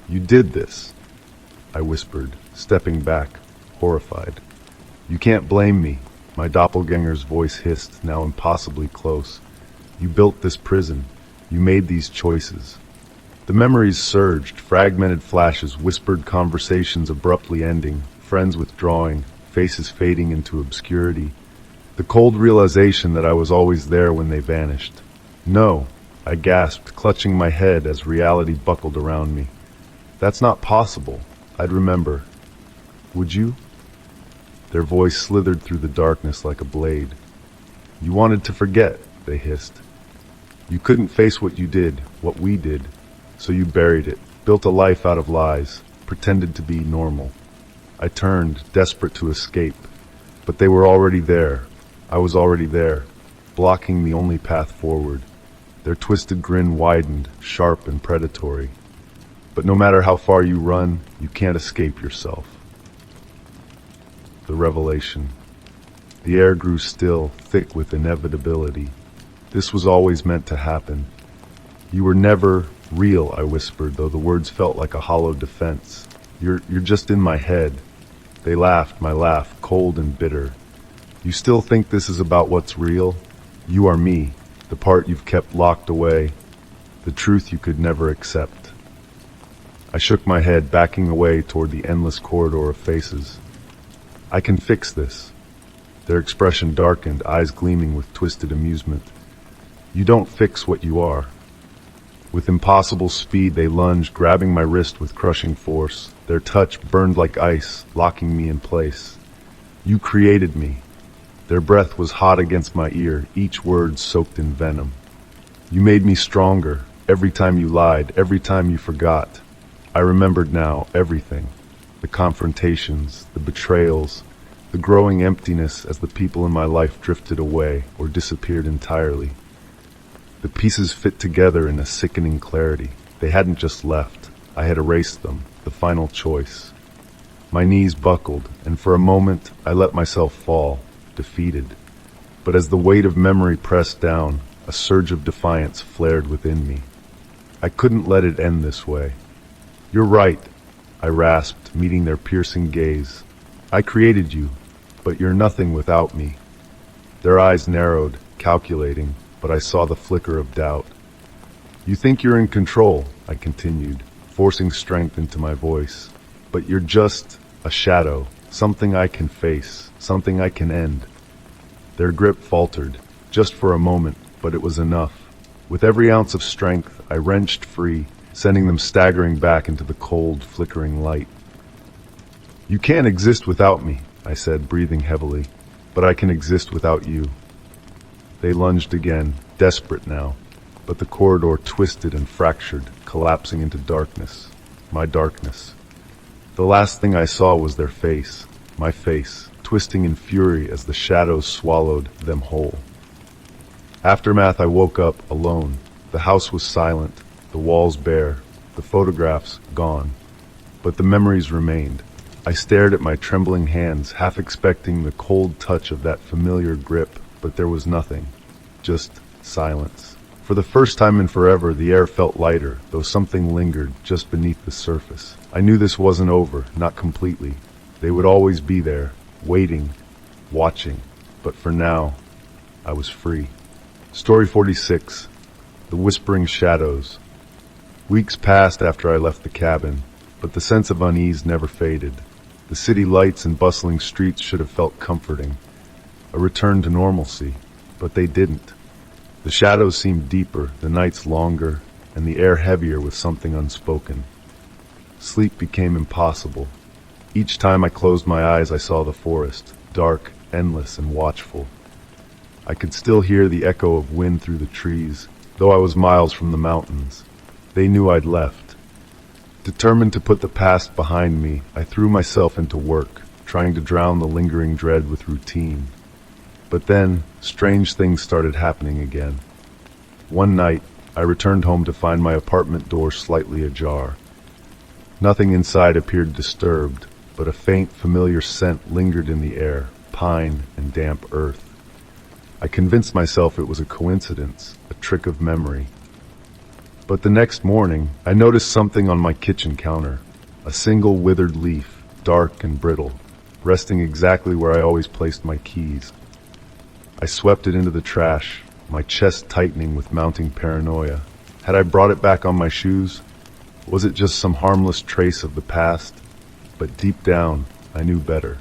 "You did this," I whispered, stepping back, horrified. "You can't blame me," my doppelganger's voice hissed, now impossibly close. "You built this prison. You made these choices." The memories surged, fragmented flashes, whispered conversations abruptly ending, friends withdrawing, faces fading into obscurity. The cold realization that I was always there when they vanished. "No," I gasped, clutching my head as reality buckled around me. "That's not possible. I'd remember." "Would you?" Their voice slithered through the darkness like a blade. "You wanted to forget," they hissed. "You couldn't face what you did, what we did. So you buried it, built a life out of lies, pretended to be normal." I turned, desperate to escape. But they were already there. I was already there, blocking the only path forward. Their twisted grin widened, sharp and predatory. But no matter how far you run, you can't escape yourself. The revelation. The air grew still, thick with inevitability. This was always meant to happen. "You were never real," I whispered, though the words felt like a hollow defense. You're just in my head." They laughed, my laugh, cold and bitter. "You still think this is about what's real? You are me, the part you've kept locked away, the truth you could never accept." I shook my head, backing away toward the endless corridor of faces. "I can fix this." Their expression darkened, eyes gleaming with twisted amusement. "You don't fix what you are." With impossible speed they lunged, grabbing my wrist with crushing force. Their touch burned like ice, locking me in place. "You created me." Their breath was hot against my ear, each word soaked in venom. "You made me stronger, every time you lied, every time you forgot." I remembered now everything. The confrontations, the betrayals, the growing emptiness as the people in my life drifted away or disappeared entirely. The pieces fit together in a sickening clarity. They hadn't just left. I had erased them, the final choice. My knees buckled, and for a moment I let myself fall, defeated. But as the weight of memory pressed down, a surge of defiance flared within me. I couldn't let it end this way. "You're right," I rasped, meeting their piercing gaze. "I created you, but you're nothing without me." Their eyes narrowed, calculating, but I saw the flicker of doubt. "You think you're in control," I continued, forcing strength into my voice. "But you're just a shadow, something I can face, something I can end." Their grip faltered, just for a moment, but it was enough. With every ounce of strength, I wrenched free, sending them staggering back into the cold, flickering light. "You can't exist without me," I said, breathing heavily, "but I can exist without you." They lunged again, desperate now, but the corridor twisted and fractured, collapsing into darkness, my darkness. The last thing I saw was their face, my face, twisting in fury as the shadows swallowed them whole. Aftermath, I woke up alone. The house was silent, the walls bare, the photographs gone. But the memories remained. I stared at my trembling hands, half expecting the cold touch of that familiar grip, but there was nothing. Just silence. For the first time in forever, the air felt lighter, though something lingered just beneath the surface. I knew this wasn't over, not completely. They would always be there, waiting, watching. But for now, I was free. Story 46. The Whispering Shadows. Weeks passed after I left the cabin, but the sense of unease never faded. The city lights and bustling streets should have felt comforting. A return to normalcy, but they didn't. The shadows seemed deeper, the nights longer, and the air heavier with something unspoken. Sleep became impossible. Each time I closed my eyes, I saw the forest, dark, endless, and watchful. I could still hear the echo of wind through the trees, though I was miles from the mountains. They knew I'd left. Determined to put the past behind me, I threw myself into work, trying to drown the lingering dread with routine. But then, strange things started happening again. One night, I returned home to find my apartment door slightly ajar. Nothing inside appeared disturbed, but a faint, familiar scent lingered in the air, pine and damp earth. I convinced myself it was a coincidence, a trick of memory. But the next morning, I noticed something on my kitchen counter, a single withered leaf, dark and brittle, resting exactly where I always placed my keys. I swept it into the trash, my chest tightening with mounting paranoia. Had I brought it back on my shoes? Was it just some harmless trace of the past? But deep down, I knew better.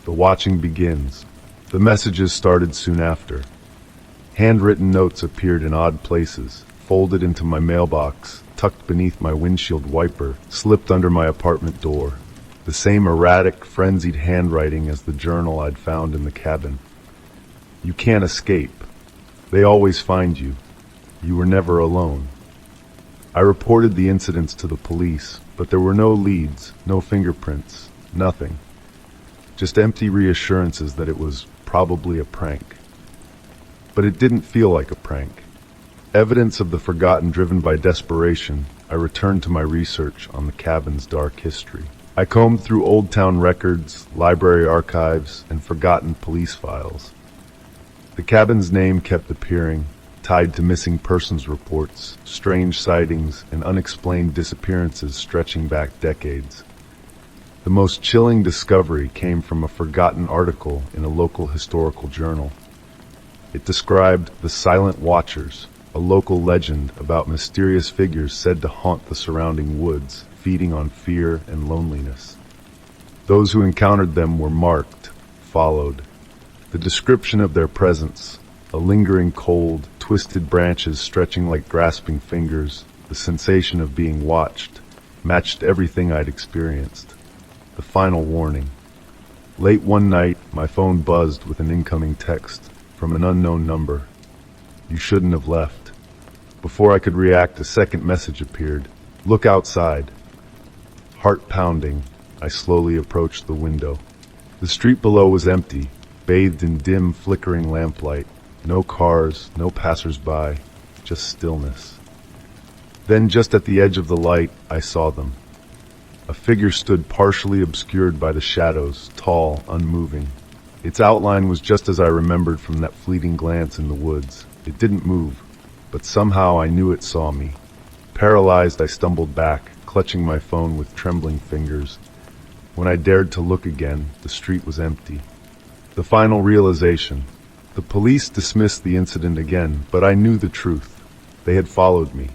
The watching begins. The messages started soon after. Handwritten notes appeared in odd places, folded into my mailbox, tucked beneath my windshield wiper, slipped under my apartment door. The same erratic, frenzied handwriting as the journal I'd found in the cabin. You can't escape. They always find you. You were never alone. I reported the incidents to the police, but there were no leads, no fingerprints, nothing. Just empty reassurances that it was probably a prank. But it didn't feel like a prank. Evidence of the forgotten driven by desperation, I returned to my research on the cabin's dark history. I combed through Old Town records, library archives, and forgotten police files. The cabin's name kept appearing, tied to missing persons reports, strange sightings, and unexplained disappearances stretching back decades. The most chilling discovery came from a forgotten article in a local historical journal. It described the Silent Watchers, a local legend about mysterious figures said to haunt the surrounding woods, feeding on fear and loneliness. Those who encountered them were marked, followed. The description of their presence, a lingering cold, twisted branches stretching like grasping fingers, the sensation of being watched, matched everything I'd experienced. The final warning. Late one night, my phone buzzed with an incoming text from an unknown number. You shouldn't have left. Before I could react, a second message appeared. Look outside. Heart pounding, I slowly approached the window. The street below was empty, bathed in dim, flickering lamplight. No cars, no passers-by, just stillness. Then, just at the edge of the light, I saw them. A figure stood partially obscured by the shadows, tall, unmoving. Its outline was just as I remembered from that fleeting glance in the woods. It didn't move, but somehow I knew it saw me. Paralyzed, I stumbled back, clutching my phone with trembling fingers. When I dared to look again, the street was empty. The final realization. The police dismissed the incident again, but I knew the truth. They had followed me.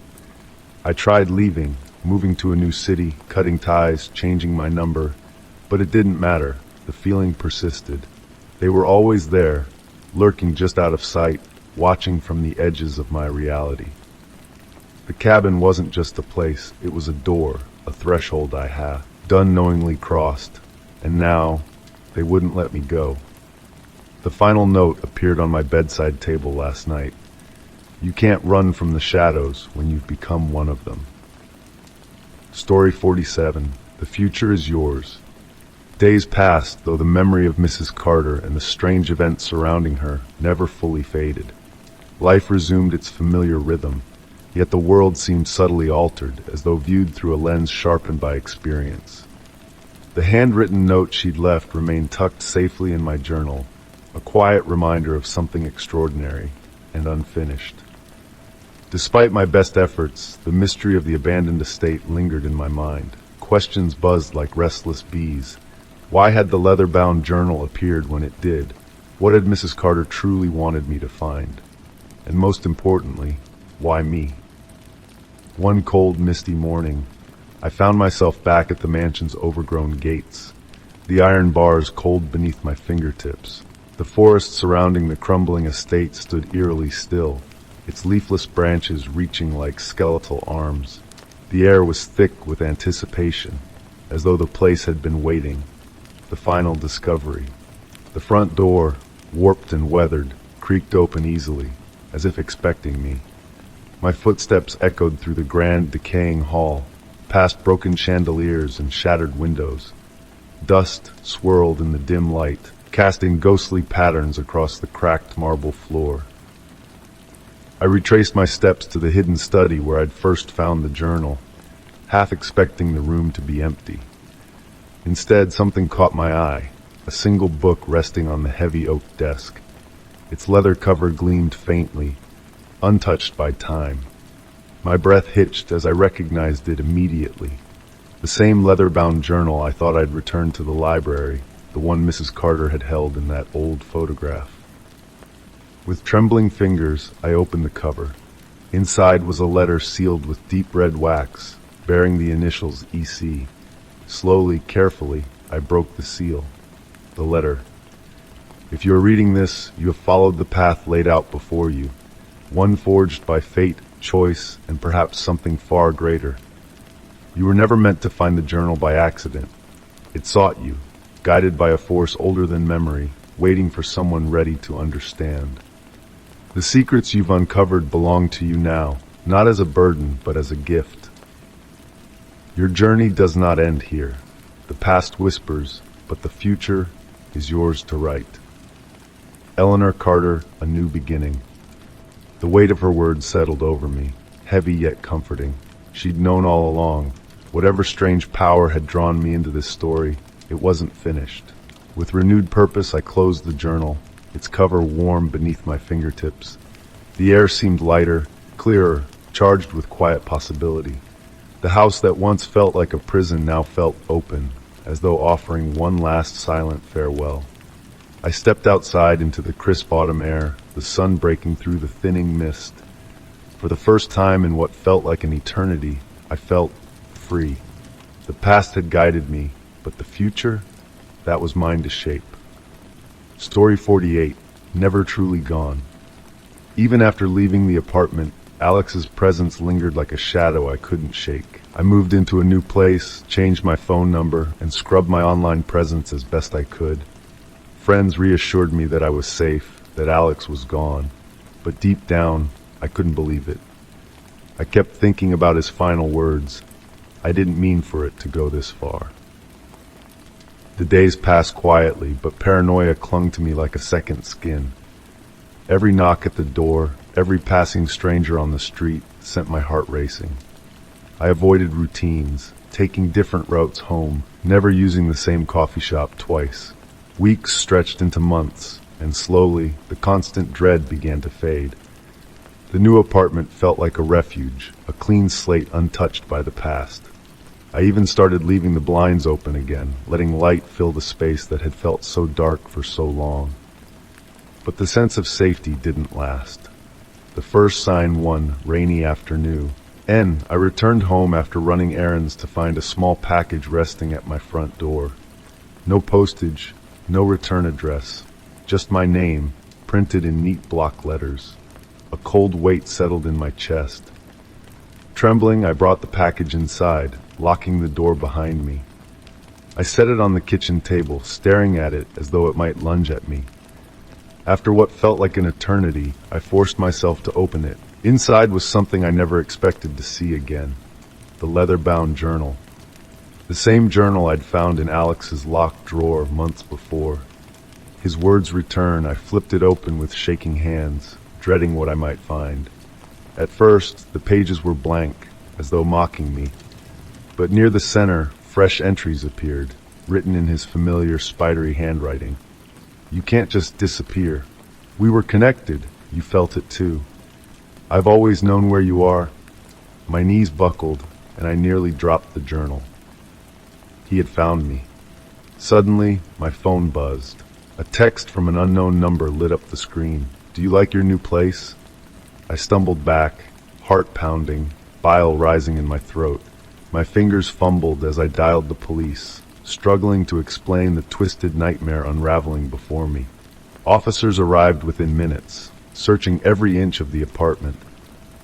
I tried leaving, moving to a new city, cutting ties, changing my number, but it didn't matter. The feeling persisted. They were always there, lurking just out of sight, watching from the edges of my reality. The cabin wasn't just a place, it was a door, a threshold I had, unknowingly crossed, and now they wouldn't let me go. The final note appeared on my bedside table last night. You can't run from the shadows when you've become one of them. Story 47. The future is yours. Days passed, though the memory of Mrs. Carter and the strange events surrounding her never fully faded. Life resumed its familiar rhythm, yet the world seemed subtly altered, as though viewed through a lens sharpened by experience. The handwritten note she'd left remained tucked safely in my journal, a quiet reminder of something extraordinary and unfinished. Despite my best efforts, the mystery of the abandoned estate lingered in my mind. Questions buzzed like restless bees. Why had the leather-bound journal appeared when it did? What had Mrs. Carter truly wanted me to find? And most importantly, why me? One cold, misty morning, I found myself back at the mansion's overgrown gates, the iron bars cold beneath my fingertips. The forest surrounding the crumbling estate stood eerily still, its leafless branches reaching like skeletal arms. The air was thick with anticipation, as though the place had been waiting. The final discovery. The front door, warped and weathered, creaked open easily, as if expecting me. My footsteps echoed through the grand, decaying hall, past broken chandeliers and shattered windows. Dust swirled in the dim light, casting ghostly patterns across the cracked marble floor. I retraced my steps to the hidden study where I'd first found the journal, half expecting the room to be empty. Instead, something caught my eye, a single book resting on the heavy oak desk. Its leather cover gleamed faintly, untouched by time. My breath hitched as I recognized it immediately. The same leather-bound journal I thought I'd returned to the library, the one Mrs. Carter had held in that old photograph. With trembling fingers, I opened the cover. Inside was a letter sealed with deep red wax, bearing the initials EC. Slowly, carefully, I broke the seal. The letter. If you are reading this, you have followed the path laid out before you, one forged by fate, choice, and perhaps something far greater. You were never meant to find the journal by accident. It sought you, guided by a force older than memory, waiting for someone ready to understand. The secrets you've uncovered belong to you now, not as a burden, but as a gift. Your journey does not end here. The past whispers, but the future is yours to write. Eleanor Carter, A New Beginning. The weight of her words settled over me, heavy yet comforting. She'd known all along. Whatever strange power had drawn me into this story, it wasn't finished. With renewed purpose, I closed the journal, its cover warm beneath my fingertips. The air seemed lighter, clearer, charged with quiet possibility. The house that once felt like a prison now felt open, as though offering one last silent farewell. I stepped outside into the crisp autumn air, the sun breaking through the thinning mist. For the first time in what felt like an eternity, I felt free. The past had guided me, but the future, that was mine to shape. Story 48, Never Truly Gone. Even after leaving the apartment, Alex's presence lingered like a shadow I couldn't shake. I moved into a new place, changed my phone number, and scrubbed my online presence as best I could. Friends reassured me that I was safe, that Alex was gone, but deep down, I couldn't believe it. I kept thinking about his final words. I didn't mean for it to go this far. The days passed quietly, but paranoia clung to me like a second skin. Every knock at the door, every passing stranger on the street sent my heart racing. I avoided routines, taking different routes home, never using the same coffee shop twice. Weeks stretched into months, and slowly, the constant dread began to fade. The new apartment felt like a refuge, a clean slate untouched by the past. I even started leaving the blinds open again, letting light fill the space that had felt so dark for so long. But the sense of safety didn't last. The first sign one rainy afternoon, I returned home after running errands to find a small package resting at my front door. No postage, no return address, just my name, printed in neat block letters. A cold weight settled in my chest. Trembling, I brought the package inside, locking the door behind me. I set it on the kitchen table, staring at it as though it might lunge at me. After what felt like an eternity, I forced myself to open it. Inside was something I never expected to see again. The leather-bound journal. The same journal I'd found in Alex's locked drawer months before. His words return, I flipped it open with shaking hands, dreading what I might find. At first, the pages were blank, as though mocking me. But near the center, fresh entries appeared, written in his familiar spidery handwriting. You can't just disappear. We were connected. You felt it too. I've always known where you are. My knees buckled, and I nearly dropped the journal. He had found me. Suddenly, my phone buzzed. A text from an unknown number lit up the screen. Do you like your new place? I stumbled back, heart pounding, bile rising in my throat. My fingers fumbled as I dialed the police, struggling to explain the twisted nightmare unraveling before me. Officers arrived within minutes, searching every inch of the apartment.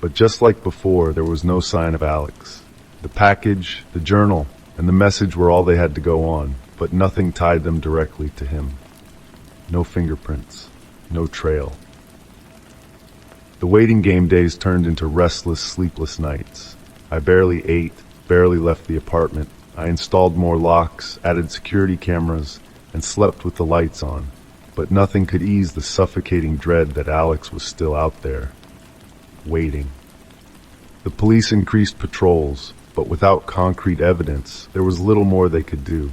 But just like before, there was no sign of Alex. The package, the journal, and the message were all they had to go on, but nothing tied them directly to him. No fingerprints, no trail. The waiting game days turned into restless, sleepless nights. I barely ate, barely left the apartment. I installed more locks, added security cameras, and slept with the lights on. But nothing could ease the suffocating dread that Alex was still out there, waiting. The police increased patrols, but without concrete evidence, there was little more they could do.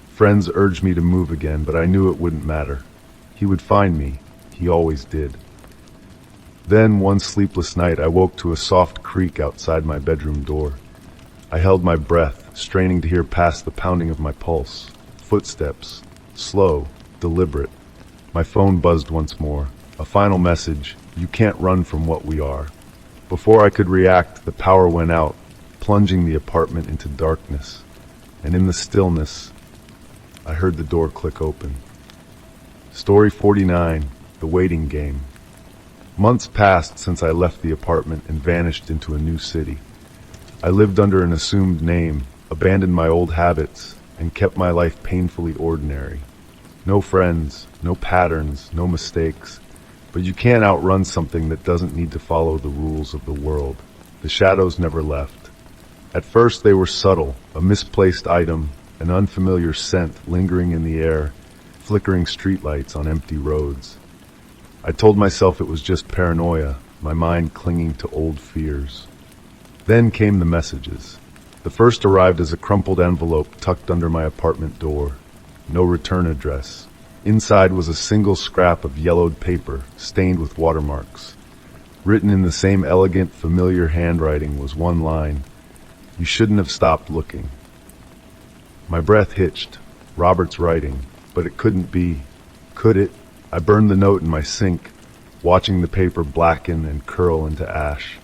Friends urged me to move again, but I knew it wouldn't matter. He would find me. He always did. Then, one sleepless night, I woke to a soft creak outside my bedroom door. I held my breath, straining to hear past the pounding of my pulse. Footsteps, slow, deliberate. My phone buzzed once more. A final message: "You can't run from what we are." Before I could react, the power went out, plunging the apartment into darkness. And in the stillness, I heard the door click open. Story 49, The Waiting Game. Months passed since I left the apartment and vanished into a new city. I lived under an assumed name, abandoned my old habits, and kept my life painfully ordinary. No friends, no patterns, no mistakes. But you can't outrun something that doesn't need to follow the rules of the world. The shadows never left. At first they were subtle, a misplaced item, an unfamiliar scent lingering in the air, flickering streetlights on empty roads. I told myself it was just paranoia, my mind clinging to old fears. Then came the messages. The first arrived as a crumpled envelope tucked under my apartment door. No return address. Inside was a single scrap of yellowed paper, stained with watermarks. Written in the same elegant, familiar handwriting was one line: "You shouldn't have stopped looking." My breath hitched. Robert's writing. But it couldn't be. Could it? I burned the note in my sink, watching the paper blacken and curl into ash.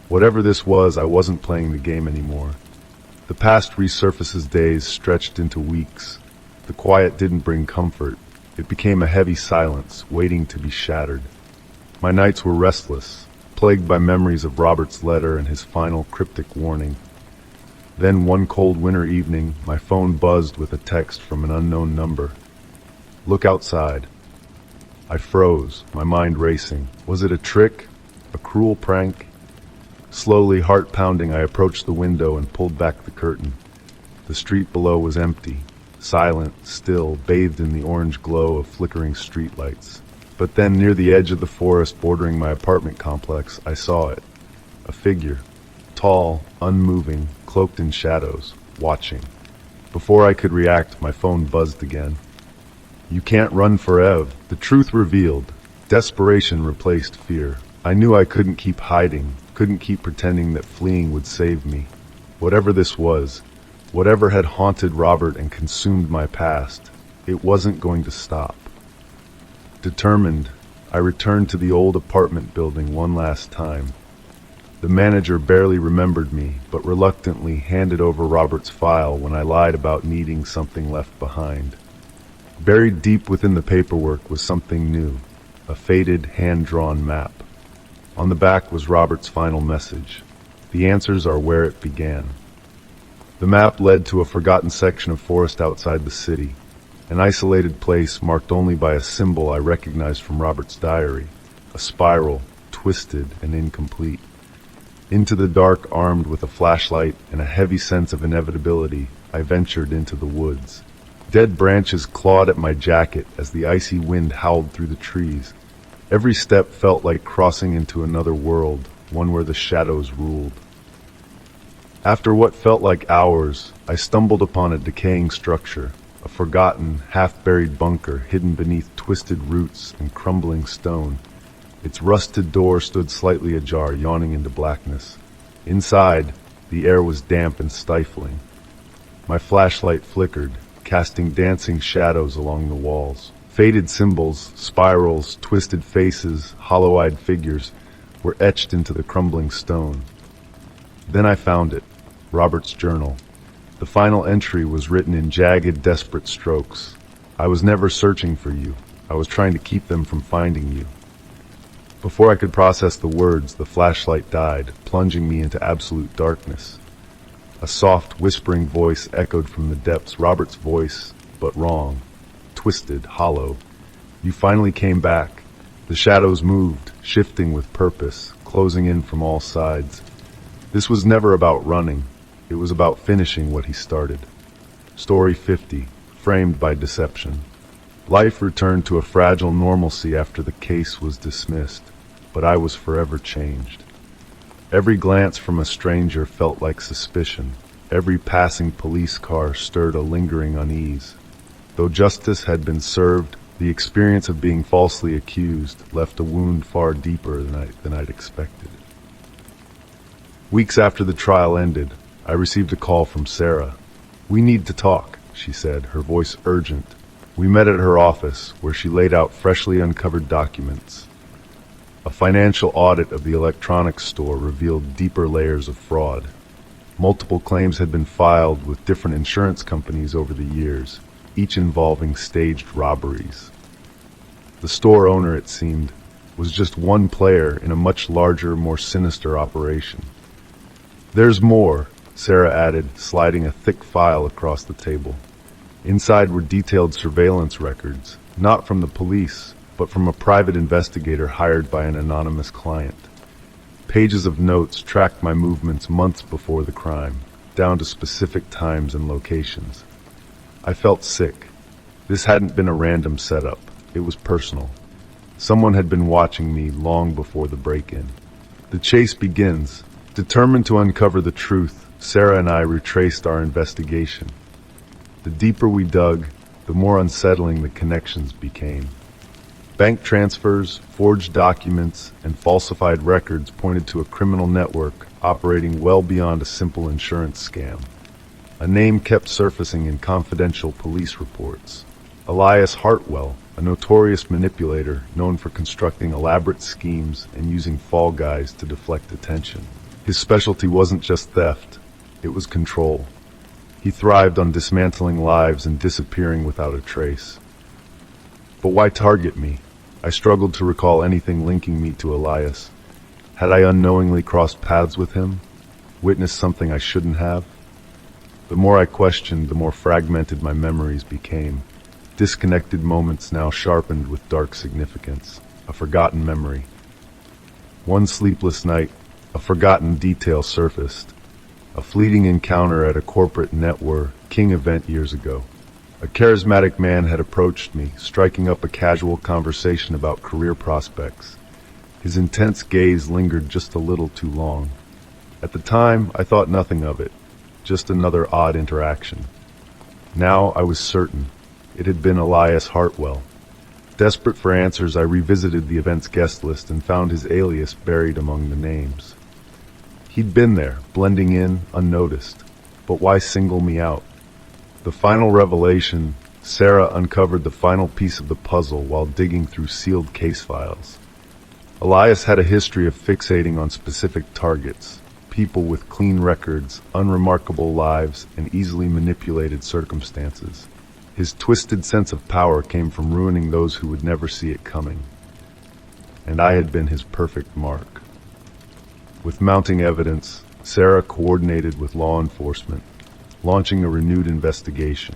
Whatever this was, I wasn't playing the game anymore. The past resurfaces days stretched into weeks. The quiet didn't bring comfort. It became a heavy silence, waiting to be shattered. My nights were restless, plagued by memories of Robert's letter and his final cryptic warning. Then one cold winter evening, my phone buzzed with a text from an unknown number. "Look outside." I froze, my mind racing. Was it a trick? A cruel prank? Slowly, heart pounding, I approached the window and pulled back the curtain. The street below was empty, silent, still, bathed in the orange glow of flickering streetlights. But then, near the edge of the forest bordering my apartment complex, I saw it. A figure. Tall, unmoving, cloaked in shadows, watching. Before I could react, my phone buzzed again. "You can't run forever." The truth revealed. Desperation replaced fear. I knew I couldn't keep hiding, couldn't keep pretending that fleeing would save me. Whatever this was, whatever had haunted Robert and consumed my past, it wasn't going to stop. Determined, I returned to the old apartment building one last time. The manager barely remembered me, but reluctantly handed over Robert's file when I lied about needing something left behind. Buried deep within the paperwork was something new, a faded, hand-drawn map. On the back was Robert's final message. The answers are where it began. The map led to a forgotten section of forest outside the city, an isolated place marked only by a symbol I recognized from Robert's diary, a spiral, twisted and incomplete. Into the dark, armed with a flashlight and a heavy sense of inevitability, I ventured into the woods. Dead branches clawed at my jacket as the icy wind howled through the trees. Every step felt like crossing into another world, one where the shadows ruled. After what felt like hours, I stumbled upon a decaying structure, a forgotten, half-buried bunker hidden beneath twisted roots and crumbling stone. Its rusted door stood slightly ajar, yawning into blackness. Inside, the air was damp and stifling. My flashlight flickered, casting dancing shadows along the walls. Faded symbols, spirals, twisted faces, hollow-eyed figures were etched into the crumbling stone. Then I found it, Robert's journal. The final entry was written in jagged, desperate strokes. "I was never searching for you. I was trying to keep them from finding you." Before I could process the words, the flashlight died, plunging me into absolute darkness. A soft, whispering voice echoed from the depths, Robert's voice, but wrong, twisted, hollow. "You finally came back." The shadows moved, shifting with purpose, closing in from all sides. This was never about running. It was about finishing what he started. Story 50, framed by deception. Life returned to a fragile normalcy after the case was dismissed, but I was forever changed. Every glance from a stranger felt like suspicion. Every passing police car stirred a lingering unease. Though justice had been served, the experience of being falsely accused left a wound far deeper than I'd expected. Weeks after the trial ended, I received a call from Sarah. "We need to talk," she said, her voice urgent. We met at her office, where she laid out freshly uncovered documents. A financial audit of the electronics store revealed deeper layers of fraud. Multiple claims had been filed with different insurance companies over the years, each involving staged robberies. The store owner, it seemed, was just one player in a much larger, more sinister operation. "There's more," Sarah added, sliding a thick file across the table. Inside were detailed surveillance records, not from the police, but from a private investigator hired by an anonymous client. Pages of notes tracked my movements months before the crime, down to specific times and locations. I felt sick. This hadn't been a random setup. It was personal. Someone had been watching me long before the break-in. The chase begins. Determined to uncover the truth, Sarah and I retraced our investigation. The deeper we dug, the more unsettling the connections became. Bank transfers, forged documents, and falsified records pointed to a criminal network operating well beyond a simple insurance scam. A name kept surfacing in confidential police reports. Elias Hartwell, a notorious manipulator known for constructing elaborate schemes and using fall guys to deflect attention. His specialty wasn't just theft, it was control. He thrived on dismantling lives and disappearing without a trace. But why target me? I struggled to recall anything linking me to Elias. Had I unknowingly crossed paths with him? Witnessed something I shouldn't have? The more I questioned, the more fragmented my memories became. Disconnected moments now sharpened with dark significance. A forgotten memory. One sleepless night, a forgotten detail surfaced. A fleeting encounter at a corporate networking event years ago. A charismatic man had approached me, striking up a casual conversation about career prospects. His intense gaze lingered just a little too long. At the time, I thought nothing of it, just another odd interaction. Now I was certain. It had been Elias Hartwell. Desperate for answers, I revisited the event's guest list and found his alias buried among the names. He'd been there, blending in, unnoticed. But why single me out? The final revelation, Sarah uncovered the final piece of the puzzle while digging through sealed case files. Elias had a history of fixating on specific targets, people with clean records, unremarkable lives, and easily manipulated circumstances. His twisted sense of power came from ruining those who would never see it coming. And I had been his perfect mark. With mounting evidence, Sarah coordinated with law enforcement, launching a renewed investigation.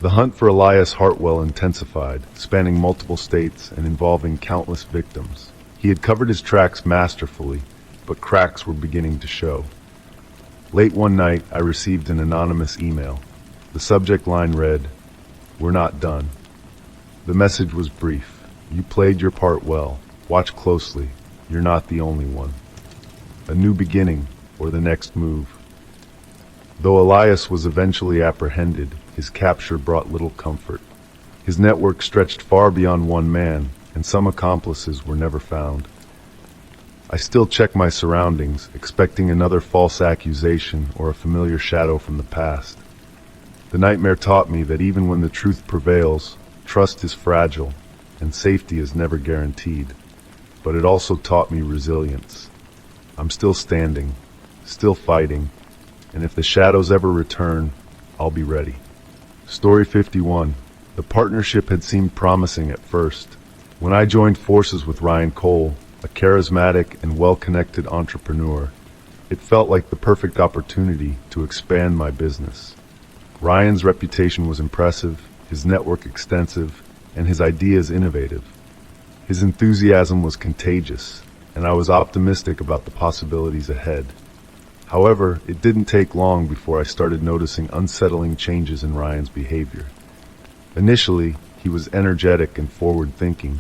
The hunt for Elias Hartwell intensified, spanning multiple states and involving countless victims. He had covered his tracks masterfully, but cracks were beginning to show. Late one night, I received an anonymous email. The subject line read, "We're not done." The message was brief. "You played your part well. Watch closely. You're not the only one." A new beginning, or the next move. Though Elias was eventually apprehended, his capture brought little comfort. His network stretched far beyond one man, and some accomplices were never found. I still check my surroundings, expecting another false accusation or a familiar shadow from the past. The nightmare taught me that even when the truth prevails, trust is fragile, and safety is never guaranteed. But it also taught me resilience. I'm still standing, still fighting, and if the shadows ever return, I'll be ready. Story 51. The partnership had seemed promising at first. When I joined forces with Ryan Cole, a charismatic and well-connected entrepreneur, it felt like the perfect opportunity to expand my business. Ryan's reputation was impressive, his network extensive, and his ideas innovative. His enthusiasm was contagious, and I was optimistic about the possibilities ahead. However, it didn't take long before I started noticing unsettling changes in Ryan's behavior. Initially, he was energetic and forward-thinking,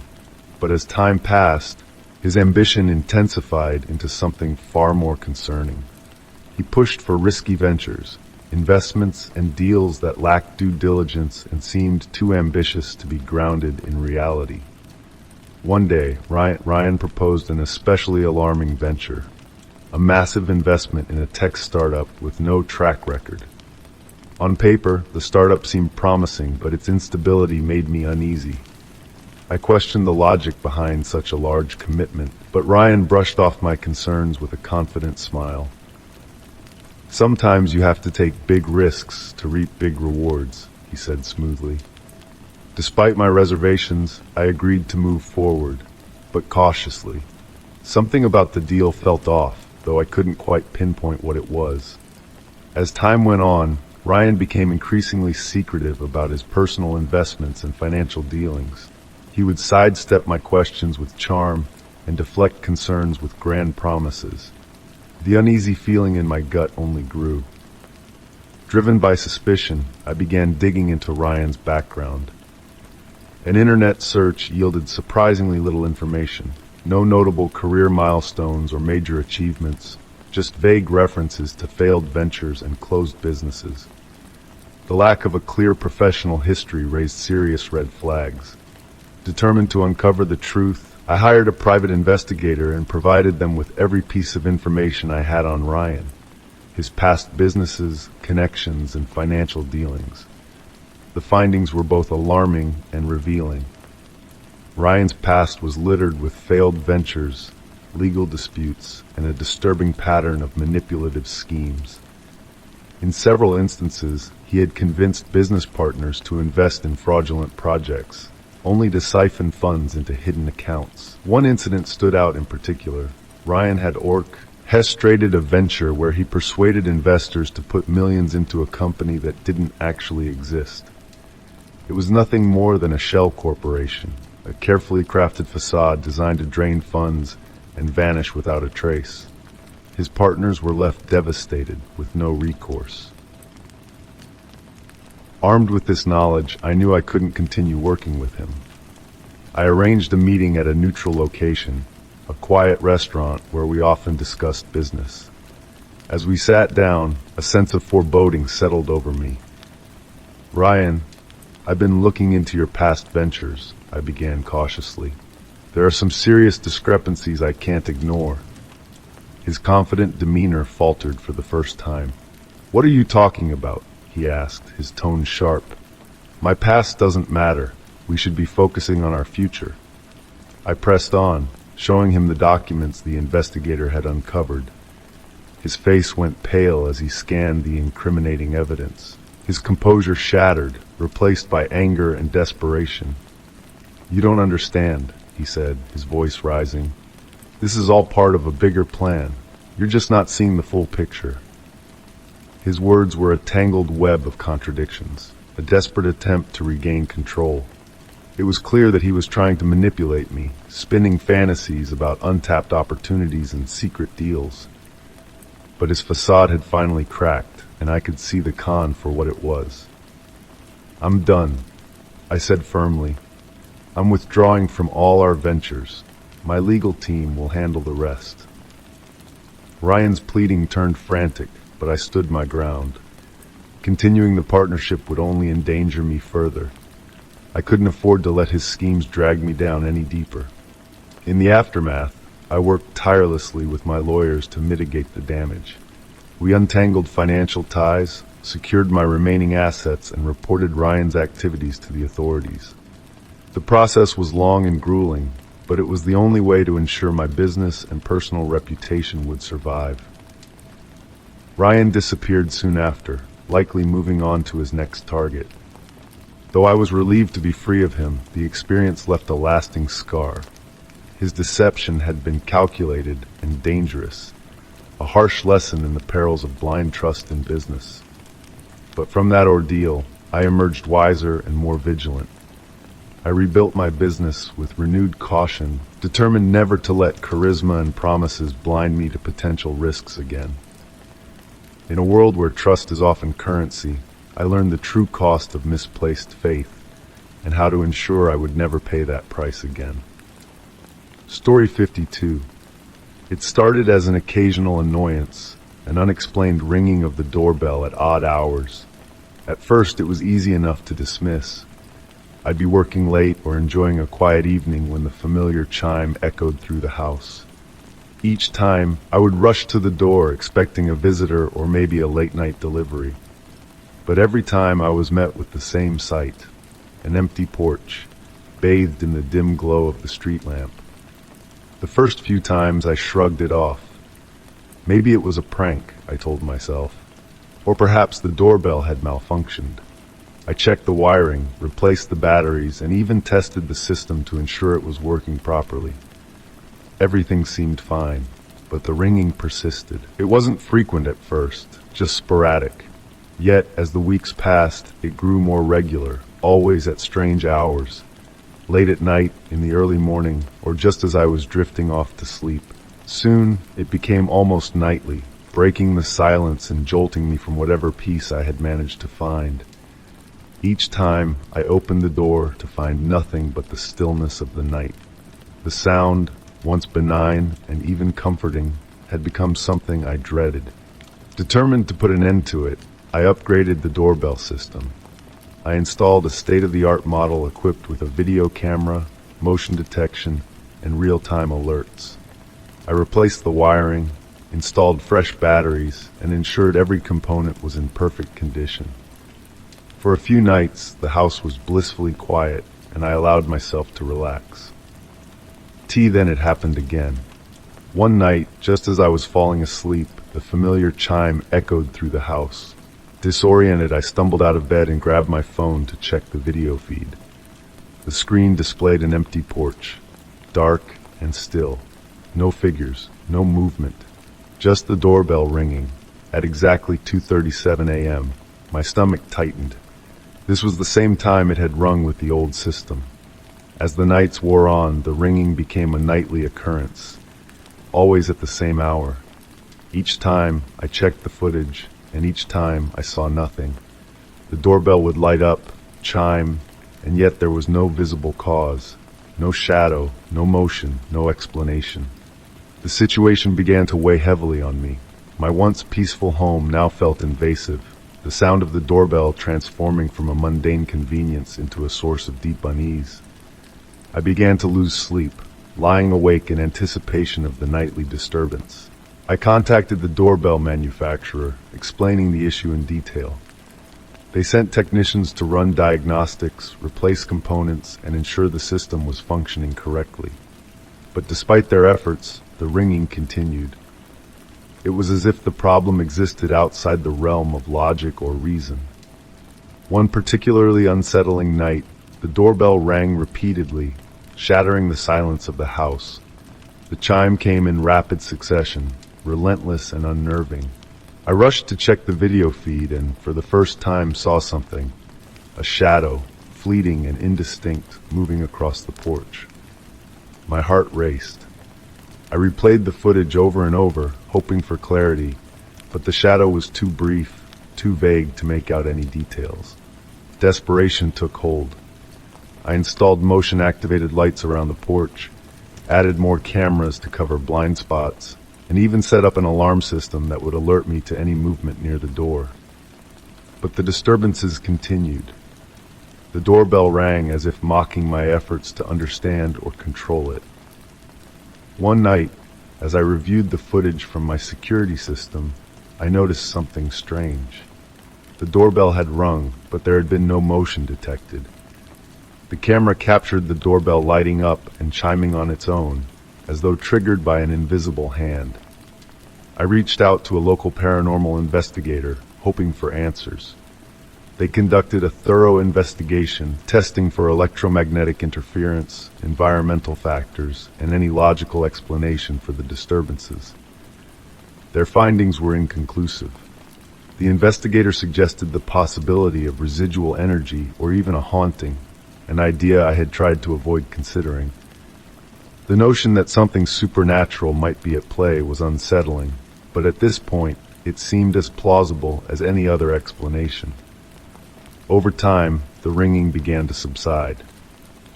but as time passed, his ambition intensified into something far more concerning. He pushed for risky ventures, investments, and deals that lacked due diligence and seemed too ambitious to be grounded in reality. One day, Ryan proposed an especially alarming venture, a massive investment in a tech startup with no track record. On paper, the startup seemed promising, but its instability made me uneasy. I questioned the logic behind such a large commitment, but Ryan brushed off my concerns with a confident smile. "Sometimes you have to take big risks to reap big rewards," he said smoothly. Despite my reservations, I agreed to move forward, but cautiously. Something about the deal felt off, though I couldn't quite pinpoint what it was. As time went on, Ryan became increasingly secretive about his personal investments and financial dealings. He would sidestep my questions with charm and deflect concerns with grand promises. The uneasy feeling in my gut only grew. Driven by suspicion, I began digging into Ryan's background. An internet search yielded surprisingly little information. No notable career milestones or major achievements, just vague references to failed ventures and closed businesses. The lack of a clear professional history raised serious red flags. Determined to uncover the truth, I hired a private investigator and provided them with every piece of information I had on Ryan, his past businesses, connections, and financial dealings. The findings were both alarming and revealing. Ryan's past was littered with failed ventures, legal disputes, and a disturbing pattern of manipulative schemes. In several instances, he had convinced business partners to invest in fraudulent projects, only to siphon funds into hidden accounts. One incident stood out in particular. Ryan had orchestrated a venture where he persuaded investors to put millions into a company that didn't actually exist. It was nothing more than a shell corporation, a carefully crafted facade designed to drain funds and vanish without a trace. His partners were left devastated with no recourse. Armed with this knowledge, I knew I couldn't continue working with him. I arranged a meeting at a neutral location, a quiet restaurant where we often discussed business. As we sat down, a sense of foreboding settled over me. "Ryan, I've been looking into your past ventures," I began cautiously. "There are some serious discrepancies I can't ignore." His confident demeanor faltered for the first time. "What are you talking about?" he asked, his tone sharp. "My past doesn't matter. We should be focusing on our future." I pressed on, showing him the documents the investigator had uncovered. His face went pale as he scanned the incriminating evidence. His composure shattered, replaced by anger and desperation. "You don't understand," he said, his voice rising. "This is all part of a bigger plan. You're just not seeing the full picture." His words were a tangled web of contradictions, a desperate attempt to regain control. It was clear that he was trying to manipulate me, spinning fantasies about untapped opportunities and secret deals. But his facade had finally cracked, and I could see the con for what it was. "I'm done," I said firmly. "I'm withdrawing from all our ventures. My legal team will handle the rest." Ryan's pleading turned frantic, but I stood my ground. Continuing the partnership would only endanger me further. I couldn't afford to let his schemes drag me down any deeper. In the aftermath, I worked tirelessly with my lawyers to mitigate the damage. We untangled financial ties, secured my remaining assets, and reported Ryan's activities to the authorities. The process was long and grueling, but it was the only way to ensure my business and personal reputation would survive. Ryan disappeared soon after, likely moving on to his next target. Though I was relieved to be free of him, the experience left a lasting scar. His deception had been calculated and dangerous, a harsh lesson in the perils of blind trust in business. But from that ordeal, I emerged wiser and more vigilant. I rebuilt my business with renewed caution, determined never to let charisma and promises blind me to potential risks again. In a world where trust is often currency, I learned the true cost of misplaced faith and how to ensure I would never pay that price again. Story 52. It started as an occasional annoyance, an unexplained ringing of the doorbell at odd hours. At first, it was easy enough to dismiss. I'd be working late or enjoying a quiet evening when the familiar chime echoed through the house. Each time, I would rush to the door expecting a visitor or maybe a late-night delivery. But every time I was met with the same sight, an empty porch, bathed in the dim glow of the street lamp. The first few times I shrugged it off. Maybe it was a prank, I told myself. Or perhaps the doorbell had malfunctioned. I checked the wiring, replaced the batteries, and even tested the system to ensure it was working properly. Everything seemed fine, but the ringing persisted. It wasn't frequent at first, just sporadic. Yet, as the weeks passed, it grew more regular, always at strange hours. Late at night, in the early morning, or just as I was drifting off to sleep. Soon, it became almost nightly, breaking the silence and jolting me from whatever peace I had managed to find. Each time, I opened the door to find nothing but the stillness of the night. The sound, once benign and even comforting, had become something I dreaded. Determined to put an end to it, I upgraded the doorbell system. I installed a state-of-the-art model equipped with a video camera, motion detection, and real-time alerts. I replaced the wiring, installed fresh batteries, and ensured every component was in perfect condition. For a few nights, the house was blissfully quiet, and I allowed myself to relax. Then it happened again. One night, just as I was falling asleep, the familiar chime echoed through the house. Disoriented, I stumbled out of bed and grabbed my phone to check the video feed. The screen displayed an empty porch, dark and still. No figures, no movement, just the doorbell ringing. At exactly 2:37 a.m., my stomach tightened. This was the same time it had rung with the old system. As the nights wore on, the ringing became a nightly occurrence, always at the same hour. Each time, I checked the footage, and each time, I saw nothing. The doorbell would light up, chime, and yet there was no visible cause, no shadow, no motion, no explanation. The situation began to weigh heavily on me. My once peaceful home now felt invasive, the sound of the doorbell transforming from a mundane convenience into a source of deep unease. I began to lose sleep, lying awake in anticipation of the nightly disturbance. I contacted the doorbell manufacturer, explaining the issue in detail. They sent technicians to run diagnostics, replace components, and ensure the system was functioning correctly. But despite their efforts, the ringing continued. It was as if the problem existed outside the realm of logic or reason. One particularly unsettling night, the doorbell rang repeatedly, shattering the silence of the house. The chime came in rapid succession, relentless and unnerving. I rushed to check the video feed and, for the first time, saw something. A shadow, fleeting and indistinct, moving across the porch. My heart raced. I replayed the footage over and over, hoping for clarity, but the shadow was too brief, too vague to make out any details. Desperation took hold. I installed motion-activated lights around the porch, added more cameras to cover blind spots, and even set up an alarm system that would alert me to any movement near the door. But the disturbances continued. The doorbell rang as if mocking my efforts to understand or control it. One night, as I reviewed the footage from my security system, I noticed something strange. The doorbell had rung, but there had been no motion detected. The camera captured the doorbell lighting up and chiming on its own, as though triggered by an invisible hand. I reached out to a local paranormal investigator, hoping for answers. They conducted a thorough investigation, testing for electromagnetic interference, environmental factors, and any logical explanation for the disturbances. Their findings were inconclusive. The investigator suggested the possibility of residual energy or even a haunting, an idea I had tried to avoid considering. The notion that something supernatural might be at play was unsettling, but at this point, It seemed as plausible as any other explanation. Over time, the ringing began to subside.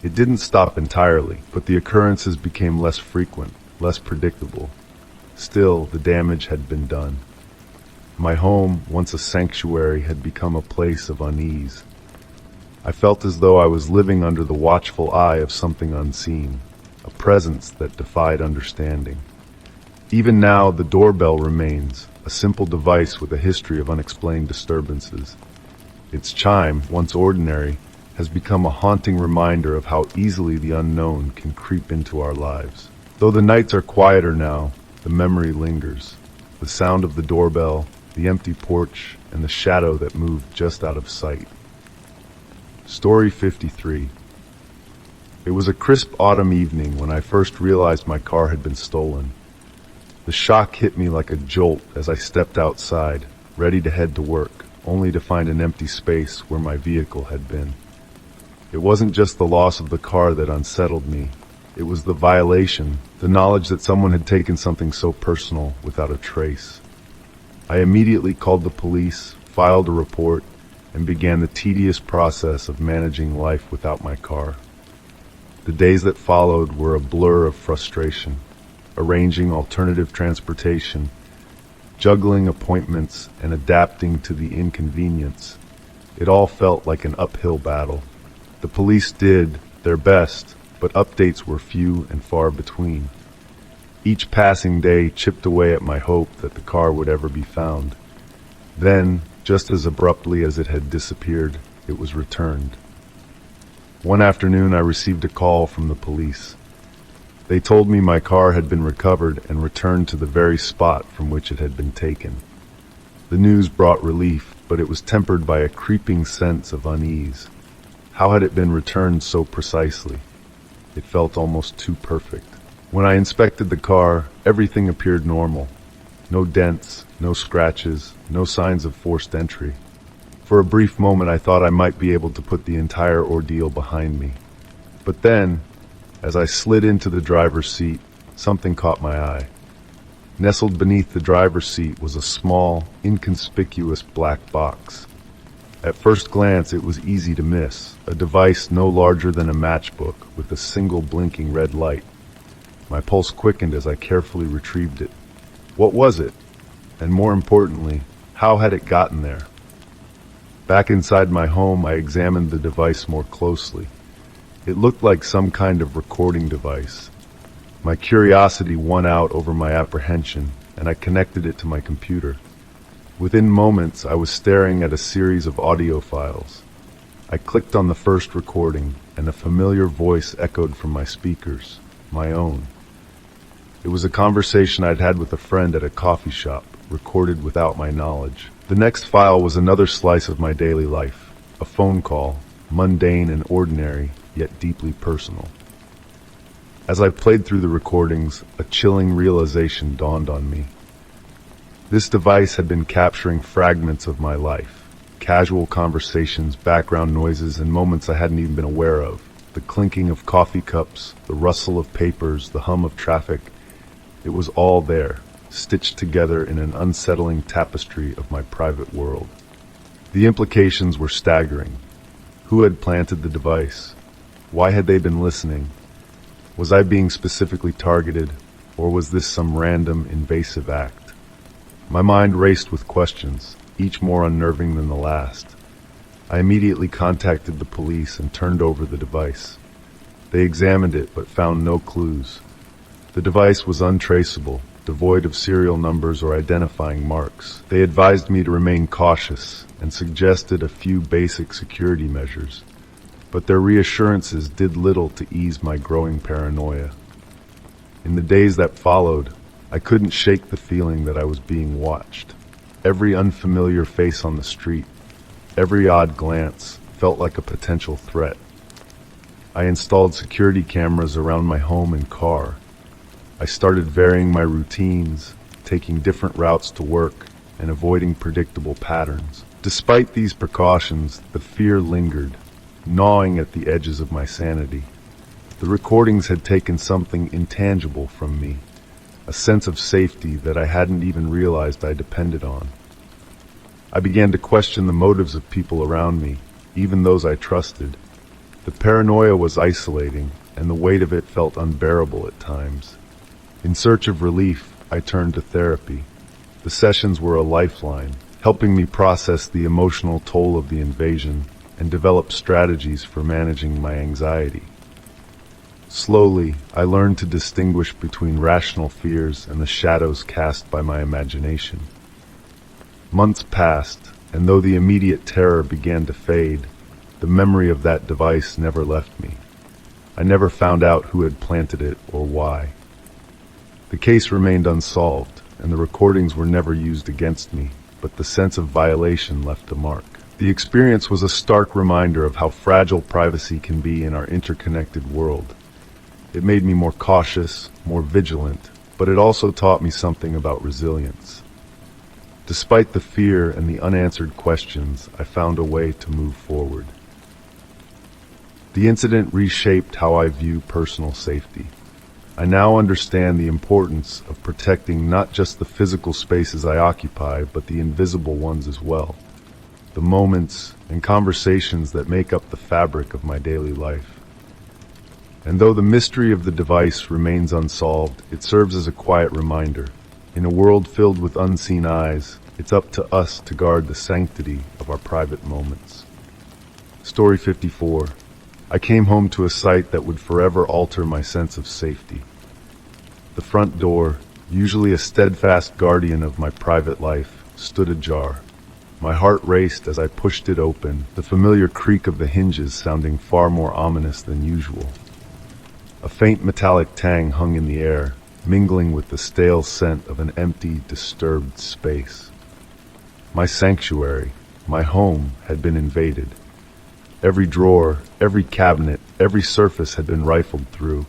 It didn't stop entirely, but the occurrences became less frequent, less predictable. Still, the damage had been done. My home, once a sanctuary, had become a place of unease. I felt as though I was living under the watchful eye of something unseen, a presence that defied understanding. Even now, the doorbell remains, a simple device with a history of unexplained disturbances. Its chime, once ordinary, has become a haunting reminder of how easily the unknown can creep into our lives. Though the nights are quieter now, the memory lingers. The sound of the doorbell, the empty porch, and the shadow that moved just out of sight. Story 53. It was a crisp autumn evening when I first realized my car had been stolen. The shock hit me like a jolt as I stepped outside, ready to head to work, only to find an empty space where my vehicle had been. It wasn't just the loss of the car that unsettled me. It was the violation, the knowledge that someone had taken something so personal without a trace. I immediately called the police, filed a report, and began the tedious process of managing life without my car. The days that followed were a blur of frustration, arranging alternative transportation, juggling appointments, and adapting to the inconvenience. It all felt like an uphill battle. The police did their best, but updates were few and far between. Each passing day chipped away at my hope that the car would ever be found. Then, just as abruptly as it had disappeared, it was returned. One afternoon, I received a call from the police. They told me my car had been recovered and returned to the very spot from which it had been taken. The news brought relief, but it was tempered by a creeping sense of unease. How had it been returned so precisely? It felt almost too perfect. When I inspected the car, everything appeared normal. No dents, no scratches, no signs of forced entry. For a brief moment, I thought I might be able to put the entire ordeal behind me. But then, as I slid into the driver's seat, something caught my eye. Nestled beneath the driver's seat was a small, inconspicuous black box. At first glance, it was easy to miss, a device no larger than a matchbook with a single blinking red light. My pulse quickened as I carefully retrieved it. What was it? And more importantly, how had it gotten there? Back inside my home, I examined the device more closely. It looked like some kind of recording device. My curiosity won out over my apprehension, and I connected it to my computer. Within moments, I was staring at a series of audio files. I clicked on the first recording, and a familiar voice echoed from my speakers, my own. It was a conversation I'd had with a friend at a coffee shop, recorded without my knowledge. The next file was another slice of my daily life, a phone call, mundane and ordinary, yet deeply personal. As I played through the recordings, a chilling realization dawned on me. This device had been capturing fragments of my life, casual conversations, background noises, and moments I hadn't even been aware of. The clinking of coffee cups, the rustle of papers, the hum of traffic. It was all there, stitched together in an unsettling tapestry of my private world. The implications were staggering. Who had planted the device? Why had they been listening? Was I being specifically targeted, or was this some random, invasive act? My mind raced with questions, each more unnerving than the last. I immediately contacted the police and turned over the device. They examined it but found no clues. The device was untraceable, devoid of serial numbers or identifying marks. They advised me to remain cautious and suggested a few basic security measures, but their reassurances did little to ease my growing paranoia. In the days that followed, I couldn't shake the feeling that I was being watched. Every unfamiliar face on the street, every odd glance, felt like a potential threat. I installed security cameras around my home and car. I started varying my routines, taking different routes to work, and avoiding predictable patterns. Despite these precautions, the fear lingered, gnawing at the edges of my sanity. The recordings had taken something intangible from me. a sense of safety that I hadn't even realized I depended on. I began to question the motives of people around me, even those I trusted. The paranoia was isolating, and the weight of it felt unbearable at times. In search of relief, I turned to therapy. The sessions were a lifeline, helping me process the emotional toll of the invasion and develop strategies for managing my anxiety. Slowly, I learned to distinguish between rational fears and the shadows cast by my imagination. Months passed, and though the immediate terror began to fade, the memory of that device never left me. I never found out who had planted it or why. The case remained unsolved, and the recordings were never used against me, but the sense of violation left a mark. The experience was a stark reminder of how fragile privacy can be in our interconnected world. It made me more cautious, more vigilant, but it also taught me something about resilience. Despite the fear and the unanswered questions, I found a way to move forward. The incident reshaped how I view personal safety. I now understand the importance of protecting not just the physical spaces I occupy, but the invisible ones as well. The moments and conversations that make up the fabric of my daily life. And though the mystery of the device remains unsolved, it serves as a quiet reminder. In a world filled with unseen eyes, it's up to us to guard the sanctity of our private moments. Story 54. I came home to a sight that would forever alter my sense of safety. The front door, usually a steadfast guardian of my private life, stood ajar. My heart raced as I pushed it open, the familiar creak of the hinges sounding far more ominous than usual. A faint metallic tang hung in the air, mingling with the stale scent of an empty, disturbed space. My sanctuary, my home, had been invaded. Every drawer, every cabinet, every surface had been rifled through.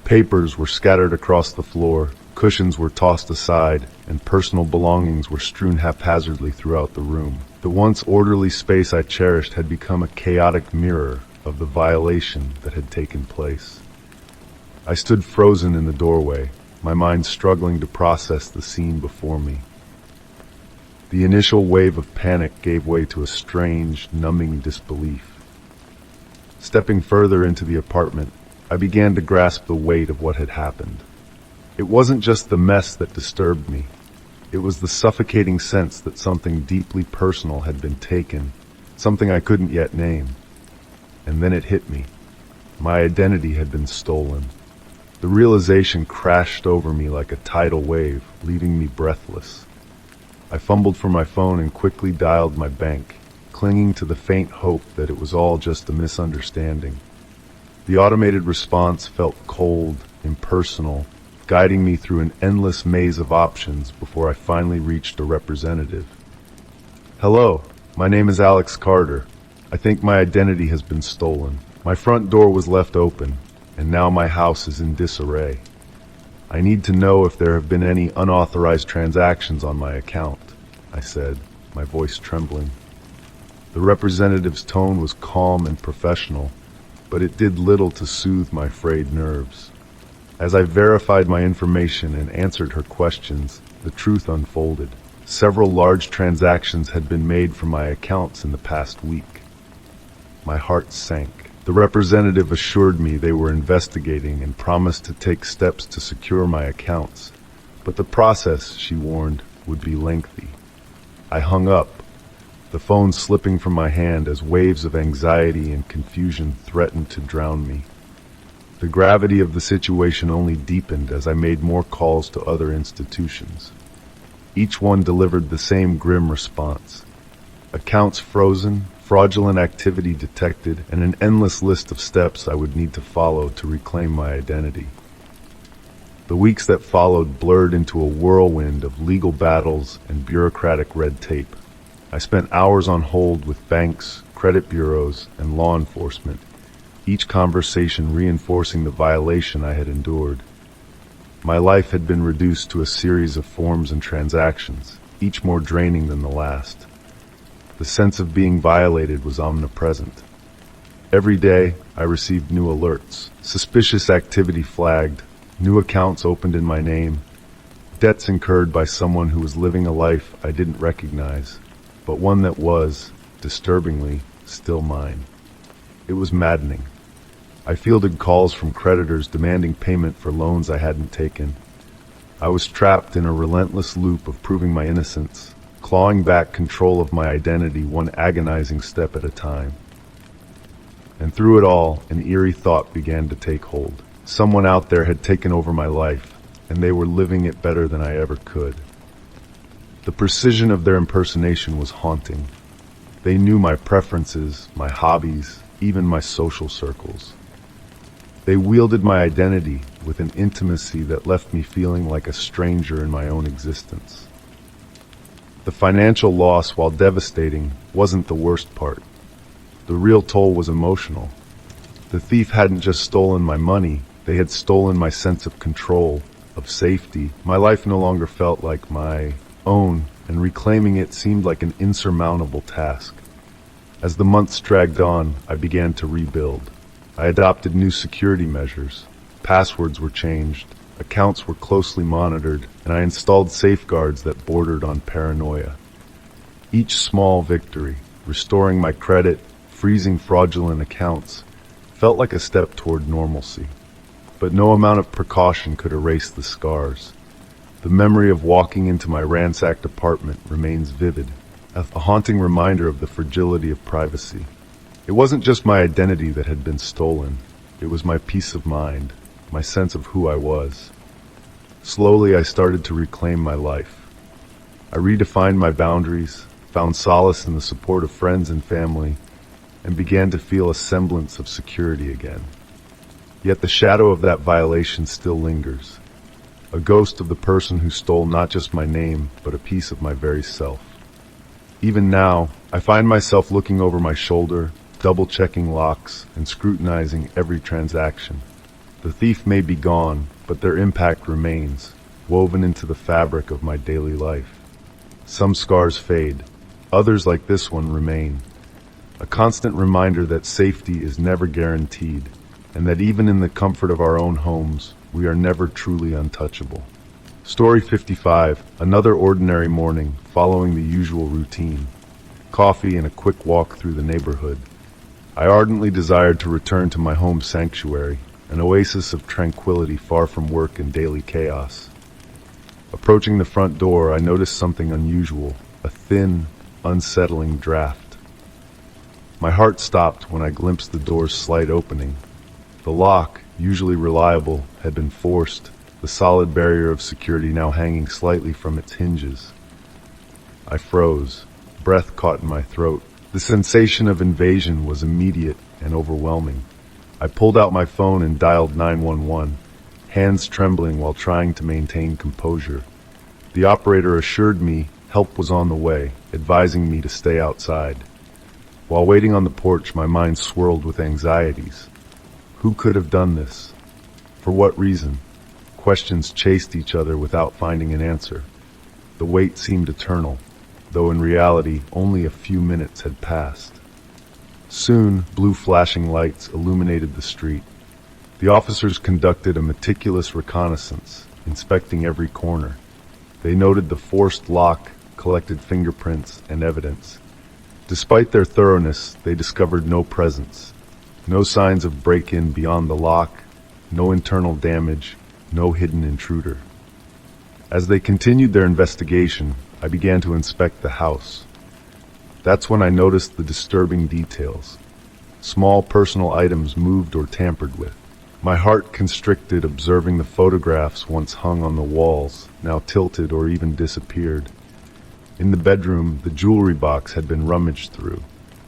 Papers were scattered across the floor, cushions were tossed aside, and personal belongings were strewn haphazardly throughout the room. The once orderly space I cherished had become a chaotic mirror of the violation that had taken place. I stood frozen in the doorway, my mind struggling to process the scene before me. The initial wave of panic gave way to a strange, numbing disbelief. Stepping further into the apartment, I began to grasp the weight of what had happened. It wasn't just the mess that disturbed me. It was the suffocating sense that something deeply personal had been taken, something I couldn't yet name. And then it hit me. My identity had been stolen. The realization crashed over me like a tidal wave, leaving me breathless. I fumbled for my phone and quickly dialed my bank, clinging to the faint hope that it was all just a misunderstanding. The automated response felt cold, impersonal, guiding me through an endless maze of options before I finally reached a representative. Hello, my name is Alex Carter. I think my identity has been stolen. My front door was left open, and now my house is in disarray. I need to know if there have been any unauthorized transactions on my account, I said, my voice trembling. The representative's tone was calm and professional, but it did little to soothe my frayed nerves. As I verified my information and answered her questions, the truth unfolded. Several large transactions had been made from my accounts in the past week. My heart sank. The representative assured me they were investigating and promised to take steps to secure my accounts, but the process, she warned, would be lengthy. I hung up, the phone slipping from my hand as waves of anxiety and confusion threatened to drown me. The gravity of the situation only deepened as I made more calls to other institutions. Each one delivered the same grim response. Accounts frozen, fraudulent activity detected, and an endless list of steps I would need to follow to reclaim my identity. The weeks that followed blurred into a whirlwind of legal battles and bureaucratic red tape. I spent hours on hold with banks, credit bureaus, and law enforcement, each conversation reinforcing the violation I had endured. My life had been reduced to a series of forms and transactions, each more draining than the last. The sense of being violated was omnipresent. Every day, I received new alerts. Suspicious activity flagged, new accounts opened in my name, debts incurred by someone who was living a life I didn't recognize, but one that was, disturbingly, still mine. It was maddening. I fielded calls from creditors demanding payment for loans I hadn't taken. I was trapped in a relentless loop of proving my innocence, clawing back control of my identity one agonizing step at a time. And through it all, an eerie thought began to take hold. Someone out there had taken over my life, and they were living it better than I ever could. The precision of their impersonation was haunting. They knew my preferences, my hobbies, even my social circles. They wielded my identity with an intimacy that left me feeling like a stranger in my own existence. The financial loss, while devastating, wasn't the worst part. The real toll was emotional. The thief hadn't just stolen my money, they had stolen my sense of control, of safety. My life no longer felt like my own, and reclaiming it seemed like an insurmountable task. As the months dragged on, I began to rebuild. I adopted new security measures. Passwords were changed, accounts were closely monitored, and I installed safeguards that bordered on paranoia. Each small victory, restoring my credit, freezing fraudulent accounts, felt like a step toward normalcy. But no amount of precaution could erase the scars. The memory of walking into my ransacked apartment remains vivid, a haunting reminder of the fragility of privacy. It wasn't just my identity that had been stolen. It was my peace of mind, my sense of who I was. Slowly, I started to reclaim my life. I redefined my boundaries, found solace in the support of friends and family, and began to feel a semblance of security again. Yet the shadow of that violation still lingers, a ghost of the person who stole not just my name, but a piece of my very self. Even now, I find myself looking over my shoulder, double-checking locks, and scrutinizing every transaction. The thief may be gone, but their impact remains, woven into the fabric of my daily life. Some scars fade, others like this one remain. A constant reminder that safety is never guaranteed, and that even in the comfort of our own homes, we are never truly untouchable. Story 55, another ordinary morning, following the usual routine. Coffee and a quick walk through the neighborhood. I ardently desired to return to my home sanctuary, an oasis of tranquility far from work and daily chaos. Approaching the front door, I noticed something unusual, a thin, unsettling draft. My heart stopped when I glimpsed the door's slight opening. The lock, usually reliable, had been forced, the solid barrier of security now hanging slightly from its hinges. I froze, breath caught in my throat. The sensation of invasion was immediate and overwhelming. I pulled out my phone and dialed 911, hands trembling while trying to maintain composure. The operator assured me help was on the way, advising me to stay outside. While waiting on the porch, my mind swirled with anxieties. Who could have done this? For what reason? Questions chased each other without finding an answer. The wait seemed eternal, though in reality only a few minutes had passed. Soon, blue flashing lights illuminated the street. The officers conducted a meticulous reconnaissance, inspecting every corner. They noted the forced lock, collected fingerprints and evidence. Despite their thoroughness, they discovered no presence, no signs of break-in beyond the lock, no internal damage, no hidden intruder. As they continued their investigation, I began to inspect the house. That's when I noticed the disturbing details. Small personal items moved or tampered with. My heart constricted observing the photographs once hung on the walls, now tilted or even disappeared. In the bedroom, the jewelry box had been rummaged through.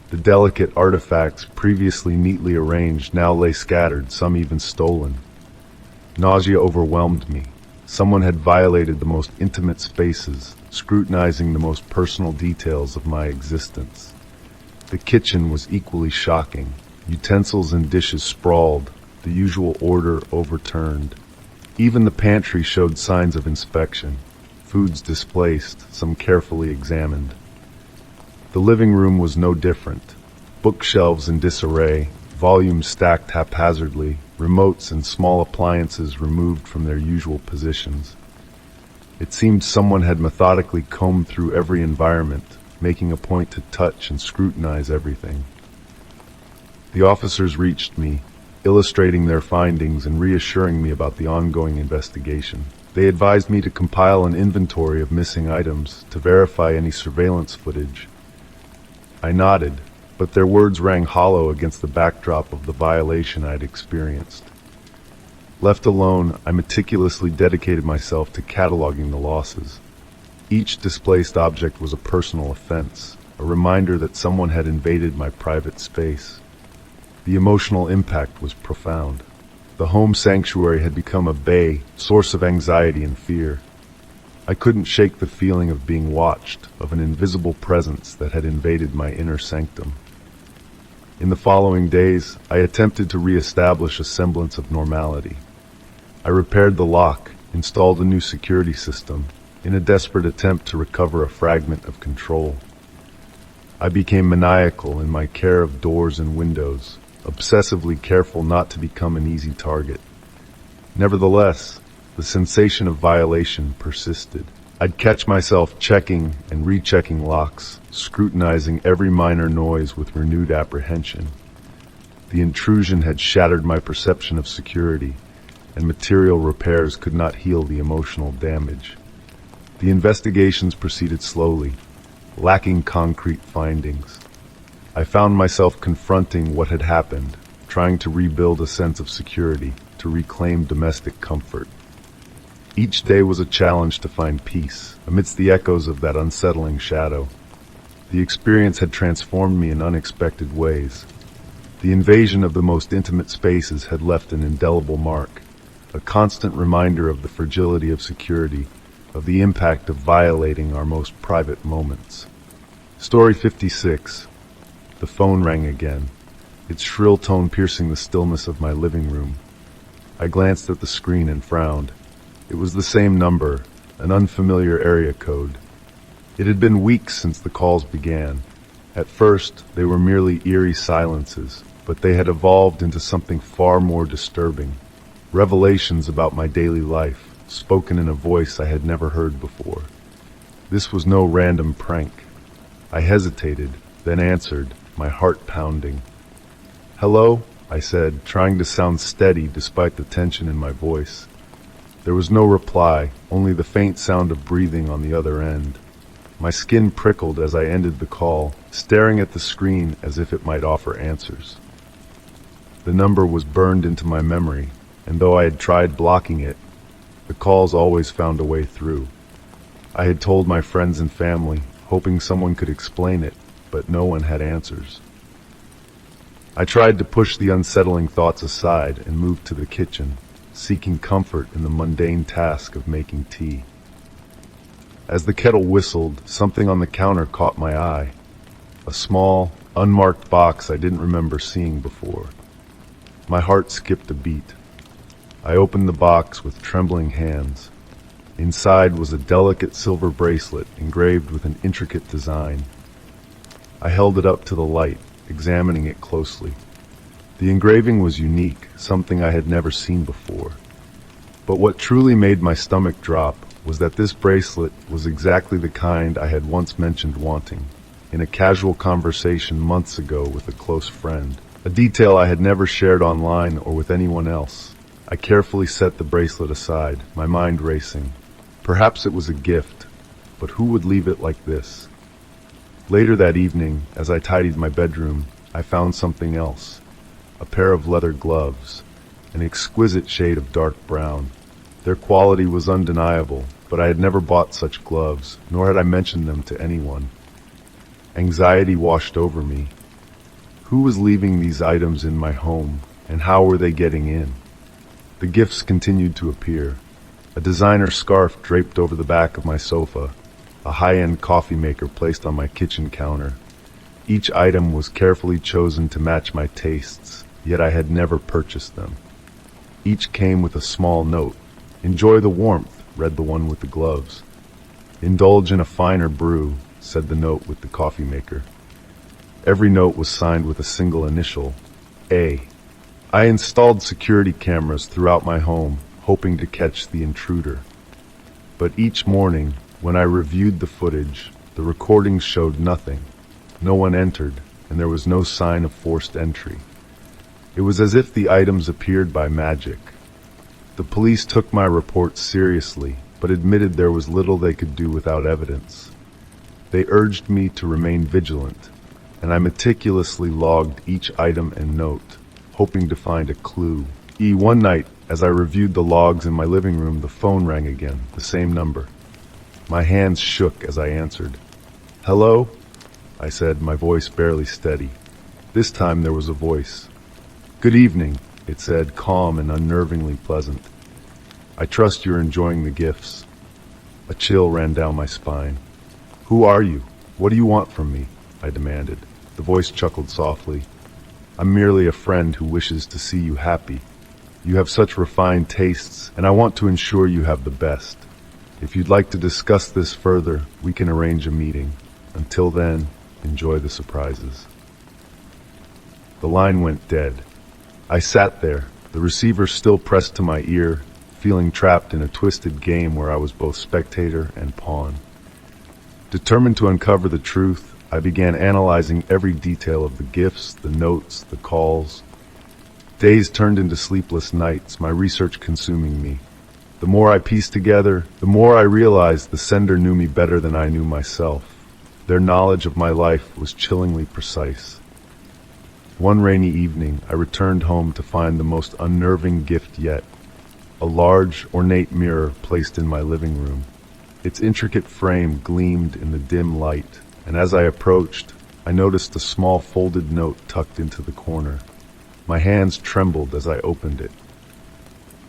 The delicate artifacts previously neatly arranged now lay scattered, some even stolen. Nausea overwhelmed me. Someone had violated the most intimate spaces, scrutinizing the most personal details of my existence. The kitchen was equally shocking. Utensils and dishes sprawled, the usual order overturned. Even the pantry showed signs of inspection. Foods displaced, some carefully examined. The living room was no different. Bookshelves in disarray, volumes stacked haphazardly, remotes and small appliances removed from their usual positions. It seemed someone had methodically combed through every environment, making a point to touch and scrutinize everything. The officers reached me, illustrating their findings and reassuring me about the ongoing investigation. They advised me to compile an inventory of missing items to verify any surveillance footage. I nodded, but their words rang hollow against the backdrop of the violation I'd experienced. Left alone, I meticulously dedicated myself to cataloging the losses. Each displaced object was a personal offense, a reminder that someone had invaded my private space. The emotional impact was profound. The home sanctuary had become a bay, source of anxiety and fear. I couldn't shake the feeling of being watched, of an invisible presence that had invaded my inner sanctum. In the following days, I attempted to re-establish a semblance of normality. I repaired the lock, installed a new security system, in a desperate attempt to recover a fragment of control. I became maniacal in my care of doors and windows, obsessively careful not to become an easy target. Nevertheless, the sensation of violation persisted. I'd catch myself checking and rechecking locks, scrutinizing every minor noise with renewed apprehension. The intrusion had shattered my perception of security, and material repairs could not heal the emotional damage. The investigations proceeded slowly, lacking concrete findings. I found myself confronting what had happened, trying to rebuild a sense of security, to reclaim domestic comfort. Each day was a challenge to find peace, amidst the echoes of that unsettling shadow. The experience had transformed me in unexpected ways. The invasion of the most intimate spaces had left an indelible mark, a constant reminder of the fragility of security, of the impact of violating our most private moments. Story 56. The phone rang again, its shrill tone piercing the stillness of my living room. I glanced at the screen and frowned. It was the same number, an unfamiliar area code. It had been weeks since the calls began. At first, they were merely eerie silences, but they had evolved into something far more disturbing. Revelations about my daily life, spoken in a voice I had never heard before. This was no random prank. I hesitated, then answered, my heart pounding. "Hello?" I said, trying to sound steady despite the tension in my voice. There was no reply, only the faint sound of breathing on the other end. My skin prickled as I ended the call, staring at the screen as if it might offer answers. The number was burned into my memory, and though I had tried blocking it, the calls always found a way through. I had told my friends and family, hoping someone could explain it, but no one had answers. I tried to push the unsettling thoughts aside and moved to the kitchen, seeking comfort in the mundane task of making tea. As the kettle whistled, something on the counter caught my eye. A small, unmarked box I didn't remember seeing before. My heart skipped a beat. I opened the box with trembling hands. Inside was a delicate silver bracelet engraved with an intricate design. I held it up to the light, examining it closely. The engraving was unique, something I had never seen before. But what truly made my stomach drop was that this bracelet was exactly the kind I had once mentioned wanting, in a casual conversation months ago with a close friend, a detail I had never shared online or with anyone else. I carefully set the bracelet aside, my mind racing. Perhaps it was a gift, but who would leave it like this? Later that evening, as I tidied my bedroom, I found something else. A pair of leather gloves, an exquisite shade of dark brown. Their quality was undeniable, but I had never bought such gloves, nor had I mentioned them to anyone. Anxiety washed over me. Who was leaving these items in my home, and how were they getting in? The gifts continued to appear. A designer scarf draped over the back of my sofa, a high-end coffee maker placed on my kitchen counter. Each item was carefully chosen to match my tastes, yet I had never purchased them. Each came with a small note. "Enjoy the warmth," read the one with the gloves. "Indulge in a finer brew," said the note with the coffee maker. Every note was signed with a single initial, A. I installed security cameras throughout my home, hoping to catch the intruder. But each morning, when I reviewed the footage, the recordings showed nothing. No one entered, and there was no sign of forced entry. It was as if the items appeared by magic. The police took my report seriously, but admitted there was little they could do without evidence. They urged me to remain vigilant, and I meticulously logged each item and note, hoping to find a clue. One night, as I reviewed the logs in my living room, the phone rang again, the same number. My hands shook as I answered. "Hello?" I said, my voice barely steady. This time there was a voice. "Good evening," it said, calm and unnervingly pleasant. "I trust you're enjoying the gifts." A chill ran down my spine. "Who are you? What do you want from me?" I demanded. The voice chuckled softly. "I'm merely a friend who wishes to see you happy. You have such refined tastes, and I want to ensure you have the best. If you'd like to discuss this further, we can arrange a meeting. Until then, enjoy the surprises." The line went dead. I sat there, the receiver still pressed to my ear, feeling trapped in a twisted game where I was both spectator and pawn. Determined to uncover the truth, I began analyzing every detail of the gifts, the notes, the calls. Days turned into sleepless nights, my research consuming me. The more I pieced together, the more I realized the sender knew me better than I knew myself. Their knowledge of my life was chillingly precise. One rainy evening, I returned home to find the most unnerving gift yet. A large, ornate mirror placed in my living room. Its intricate frame gleamed in the dim light, and as I approached, I noticed a small folded note tucked into the corner. My hands trembled as I opened it.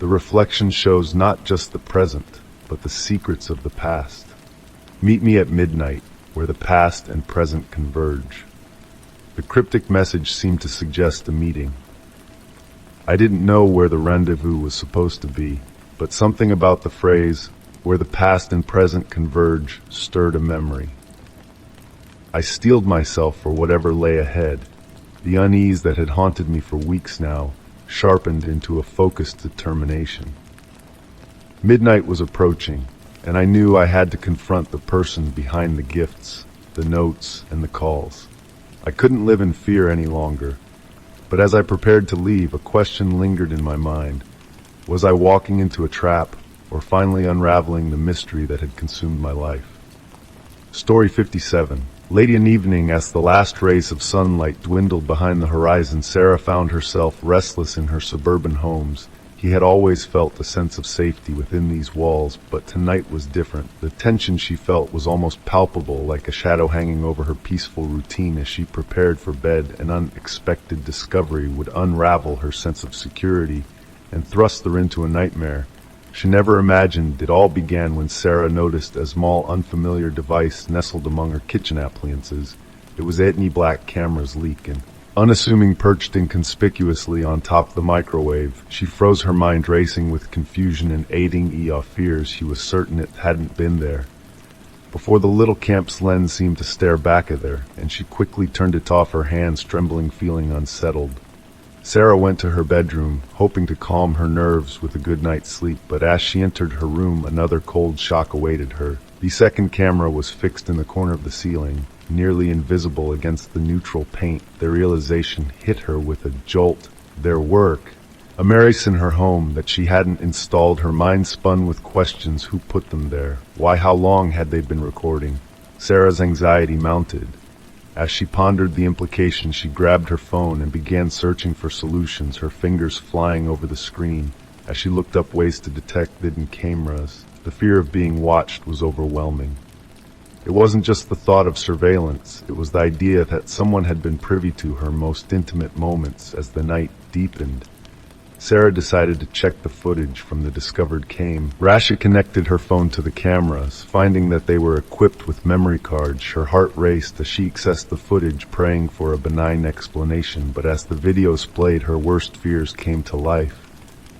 The reflection shows not just the present, but the secrets of the past. Meet me at midnight, where the past and present converge. The cryptic message seemed to suggest a meeting. I didn't know where the rendezvous was supposed to be, but something about the phrase, "where the past and present converge," stirred a memory. I steeled myself for whatever lay ahead. The unease that had haunted me for weeks now sharpened into a focused determination. Midnight was approaching, and I knew I had to confront the person behind the gifts, the notes, and the calls. I couldn't live in fear any longer, but as I prepared to leave, a question lingered in my mind. Was I walking into a trap, or finally unraveling the mystery that had consumed my life? Story 57. Late in evening, as the last rays of sunlight dwindled behind the horizon, Sarah found herself restless in her suburban homes. He had always felt a sense of safety within these walls, but tonight was different. The tension she felt was almost palpable, like a shadow hanging over her peaceful routine as she prepared for bed. An unexpected discovery would unravel her sense of security and thrust her into a nightmare. She never imagined it all began when Sarah noticed a small, unfamiliar device nestled among her kitchen appliances. It was Etny black camera's leak, and unassuming, perched inconspicuously on top of the microwave. She froze, her mind racing with confusion and aiding off fears. She was certain it hadn't been there. Before the little camp's lens seemed to stare back at her, and she quickly turned it off, her hands trembling, feeling unsettled. Sarah went to her bedroom, hoping to calm her nerves with a good night's sleep, but as she entered her room, another cold shock awaited her. The second camera was fixed in the corner of the ceiling, nearly invisible against the neutral paint. The realization hit her with a jolt. Their work, a mess in her home that she hadn't installed. Her mind spun with questions. Who put them there? Why? How long had they been recording? Sarah's anxiety mounted. As she pondered the implications, she grabbed her phone and began searching for solutions, her fingers flying over the screen. As she looked up ways to detect hidden cameras, the fear of being watched was overwhelming. It wasn't just the thought of surveillance, it was the idea that someone had been privy to her most intimate moments. As the night deepened, Sarah decided to check the footage from the discovered cam. Rasha connected her phone to the cameras, finding that they were equipped with memory cards. Her heart raced as she accessed the footage, praying for a benign explanation, but as the videos played, her worst fears came to life.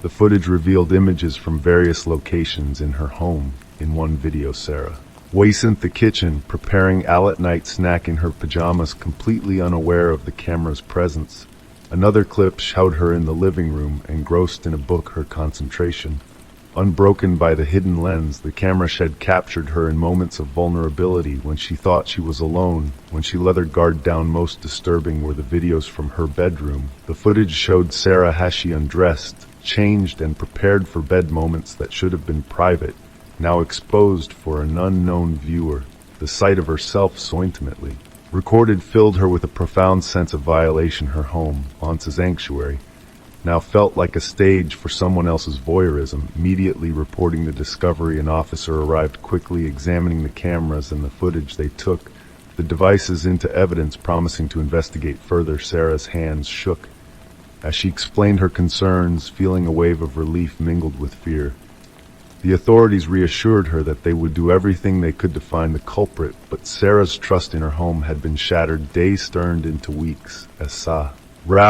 The footage revealed images from various locations in her home. In one video, Sarah was in the kitchen, preparing a late-night snack in her pajamas, completely unaware of the camera's presence. Another clip showed her in the living room, engrossed in a book, her concentration Unbroken by the hidden lens, the camera shed captured her in moments of vulnerability when she thought she was alone. When she let her guard down, most disturbing were the videos from her bedroom. The footage showed Sarah as she undressed, changed, and prepared for bed, moments that should have been private, now exposed for an unknown viewer. The sight of herself so intimately recorded filled her with a profound sense of violation. Her home, once a sanctuary, now felt like a stage for someone else's voyeurism. Immediately reporting the discovery, an officer arrived, quickly examining the cameras and the footage. They took the devices into evidence, promising to investigate further. Sarah's hands shook as she explained her concerns, feeling a wave of relief mingled with fear. The authorities reassured her that they would do everything they could to find the culprit, but Sarah's trust in her home had been shattered. Days turned into weeks as Sarah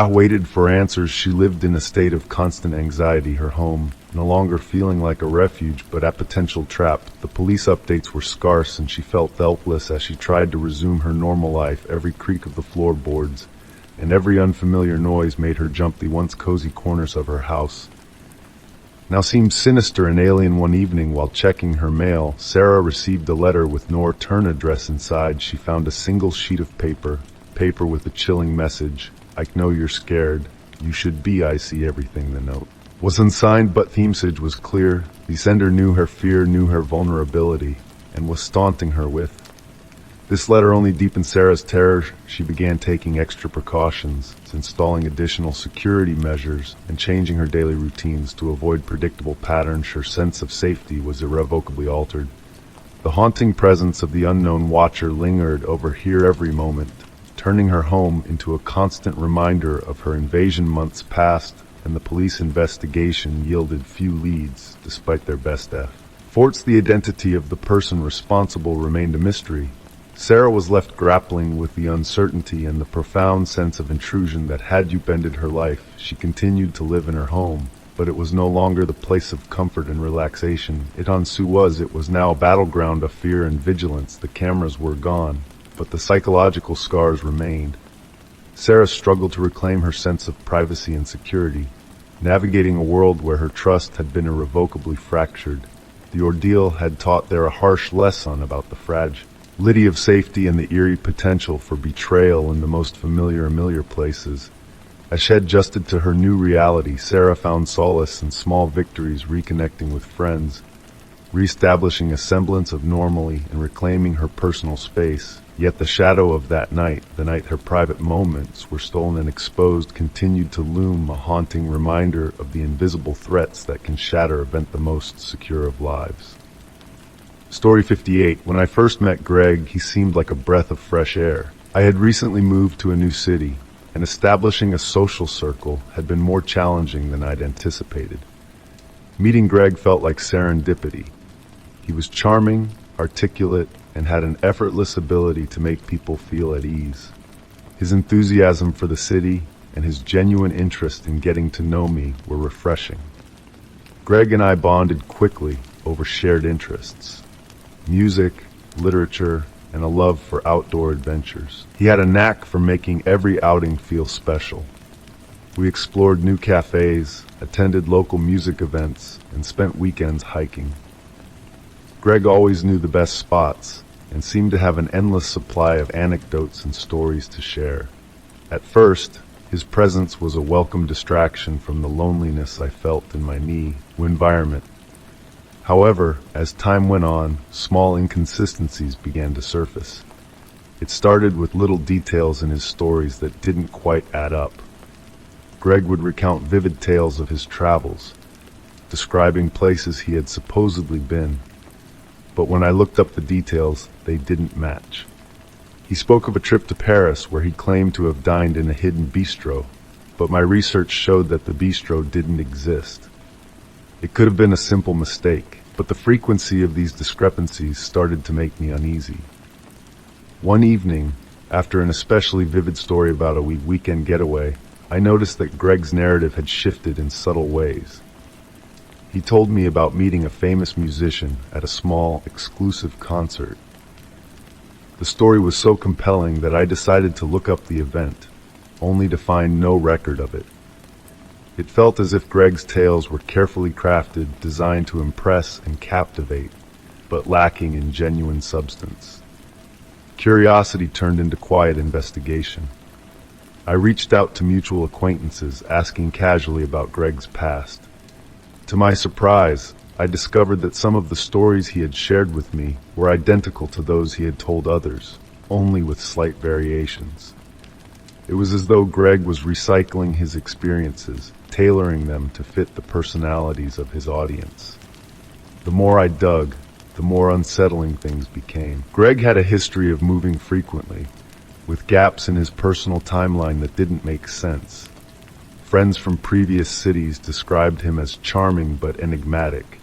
waited for answers. She lived in a state of constant anxiety, her home no longer feeling like a refuge but a potential trap. The police updates were scarce and she felt helpless as she tried to resume her normal life. Every creak of the floorboards and every unfamiliar noise made her jump. The once cozy corners of her house now seemed sinister and alien. One evening, while checking her mail, Sarah received a letter with no return address inside. She found a single sheet of paper with a chilling message. "I know you're scared. You should be. I see everything." The note was unsigned, but the message was clear. The sender knew her fear, knew her vulnerability, and was taunting her with this letter. Only deepened Sarah's terror. She began taking extra precautions, installing additional security measures, and changing her daily routines to avoid predictable patterns. Her sense of safety was irrevocably altered. The haunting presence of the unknown watcher lingered over here every moment, turning her home into a constant reminder of her invasion. Months passed, and the police investigation yielded few leads, despite their best efforts. The identity of the person responsible remained a mystery. Sarah was left grappling with the uncertainty and the profound sense of intrusion that had upended her life. She continued to live in her home, but it was no longer the place of comfort and relaxation it once was. It was now a battleground of fear and vigilance. The cameras were gone, but the psychological scars remained. Sarah struggled to reclaim her sense of privacy and security, navigating a world where her trust had been irrevocably fractured. The ordeal had taught her a harsh lesson about the fragility of safety and the eerie potential for betrayal in the most familiar places. As she adjusted to her new reality, Sarah found solace in small victories, reconnecting with friends, reestablishing a semblance of normalcy, and reclaiming her personal space. Yet the shadow of that night, the night her private moments were stolen and exposed, continued to loom, a haunting reminder of the invisible threats that can shatter even the most secure of lives. Story 58. When I first met Greg, he seemed like a breath of fresh air. I had recently moved to a new city, and establishing a social circle had been more challenging than I'd anticipated. Meeting Greg felt like serendipity. He was charming, articulate, and had an effortless ability to make people feel at ease. His enthusiasm for the city and his genuine interest in getting to know me were refreshing. Greg and I bonded quickly over shared interests: music, literature, and a love for outdoor adventures. He had a knack for making every outing feel special. We explored new cafes, attended local music events, and spent weekends hiking. Greg always knew the best spots and seemed to have an endless supply of anecdotes and stories to share. At first, his presence was a welcome distraction from the loneliness I felt in my new environment. However, as time went on, small inconsistencies began to surface. It started with little details in his stories that didn't quite add up. Greg would recount vivid tales of his travels, describing places he had supposedly been, but when I looked up the details, they didn't match. He spoke of a trip to Paris where he claimed to have dined in a hidden bistro, but my research showed that the bistro didn't exist. It could have been a simple mistake, but the frequency of these discrepancies started to make me uneasy. One evening, after an especially vivid story about a weekend getaway, I noticed that Greg's narrative had shifted in subtle ways. He told me about meeting a famous musician at a small, exclusive concert. The story was so compelling that I decided to look up the event, only to find no record of it. It felt as if Greg's tales were carefully crafted, designed to impress and captivate, but lacking in genuine substance. Curiosity turned into quiet investigation. I reached out to mutual acquaintances, asking casually about Greg's past. To my surprise, I discovered that some of the stories he had shared with me were identical to those he had told others, only with slight variations. It was as though Greg was recycling his experiences, tailoring them to fit the personalities of his audience. The more I dug, the more unsettling things became. Greg had a history of moving frequently, with gaps in his personal timeline that didn't make sense. Friends from previous cities described him as charming but enigmatic.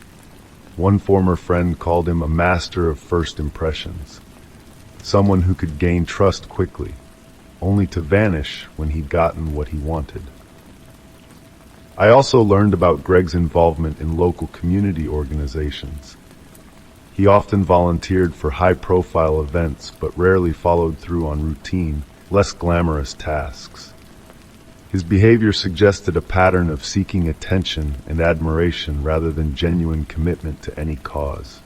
One former friend called him a master of first impressions, someone who could gain trust quickly, only to vanish when he'd gotten what he wanted. I also learned about Greg's involvement in local community organizations. He often volunteered for high-profile events, but rarely followed through on routine, less glamorous tasks. His behavior suggested a pattern of seeking attention and admiration rather than genuine commitment to any cause.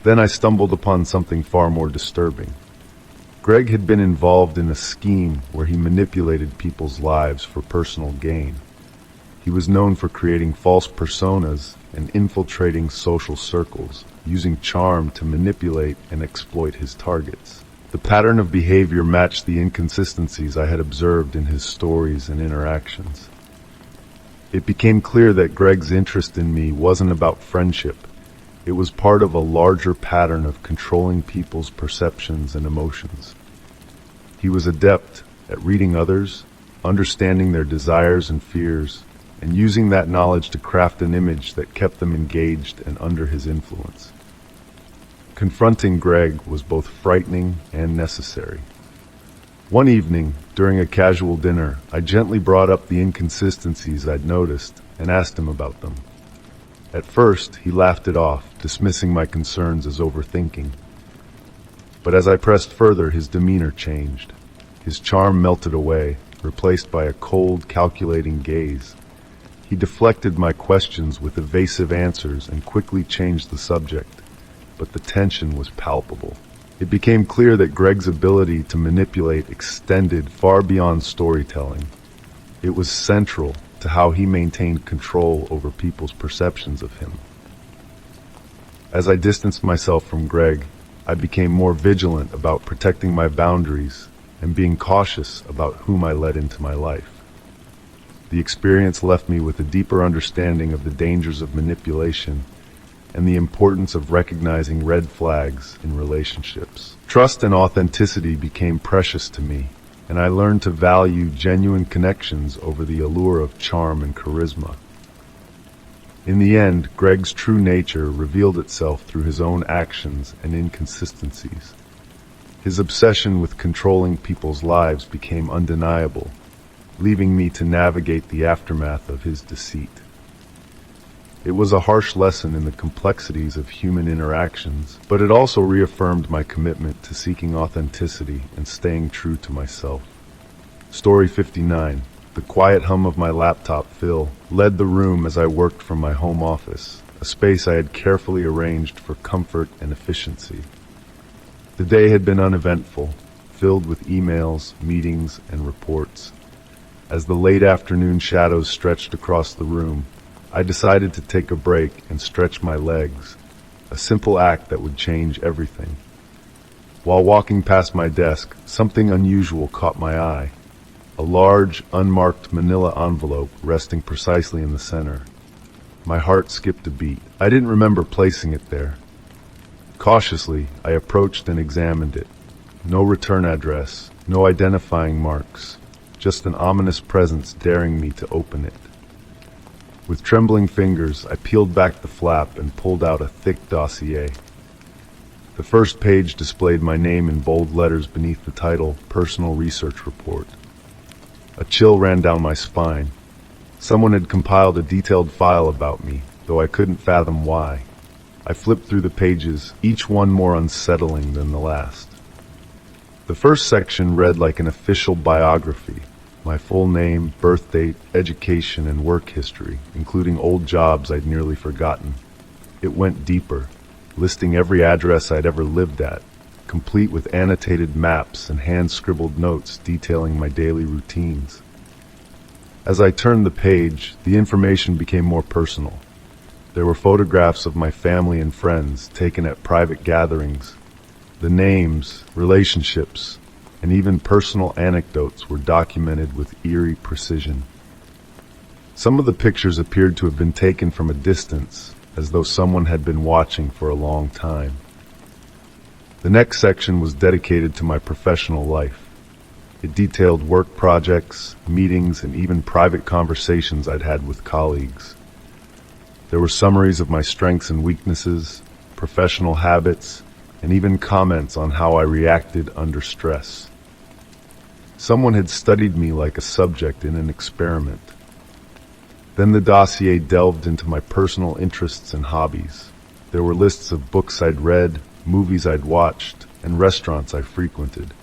Then I stumbled upon something far more disturbing. Greg had been involved in a scheme where he manipulated people's lives for personal gain. He was known for creating false personas and infiltrating social circles, using charm to manipulate and exploit his targets. The pattern of behavior matched the inconsistencies I had observed in his stories and interactions. It became clear that Greg's interest in me wasn't about friendship. It was part of a larger pattern of controlling people's perceptions and emotions. He was adept at reading others, understanding their desires and fears, and using that knowledge to craft an image that kept them engaged and under his influence. Confronting Greg was both frightening and necessary. One evening, during a casual dinner, I gently brought up the inconsistencies I'd noticed and asked him about them. At first, he laughed it off, dismissing my concerns as overthinking. But as I pressed further, his demeanor changed. His charm melted away, replaced by a cold, calculating gaze. He deflected my questions with evasive answers and quickly changed the subject, but the tension was palpable. It became clear that Greg's ability to manipulate extended far beyond storytelling. It was central to how he maintained control over people's perceptions of him. As I distanced myself from Greg, I became more vigilant about protecting my boundaries and being cautious about whom I let into my life. The experience left me with a deeper understanding of the dangers of manipulation and the importance of recognizing red flags in relationships. Trust and authenticity became precious to me, and I learned to value genuine connections over the allure of charm and charisma. In the end, Greg's true nature revealed itself through his own actions and inconsistencies. His obsession with controlling people's lives became undeniable, leaving me to navigate the aftermath of his deceit. It was a harsh lesson in the complexities of human interactions, but it also reaffirmed my commitment to seeking authenticity and staying true to myself. Story 59. The quiet hum of my laptop fill led the room as I worked from my home office, a space I had carefully arranged for comfort and efficiency. The day had been uneventful, filled with emails, meetings, and reports. As the late afternoon shadows stretched across the room, I decided to take a break and stretch my legs, a simple act that would change everything. While walking past my desk, something unusual caught my eye. A large, unmarked manila envelope resting precisely in the center. My heart skipped a beat. I didn't remember placing it there. Cautiously, I approached and examined it. No return address, no identifying marks, just an ominous presence daring me to open it. With trembling fingers, I peeled back the flap and pulled out a thick dossier. The first page displayed my name in bold letters beneath the title, Personal Research Report. A chill ran down my spine. Someone had compiled a detailed file about me, though I couldn't fathom why. I flipped through the pages, each one more unsettling than the last. The first section read like an official biography, My full name, birth date, education, and work history, including old jobs I'd nearly forgotten. It went deeper, listing every address I'd ever lived at, complete with annotated maps and hand-scribbled notes detailing my daily routines. As I turned the page, the information became more personal. There were photographs of my family and friends taken at private gatherings. The names, relationships, and even personal anecdotes were documented with eerie precision. Some of the pictures appeared to have been taken from a distance, as though someone had been watching for a long time. The next section was dedicated to my professional life. It detailed work projects, meetings, and even private conversations I'd had with colleagues. There were summaries of my strengths and weaknesses, professional habits, and even comments on how I reacted under stress. Someone had studied me like a subject in an experiment. Then the dossier delved into my personal interests and hobbies. There were lists of books I'd read, movies I'd watched, and restaurants I frequented.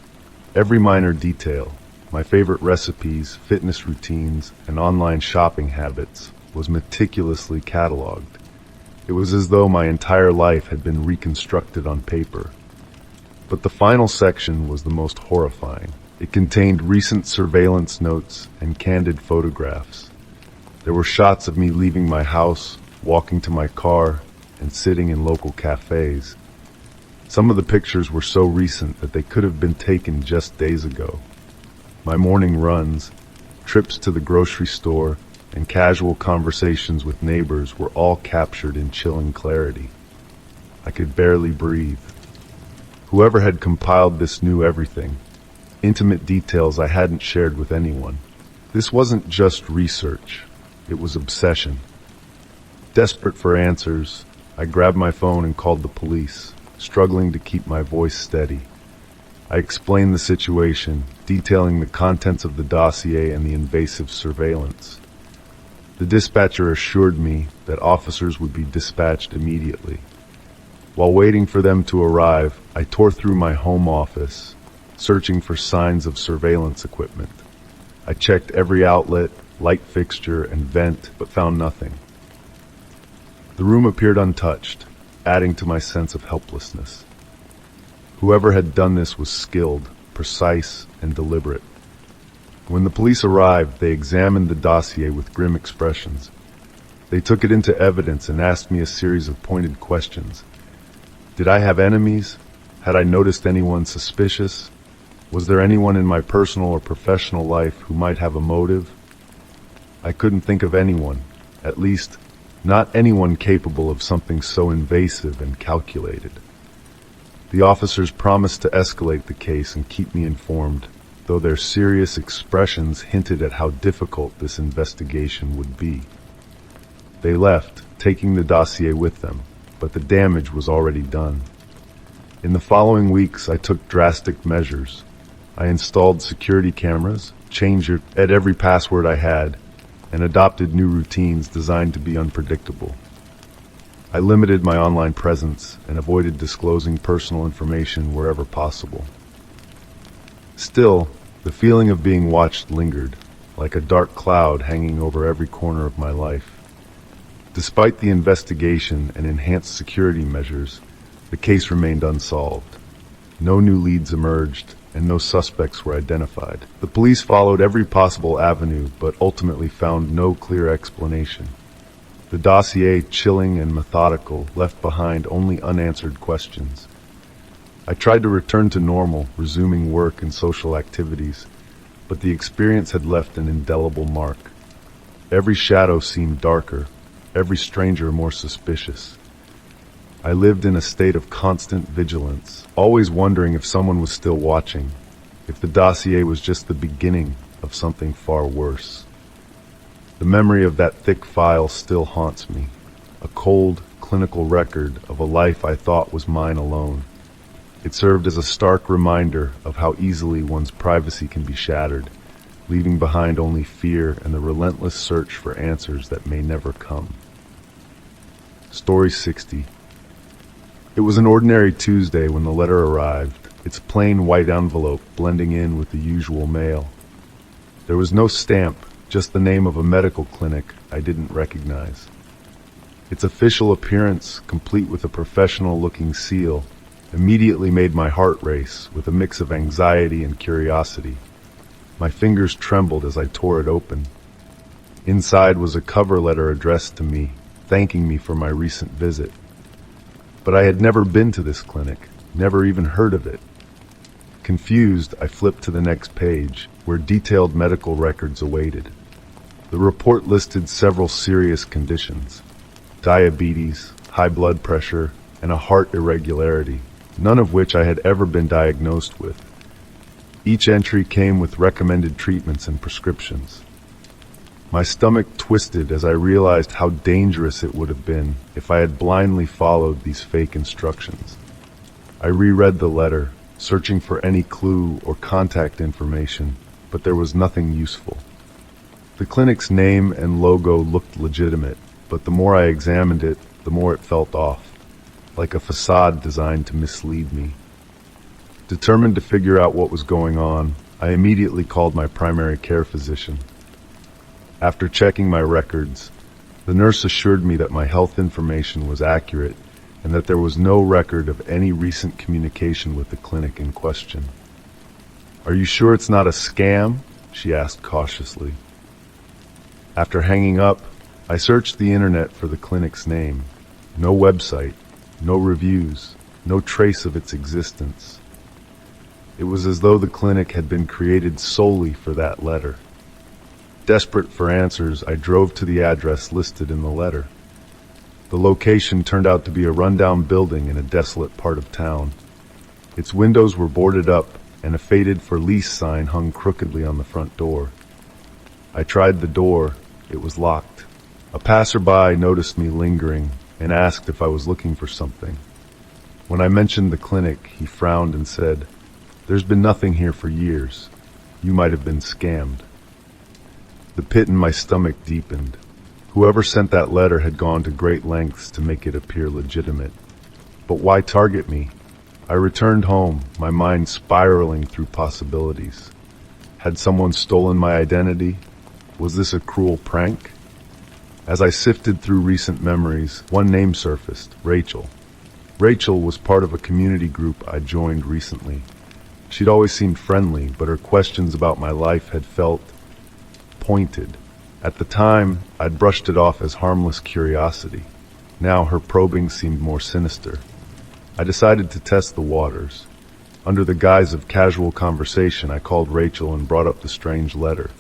Every minor detail, my favorite recipes, fitness routines, and online shopping habits, was meticulously cataloged. It was as though my entire life had been reconstructed on paper. But the final section was the most horrifying. It contained recent surveillance notes and candid photographs. There were shots of me leaving my house, walking to my car, and sitting in local cafes. Some of the pictures were so recent that they could have been taken just days ago. My morning runs, trips to the grocery store, and casual conversations with neighbors were all captured in chilling clarity. I could barely breathe. Whoever had compiled this knew everything, intimate details I hadn't shared with anyone. This wasn't just research, it was obsession. Desperate for answers, I grabbed my phone and called the police, struggling to keep my voice steady. I explained the situation, detailing the contents of the dossier and the invasive surveillance. The dispatcher assured me that officers would be dispatched immediately. While waiting for them to arrive, I tore through my home office, searching for signs of surveillance equipment. I checked every outlet, light fixture, and vent, but found nothing. The room appeared untouched, adding to my sense of helplessness. Whoever had done this was skilled, precise, and deliberate. When the police arrived, they examined the dossier with grim expressions. They took it into evidence and asked me a series of pointed questions. Did I have enemies? Had I noticed anyone suspicious? Was there anyone in my personal or professional life who might have a motive? I couldn't think of anyone, at least not anyone capable of something so invasive and calculated. The officers promised to escalate the case and keep me informed, though their serious expressions hinted at how difficult this investigation would be. They left, taking the dossier with them, but the damage was already done. In the following weeks, I took drastic measures. I installed security cameras, changed every password I had, and adopted new routines designed to be unpredictable. I limited my online presence and avoided disclosing personal information wherever possible. Still, the feeling of being watched lingered, like a dark cloud hanging over every corner of my life. Despite the investigation and enhanced security measures, the case remained unsolved. No new leads emerged, and no suspects were identified. The police followed every possible avenue, but ultimately found no clear explanation. The dossier, chilling and methodical, left behind only unanswered questions. I tried to return to normal, resuming work and social activities, but the experience had left an indelible mark. Every shadow seemed darker, every stranger more suspicious. I lived in a state of constant vigilance, always wondering if someone was still watching, if the dossier was just the beginning of something far worse. The memory of that thick file still haunts me, a cold, clinical record of a life I thought was mine alone. It served as a stark reminder of how easily one's privacy can be shattered, leaving behind only fear and the relentless search for answers that may never come. Story 60. It was an ordinary Tuesday when the letter arrived, its plain white envelope blending in with the usual mail. There was no stamp, just the name of a medical clinic I didn't recognize. Its official appearance, complete with a professional-looking seal, immediately made my heart race with a mix of anxiety and curiosity. My fingers trembled as I tore it open. Inside was a cover letter addressed to me, thanking me for my recent visit. But I had never been to this clinic, never even heard of it. Confused, I flipped to the next page, where detailed medical records awaited. The report listed several serious conditions: diabetes, high blood pressure, and a heart irregularity, none of which I had ever been diagnosed with. Each entry came with recommended treatments and prescriptions. My stomach twisted as I realized how dangerous it would have been if I had blindly followed these fake instructions. I reread the letter, searching for any clue or contact information, but there was nothing useful. The clinic's name and logo looked legitimate, but the more I examined it, the more it felt off, like a facade designed to mislead me. Determined to figure out what was going on, I immediately called my primary care physician. After checking my records, the nurse assured me that my health information was accurate and that there was no record of any recent communication with the clinic in question. "Are you sure it's not a scam?" she asked cautiously. After hanging up, I searched the internet for the clinic's name. No website, no reviews, no trace of its existence. It was as though the clinic had been created solely for that letter. Desperate for answers, I drove to the address listed in the letter. The location turned out to be a rundown building in a desolate part of town. Its windows were boarded up, and a faded "for lease" sign hung crookedly on the front door. I tried the door. It was locked. A passerby noticed me lingering and asked if I was looking for something. When I mentioned the clinic, he frowned and said, "There's been nothing here for years. You might have been scammed." The pit in my stomach deepened. Whoever sent that letter had gone to great lengths to make it appear legitimate. But why target me? I returned home, my mind spiraling through possibilities. Had someone stolen my identity? Was this a cruel prank? As I sifted through recent memories, one name surfaced: Rachel. Rachel was part of a community group I joined recently. She'd always seemed friendly, but her questions about my life had felt pointed. At the time, I'd brushed it off as harmless curiosity. Now her probing seemed more sinister. I decided to test the waters. Under the guise of casual conversation, I called Rachel and brought up the strange letter.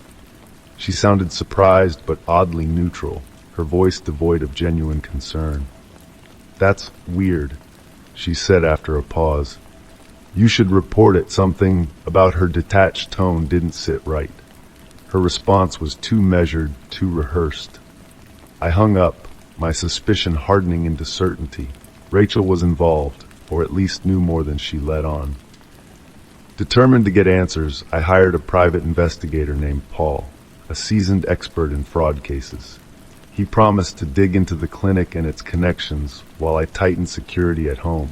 She sounded surprised but oddly neutral, her voice devoid of genuine concern. "That's weird," she said after a pause. "You should report it." Something about her detached tone didn't sit right. Her response was too measured, too rehearsed. I hung up, my suspicion hardening into certainty. Rachel was involved, or at least knew more than she let on. Determined to get answers, I hired a private investigator named Paul, a seasoned expert in fraud cases. He promised to dig into the clinic and its connections while I tightened security at home.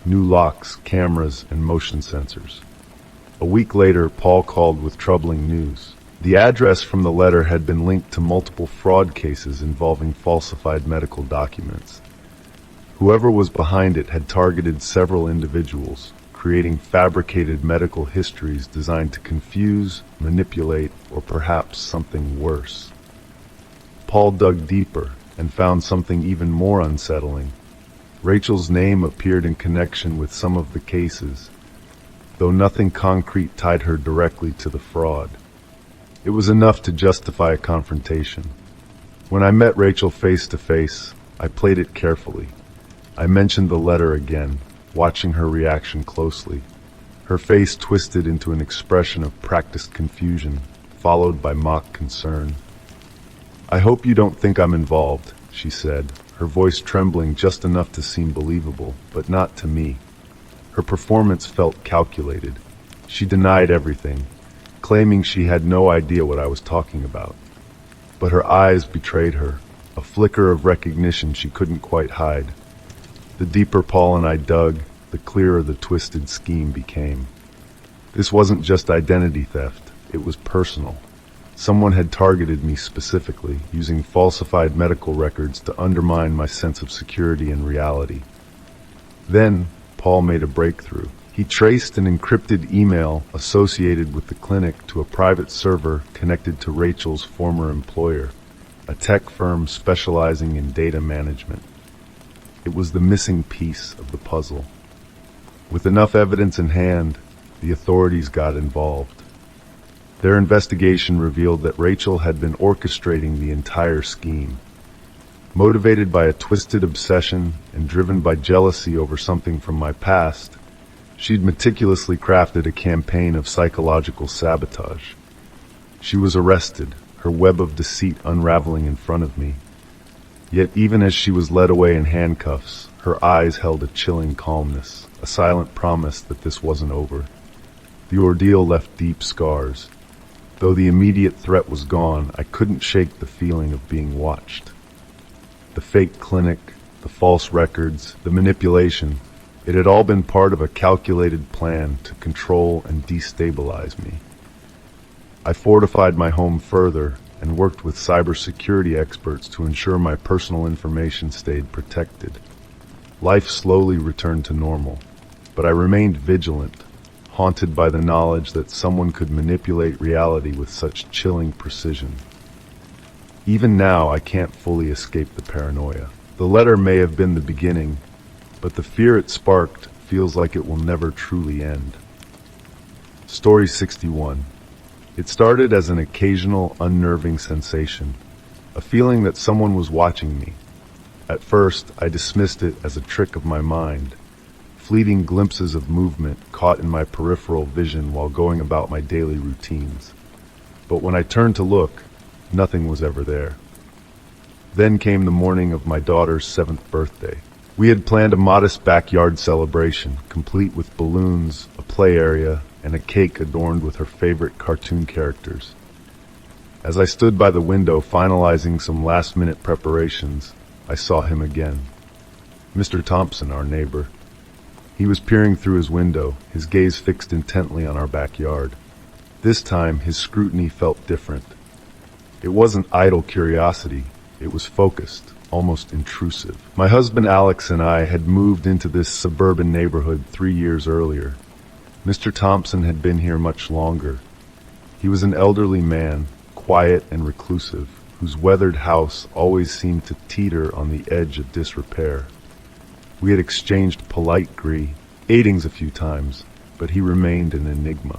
New locks, cameras, and motion sensors. A week later, Paul called with troubling news. The address from the letter had been linked to multiple fraud cases involving falsified medical documents. Whoever was behind it had targeted several individuals, creating fabricated medical histories designed to confuse, manipulate, or perhaps something worse. Paul dug deeper and found something even more unsettling. Rachel's name appeared in connection with some of the cases, though nothing concrete tied her directly to the fraud. It was enough to justify a confrontation. When I met Rachel face to face, I played it carefully. I mentioned the letter again, watching her reaction closely. Her face twisted into an expression of practiced confusion, followed by mock concern. "I hope you don't think I'm involved," she said, her voice trembling just enough to seem believable, but not to me. Her performance felt calculated. She denied everything, claiming she had no idea what I was talking about. But her eyes betrayed her, a flicker of recognition she couldn't quite hide. The deeper Paul and I dug, the clearer the twisted scheme became. This wasn't just identity theft, it was personal. Someone had targeted me specifically, using falsified medical records to undermine my sense of security and reality. Then, Paul made a breakthrough. He traced an encrypted email associated with the clinic to a private server connected to Rachel's former employer, a tech firm specializing in data management. It was the missing piece of the puzzle. With enough evidence in hand, the authorities got involved. Their investigation revealed that Rachel had been orchestrating the entire scheme. Motivated by a twisted obsession and driven by jealousy over something from my past, she'd meticulously crafted a campaign of psychological sabotage. She was arrested, her web of deceit unraveling in front of me. Yet even as she was led away in handcuffs, her eyes held a chilling calmness, a silent promise that this wasn't over. The ordeal left deep scars. Though the immediate threat was gone, I couldn't shake the feeling of being watched. The fake clinic, the false records, the manipulation, it had all been part of a calculated plan to control and destabilize me. I fortified my home further and worked with cybersecurity experts to ensure my personal information stayed protected. Life slowly returned to normal, but I remained vigilant, haunted by the knowledge that someone could manipulate reality with such chilling precision. Even now, I can't fully escape the paranoia. The letter may have been the beginning, but the fear it sparked feels like it will never truly end. Story 61. It started as an occasional unnerving sensation, a feeling that someone was watching me. At first, I dismissed it as a trick of my mind, fleeting glimpses of movement caught in my peripheral vision while going about my daily routines. But when I turned to look, nothing was ever there. Then came the morning of my daughter's 7th birthday. We had planned a modest backyard celebration, complete with balloons, a play area, and a cake adorned with her favorite cartoon characters. As I stood by the window finalizing some last-minute preparations, I saw him again. Mr. Thompson, our neighbor. He was peering through his window, his gaze fixed intently on our backyard. This time, his scrutiny felt different. It wasn't idle curiosity, it was focused, almost intrusive. My husband Alex and I had moved into this suburban neighborhood 3 years earlier. Mr. Thompson had been here much longer. He was an elderly man, quiet and reclusive, whose weathered house always seemed to teeter on the edge of disrepair. We had exchanged polite greetings a few times, but he remained an enigma.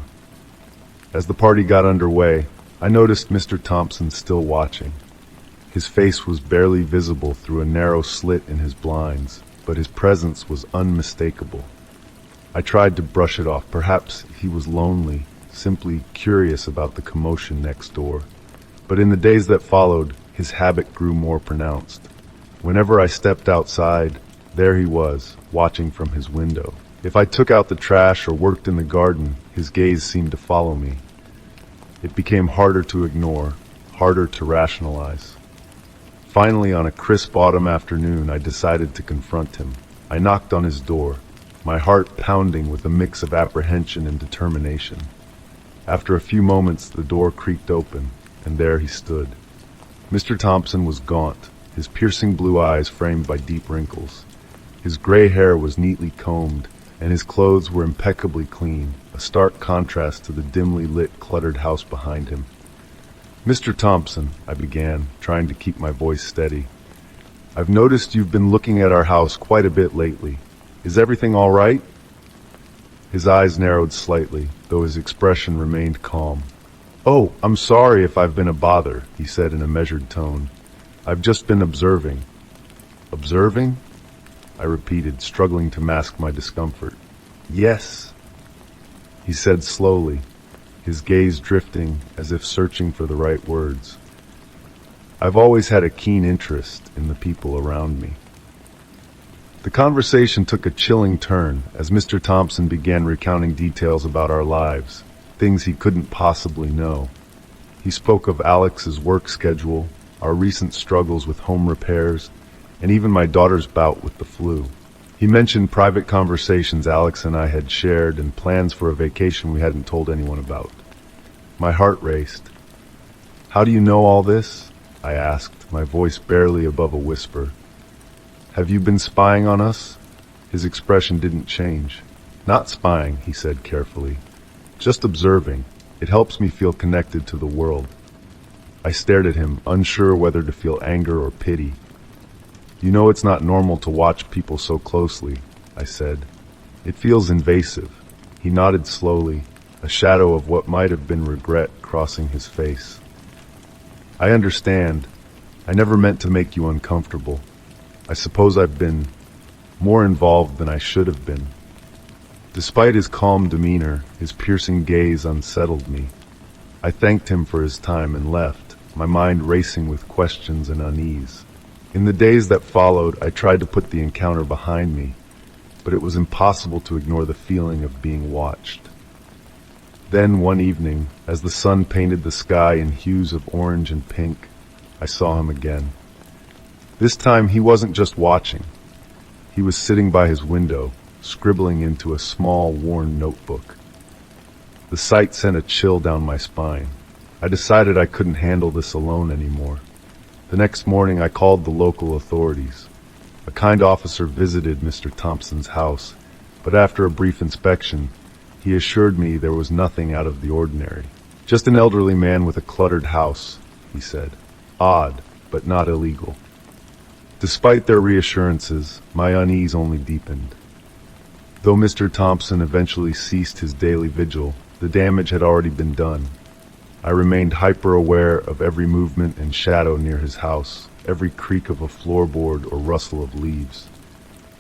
As the party got underway, I noticed Mr. Thompson still watching. His face was barely visible through a narrow slit in his blinds, but his presence was unmistakable. I tried to brush it off. Perhaps he was lonely, simply curious about the commotion next door. But in the days that followed, his habit grew more pronounced. Whenever I stepped outside, there he was, watching from his window. If I took out the trash or worked in the garden, his gaze seemed to follow me. It became harder to ignore, harder to rationalize. Finally, on a crisp autumn afternoon, I decided to confront him. I knocked on his door, my heart pounding with a mix of apprehension and determination. After a few moments, the door creaked open, and there he stood. Mr. Thompson was gaunt, his piercing blue eyes framed by deep wrinkles. His gray hair was neatly combed, and his clothes were impeccably clean, a stark contrast to the dimly lit, cluttered house behind him. "Mr. Thompson," I began, trying to keep my voice steady, "I've noticed you've been looking at our house quite a bit lately. Is everything all right?" His eyes narrowed slightly, though his expression remained calm. "Oh, I'm sorry if I've been a bother," he said in a measured tone. "I've just been observing." "Observing?" I repeated, struggling to mask my discomfort. "Yes," he said slowly, his gaze drifting as if searching for the right words. "I've always had a keen interest in the people around me." The conversation took a chilling turn as Mr. Thompson began recounting details about our lives, things he couldn't possibly know. He spoke of Alex's work schedule, our recent struggles with home repairs, and even my daughter's bout with the flu. He mentioned private conversations Alex and I had shared and plans for a vacation we hadn't told anyone about. My heart raced. "How do you know all this?" I asked, my voice barely above a whisper. "Have you been spying on us?" His expression didn't change. "Not spying," he said carefully. "Just observing. It helps me feel connected to the world." I stared at him, unsure whether to feel anger or pity. "You know it's not normal to watch people so closely," I said. "It feels invasive." He nodded slowly, a shadow of what might have been regret crossing his face. "I understand. I never meant to make you uncomfortable. I suppose I've been more involved than I should have been." Despite his calm demeanor, his piercing gaze unsettled me. I thanked him for his time and left, my mind racing with questions and unease. In the days that followed, I tried to put the encounter behind me, but it was impossible to ignore the feeling of being watched. Then one evening, as the sun painted the sky in hues of orange and pink, I saw him again. This time he wasn't just watching. He was sitting by his window, scribbling into a small, worn notebook. The sight sent a chill down my spine. I decided I couldn't handle this alone anymore. The next morning I called the local authorities. A kind officer visited Mr. Thompson's house, but after a brief inspection, he assured me there was nothing out of the ordinary. "Just an elderly man with a cluttered house," he said. "Odd, but not illegal." Despite their reassurances, my unease only deepened. Though Mr. Thompson eventually ceased his daily vigil, the damage had already been done. I remained hyper-aware of every movement and shadow near his house, every creak of a floorboard or rustle of leaves.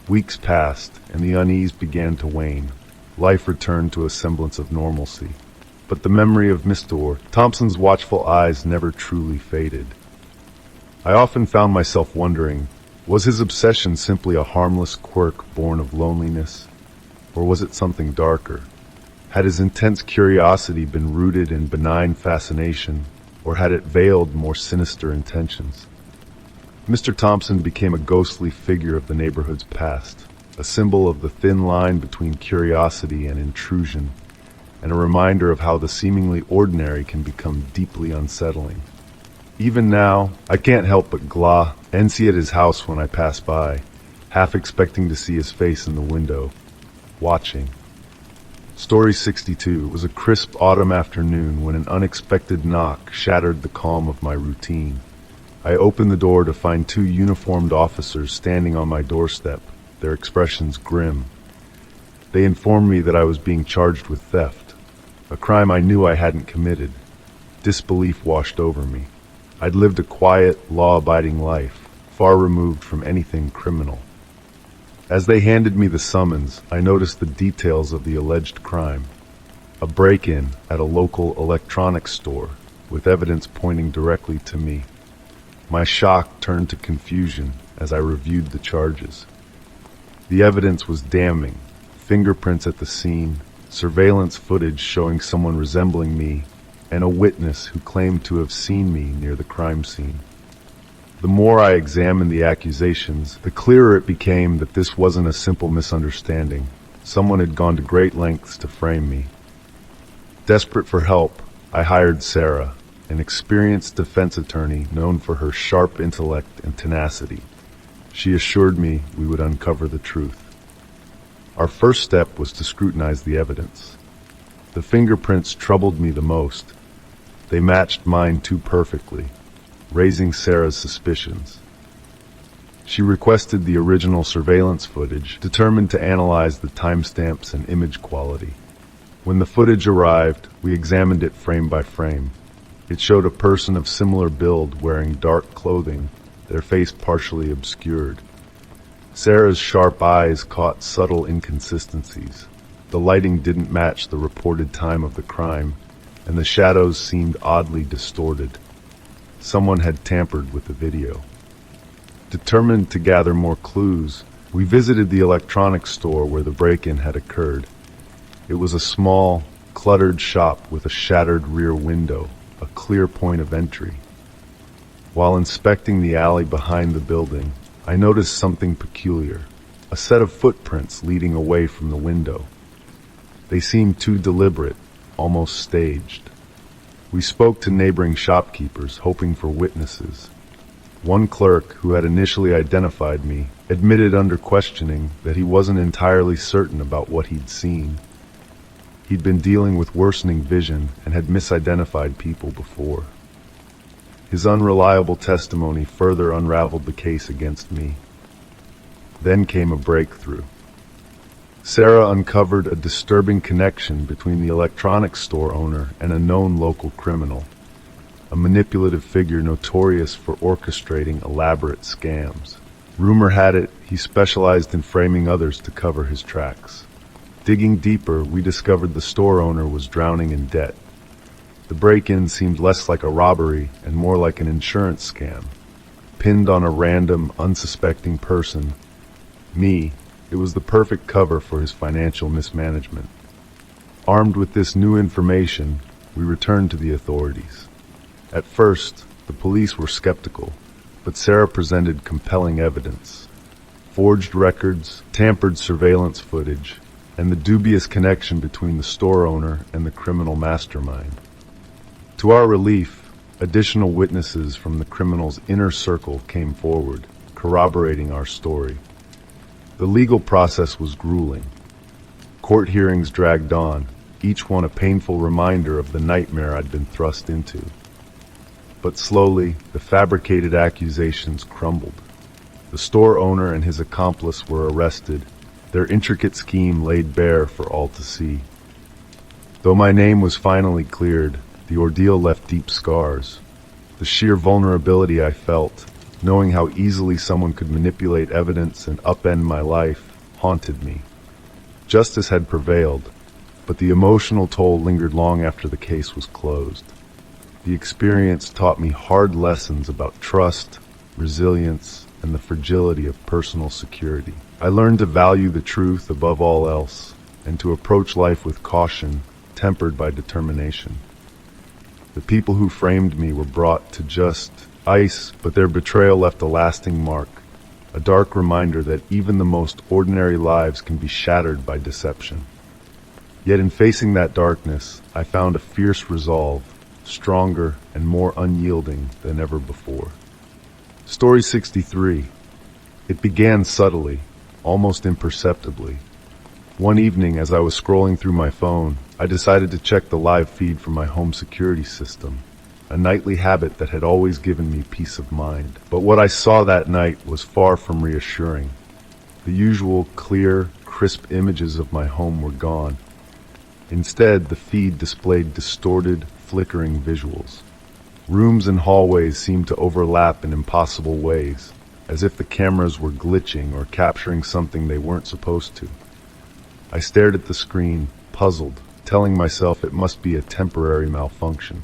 Weeks passed, and the unease began to wane. Life returned to a semblance of normalcy. But the memory of Mr. Thompson's watchful eyes never truly faded. I often found myself wondering, was his obsession simply a harmless quirk born of loneliness? Or was it something darker? Had his intense curiosity been rooted in benign fascination, or had it veiled more sinister intentions? Mr. Thompson became a ghostly figure of the neighborhood's past, a symbol of the thin line between curiosity and intrusion, and a reminder of how the seemingly ordinary can become deeply unsettling. Even now, I can't help but glance and see at his house when I pass by, half expecting to see his face in the window, watching. Story 62 was a crisp autumn afternoon when an unexpected knock shattered the calm of my routine. I opened the door to find two uniformed officers standing on my doorstep, their expressions grim. They informed me that I was being charged with theft, a crime I knew I hadn't committed. Disbelief washed over me. I'd lived a quiet, law-abiding life, far removed from anything criminal. As they handed me the summons, I noticed the details of the alleged crime. A break-in at a local electronics store, with evidence pointing directly to me. My shock turned to confusion as I reviewed the charges. The evidence was damning. Fingerprints at the scene, surveillance footage showing someone resembling me, and a witness who claimed to have seen me near the crime scene. The more I examined the accusations, the clearer it became that this wasn't a simple misunderstanding. Someone had gone to great lengths to frame me. Desperate for help, I hired Sarah, an experienced defense attorney known for her sharp intellect and tenacity. She assured me we would uncover the truth. Our first step was to scrutinize the evidence. The fingerprints troubled me the most. They matched mine too perfectly, raising Sarah's suspicions. She requested the original surveillance footage, determined to analyze the timestamps and image quality. When the footage arrived, we examined it frame by frame. It showed a person of similar build wearing dark clothing, their face partially obscured. Sarah's sharp eyes caught subtle inconsistencies. The lighting didn't match the reported time of the crime, and the shadows seemed oddly distorted. Someone had tampered with the video. Determined to gather more clues, we visited the electronics store where the break-in had occurred. It was a small, cluttered shop with a shattered rear window, a clear point of entry. While inspecting the alley behind the building, I noticed something peculiar, a set of footprints leading away from the window. They seemed too deliberate, almost staged. We spoke to neighboring shopkeepers, hoping for witnesses. One clerk, who had initially identified me, admitted under questioning that he wasn't entirely certain about what he'd seen. He'd been dealing with worsening vision and had misidentified people before. His unreliable testimony further unraveled the case against me. Then came a breakthrough. Sarah uncovered a disturbing connection between the electronics store owner and a known local criminal, a manipulative figure notorious for orchestrating elaborate scams. Rumor had it he specialized in framing others to cover his tracks. Digging deeper, we discovered the store owner was drowning in debt. The break-in seemed less like a robbery and more like an insurance scam, pinned on a random, unsuspecting person. Me. It was the perfect cover for his financial mismanagement. Armed with this new information, we returned to the authorities. At first, the police were skeptical, but Sarah presented compelling evidence. Forged records, tampered surveillance footage, and the dubious connection between the store owner and the criminal mastermind. To our relief, additional witnesses from the criminal's inner circle came forward, corroborating our story. The legal process was grueling. Court hearings dragged on, each one a painful reminder of the nightmare I'd been thrust into. But slowly, the fabricated accusations crumbled. The store owner and his accomplice were arrested, their intricate scheme laid bare for all to see. Though my name was finally cleared, the ordeal left deep scars. The sheer vulnerability I felt, knowing how easily someone could manipulate evidence and upend my life, haunted me. Justice had prevailed, but the emotional toll lingered long after the case was closed. The experience taught me hard lessons about trust, resilience, and the fragility of personal security. I learned to value the truth above all else, and to approach life with caution, tempered by determination. The people who framed me were brought to just ice, but their betrayal left a lasting mark, a dark reminder that even the most ordinary lives can be shattered by deception. Yet in facing that darkness, I found a fierce resolve, stronger and more unyielding than ever before. Story 63. It began subtly, almost imperceptibly. One evening, as I was scrolling through my phone, I decided to check the live feed from my home security system, a nightly habit that had always given me peace of mind. But what I saw that night was far from reassuring. The usual clear, crisp images of my home were gone. Instead, the feed displayed distorted, flickering visuals. Rooms and hallways seemed to overlap in impossible ways, as if the cameras were glitching or capturing something they weren't supposed to. I stared at the screen, puzzled, telling myself it must be a temporary malfunction.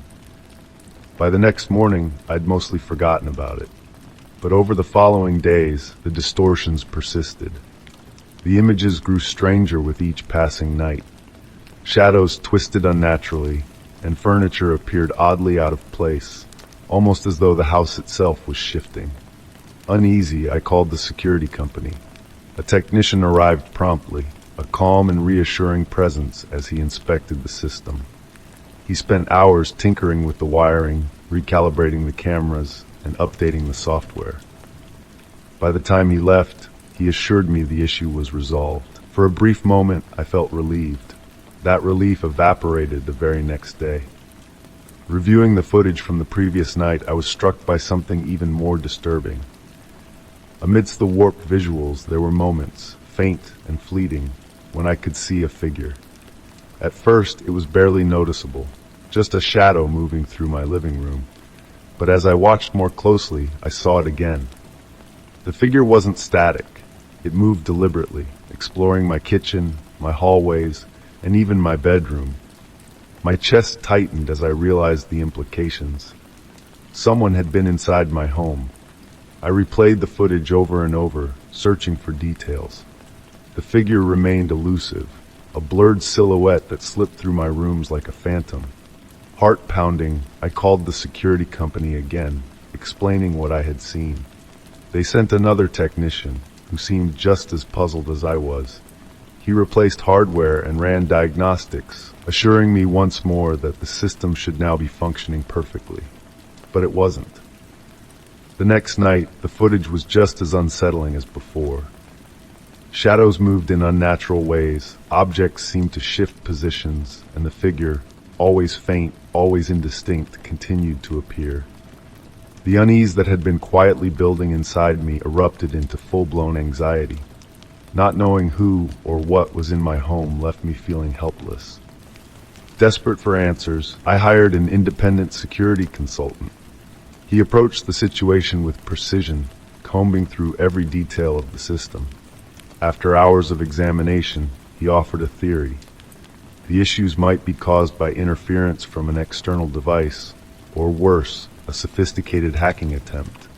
By the next morning, I'd mostly forgotten about it. But over the following days, the distortions persisted. The images grew stranger with each passing night. Shadows twisted unnaturally, and furniture appeared oddly out of place, almost as though the house itself was shifting. Uneasy, I called the security company. A technician arrived promptly, a calm and reassuring presence as he inspected the system. He spent hours tinkering with the wiring, recalibrating the cameras, and updating the software. By the time he left, he assured me the issue was resolved. For a brief moment, I felt relieved. That relief evaporated the very next day. Reviewing the footage from the previous night, I was struck by something even more disturbing. Amidst the warped visuals, there were moments, faint and fleeting, when I could see a figure. At first, it was barely noticeable, just a shadow moving through my living room. But as I watched more closely, I saw it again. The figure wasn't static. It moved deliberately, exploring my kitchen, my hallways, and even my bedroom. My chest tightened as I realized the implications. Someone had been inside my home. I replayed the footage over and over, searching for details. The figure remained elusive, a blurred silhouette that slipped through my rooms like a phantom. Heart pounding, I called the security company again, explaining what I had seen. They sent another technician, who seemed just as puzzled as I was. He replaced hardware and ran diagnostics, assuring me once more that the system should now be functioning perfectly. But it wasn't. The next night, the footage was just as unsettling as before. Shadows moved in unnatural ways, objects seemed to shift positions, and the figure, always faint, always indistinct, continued to appear. The unease that had been quietly building inside me erupted into full-blown anxiety. Not knowing who or what was in my home left me feeling helpless. Desperate for answers, I hired an independent security consultant. He approached the situation with precision, combing through every detail of the system. After hours of examination, he offered a theory. The issues might be caused by interference from an external device, or worse, a sophisticated hacking attempt.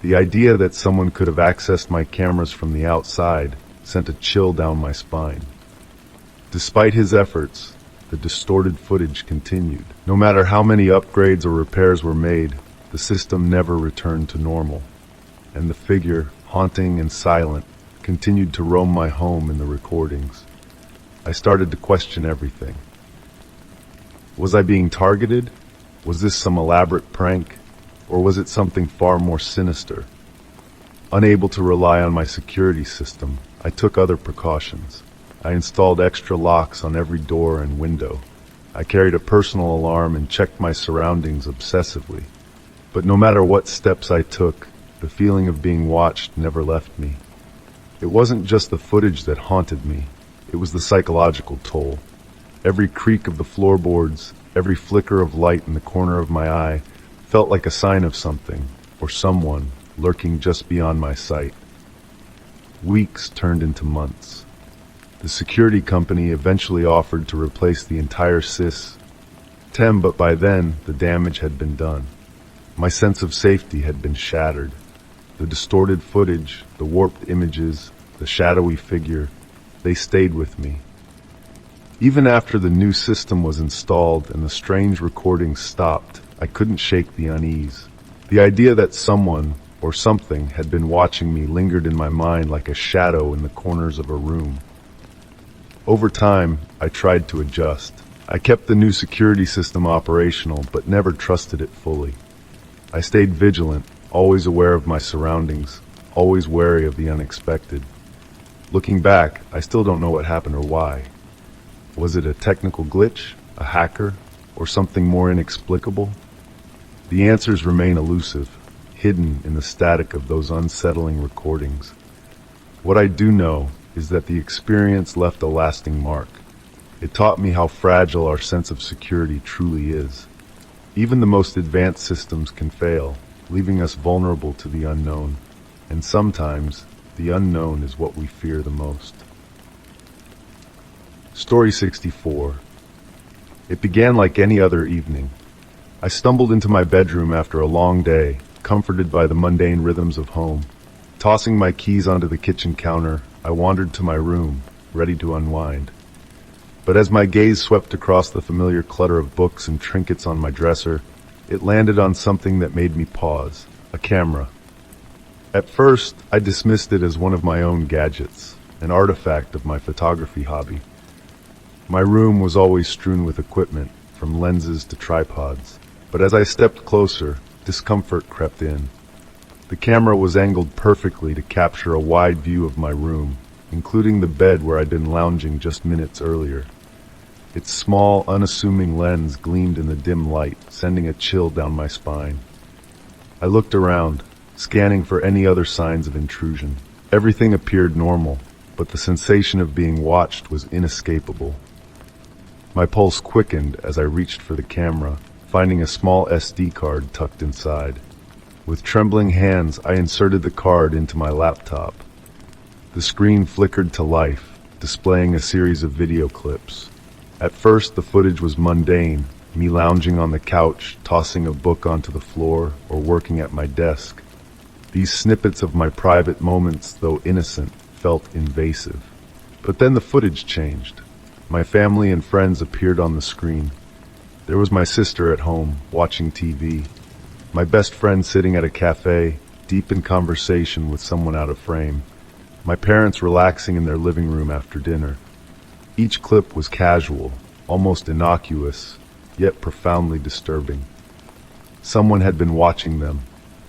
The idea that someone could have accessed my cameras from the outside sent a chill down my spine. Despite his efforts, the distorted footage continued. No matter how many upgrades or repairs were made, the system never returned to normal, and the figure, haunting and silent, continued to roam my home in the recordings. I started to question everything. Was I being targeted? Was this some elaborate prank? Or was it something far more sinister? Unable to rely on my security system, I took other precautions. I installed extra locks on every door and window. I carried a personal alarm and checked my surroundings obsessively. But no matter what steps I took, the feeling of being watched never left me. It wasn't just the footage that haunted me, it was the psychological toll. Every creak of the floorboards, every flicker of light in the corner of my eye felt like a sign of something, or someone, lurking just beyond my sight. Weeks turned into months. The security company eventually offered to replace the entire system, but by then, the damage had been done. My sense of safety had been shattered. The distorted footage, the warped images, the shadowy figure, they stayed with me. Even after the new system was installed and the strange recordings stopped, I couldn't shake the unease. The idea that someone or something had been watching me lingered in my mind like a shadow in the corners of a room. Over time, I tried to adjust. I kept the new security system operational, but never trusted it fully. I stayed vigilant, always aware of my surroundings, always wary of the unexpected. Looking back, I still don't know what happened or why. Was it a technical glitch, a hacker, or something more inexplicable? The answers remain elusive, hidden in the static of those unsettling recordings. What I do know is that the experience left a lasting mark. It taught me how fragile our sense of security truly is. Even the most advanced systems can fail, leaving us vulnerable to the unknown. And sometimes, the unknown is what we fear the most. Story 64. It began like any other evening. I stumbled into my bedroom after a long day, comforted by the mundane rhythms of home. Tossing my keys onto the kitchen counter, I wandered to my room, ready to unwind. But as my gaze swept across the familiar clutter of books and trinkets on my dresser, it landed on something that made me pause, a camera. At first, I dismissed it as one of my own gadgets, an artifact of my photography hobby. My room was always strewn with equipment, from lenses to tripods. But as I stepped closer, discomfort crept in. The camera was angled perfectly to capture a wide view of my room, including the bed where I'd been lounging just minutes earlier. Its small, unassuming lens gleamed in the dim light, sending a chill down my spine. I looked around, scanning for any other signs of intrusion. Everything appeared normal, but the sensation of being watched was inescapable. My pulse quickened as I reached for the camera, finding a small SD card tucked inside. With trembling hands, I inserted the card into my laptop. The screen flickered to life, displaying a series of video clips. At first, the footage was mundane, me lounging on the couch, tossing a book onto the floor, or working at my desk. These snippets of my private moments, though innocent, felt invasive. But then the footage changed. My family and friends appeared on the screen. There was my sister at home, watching TV. My best friend sitting at a cafe, deep in conversation with someone out of frame. My parents relaxing in their living room after dinner. Each clip was casual, almost innocuous, yet profoundly disturbing. Someone had been watching them,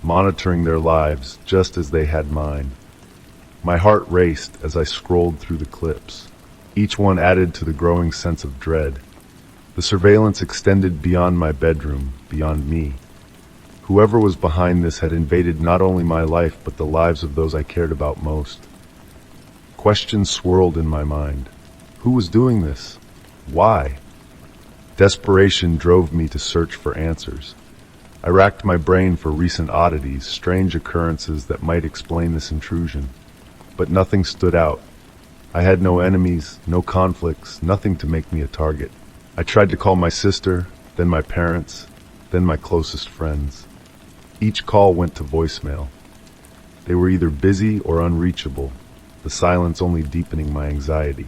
monitoring their lives just as they had mine. My heart raced as I scrolled through the clips. Each one added to the growing sense of dread. The surveillance extended beyond my bedroom, beyond me. Whoever was behind this had invaded not only my life but the lives of those I cared about most. Questions swirled in my mind. Who was doing this? Why? Desperation drove me to search for answers. I racked my brain for recent oddities, strange occurrences that might explain this intrusion. But nothing stood out. I had no enemies, no conflicts, nothing to make me a target. I tried to call my sister, then my parents, then my closest friends. Each call went to voicemail. They were either busy or unreachable, the silence only deepening my anxiety.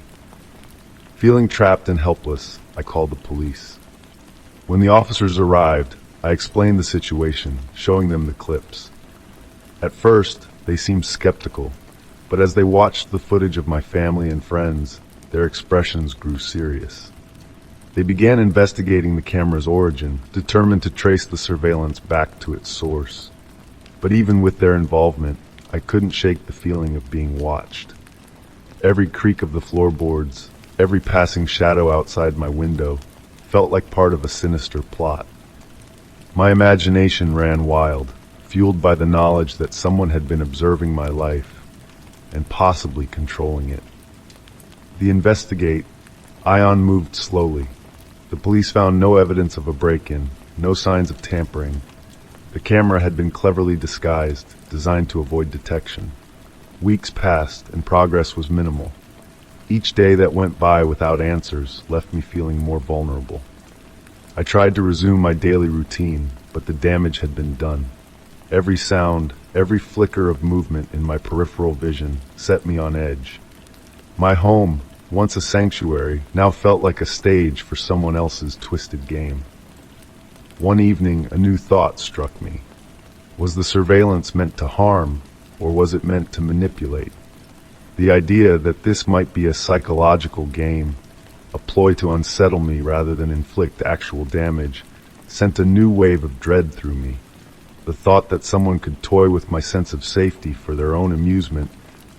Feeling trapped and helpless, I called the police. When the officers arrived, I explained the situation, showing them the clips. At first, they seemed skeptical, but as they watched the footage of my family and friends, their expressions grew serious. They began investigating the camera's origin, determined to trace the surveillance back to its source. But even with their involvement, I couldn't shake the feeling of being watched. Every creak of the floorboards, every passing shadow outside my window, felt like part of a sinister plot. My imagination ran wild, fueled by the knowledge that someone had been observing my life and possibly controlling it. The investigate, Ion moved slowly. The police found no evidence of a break-in, no signs of tampering. The camera had been cleverly disguised, designed to avoid detection. Weeks passed and progress was minimal. Each day that went by without answers left me feeling more vulnerable. I tried to resume my daily routine, but the damage had been done. Every sound, every flicker of movement in my peripheral vision set me on edge. My home, once a sanctuary, now felt like a stage for someone else's twisted game. One evening, a new thought struck me. Was the surveillance meant to harm, or was it meant to manipulate? The idea that this might be a psychological game, a ploy to unsettle me rather than inflict actual damage, sent a new wave of dread through me. The thought that someone could toy with my sense of safety for their own amusement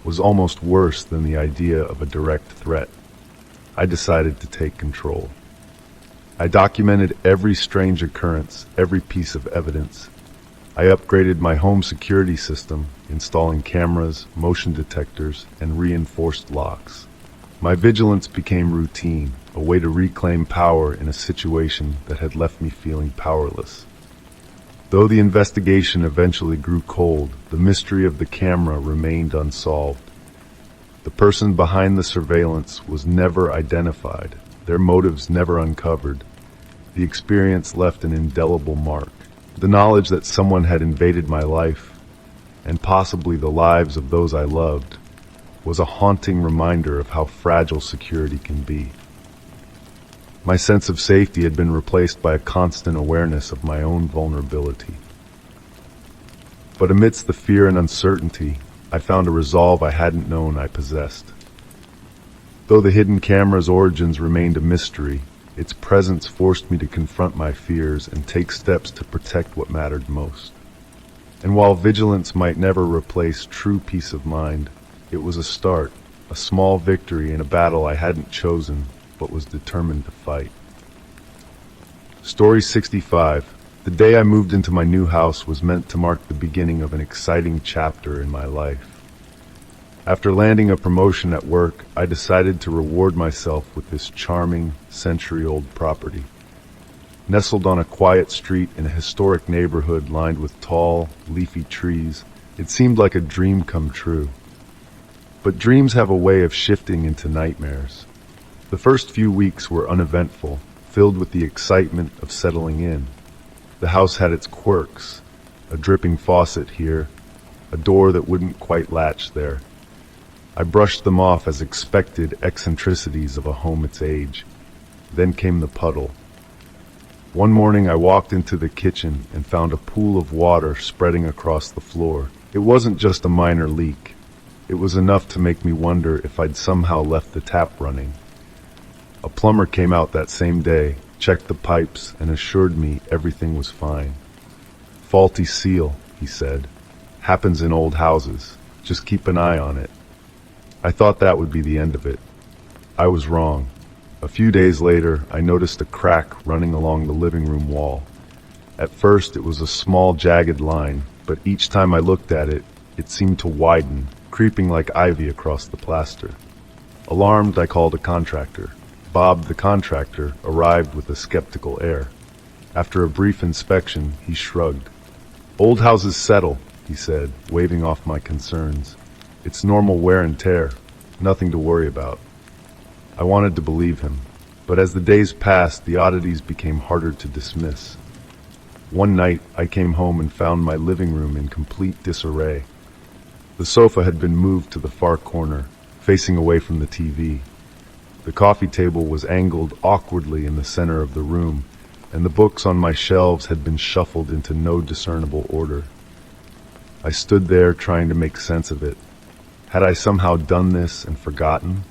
was almost worse than the idea of a direct threat. I decided to take control. I documented every strange occurrence, every piece of evidence. I upgraded my home security system, installing cameras, motion detectors, and reinforced locks. My vigilance became routine, a way to reclaim power in a situation that had left me feeling powerless. Though the investigation eventually grew cold, the mystery of the camera remained unsolved. The person behind the surveillance was never identified, their motives never uncovered. The experience left an indelible mark. The knowledge that someone had invaded my life, and possibly the lives of those I loved, was a haunting reminder of how fragile security can be. My sense of safety had been replaced by a constant awareness of my own vulnerability. But amidst the fear and uncertainty, I found a resolve I hadn't known I possessed. Though the hidden camera's origins remained a mystery, its presence forced me to confront my fears and take steps to protect what mattered most. And while vigilance might never replace true peace of mind, it was a start, a small victory in a battle I hadn't chosen, but was determined to fight. Story 65. The day I moved into my new house was meant to mark the beginning of an exciting chapter in my life. After landing a promotion at work, I decided to reward myself with this charming, century-old property. Nestled on a quiet street in a historic neighborhood lined with tall, leafy trees, it seemed like a dream come true. But dreams have a way of shifting into nightmares. The first few weeks were uneventful, filled with the excitement of settling in. The house had its quirks, a dripping faucet here, a door that wouldn't quite latch there. I brushed them off as expected eccentricities of a home its age. Then came the puddle. One morning I walked into the kitchen and found a pool of water spreading across the floor. It wasn't just a minor leak. It was enough to make me wonder if I'd somehow left the tap running. A plumber came out that same day, checked the pipes, and assured me everything was fine. "Faulty seal," he said. "Happens in old houses. Just keep an eye on it." I thought that would be the end of it. I was wrong. A few days later, I noticed a crack running along the living room wall. At first, it was a small, jagged line, but each time I looked at it, it seemed to widen, creeping like ivy across the plaster. Alarmed, I called a contractor. Bob, the contractor, arrived with a skeptical air. After a brief inspection, he shrugged. "Old houses settle," he said, waving off my concerns. "It's normal wear and tear, nothing to worry about." I wanted to believe him, but as the days passed, the oddities became harder to dismiss. One night, I came home and found my living room in complete disarray. The sofa had been moved to the far corner, facing away from the TV. The coffee table was angled awkwardly in the center of the room, and the books on my shelves had been shuffled into no discernible order. I stood there trying to make sense of it. Had I somehow done this and forgotten?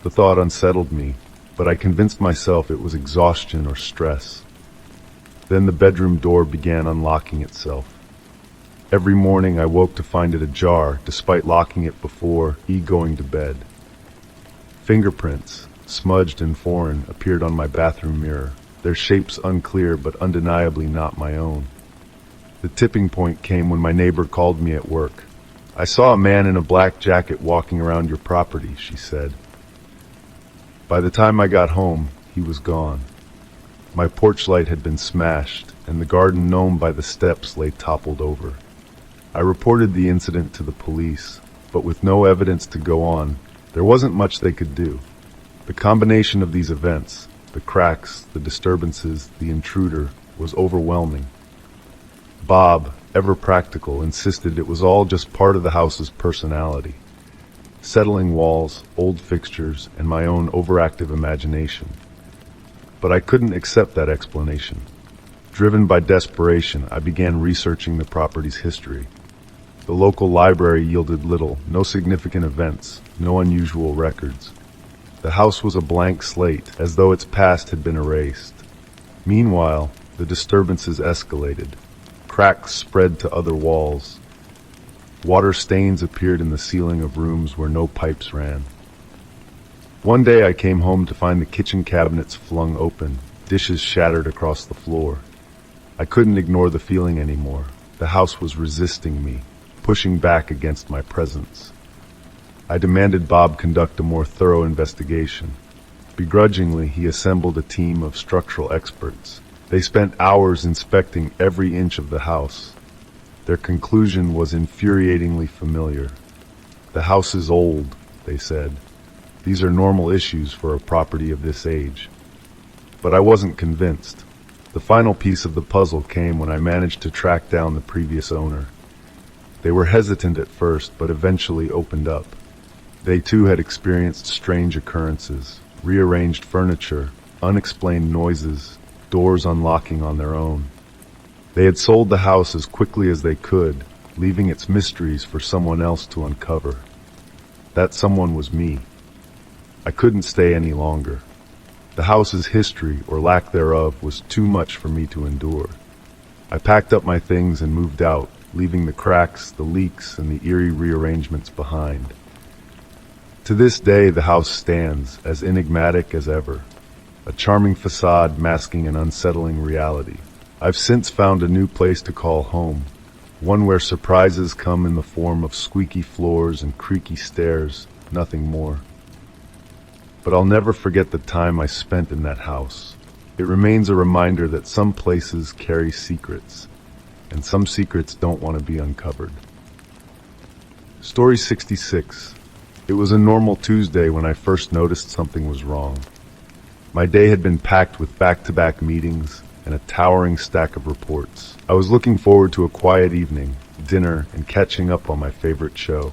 The thought unsettled me, but I convinced myself it was exhaustion or stress. Then the bedroom door began unlocking itself. Every morning I woke to find it ajar, despite locking it before going to bed. Fingerprints, smudged and foreign, appeared on my bathroom mirror, their shapes unclear but undeniably not my own. The tipping point came when my neighbor called me at work. "I saw a man in a black jacket walking around your property," she said. By the time I got home, he was gone. My porch light had been smashed, and the garden gnome by the steps lay toppled over. I reported the incident to the police, but with no evidence to go on, there wasn't much they could do. The combination of these events, the cracks, the disturbances, the intruder, was overwhelming. Bob, ever practical, insisted it was all just part of the house's personality. Settling walls, old fixtures, and my own overactive imagination. But I couldn't accept that explanation. Driven by desperation, I began researching the property's history. The local library yielded little, no significant events, no unusual records. The house was a blank slate, as though its past had been erased. Meanwhile, the disturbances escalated. Cracks spread to other walls. Water stains appeared in the ceiling of rooms where no pipes ran. One day I came home to find the kitchen cabinets flung open, dishes shattered across the floor. I couldn't ignore the feeling anymore. The house was resisting me, pushing back against my presence. I demanded Bob conduct a more thorough investigation. Begrudgingly, he assembled a team of structural experts. They spent hours inspecting every inch of the house. Their conclusion was infuriatingly familiar. "The house is old," they said. "These are normal issues for a property of this age." But I wasn't convinced. The final piece of the puzzle came when I managed to track down the previous owner. They were hesitant at first, but eventually opened up. They too had experienced strange occurrences, rearranged furniture, unexplained noises, doors unlocking on their own. They had sold the house as quickly as they could, leaving its mysteries for someone else to uncover. That someone was me. I couldn't stay any longer. The house's history, or lack thereof, was too much for me to endure. I packed up my things and moved out, leaving the cracks, the leaks, and the eerie rearrangements behind. To this day, the house stands, as enigmatic as ever, a charming facade masking an unsettling reality. I've since found a new place to call home, one where surprises come in the form of squeaky floors and creaky stairs, nothing more. But I'll never forget the time I spent in that house. It remains a reminder that some places carry secrets, and some secrets don't want to be uncovered. Story 66. It was a normal Tuesday when I first noticed something was wrong. My day had been packed with back-to-back meetings and a towering stack of reports. I was looking forward to a quiet evening, dinner, and catching up on my favorite show.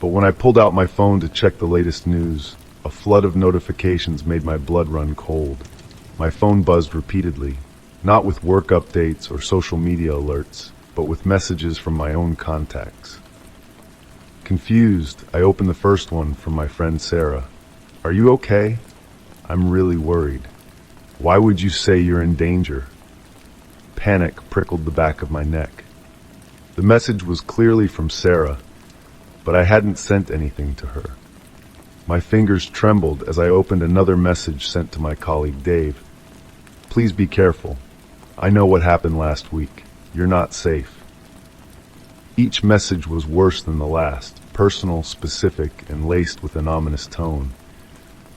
But when I pulled out my phone to check the latest news, a flood of notifications made my blood run cold. My phone buzzed repeatedly, not with work updates or social media alerts, but with messages from my own contacts. Confused, I opened the first one from my friend Sarah. "Are you okay? I'm really worried. Why would you say you're in danger?" Panic prickled the back of my neck. The message was clearly from Sarah, but I hadn't sent anything to her. My fingers trembled as I opened another message sent to my colleague Dave. "Please be careful. I know what happened last week. You're not safe." Each message was worse than the last, personal, specific, and laced with an ominous tone.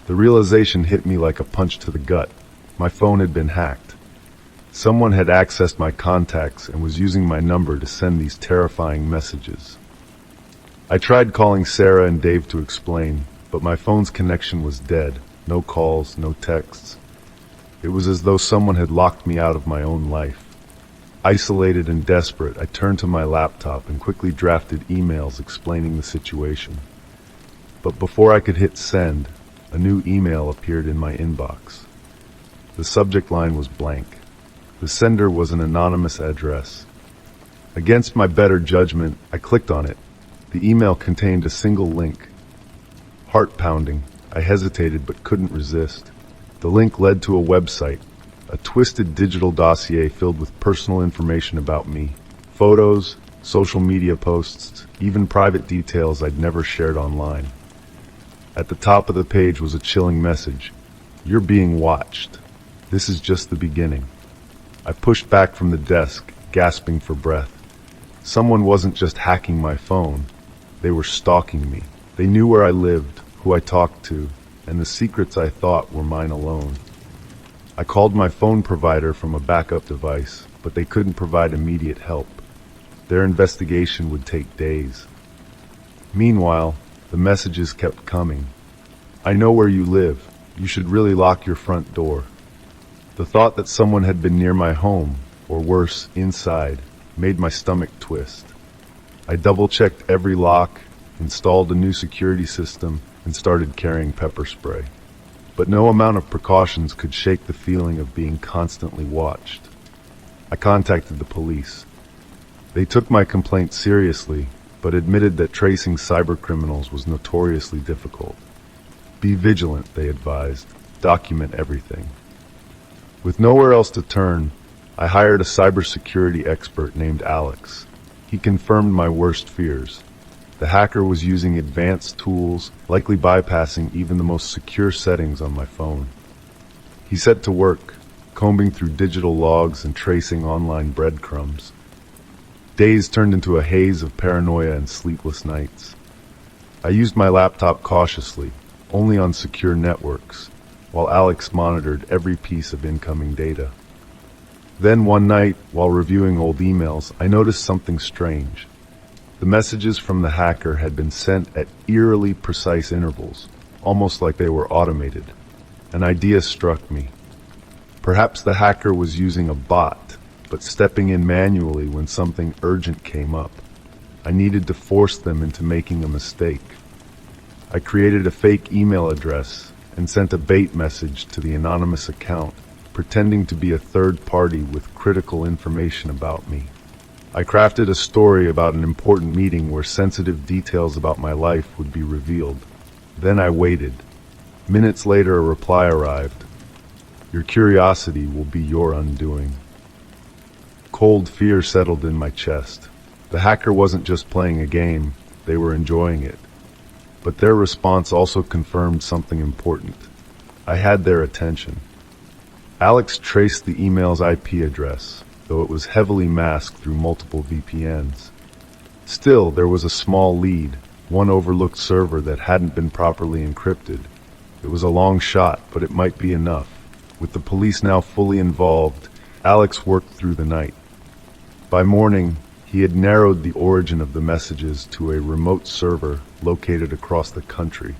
The realization hit me like a punch to the gut. My phone had been hacked. Someone had accessed my contacts and was using my number to send these terrifying messages. I tried calling Sarah and Dave to explain, but my phone's connection was dead. No calls, no texts. It was as though someone had locked me out of my own life. Isolated and desperate, I turned to my laptop and quickly drafted emails explaining the situation. But before I could hit send, a new email appeared in my inbox. The subject line was blank. The sender was an anonymous address. Against my better judgment, I clicked on it. The email contained a single link. Heart pounding, I hesitated but couldn't resist. The link led to a website, a twisted digital dossier filled with personal information about me. Photos, social media posts, even private details I'd never shared online. At the top of the page was a chilling message. "You're being watched. This is just the beginning." I pushed back from the desk, gasping for breath. Someone wasn't just hacking my phone. They were stalking me. They knew where I lived, who I talked to, and the secrets I thought were mine alone. I called my phone provider from a backup device, but they couldn't provide immediate help. Their investigation would take days. Meanwhile, the messages kept coming. "I know where you live. You should really lock your front door." The thought that someone had been near my home, or worse, inside, made my stomach twist. I double-checked every lock, installed a new security system, and started carrying pepper spray. But no amount of precautions could shake the feeling of being constantly watched. I contacted the police. They took my complaint seriously, but admitted that tracing cybercriminals was notoriously difficult. "Be vigilant," they advised. "Document everything." With nowhere else to turn, I hired a cybersecurity expert named Alex. He confirmed my worst fears. The hacker was using advanced tools, likely bypassing even the most secure settings on my phone. He set to work, combing through digital logs and tracing online breadcrumbs. Days turned into a haze of paranoia and sleepless nights. I used my laptop cautiously, only on secure networks, while Alex monitored every piece of incoming data. Then one night, while reviewing old emails, I noticed something strange. The messages from the hacker had been sent at eerily precise intervals, almost like they were automated. An idea struck me. Perhaps the hacker was using a bot, but stepping in manually when something urgent came up. I needed to force them into making a mistake. I created a fake email address and sent a bait message to the anonymous account, pretending to be a third party with critical information about me. I crafted a story about an important meeting where sensitive details about my life would be revealed. Then I waited. Minutes later, a reply arrived. "Your curiosity will be your undoing." Cold fear settled in my chest. The hacker wasn't just playing a game, they were enjoying it. But their response also confirmed something important. I had their attention. Alex traced the email's IP address, though it was heavily masked through multiple VPNs. Still, there was a small lead, one overlooked server that hadn't been properly encrypted. It was a long shot, but it might be enough. With the police now fully involved, Alex worked through the night. By morning, he had narrowed the origin of the messages to a remote server located across the country,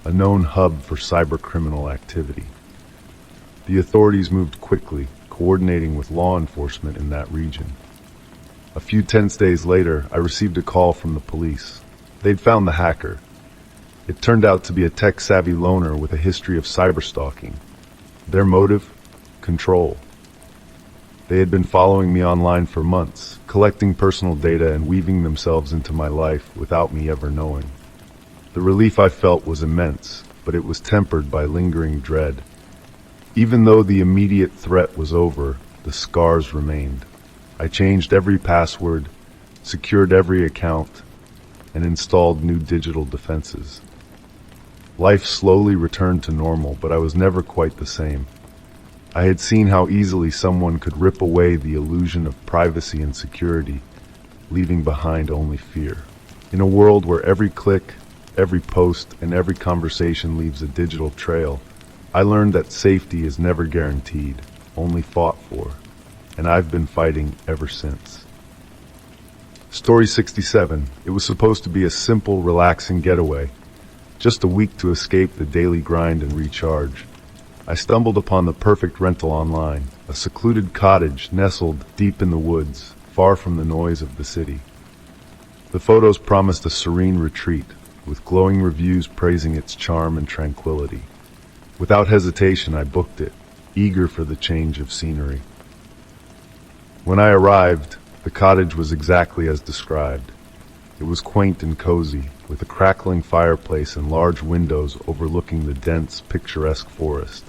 a known hub for cybercriminal activity. The authorities moved quickly, coordinating with law enforcement in that region. A few tense days later, I received a call from the police. They'd found the hacker. It turned out to be a tech-savvy loner with a history of cyberstalking. Their motive? Control. They had been following me online for months, collecting personal data and weaving themselves into my life without me ever knowing. The relief I felt was immense, but it was tempered by lingering dread. Even though the immediate threat was over, the scars remained. I changed every password, secured every account, and installed new digital defenses. Life slowly returned to normal, but I was never quite the same. I had seen how easily someone could rip away the illusion of privacy and security, leaving behind only fear. In a world where every click, every post, and every conversation leaves a digital trail, I learned that safety is never guaranteed, only fought for, and I've been fighting ever since. Story 67. It was supposed to be a simple, relaxing getaway, just a week to escape the daily grind and recharge. I stumbled upon the perfect rental online, a secluded cottage nestled deep in the woods, far from the noise of the city. The photos promised a serene retreat, with glowing reviews praising its charm and tranquility. Without hesitation, I booked it, eager for the change of scenery. When I arrived, the cottage was exactly as described. It was quaint and cozy, with a crackling fireplace and large windows overlooking the dense, picturesque forest.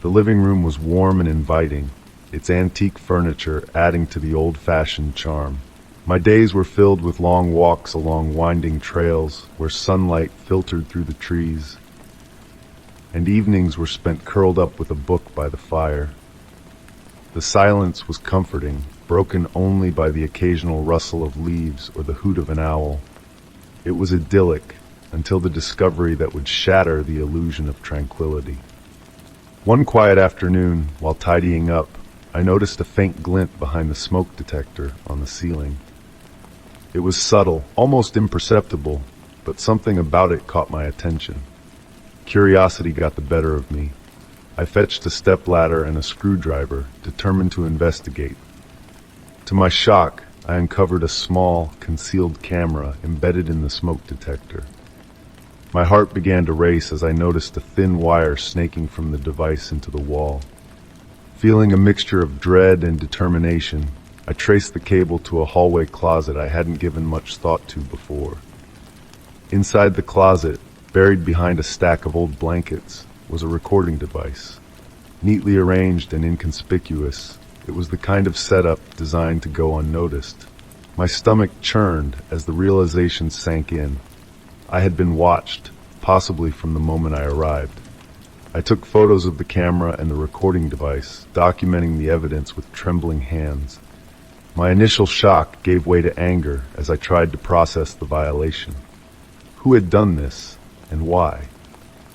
The living room was warm and inviting, its antique furniture adding to the old-fashioned charm. My days were filled with long walks along winding trails where sunlight filtered through the trees, and evenings were spent curled up with a book by the fire. The silence was comforting, broken only by the occasional rustle of leaves or the hoot of an owl. It was idyllic until the discovery that would shatter the illusion of tranquility. One quiet afternoon, while tidying up, I noticed a faint glint behind the smoke detector on the ceiling. It was subtle, almost imperceptible, but something about it caught my attention. Curiosity got the better of me. I fetched a stepladder and a screwdriver, determined to investigate. To my shock, I uncovered a small, concealed camera embedded in the smoke detector. My heart began to race as I noticed a thin wire snaking from the device into the wall. Feeling a mixture of dread and determination, I traced the cable to a hallway closet I hadn't given much thought to before. Inside the closet, buried behind a stack of old blankets, was a recording device. Neatly arranged and inconspicuous, it was the kind of setup designed to go unnoticed. My stomach churned as the realization sank in. I had been watched, possibly from the moment I arrived. I took photos of the camera and the recording device, documenting the evidence with trembling hands. My initial shock gave way to anger as I tried to process the violation. Who had done this, and why?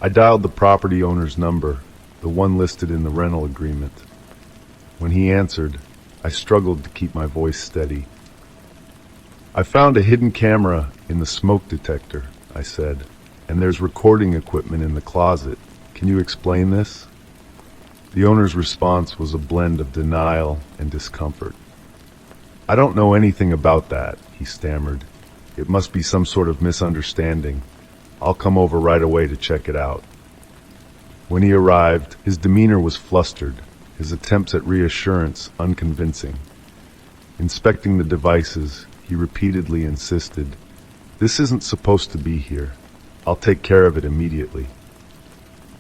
I dialed the property owner's number, the one listed in the rental agreement. When he answered, I struggled to keep my voice steady. "I found a hidden camera in the smoke detector," I said, "and there's recording equipment in the closet. Can you explain this?" The owner's response was a blend of denial and discomfort. "I don't know anything about that," he stammered. "It must be some sort of misunderstanding. I'll come over right away to check it out." When he arrived, his demeanor was flustered, his attempts at reassurance unconvincing. Inspecting the devices, he repeatedly insisted, "This isn't supposed to be here. I'll take care of it immediately."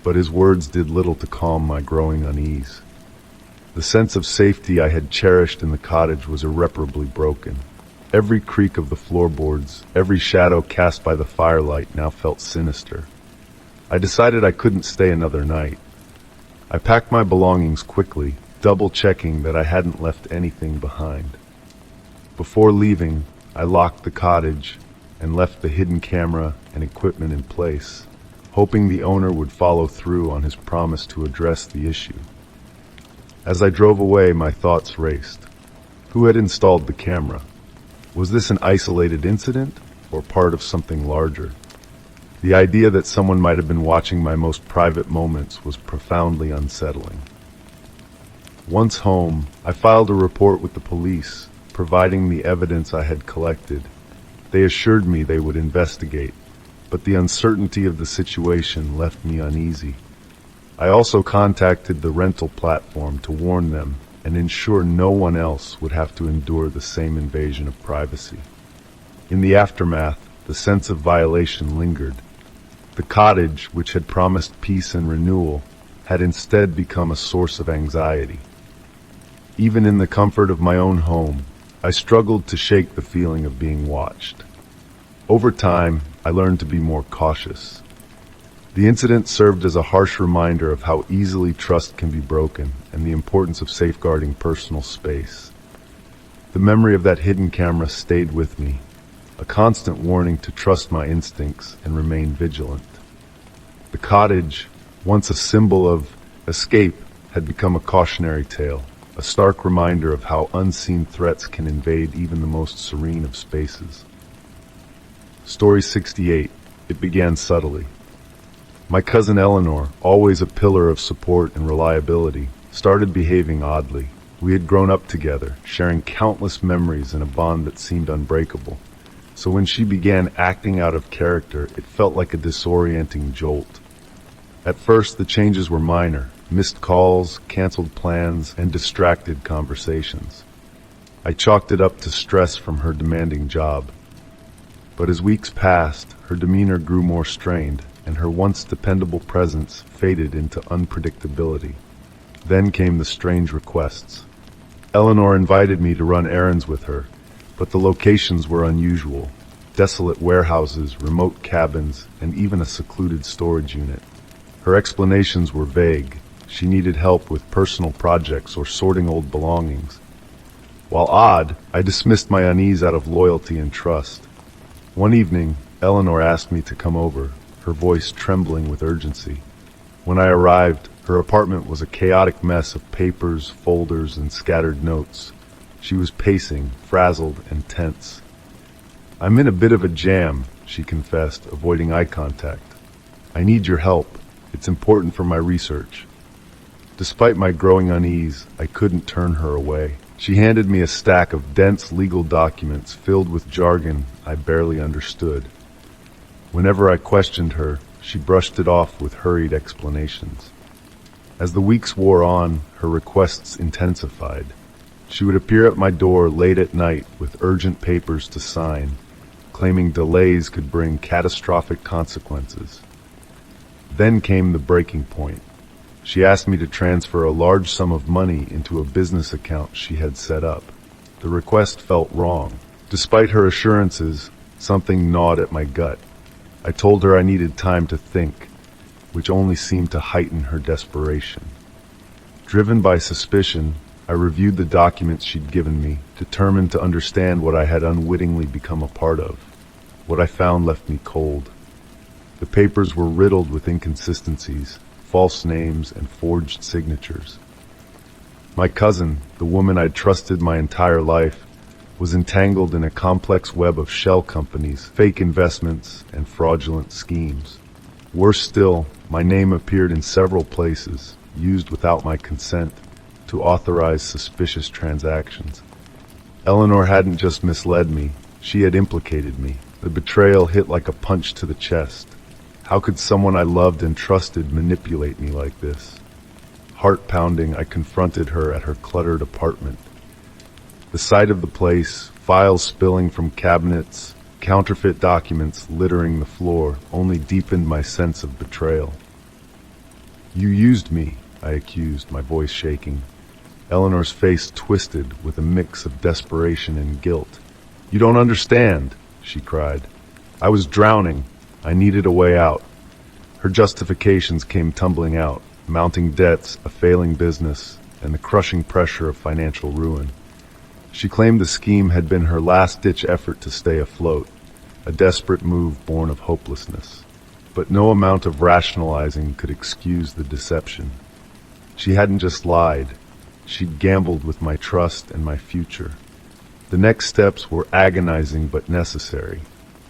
But his words did little to calm my growing unease. The sense of safety I had cherished in the cottage was irreparably broken. Every creak of the floorboards, every shadow cast by the firelight now felt sinister. I decided I couldn't stay another night. I packed my belongings quickly, double-checking that I hadn't left anything behind. Before leaving, I locked the cottage and left the hidden camera and equipment in place, hoping the owner would follow through on his promise to address the issue. As I drove away, my thoughts raced. Who had installed the camera? Was this an isolated incident or part of something larger? The idea that someone might have been watching my most private moments was profoundly unsettling. Once home, I filed a report with the police, providing the evidence I had collected. They assured me they would investigate, but the uncertainty of the situation left me uneasy. I also contacted the rental platform to warn them, and ensure no one else would have to endure the same invasion of privacy. In the aftermath, the sense of violation lingered. The cottage, which had promised peace and renewal, had instead become a source of anxiety. Even in the comfort of my own home, I struggled to shake the feeling of being watched. Over time, I learned to be more cautious. The incident served as a harsh reminder of how easily trust can be broken and the importance of safeguarding personal space. The memory of that hidden camera stayed with me, a constant warning to trust my instincts and remain vigilant. The cottage, once a symbol of escape, had become a cautionary tale, a stark reminder of how unseen threats can invade even the most serene of spaces. Story 68. It began subtly. My cousin Eleanor, always a pillar of support and reliability, started behaving oddly. We had grown up together, sharing countless memories in a bond that seemed unbreakable. So when she began acting out of character, it felt like a disorienting jolt. At first, the changes were minor: missed calls, canceled plans, and distracted conversations. I chalked it up to stress from her demanding job. But as weeks passed, her demeanor grew more strained, and her once dependable presence faded into unpredictability. Then came the strange requests. Eleanor invited me to run errands with her, but the locations were unusual: desolate warehouses, remote cabins, and even a secluded storage unit. Her explanations were vague. She needed help with personal projects or sorting old belongings. While odd, I dismissed my unease out of loyalty and trust. One evening, Eleanor asked me to come over, her voice trembling with urgency. When I arrived, her apartment was a chaotic mess of papers, folders, and scattered notes. She was pacing, frazzled and tense. "I'm in a bit of a jam," she confessed, avoiding eye contact. "I need your help. It's important for my research." Despite my growing unease, I couldn't turn her away. She handed me a stack of dense legal documents filled with jargon I barely understood. Whenever I questioned her, she brushed it off with hurried explanations. As the weeks wore on, her requests intensified. She would appear at my door late at night with urgent papers to sign, claiming delays could bring catastrophic consequences. Then came the breaking point. She asked me to transfer a large sum of money into a business account she had set up. The request felt wrong. Despite her assurances, something gnawed at my gut. I told her I needed time to think, which only seemed to heighten her desperation. Driven by suspicion, I reviewed the documents she'd given me, determined to understand what I had unwittingly become a part of. What I found left me cold. The papers were riddled with inconsistencies, false names, and forged signatures. My cousin, the woman I'd trusted my entire life, was entangled in a complex web of shell companies, fake investments, and fraudulent schemes. Worse still, my name appeared in several places, used without my consent, to authorize suspicious transactions. Eleanor hadn't just misled me, she had implicated me. The betrayal hit like a punch to the chest. How could someone I loved and trusted manipulate me like this? Heart pounding, I confronted her at her cluttered apartment. The sight of the place, files spilling from cabinets, counterfeit documents littering the floor, only deepened my sense of betrayal. "You used me," I accused, my voice shaking. Eleanor's face twisted with a mix of desperation and guilt. "You don't understand," she cried. "I was drowning. I needed a way out." Her justifications came tumbling out: mounting debts, a failing business, and the crushing pressure of financial ruin. She claimed the scheme had been her last-ditch effort to stay afloat, a desperate move born of hopelessness. But no amount of rationalizing could excuse the deception. She hadn't just lied, she'd gambled with my trust and my future. The next steps were agonizing but necessary.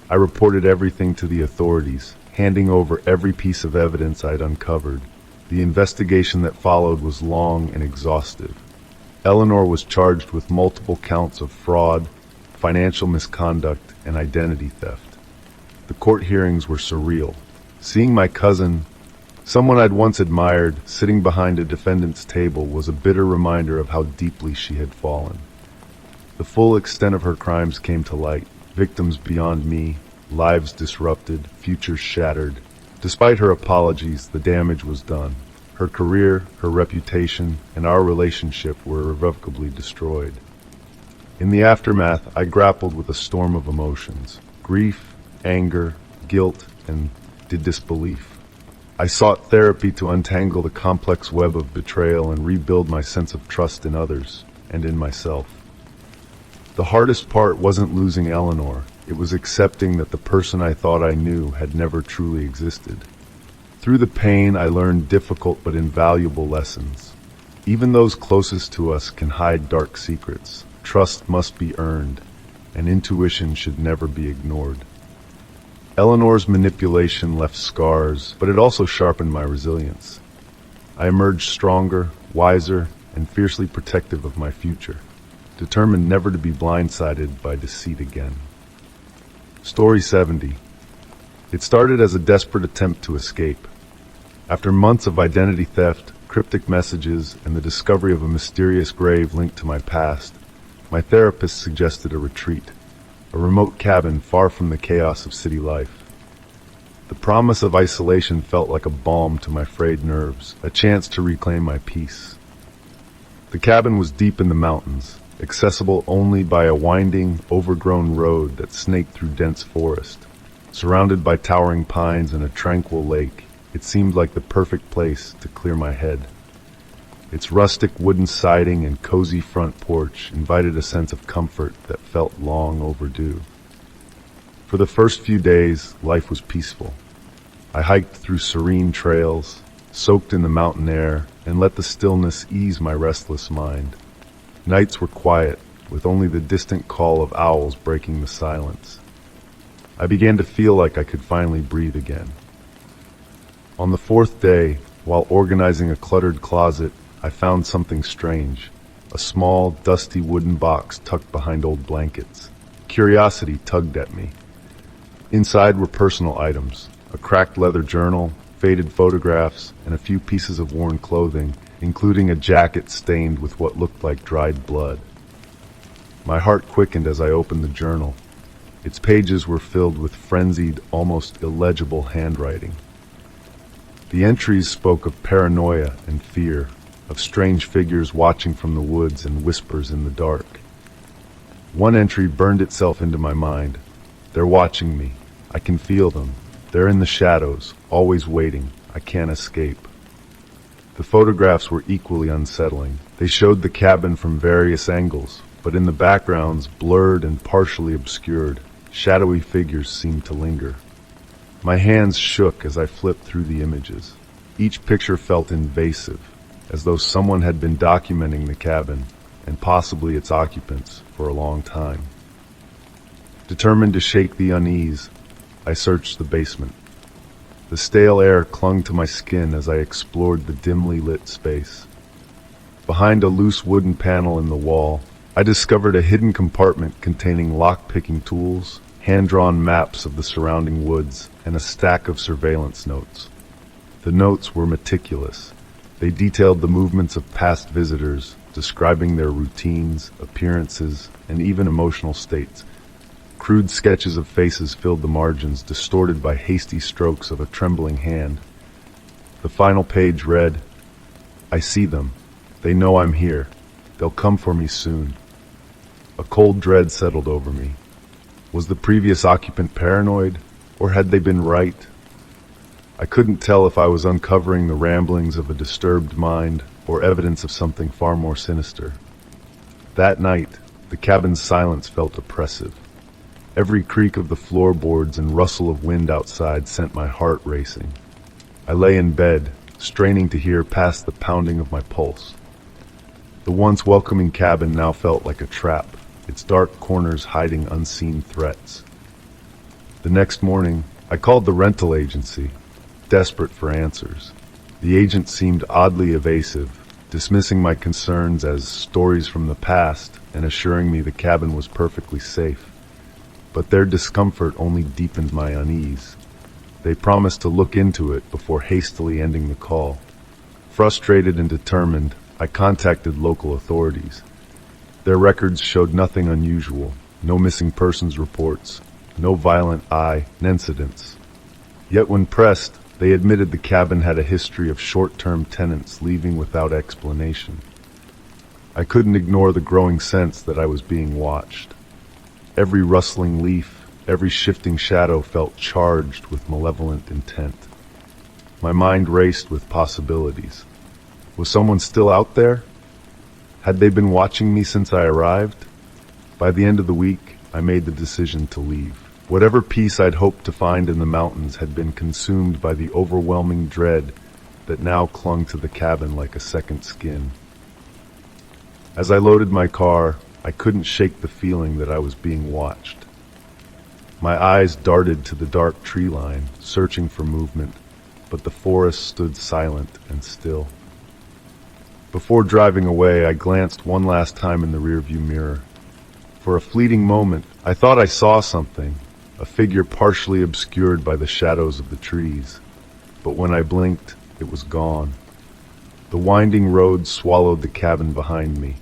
I reported everything to the authorities, handing over every piece of evidence I'd uncovered. The investigation that followed was long and exhaustive. Eleanor was charged with multiple counts of fraud, financial misconduct, and identity theft. The court hearings were surreal. Seeing my cousin Someone I'd once admired, sitting behind a defendant's table, was a bitter reminder of how deeply she had fallen. The full extent of her crimes came to light: victims beyond me, lives disrupted, futures shattered. Despite her apologies, the damage was done. Her career, her reputation, and our relationship were irrevocably destroyed. In the aftermath, I grappled with a storm of emotions: grief, anger, guilt, and disbelief. I sought therapy to untangle the complex web of betrayal and rebuild my sense of trust in others and in myself. The hardest part wasn't losing Eleanor. It was accepting that the person I thought I knew had never truly existed. Through the pain, I learned difficult but invaluable lessons. Even those closest to us can hide dark secrets. Trust must be earned, and intuition should never be ignored. Eleanor's manipulation left scars, but it also sharpened my resilience. I emerged stronger, wiser, and fiercely protective of my future, determined never to be blindsided by deceit again. Story 70. It started as a desperate attempt to escape. After months of identity theft, cryptic messages, and the discovery of a mysterious grave linked to my past, my therapist suggested a retreat, a remote cabin far from the chaos of city life. The promise of isolation felt like a balm to my frayed nerves, a chance to reclaim my peace. The cabin was deep in the mountains, accessible only by a winding, overgrown road that snaked through dense forest. Surrounded by towering pines and a tranquil lake, it seemed like the perfect place to clear my head. Its rustic wooden siding and cozy front porch invited a sense of comfort that felt long overdue. For the first few days, life was peaceful. I hiked through serene trails, soaked in the mountain air, and let the stillness ease my restless mind. Nights were quiet, with only the distant call of owls breaking the silence. I began to feel like I could finally breathe again. On the fourth day, while organizing a cluttered closet, I found something strange: a small, dusty wooden box tucked behind old blankets. Curiosity tugged at me. Inside were personal items: a cracked leather journal, faded photographs, and a few pieces of worn clothing, including a jacket stained with what looked like dried blood. My heart quickened as I opened the journal. Its pages were filled with frenzied, almost illegible handwriting. The entries spoke of paranoia and fear, of strange figures watching from the woods and whispers in the dark. One entry burned itself into my mind. They're watching me. I can feel them. They're in the shadows, always waiting. I can't escape. The photographs were equally unsettling. They showed the cabin from various angles, but in the backgrounds, blurred and partially obscured, shadowy figures seemed to linger. My hands shook as I flipped through the images. Each picture felt invasive, as though someone had been documenting the cabin, and possibly its occupants, for a long time. Determined to shake the unease, I searched the basement. The stale air clung to my skin as I explored the dimly lit space. Behind a loose wooden panel in the wall, I discovered a hidden compartment containing lock-picking tools, hand-drawn maps of the surrounding woods, and a stack of surveillance notes. The notes were meticulous. They detailed the movements of past visitors, describing their routines, appearances, and even emotional states. Crude sketches of faces filled the margins, distorted by hasty strokes of a trembling hand. The final page read, "I see them. They know I'm here. They'll come for me soon." A cold dread settled over me. Was the previous occupant paranoid, or had they been right? I couldn't tell if I was uncovering the ramblings of a disturbed mind or evidence of something far more sinister. That night, the cabin's silence felt oppressive. Every creak of the floorboards and rustle of wind outside sent my heart racing. I lay in bed, straining to hear past the pounding of my pulse. The once welcoming cabin now felt like a trap, its dark corners hiding unseen threats. The next morning, I called the rental agency, desperate for answers. The agent seemed oddly evasive, dismissing my concerns as stories from the past and assuring me the cabin was perfectly safe. But their discomfort only deepened my unease. They promised to look into it before hastily ending the call. Frustrated and determined, I contacted local authorities. Their records showed nothing unusual, no missing persons reports, no violent incidents. Yet when pressed, they admitted the cabin had a history of short-term tenants leaving without explanation. I couldn't ignore the growing sense that I was being watched. Every rustling leaf, every shifting shadow felt charged with malevolent intent. My mind raced with possibilities. Was someone still out there? Had they been watching me since I arrived? By the end of the week, I made the decision to leave. Whatever peace I'd hoped to find in the mountains had been consumed by the overwhelming dread that now clung to the cabin like a second skin. As I loaded my car, I couldn't shake the feeling that I was being watched. My eyes darted to the dark tree line, searching for movement, but the forest stood silent and still. Before driving away, I glanced one last time in the rearview mirror. For a fleeting moment, I thought I saw something, a figure partially obscured by the shadows of the trees. But when I blinked, it was gone. The winding road swallowed the cabin behind me,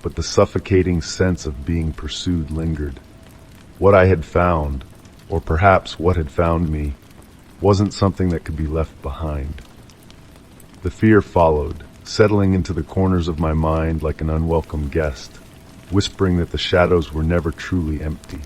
but the suffocating sense of being pursued lingered. What I had found, or perhaps what had found me, wasn't something that could be left behind. The fear followed, settling into the corners of my mind like an unwelcome guest, whispering that the shadows were never truly empty.